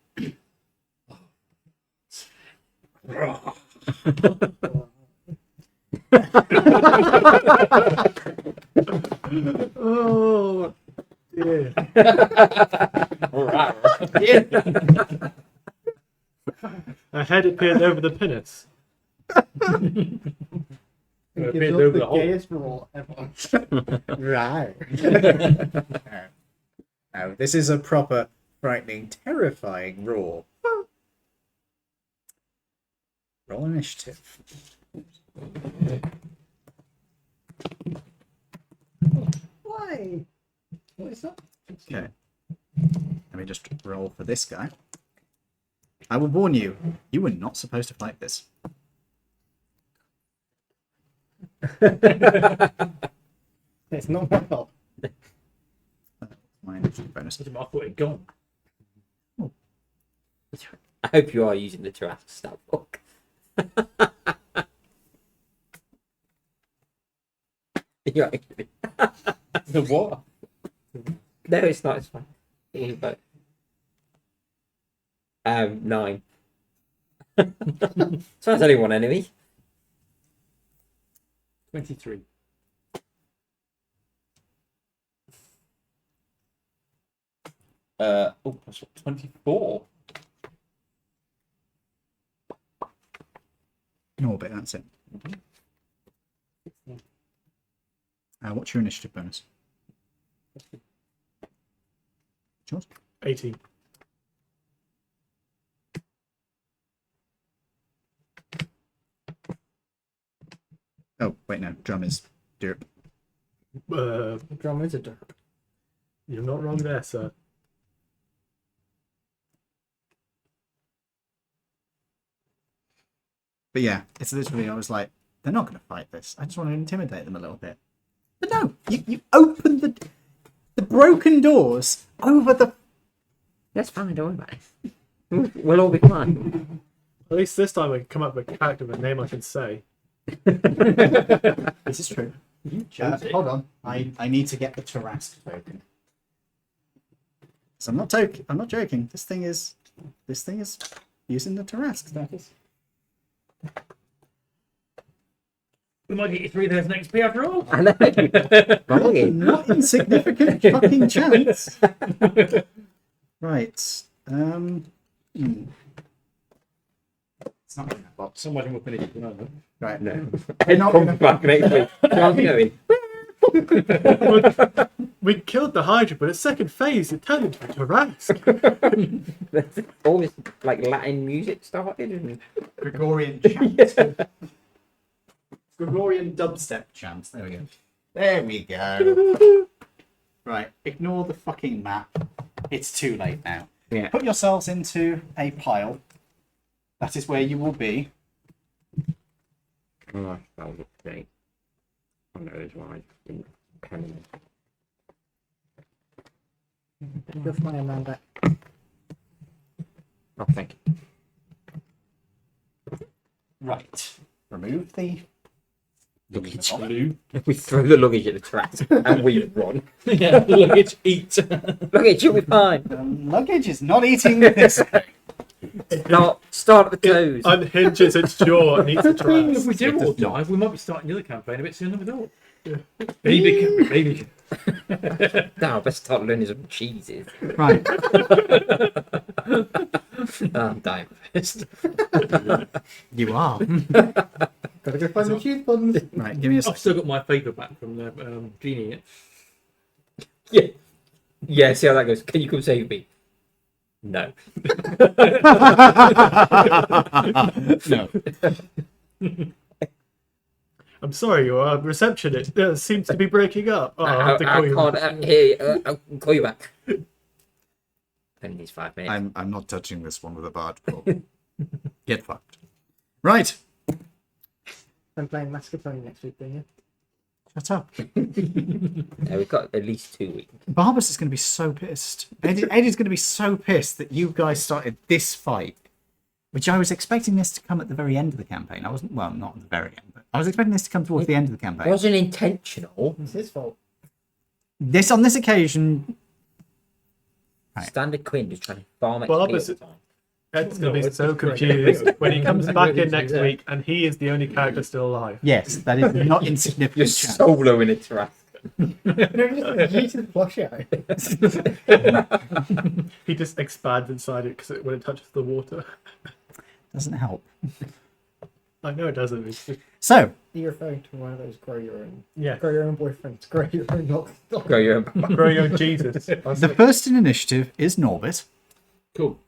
Oh, dear. A head appeared over the pinnace. It Appeared gives us over the the hole. gayest roll ever. Right. Now, this is a proper frightening, terrifying roar. Roll initiative. Why? What is that? Okay. Let me just roll for this guy. I will warn you, you were not supposed to fight this. It's not my fault. My initiative bonus. I thought it'd gone. I hope you are using the Tarrasque stat book. You're right. The what? No, it's not. It's fine. But, 9. So that's only one enemy. 23. That's what, 24. Oh, but that's it. What's your initiative bonus? Yours? 18. Oh, wait, no. Drum is derp. Uh, The drum is a derp. you're not wrong there, sir. But yeah, it's literally, I was like, they're not going to fight this. I just want to intimidate them a little bit. But no, you open the broken doors over the... That's fine. Don't worry about it. We'll all be fine. At least this time I can come up with a character with a name I can say. This is true. chose it. Hold on. I need to get the Tarrasque token. So I'm not joking. This thing is using the Tarrasque status. We might get you 3 days next XP after all. I know. Wrong. Not insignificant fucking chance. Right. It's not in that box. Someone will finish it. No. Right. No. We're not Come gonna- back next week. How's it going? We killed the Hydra, but at second phase it turned into a Tarrasque. All this like Latin music started. And... Gregorian chant. Gregorian dubstep chant. There we go. There we go. Right, ignore the fucking map. It's too late now. Yeah. Put yourselves into a pile. That is where you will be. Oh, that was a thing. I know that's why I didn't pen it. Give my man back. Oh, thank you. Right. Remove the Luggage. Blue. We throw the luggage at the track and we run. Yeah, the luggage eat. Luggage, you'll be fine. luggage is not eating this. Start at the toes. Unhinges its jaw and eats a If Tarrasque. we do all die, we might be starting the other campaign a bit sooner than we thought. Maybe. Now, I better start learning some cheeses. Right. I'm dying first. You are. Gotta go find the cheese buns. Right, give me a I've second. still got my favour back from the genie. Yeah. Yeah, see how that goes. Can you come save me? No. No. I'm sorry, your reception seems to be breaking up. Oh, I'll have to call you. can't hear. I'll call you back. Only needs 5 minutes. I'm not touching this one with a barge pole. Get fucked. Right. I'm playing Mascarpone next week, don't you? Shut up. Yeah, we've got at least 2 weeks. Barbas is going to be so pissed. Eddie's going to be so pissed that you guys started this fight, which I was expecting this to come at the very end of the campaign. I wasn't, well, not at the very end, but I was expecting this to come towards the end of the It campaign. wasn't intentional. It's his fault. On this occasion, Right. Standard Quinn just trying to farm XP Well, all the opposite- time. Ed's going to be it's so just great. confused when he comes It's back really in next easy, yeah. week and he is the only character still alive. yes, that is not You're insignificant. chance. solo in a trap. Yeeted flush out. He just expands inside it when it touches the water. Doesn't help. I know it doesn't. It's just, So, You're referring to one of those grow your own boyfriends. Grow your own not. Go your own. grow your own Jesus. the first in initiative is Norbit. Cool.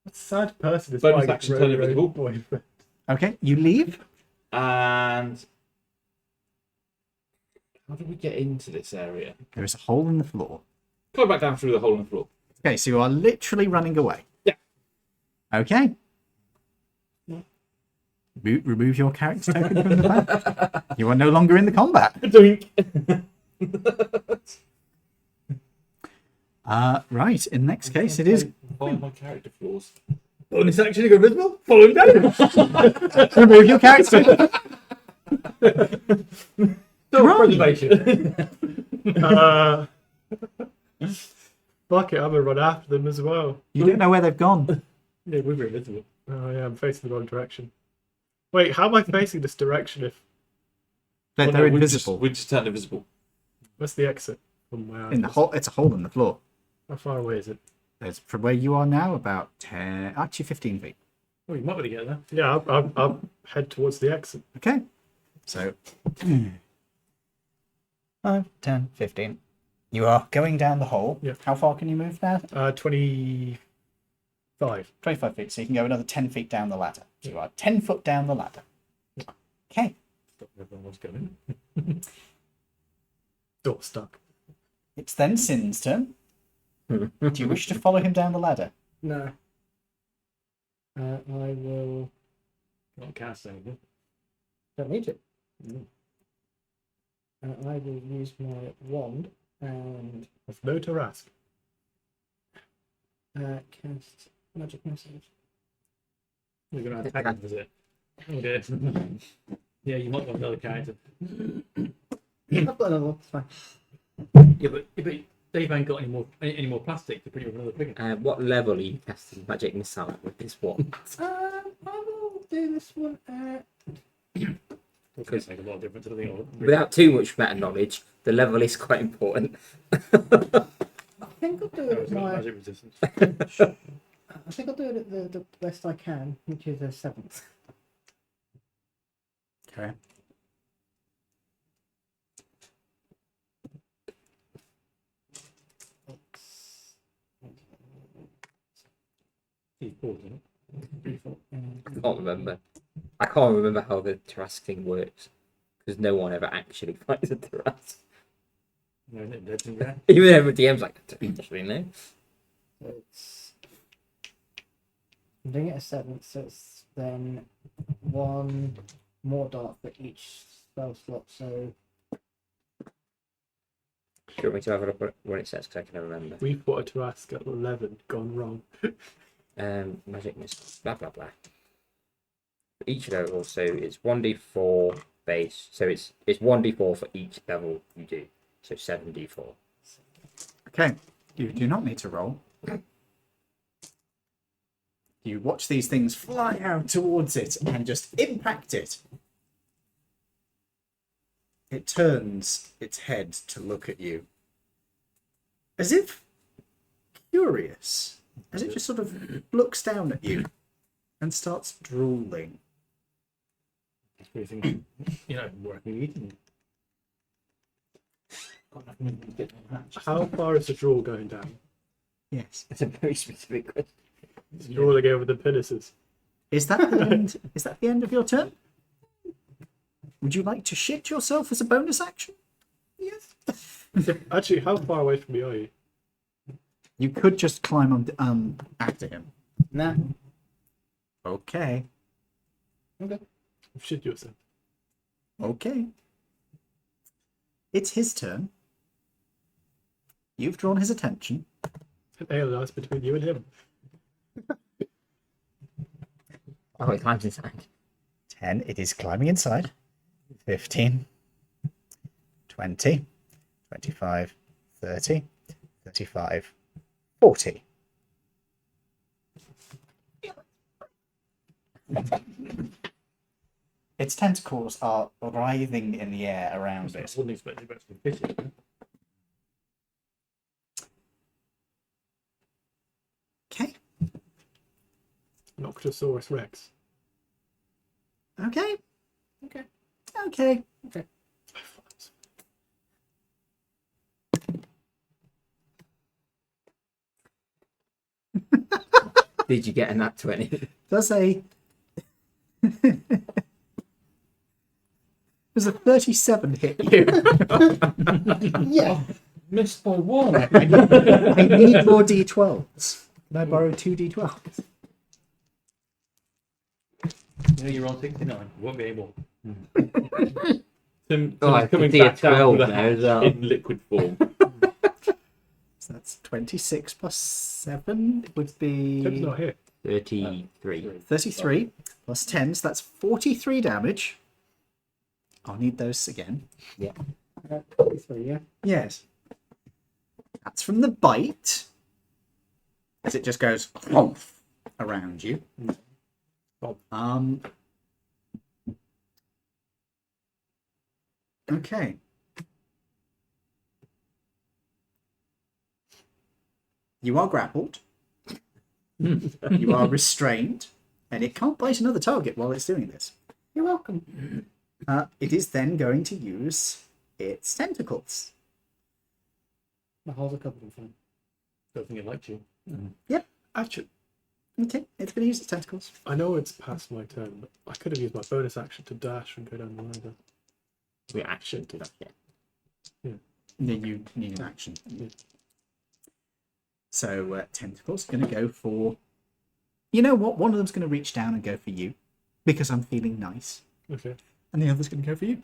What sad person is Bonus buying a action, grow turn your own invisible. boyfriend? Okay, you leave. And how do we get into this area? There is a hole in the floor. Go back down through the hole in the floor. Okay, so you are literally running away. Yeah. Okay. Remove your character token from the back. You are no longer in the combat. Right, in the next case, it is Find my character flaws. Bonus action to go invisible. Follow him down. remove your character token. Self-preservation. Fuck it, I'm gonna run after them as well. You don't know where they've gone. Yeah, we were invisible. Oh yeah, I'm facing the wrong direction. Wait, how am I facing this direction if They're, Oh, no, they're we invisible. We just turned invisible. what's the exit from where In the hole, it's a hole in the floor. How far away is it? There's from where you are now about 10, actually 15 feet. Oh, you might be able to get there. Yeah, I'll head towards the exit. Okay, so 5, 10, 15. You are going down the hole. Yeah. How far can you move now? 25. 25 feet, so you can go another 10 feet down the ladder. So you are 10 foot down the ladder. Okay. Stop everyone wants going. Door stuck. It's then Sin's turn. Do you wish to follow him down the ladder? No. I will. Not cast anything. Don't need it. Mm. I will use my wand and With no Tarrasque. cast magic message. We're going to attack him, is it? Oh dear. Yeah, you might want another character. I've got another one. It's fine. Yeah, but Dave ain't got any more plastic to put you with another figure. What level are you casting magic missile at with this one? I will do this one at. It's going to make a lot of difference. I think. Without too much meta knowledge, the level is quite important. I think I'll do it at my. Magic resistance. I think I'll do it at the best I can, which is a 7th. Okay. D4, isn't it? I can't remember. I can't remember how the Tarrasque thing works because no one ever actually fights a Tarrasque. No, isn't it legendary? Even every DM's like, I don't actually know. So it's. I'm doing it a 7th, so it's then 1 more dart for each spell slot. So Do you want me to have a look at what it says? Because I can never remember. We fought a Tarrasque at 11, gone wrong. Magic missile, blah blah blah. For each level, so it's 1d4 base. So it's 1d4 for each level you do. So 7d4. Okay, you do not need to roll. You watch these things fly out towards it and just impact it. It turns its head to look at you, as if curious, as it just sort of looks down at you and starts drooling. That's what you think, working eating. How far is the draw going down? Yes. It's a very specific question. It's drawing over the pinnaces. Is that the end? Is that the end of your turn? Would you like to shit yourself as a bonus action? Yes. Actually, how far away from me are you? You could just climb on after him. nah. Okay. Shit yourself. Okay. It's his turn. You've drawn his attention. An alliance between you and him. Oh, it climbs inside. 10. It is climbing inside. 15. 20. 25. 30. 35. 40. Its tentacles are writhing in the air around I it. wouldn't expect it to be fit it. Okay. Noctosaurus Rex. Okay. Okay. Okay. Did you get a nat 20? Does a does a 37 hit you? Yeah. Missed by one. I need more d12s. Can I borrow 2 d12s? You're on 69. Won't be able. Oh, Tim's I coming can see a back down 12 to the now as well. in liquid form. So that's 26 plus 7 would be Tim's not here. 33. 33 plus 10, so that's 43 damage. I'll need those again. 43, yeah. Yes. That's from the bite. As it just goes humph around you. Okay. You are grappled. You are restrained. And it can't bite another target while it's doing this. You're welcome. It is then going to use its tentacles. My holes are covered in foam. Don't think it liked you. Actually, Okay, it's going to use its tentacles. I know it's past my turn, but I could have used my bonus action to dash and go down the ladder. Reaction to that. Then you need an action. Yeah. So tentacles going to go for. You know what? One of them's going to reach down and go for you because I'm feeling nice, Okay. and the other's going to go for you.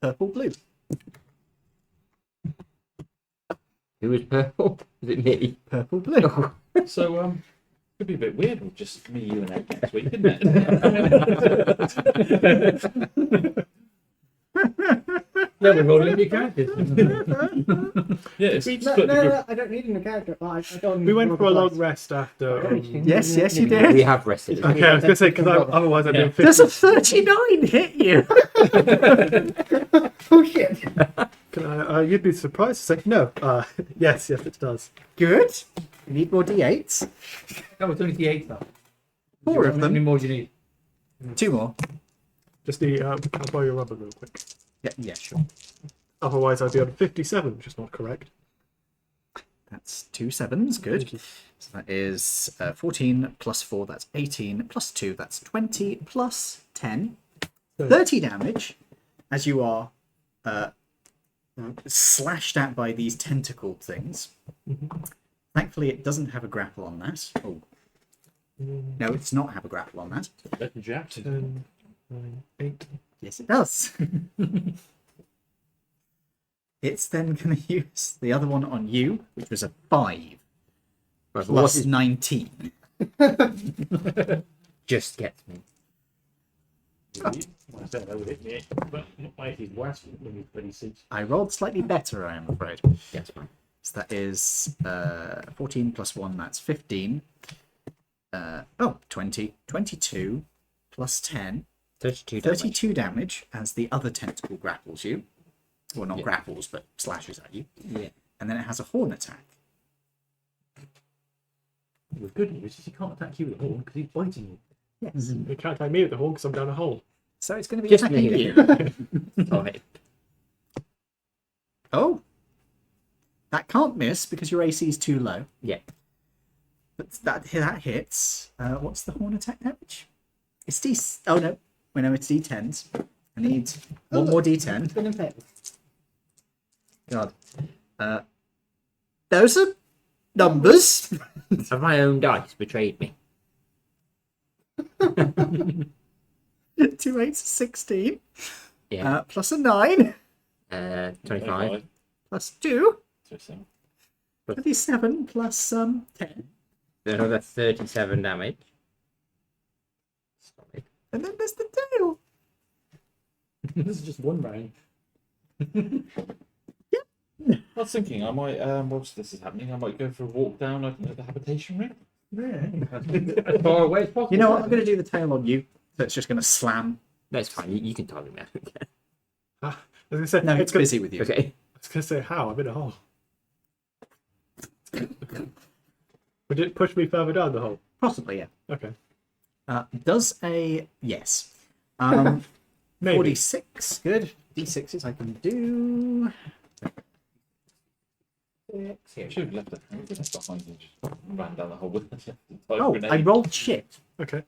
Purple, blue. Who was purple? Was it me? Purple, blue. So, could be a bit weird with just me, you, and Ed next week, couldn't it? No, we're rolling new characters. Yeah, it's No, split the group. I don't need a new character. I don't We went roll for a the long dice. rest after. Yes, you We did. have rested. Okay, I was going to say, because otherwise I'd been Does 50. a 39 hit you? Oh shit! Can I, you'd be surprised to say, no. Yes, it does. Good. You need more d8s. No, it's only D8 though. 4 of How many them. more do you need? 2 more. Just need, I'll borrow your rubber real quick. Yeah, sure. Otherwise I'd be on 57, which is not correct. That's 2 sevens. Good. So that is 14 plus 4, that's 18, plus 2, that's 20, plus 10. 30 damage as you are slashed at by these tentacled things. Thankfully, it doesn't have a grapple on that. Oh. No, it's not have a grapple on that. Let Jack. 10, 9, 8. Yes, it does. It's then going to use the other one on you, which was a 5. Right, Plus 19. just gets me. I said that would hit me, but my he's worse when you 26. I rolled slightly better, I am afraid. That's fine. So that is 14 plus 1, that's 15. 20. 22 plus 10. 32 damage. 32 damage as the other tentacle grapples you. Well, not grapples, but slashes at you. Yeah. And then it has a horn attack. The good news is he can't attack you with a horn because he's biting you. Yes. You can't attack me with the horn because I'm down a hole. So it's going to be Just attacking me. you. Oh, hey. Oh. That can't miss because your AC is too low. Yeah. But that hits. What's the horn attack damage? It's D. Oh no. Wait, no, it's D10s. I need one more D10. It's been impaled. God. Those are numbers. Have my own dice betrayed me? 2 8s, 16. Yeah. Plus a 9. 25. Plus 2. 27. 27 plus 10. Another 37 damage. Stop it. And then there's the tail. This is just one round. I was thinking I might, whilst this is happening, I might go for a walk down the habitation ring. As far away as possible. You know what? I'm going to do the tail on you. So it's just going to slam. That's fine. You can target me. I was gonna say, No, it's busy with you. Okay. I was going to say, how? I'm in a hole. Would it push me further down the hole? Possibly, yeah. Okay. Does a... Yes. Maybe. 46. Good. D6s I can do. I should have left it behind and just ran down the hole with it. Oh, I rolled shit. Okay.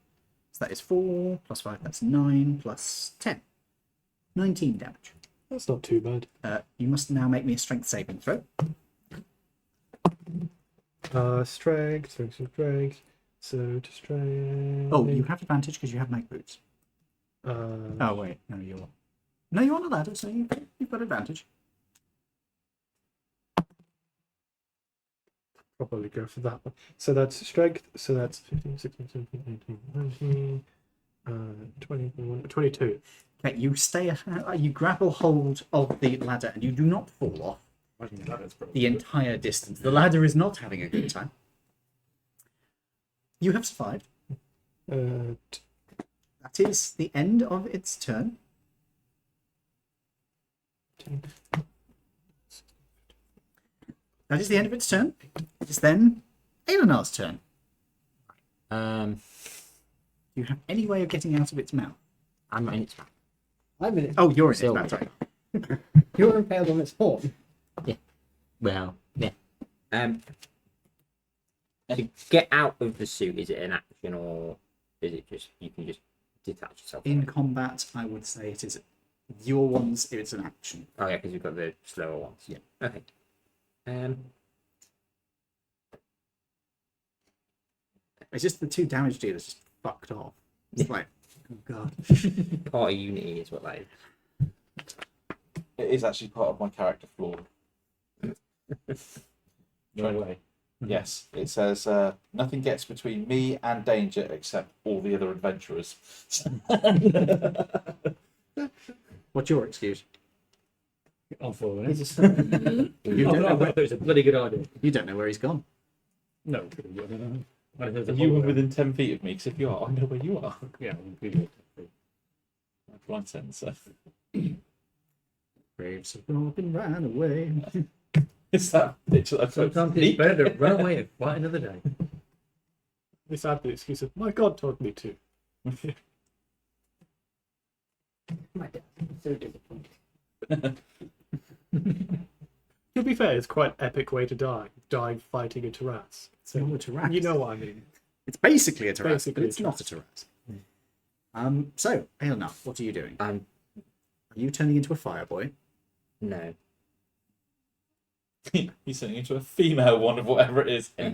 So that is 4 plus 5, that's 9 plus 10. 19 damage. That's not too bad. You must now make me a strength saving throw. Strength. So to strength. Oh, you have advantage because you have night boots. Uh, Oh, wait. No, you're... No, you're on a ladder, so you've got advantage. probably go for that one. So that's strength. So that's 15, 16, 17, 18, 19, 21, 22. Okay, you stay... You grapple hold of the ladder and you do not fall off the entire distance. The ladder is not having a good time. You have survived. That is the end of its turn. That is the end of its turn. It's then Aelinar's turn. Do you have any way of getting out of its mouth? I'm in its mouth. I'm in it. Oh, you're in its Still mouth. with Sorry. You're impaled on its horn. Well, yeah. To get out of the suit, is it an action or is it just you can just detach yourself? In combat, I would say it is your ones. It's an action. Oh yeah, because you've got the slower ones. Yeah. Okay. It's just the 2 damage dealers just fucked off. It's like, oh god. Part of Unity is what that is. It is actually part of my character flaw. No way. Yes, it says nothing gets between me and danger except all the other adventurers. What's your excuse? I'm following He's it. just like, You I don't know where, thought it was a bloody good idea. you don't know where he's gone. No, I don't know. I don't know if there's a You were hole within 10 feet of me, because if you are, I know where you are. there. Yeah, I'm good. Blind sensor. Graves have gone and ran away. Is that picture that Sometimes it's better to run away and fight another day. This had the excuse of, my God told me to. my dad, so disappointed. To be fair, it's quite an epic way to die. died fighting a Taras. It's not a Taras. You know what I mean. It's basically a Taras, but Basically it's a not a Taras. So, Aelnar, what are you doing? Are Um, you turning into a fire boy? no. He's turning into a female one of whatever it is. No.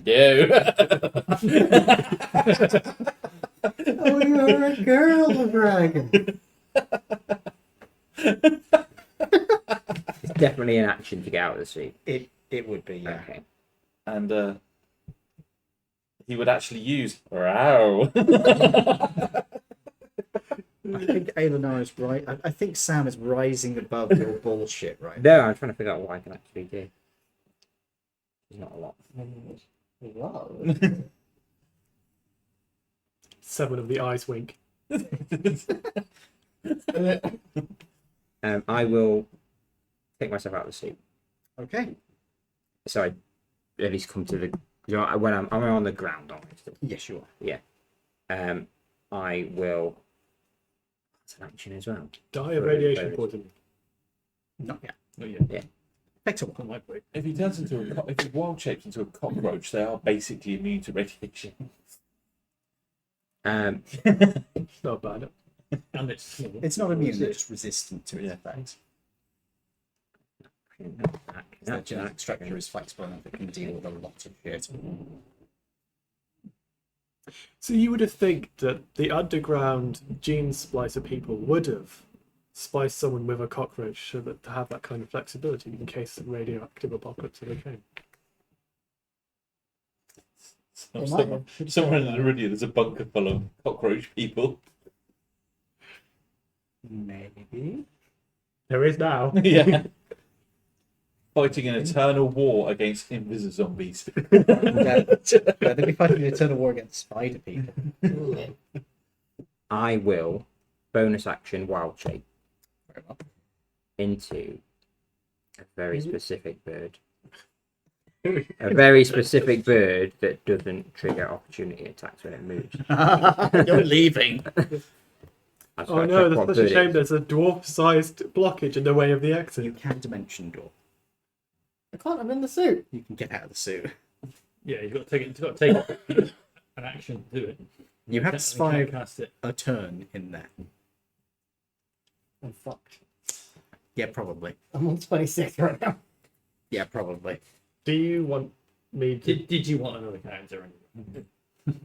Oh, you're a girl dragon. It's definitely an action to get out of the suit. It would be, yeah. Okay. And he would actually use Wow. I think Aelnar is right. I think Sam is rising above your bullshit right No, I'm trying to figure out what I can actually do. There's not a lot. Wow. 7 of the eyes wink. I will take myself out of the suit. Okay. So I at least come to the. You know, when I'm on the ground, aren't I still? Yes, you are. I will. That's an action as well. Die of Very radiation bonus. poisoning. Not yet. Not yet. Yeah. Takes a while. If he turns into if he wild shapes into a cockroach, they are basically immune to radiation. It's not bad. And it's small. It's not immune, it's just resistant to its Yeah. effects. The That's genetic structure is flexible enough it can deal with a lot of shit. So you would have think that the underground gene splicer people would have spliced someone with a cockroach so that to have that kind of flexibility in case the radioactive apocalypse ever came. Somewhere in the Laridian, there's a bunker full of cockroach people. Maybe. There is now. Yeah. Fighting an eternal war against invisible zombies. They'll be fighting an eternal war against spider people. I will bonus action wild shape Very well. into a very specific bird. A very specific bird that doesn't trigger opportunity attacks when it moves. You're leaving. I've Oh got to no, check what that's such a bird it shame. is. There's a dwarf-sized blockage in the way of the exit. You can dimension door. I can't. I'm in the suit. You can get out of the suit. Yeah, you've got to take it. You've got to take an action to do it. You have to Can't survive cast it. a turn in there. I'm fucked. Yeah, probably. I'm on 26 right now. Yeah, probably. Do you want me to? Did you want another character?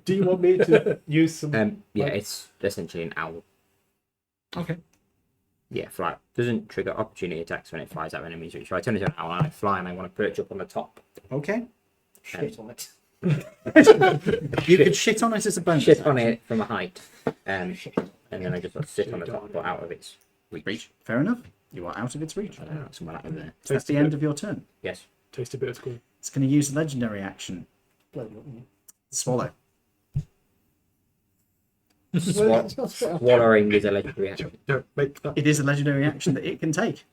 Do you want me to use some? Yeah, like- it's essentially an owl. Okay. Yeah, fly. Doesn't trigger opportunity attacks when it flies out of enemies reach. So I turn into an owl and I fly and I want to perch up on the top. Okay. Shit on it. You could shit on it as a bonus. Shit on it from a height. And then I just sort of sit on the top, but out of its reach. Fair enough. You are out of its reach. Somewhere out of there. So that's the end of your turn. Yes. Taste a bit of school. It's going to use a legendary action. Swallow. Swallowing is a legendary action. Don't make that. It is a legendary action that it can take.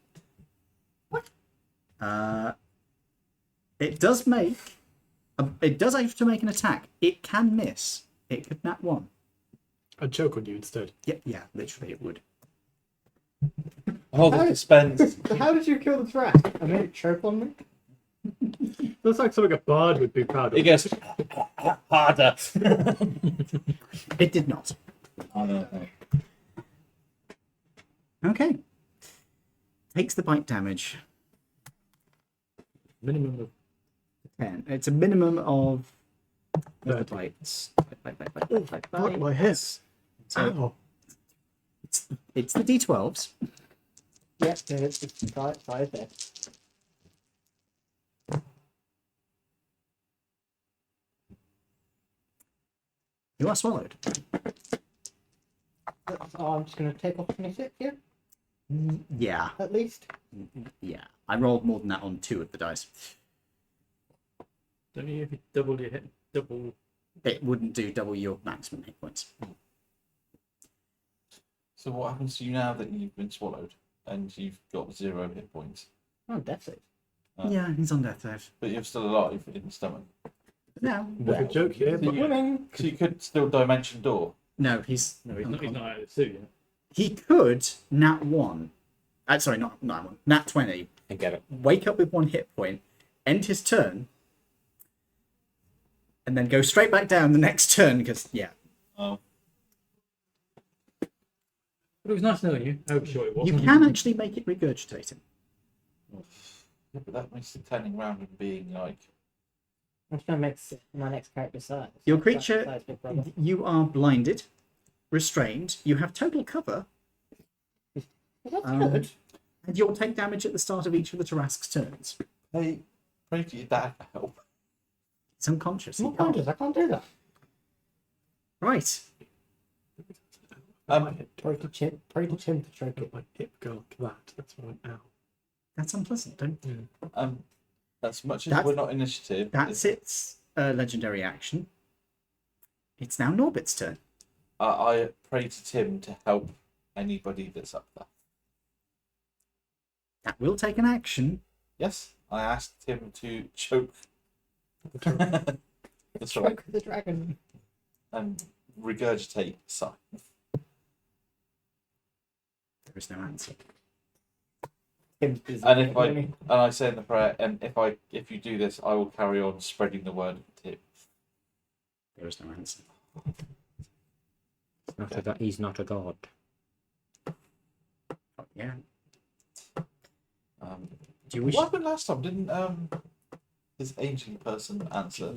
It does make. It does have to make an attack. It can miss. It could nat one. I'd choke on you instead. Yeah, literally it would. Oh, the suspense. How did you kill the rat? I made it choke on me. That's like something a bard would be proud It of. gets harder. It did not. Oh, no. Okay. Takes the bite damage. Minimum of 10. It's a minimum of the 30. bites. Fuck my head. So Ow. it's the D12s. Yep, it's five there. You are swallowed. Oh, I'm just going to take off 26 here, Yeah. at least. Yeah. I rolled more than that on 2 of the dice. Don't you if you double your hit, double? It wouldn't do double your maximum hit points. So what happens to you now that you've been swallowed and you've got 0 hit points, Oh, that's it. Oh. Yeah, he's on death save. but you're still alive in the stomach? No. Bit of a joke here, but Winning. So you could still dimension door. No, he's No, he's not out of the suit yet. he could nat 1. Sorry, not 1. Nat 20. And get it. Wake up with 1 hit point, end his turn, and then go straight back down the next turn because yeah, Oh, But it was nice knowing you. However short it was. you can actually make it regurgitating. yeah, but that makes it turning around and being like. I'm trying to make my next character size. Your creature, Size, big brother. you are blinded, restrained. You have total cover, Well, that's Um, good. and you'll take damage at the start of each of the Tarask's turns. Hey, pray to your dad for help. It's unconscious. I'm He not can't. conscious. I can't do that. Right. Pray to Chim to choke Got it. my hip go like that. That's why I'm out. That's unpleasant. Don't. As much as That's- we're not initiative, That's its legendary action. It's now Norbit's turn. I pray to Tim to help anybody that's up there. That will take an action. Yes, I asked him to choke. That's right. Choke the dragon. And regurgitate Sai. There is no answer. Tim's busy. And if I say in the prayer, and if you do this, I will carry on spreading the word of Tim. There is no answer. He's not a god. Oh, yeah. Do you What wish? happened last time? Didn't this ancient person answer?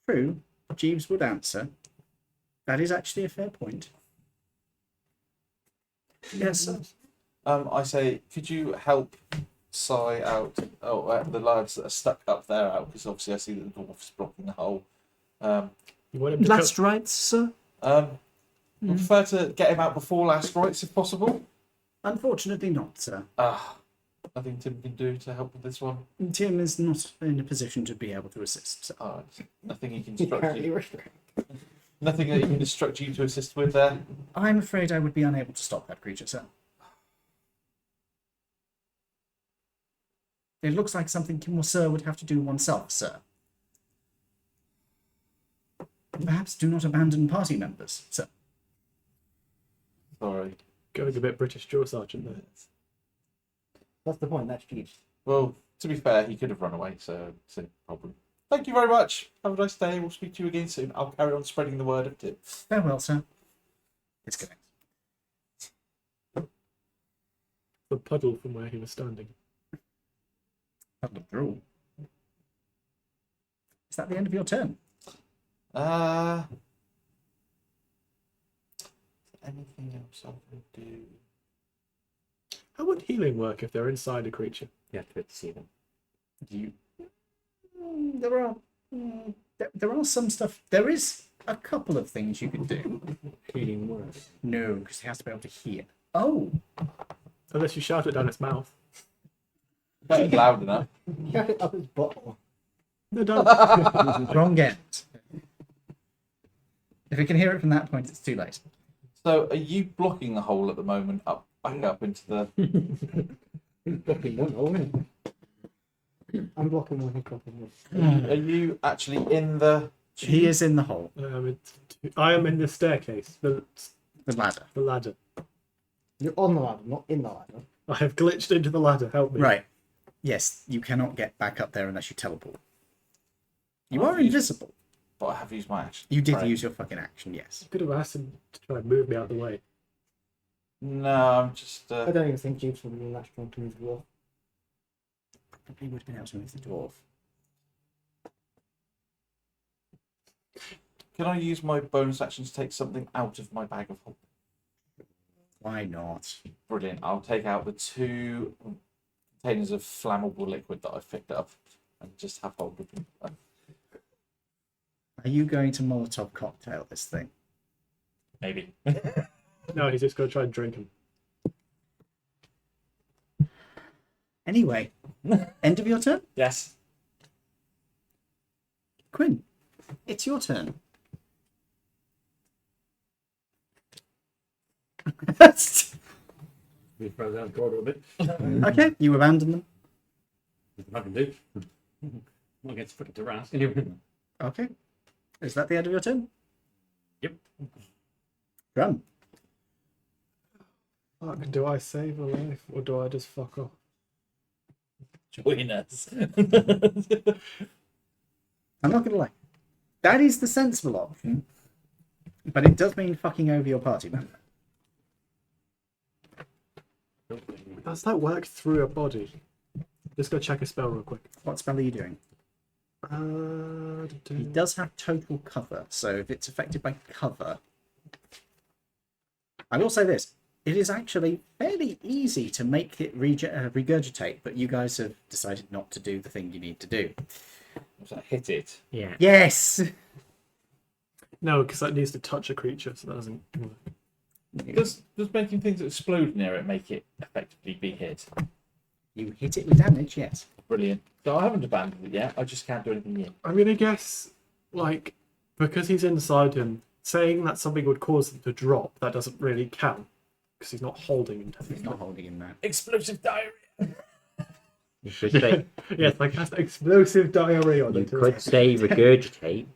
True. Jeeves would answer. That is actually a fair point. Yes. I say, could you help Sai out? Oh, the lads that are stuck up there out, because obviously I see that the dwarf's blocking the hole. You want him to Last rites, sir. I prefer to get him out before last rites, if possible. Unfortunately not, sir. Nothing Tim can do to help with this one. Tim is not in a position to be able to assist. So. Nothing he can He's instruct currently you. restrained. Nothing that he can instruct you to assist with there. I'm afraid I would be unable to stop that creature, sir. It looks like something Kim or Sir would have to do oneself, sir. Perhaps do not abandon party members, sir. Sorry. going a bit British drill sergeant there. That's the point. That's Jeeves. Well, to be fair, he could have run away, so it's no problem. Thank you very much. Have a nice day. We'll speak to you again soon. I'll carry on spreading the word of Tim. Farewell, sir. It's good. The puddle from where he was standing. Puddle of drool. Is that the end of your turn? Anything else I can do? How would healing work if they're inside a creature? You have to be able to see them. You. There are some stuff. There is a couple of things you can do. Healing word. No, because he has to be able to hear. Oh, Unless you shout it down its mouth. That's loud enough. Shut it up his bottle. No, don't. wrong end. If you can hear it from that point, it's too late. So, are you blocking the hole at the moment? Back up into the. Blocking one hole, isn't it? I'm blocking one, he's blocking one. Are you actually in the? He is in the hole, I am in the staircase, the ladder. the ladder. You're on the ladder, not in the ladder. I have glitched into the ladder. Help me. Right. Yes, you cannot get back up there unless you teleport. You Oh, are invisible. But I have used my action. You did Right. use your fucking action, yes. Could have asked him to try and move me out of the way. No, I'm just. I don't even think Jeeves would be that strong to move the wall. Probably would have been able to move the dwarf. Can I use my bonus action to take something out of my bag of holding? Why not? Brilliant. I'll take out the 2 containers of flammable liquid that I've picked up and just have hold of them. Are you going to Molotov cocktail this thing? Maybe. No, he's just going to try and drink him. Anyway, end of your turn? Yes. Quinn, it's your turn. We throw down the corridor a bit. Okay, you abandon them. I can do. Not against fucking Tarask. Anyway. Okay. Is that the end of your turn? Yep. Drum. Fuck, do I save a life or do I just fuck off? Join us. I'm not gonna lie. That is the sensible option, but it does mean fucking over your party member. Does that work through a body? Just go check a spell real quick. What spell are you doing? He does have total cover, so if it's affected by cover, I will say this: it is actually fairly easy to make it regurgitate, but you guys have decided not to do the thing you need to do. So I hit it. Yeah. Yes. No, because that needs to touch a creature, so that doesn't work. Does making things explode near it make it effectively be hit? You hit it with damage, yes. Brilliant. So I haven't abandoned it yet. I just can't do anything yet. I'm gonna guess, like, because he's inside him, saying that something would cause him to drop, that doesn't really count. Because he's not holding him. He's not holding him there. Explosive diarrhea. You could say, Yes, like that's explosive diarrhea on you it. could say regurgitate.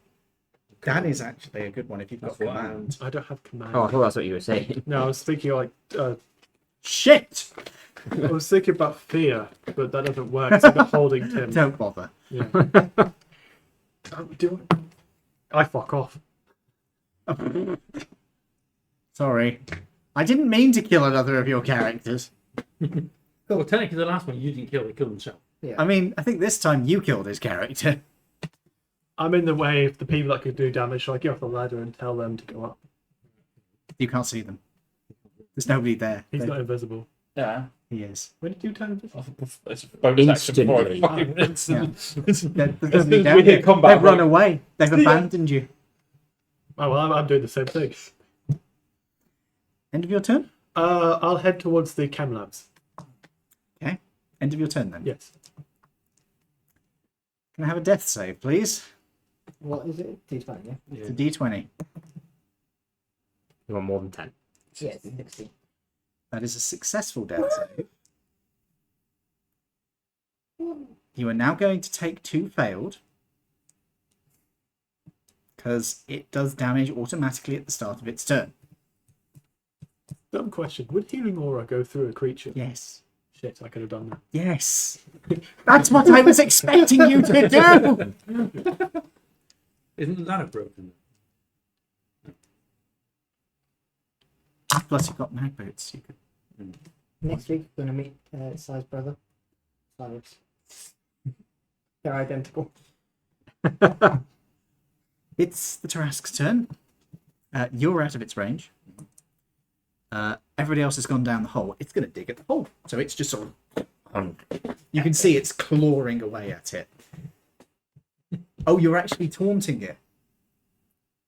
That is actually a good one if you've got That's what command. I don't have command. Oh, I thought that's what you were saying. No, I was thinking like Shit! I was thinking about fear, but that doesn't work. It's like holding Tim. Don't bother. Yeah. Do I fuck off. Sorry. I didn't mean to kill another of your characters. Well, technically, the last one you didn't kill, he killed himself. I mean, I think this time you killed his character. I'm in the way of the people that could do damage, so I get off the ladder and tell them to go up. You can't see them. There's nobody there. He's not invisible. Yeah. He is. When did you turn invisible? It's a bonus action before Instantly. fucking instant. There's nobody We down hit there. combat, They've run like- away. They've abandoned you. Oh well, I'm doing the same thing. End of your turn? I'll head towards the chem labs. Okay. End of your turn then. Yes. Can I have a death save, please? What is it? D20, yeah? It's a d20. You want more than 10. Yeah, it's 60. That is a successful death save. You are now going to take 2 failed. Because it does damage automatically at the start of its turn. Dumb question. Would healing aura go through a creature? Yes. Shit, I could have done that. Yes. That's what I was expecting you to do! Isn't the ladder broken? Plus you've got mag boots. You could... Next week, we're going to meet Si's brother. Cyrus. They're identical. It's the Tarrasque's turn. You're out of its range. Everybody else has gone down the hole. It's going to dig at the hole. So it's just sort of... You can see it's clawing away at it. Oh, you're actually taunting it.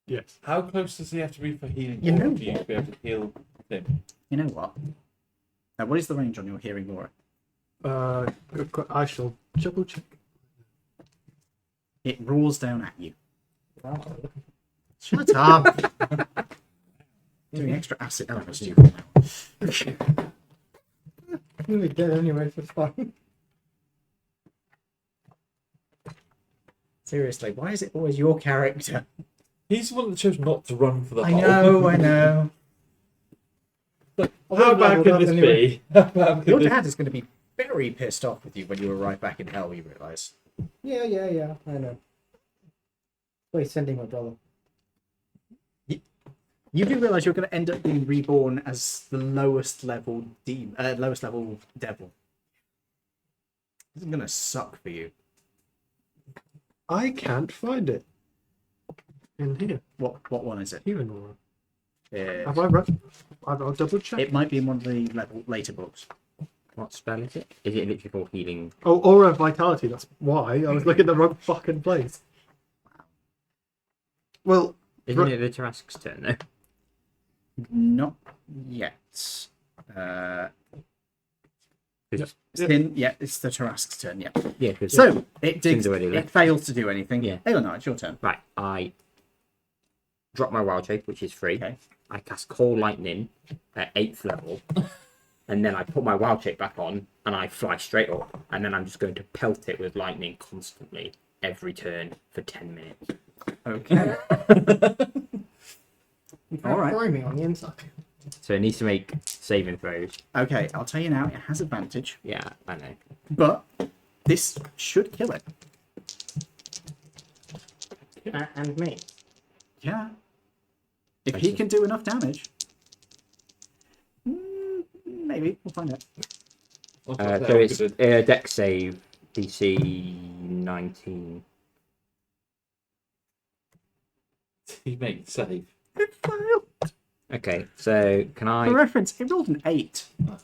Yes. How close does he have to be for healing? You know for you to be able to heal him? You know what? What is the range on your hearing aura? I shall double check. It roars down at you. Wow. Shut up! Doing extra acid damage to you now. We're dead anyway, so it's fine. Seriously, why is it always your character? He's the one that chose not to run for the I hole. know, I know. How bad can this be? How bad Your can dad is going to be very pissed off with you when you arrive back in hell, you realise. Yeah, I know. Wait, sending my brother. You do realise you're going to end up being reborn as the lowest level devil. This is going to suck for you. I can't find it. In here. What one is it? Healing aura. Uh, Have I read? I'll double check. it might be in one of the later books. What spell is it? Is it literally called healing? Oh, aura of vitality. That's why I was looking at the wrong fucking place. Well, Isn't Right. it the Tarrasque's turn though? Not yet. Because It's the Tarrasque's turn, yeah. yeah, because So, it digs, Seems already it left. fails to do anything. Yeah. Eleanor, it's your turn. right, I drop my wild shape, which is free. Okay. I cast Cold Lightning at 8th level, and then I put my wild shape back on, and I fly straight up, and then I'm just going to pelt it with lightning constantly every turn for 10 minutes. Okay. You All right. fry me on the inside. So it needs to make saving throws. Okay, I'll tell you now, it has advantage, Yeah, I know. but this should kill it. And me. Yeah. If Thank he you. can do enough damage, maybe we'll find out. So it's deck save DC 19. He made save. It failed. Okay, so can For I? reference, it rolled an 8. I was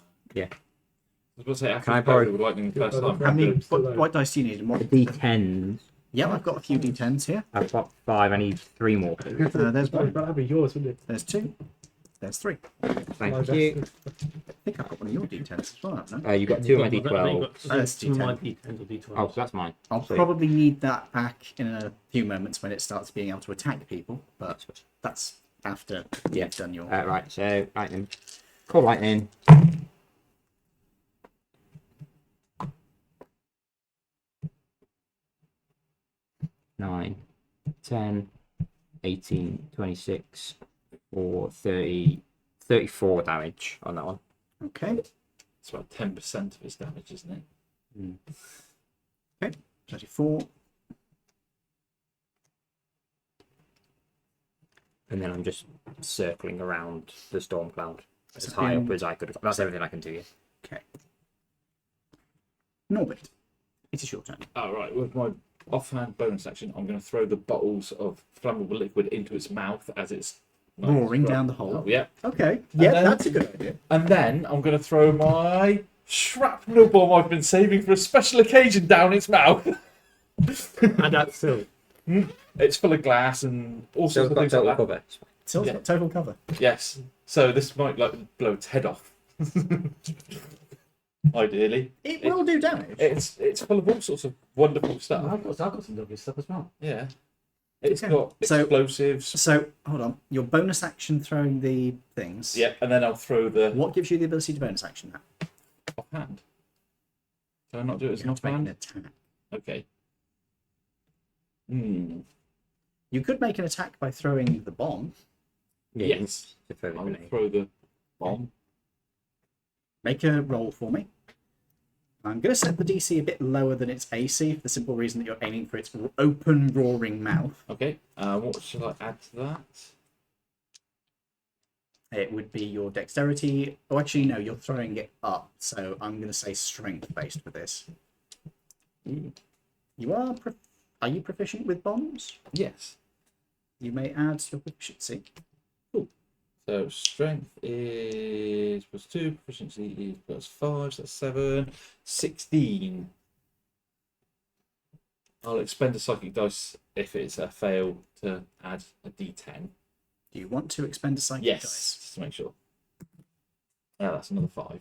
about to say, Can I I borrow- borrow with lightning the first time? How many? Still What, low. what dice do you need? And what? D10s. Yeah, I've got a few d10s here. I've got 5. I need 3 more. There's one. That'd be yours, wouldn't it? There's 2. There's 3. Thank Like you. you. I think I've got one of your d10s as well, haven't I? You got 2 of my D12. That's Two of my D10. D10s or D12s. Oh, so that's mine. I'll Sweet. probably need that back in a few moments when it starts being able to attack people, but that's after Yeah. you've done your. Right, so lightning. Call lightning. 9, 10, 18, 26, or 30, 34 damage on that one. Okay. It's about 10% of his damage, isn't it? 34. And then I'm just circling around the storm cloud as So high up in- as I could. That's everything I can do. Yeah. Okay. Norbert, it is your turn. All right, with my offhand bonus action, I'm going to throw the bottles of flammable liquid into its mouth as it's Roaring down the hole. Oh, yeah. Okay. Yeah, then- that's a good idea. And then I'm going to throw my shrapnel bomb I've been saving for a special occasion down its mouth. And that's still. It's full of glass and all So sorts it's of got things like total that. cover. Till's Yeah. got total cover. Yes. So this might like blow its head off. Ideally. It will do damage. It's full of all sorts of wonderful stuff. I've got some lovely stuff as well. Yeah. It's Okay. got So- explosives. So, hold on. Your bonus action throwing the things. Yeah, and then I'll throw the What gives you the ability to bonus action that? offhand. Can I not do it as You an have to make an offhand? attack. Okay. You could make an attack by throwing the bomb. Yeah, Yes. to throw the I'll grenade. throw the bomb. Make a roll for me. I'm going to set the DC a bit lower than its AC for the simple reason that you're aiming for its open, roaring mouth. Okay. What should I add to that? It would be your dexterity. Oh, actually, no, you're throwing it up. So I'm going to say strength based for this. You are. Are you proficient with bombs? Yes. You may add your proficiency. So strength is +2, proficiency is +5, so that's 7, 16. I'll expend a psychic dice if it's a fail to add a d10. Do you want to expend a psychic Yes, dice? just to make sure. That's another 5.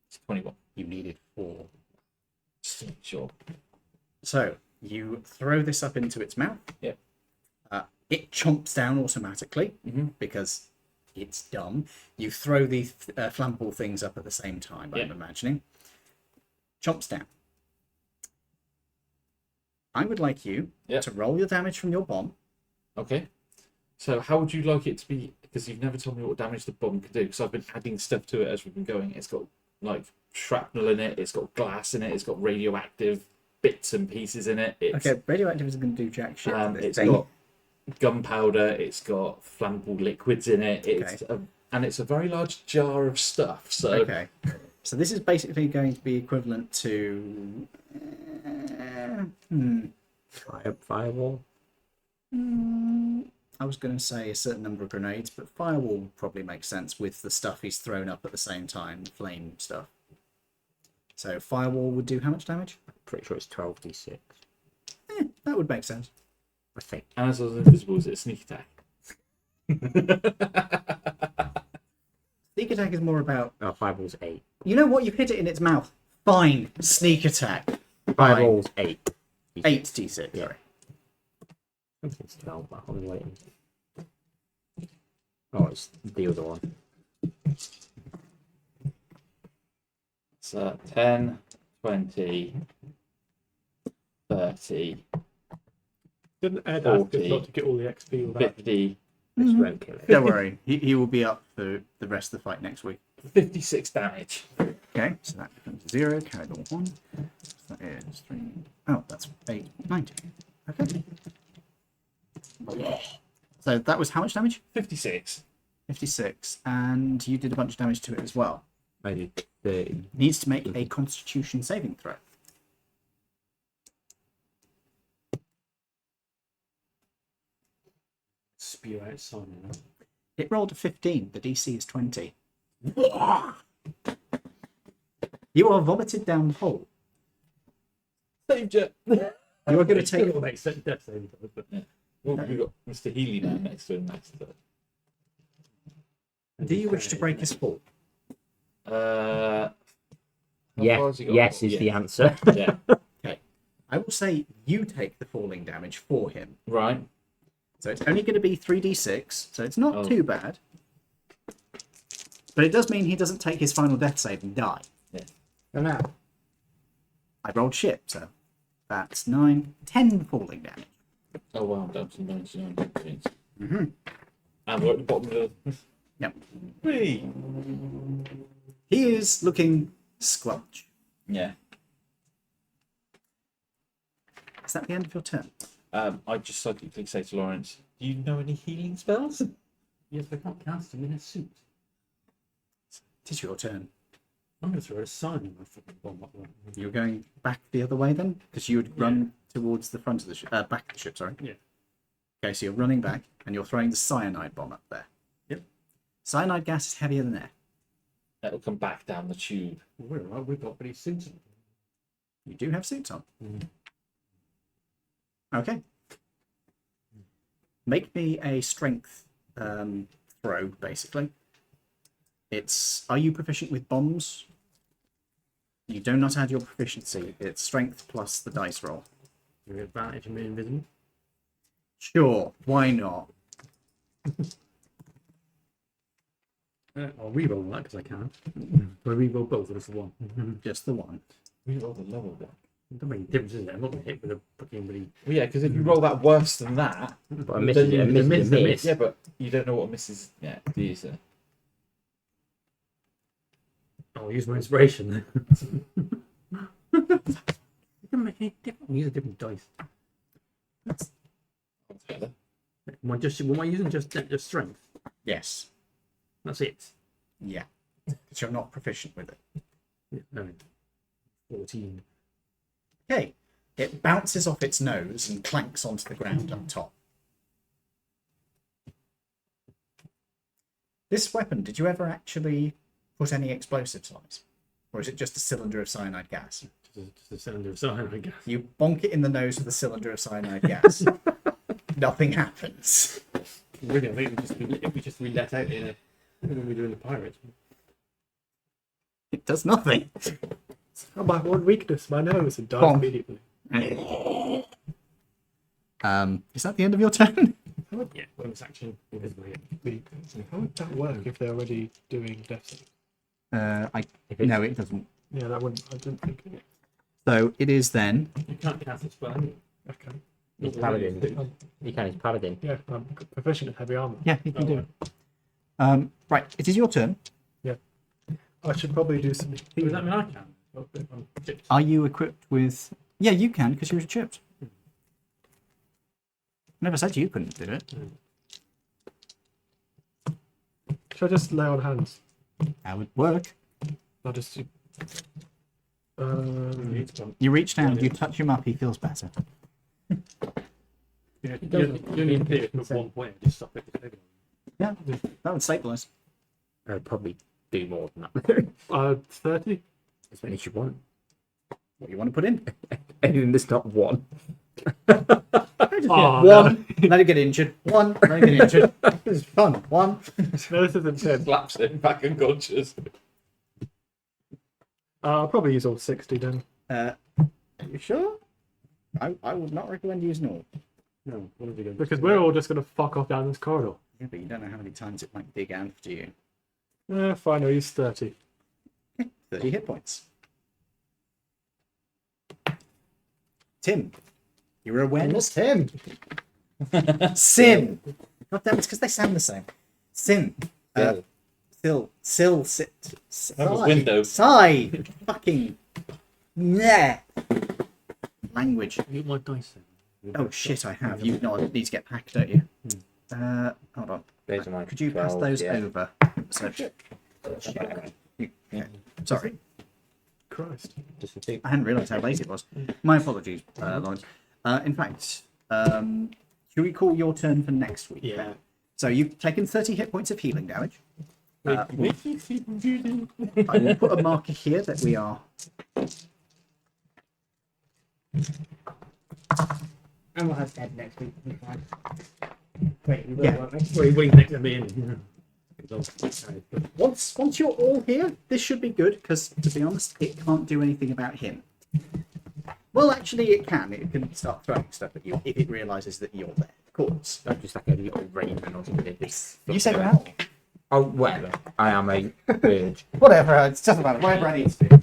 It's 21, You needed 4. just to make sure. So you throw this up into its mouth. Yep. It chomps down automatically Mhm. because it's dumb. You throw the flammable things up at the same time, I'm Yep. imagining. Chomps down. I would like you Yep. to roll your damage from your bomb. Okay. So how would you like it to be? Because you've never told me what damage the bomb can do. Because I've been adding stuff to it as we've been going. It's got like shrapnel in it. It's got glass in it. It's got radioactive bits and pieces in it. It's, Okay, radioactive isn't going to do jack shit. for this it's thing. got gunpowder. It's got flammable liquids in it. It's and it's a very large jar of stuff. So Okay. So this is basically going to be equivalent to. Firewall. I was going to say a certain number of grenades, but firewall would probably make sense with the stuff he's thrown up at the same time, the flame stuff. So firewall would do how much damage? Pretty sure it's 12d6. That would make sense. I think. and as I was invisible, is it a sneak attack? Sneak attack is more about. Oh, Fireball's 8. You know what? You've hit it in its mouth. Fine. Sneak attack. Fireball's 8. 8d6. Yeah. Sorry. I think it's 12, but I'm waiting. Oh, it's the other one. So 10, 20, 30, Didn't Ed ask us 40, not to get all the XP without 50, This won't kill it. Don't worry. He will be up for the rest of the fight next week. 56 damage. Okay, so that becomes 0. Carry the 1. So that is 3. Oh, that's 8. 90. Okay. So that was how much damage? 56. 56. And you did a bunch of damage to it as well. I did 30. Needs to make a Constitution saving throw. Spew out Simon. It rolled a 15. The DC is 20. You are vomited down the hole. Saved you. You are going to take. Still makes sense, death saving throws, but Well, we've got Mr. Healy man next to him next to Do you wish to break his fall? how Yeah, far has he got? yes is the answer. Yeah. I will say you take the falling damage for him. Right. So it's only going to be 3d6, so it's not Oh. too bad. But it does mean he doesn't take his final death save and die. And now, I rolled shit, so that's 9, 10 falling damage. Oh wow, I'm down to 99 points. Mm-hmm. And we're at the bottom of the. Yep. Whee! He is looking squelch. Yeah. Is that the end of your turn? I just psychically say to Lawrence, do you know any healing spells? yes, I can't cast him in a suit. It is your turn. I'm going to throw a sign in my fucking bomb up there. You're going back the other way then? Because you would run towards the front of the ship, back of the ship, sorry. Yeah. Okay, so you're running back and you're throwing the cyanide bomb up there. Yep. Cyanide gas is heavier than air. That'll come back down the tube. We're all right, we've got pretty suits on. You do have suits on. Mm. Okay. Make me a strength throw, basically. It's, are you proficient with bombs? You do not add your proficiency. It's strength plus the dice roll. You have advantage and being invisible. Sure, why not? I'll reroll that because I can. Do I reroll both or just the one? Just the one. We roll the lower one. It doesn't make any difference, is it? I'm not going to hit with a fucking really. Well, yeah, because if you roll that worse than that, But a miss is a Then miss. you- Is a miss. yeah, but you don't know what misses. Yeah, do you, sir? I'll use my inspiration then. It doesn't make any difference. Use a different dice. Altogether. Am I using just strength? Yes. That's it. Yeah. Because you're not proficient with it. Yeah, no. 14. Okay. It bounces off its nose and clanks onto the ground up top. This weapon, did you ever actually put any explosives on it? Or is it just a cylinder of cyanide gas? Just a cylinder of cyanide, I guess. You bonk it in the nose with a cylinder of cyanide gas. Nothing happens. Really, I think if we just let out in a when we're doing the pirates. It does nothing. Oh, my one weakness, my nose, and dies Bonk. immediately. Is that the end of your turn? Yeah, bonus action. Invisible. How would that work if they're already doing death saves? No, it doesn't. Yeah, that wouldn't. I didn't think of it. So it is then. You can't cast a spell. Anyway. Okay. He's paladin. You can. He's paladin. Yeah, I'm proficient in heavy armor. Yeah, you can Oh, do it. Right, it is your turn. I should probably do some Does healing. that mean I can? Oh, I'm chipped. Are you equipped with? Yeah, you can because you're chipped. Never said you couldn't do it. Should I just lay on hands? That would work. I'll just. You reach down, you touch him up, he feels better. You only in theory put 1 point and just stop it. Yeah, that would stabilize. I'd probably do more than that. 30. As many as you want. What do you want to put in? Anything that's not one. Oh, One. Let it get injured. One. Let it get injured. This is fun. One. No, this isn't 10. Slaps him back unconscious. I'll probably use all 60 then. Are you sure? I would not recommend using all. No, what have we got? Because we're all just going to fuck off down this corridor. Yeah, but you don't know how many times it might dig after you. Fine, I'll use 30. 30 hit points. Tim, your awareness. Tim. Sim. God damn, it's because they sound the same. Sim. Sit. Have a window. Fucking. Yeah. Language. Use my dice then. Oh shit, I have. You need to get packed, don't you? Hold on. Those are my Could you pass 12, those yeah. over? So, sorry, Christ. Just for two. I hadn't realised how late it was. My apologies, Lawrence. In fact, should we call your turn for next week? Yeah. then? So you've taken 30 hit points of healing damage. I will put a marker here that we are. And we'll have dead next week. It'll be fine. Wait, we will, Yeah. won't we? Well, he didn't let me in. Once you're all here, this should be good because, to be honest, it can't do anything about him. Well, actually, it can. It can start throwing stuff at you if it realises that you're there. Of course. I'm just like a little raven or something. You said an owl. Oh, whatever. I am a bird. Whatever. It doesn't matter. Whatever I need to do.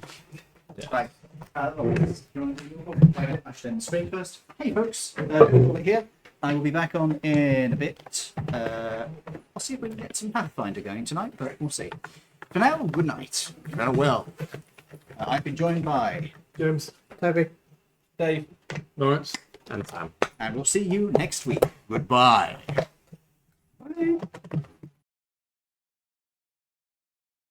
Right. Lawrence, do you want to do your Ashton and screen first? Hey, folks. We'll call it here. I will be back on in a bit. I'll see if we can get some Pathfinder going tonight, but we'll see. For now, good night. Farewell. I've been joined by, James. Toby. Dave. Lawrence. And Sam. and we'll see you next week. Goodbye.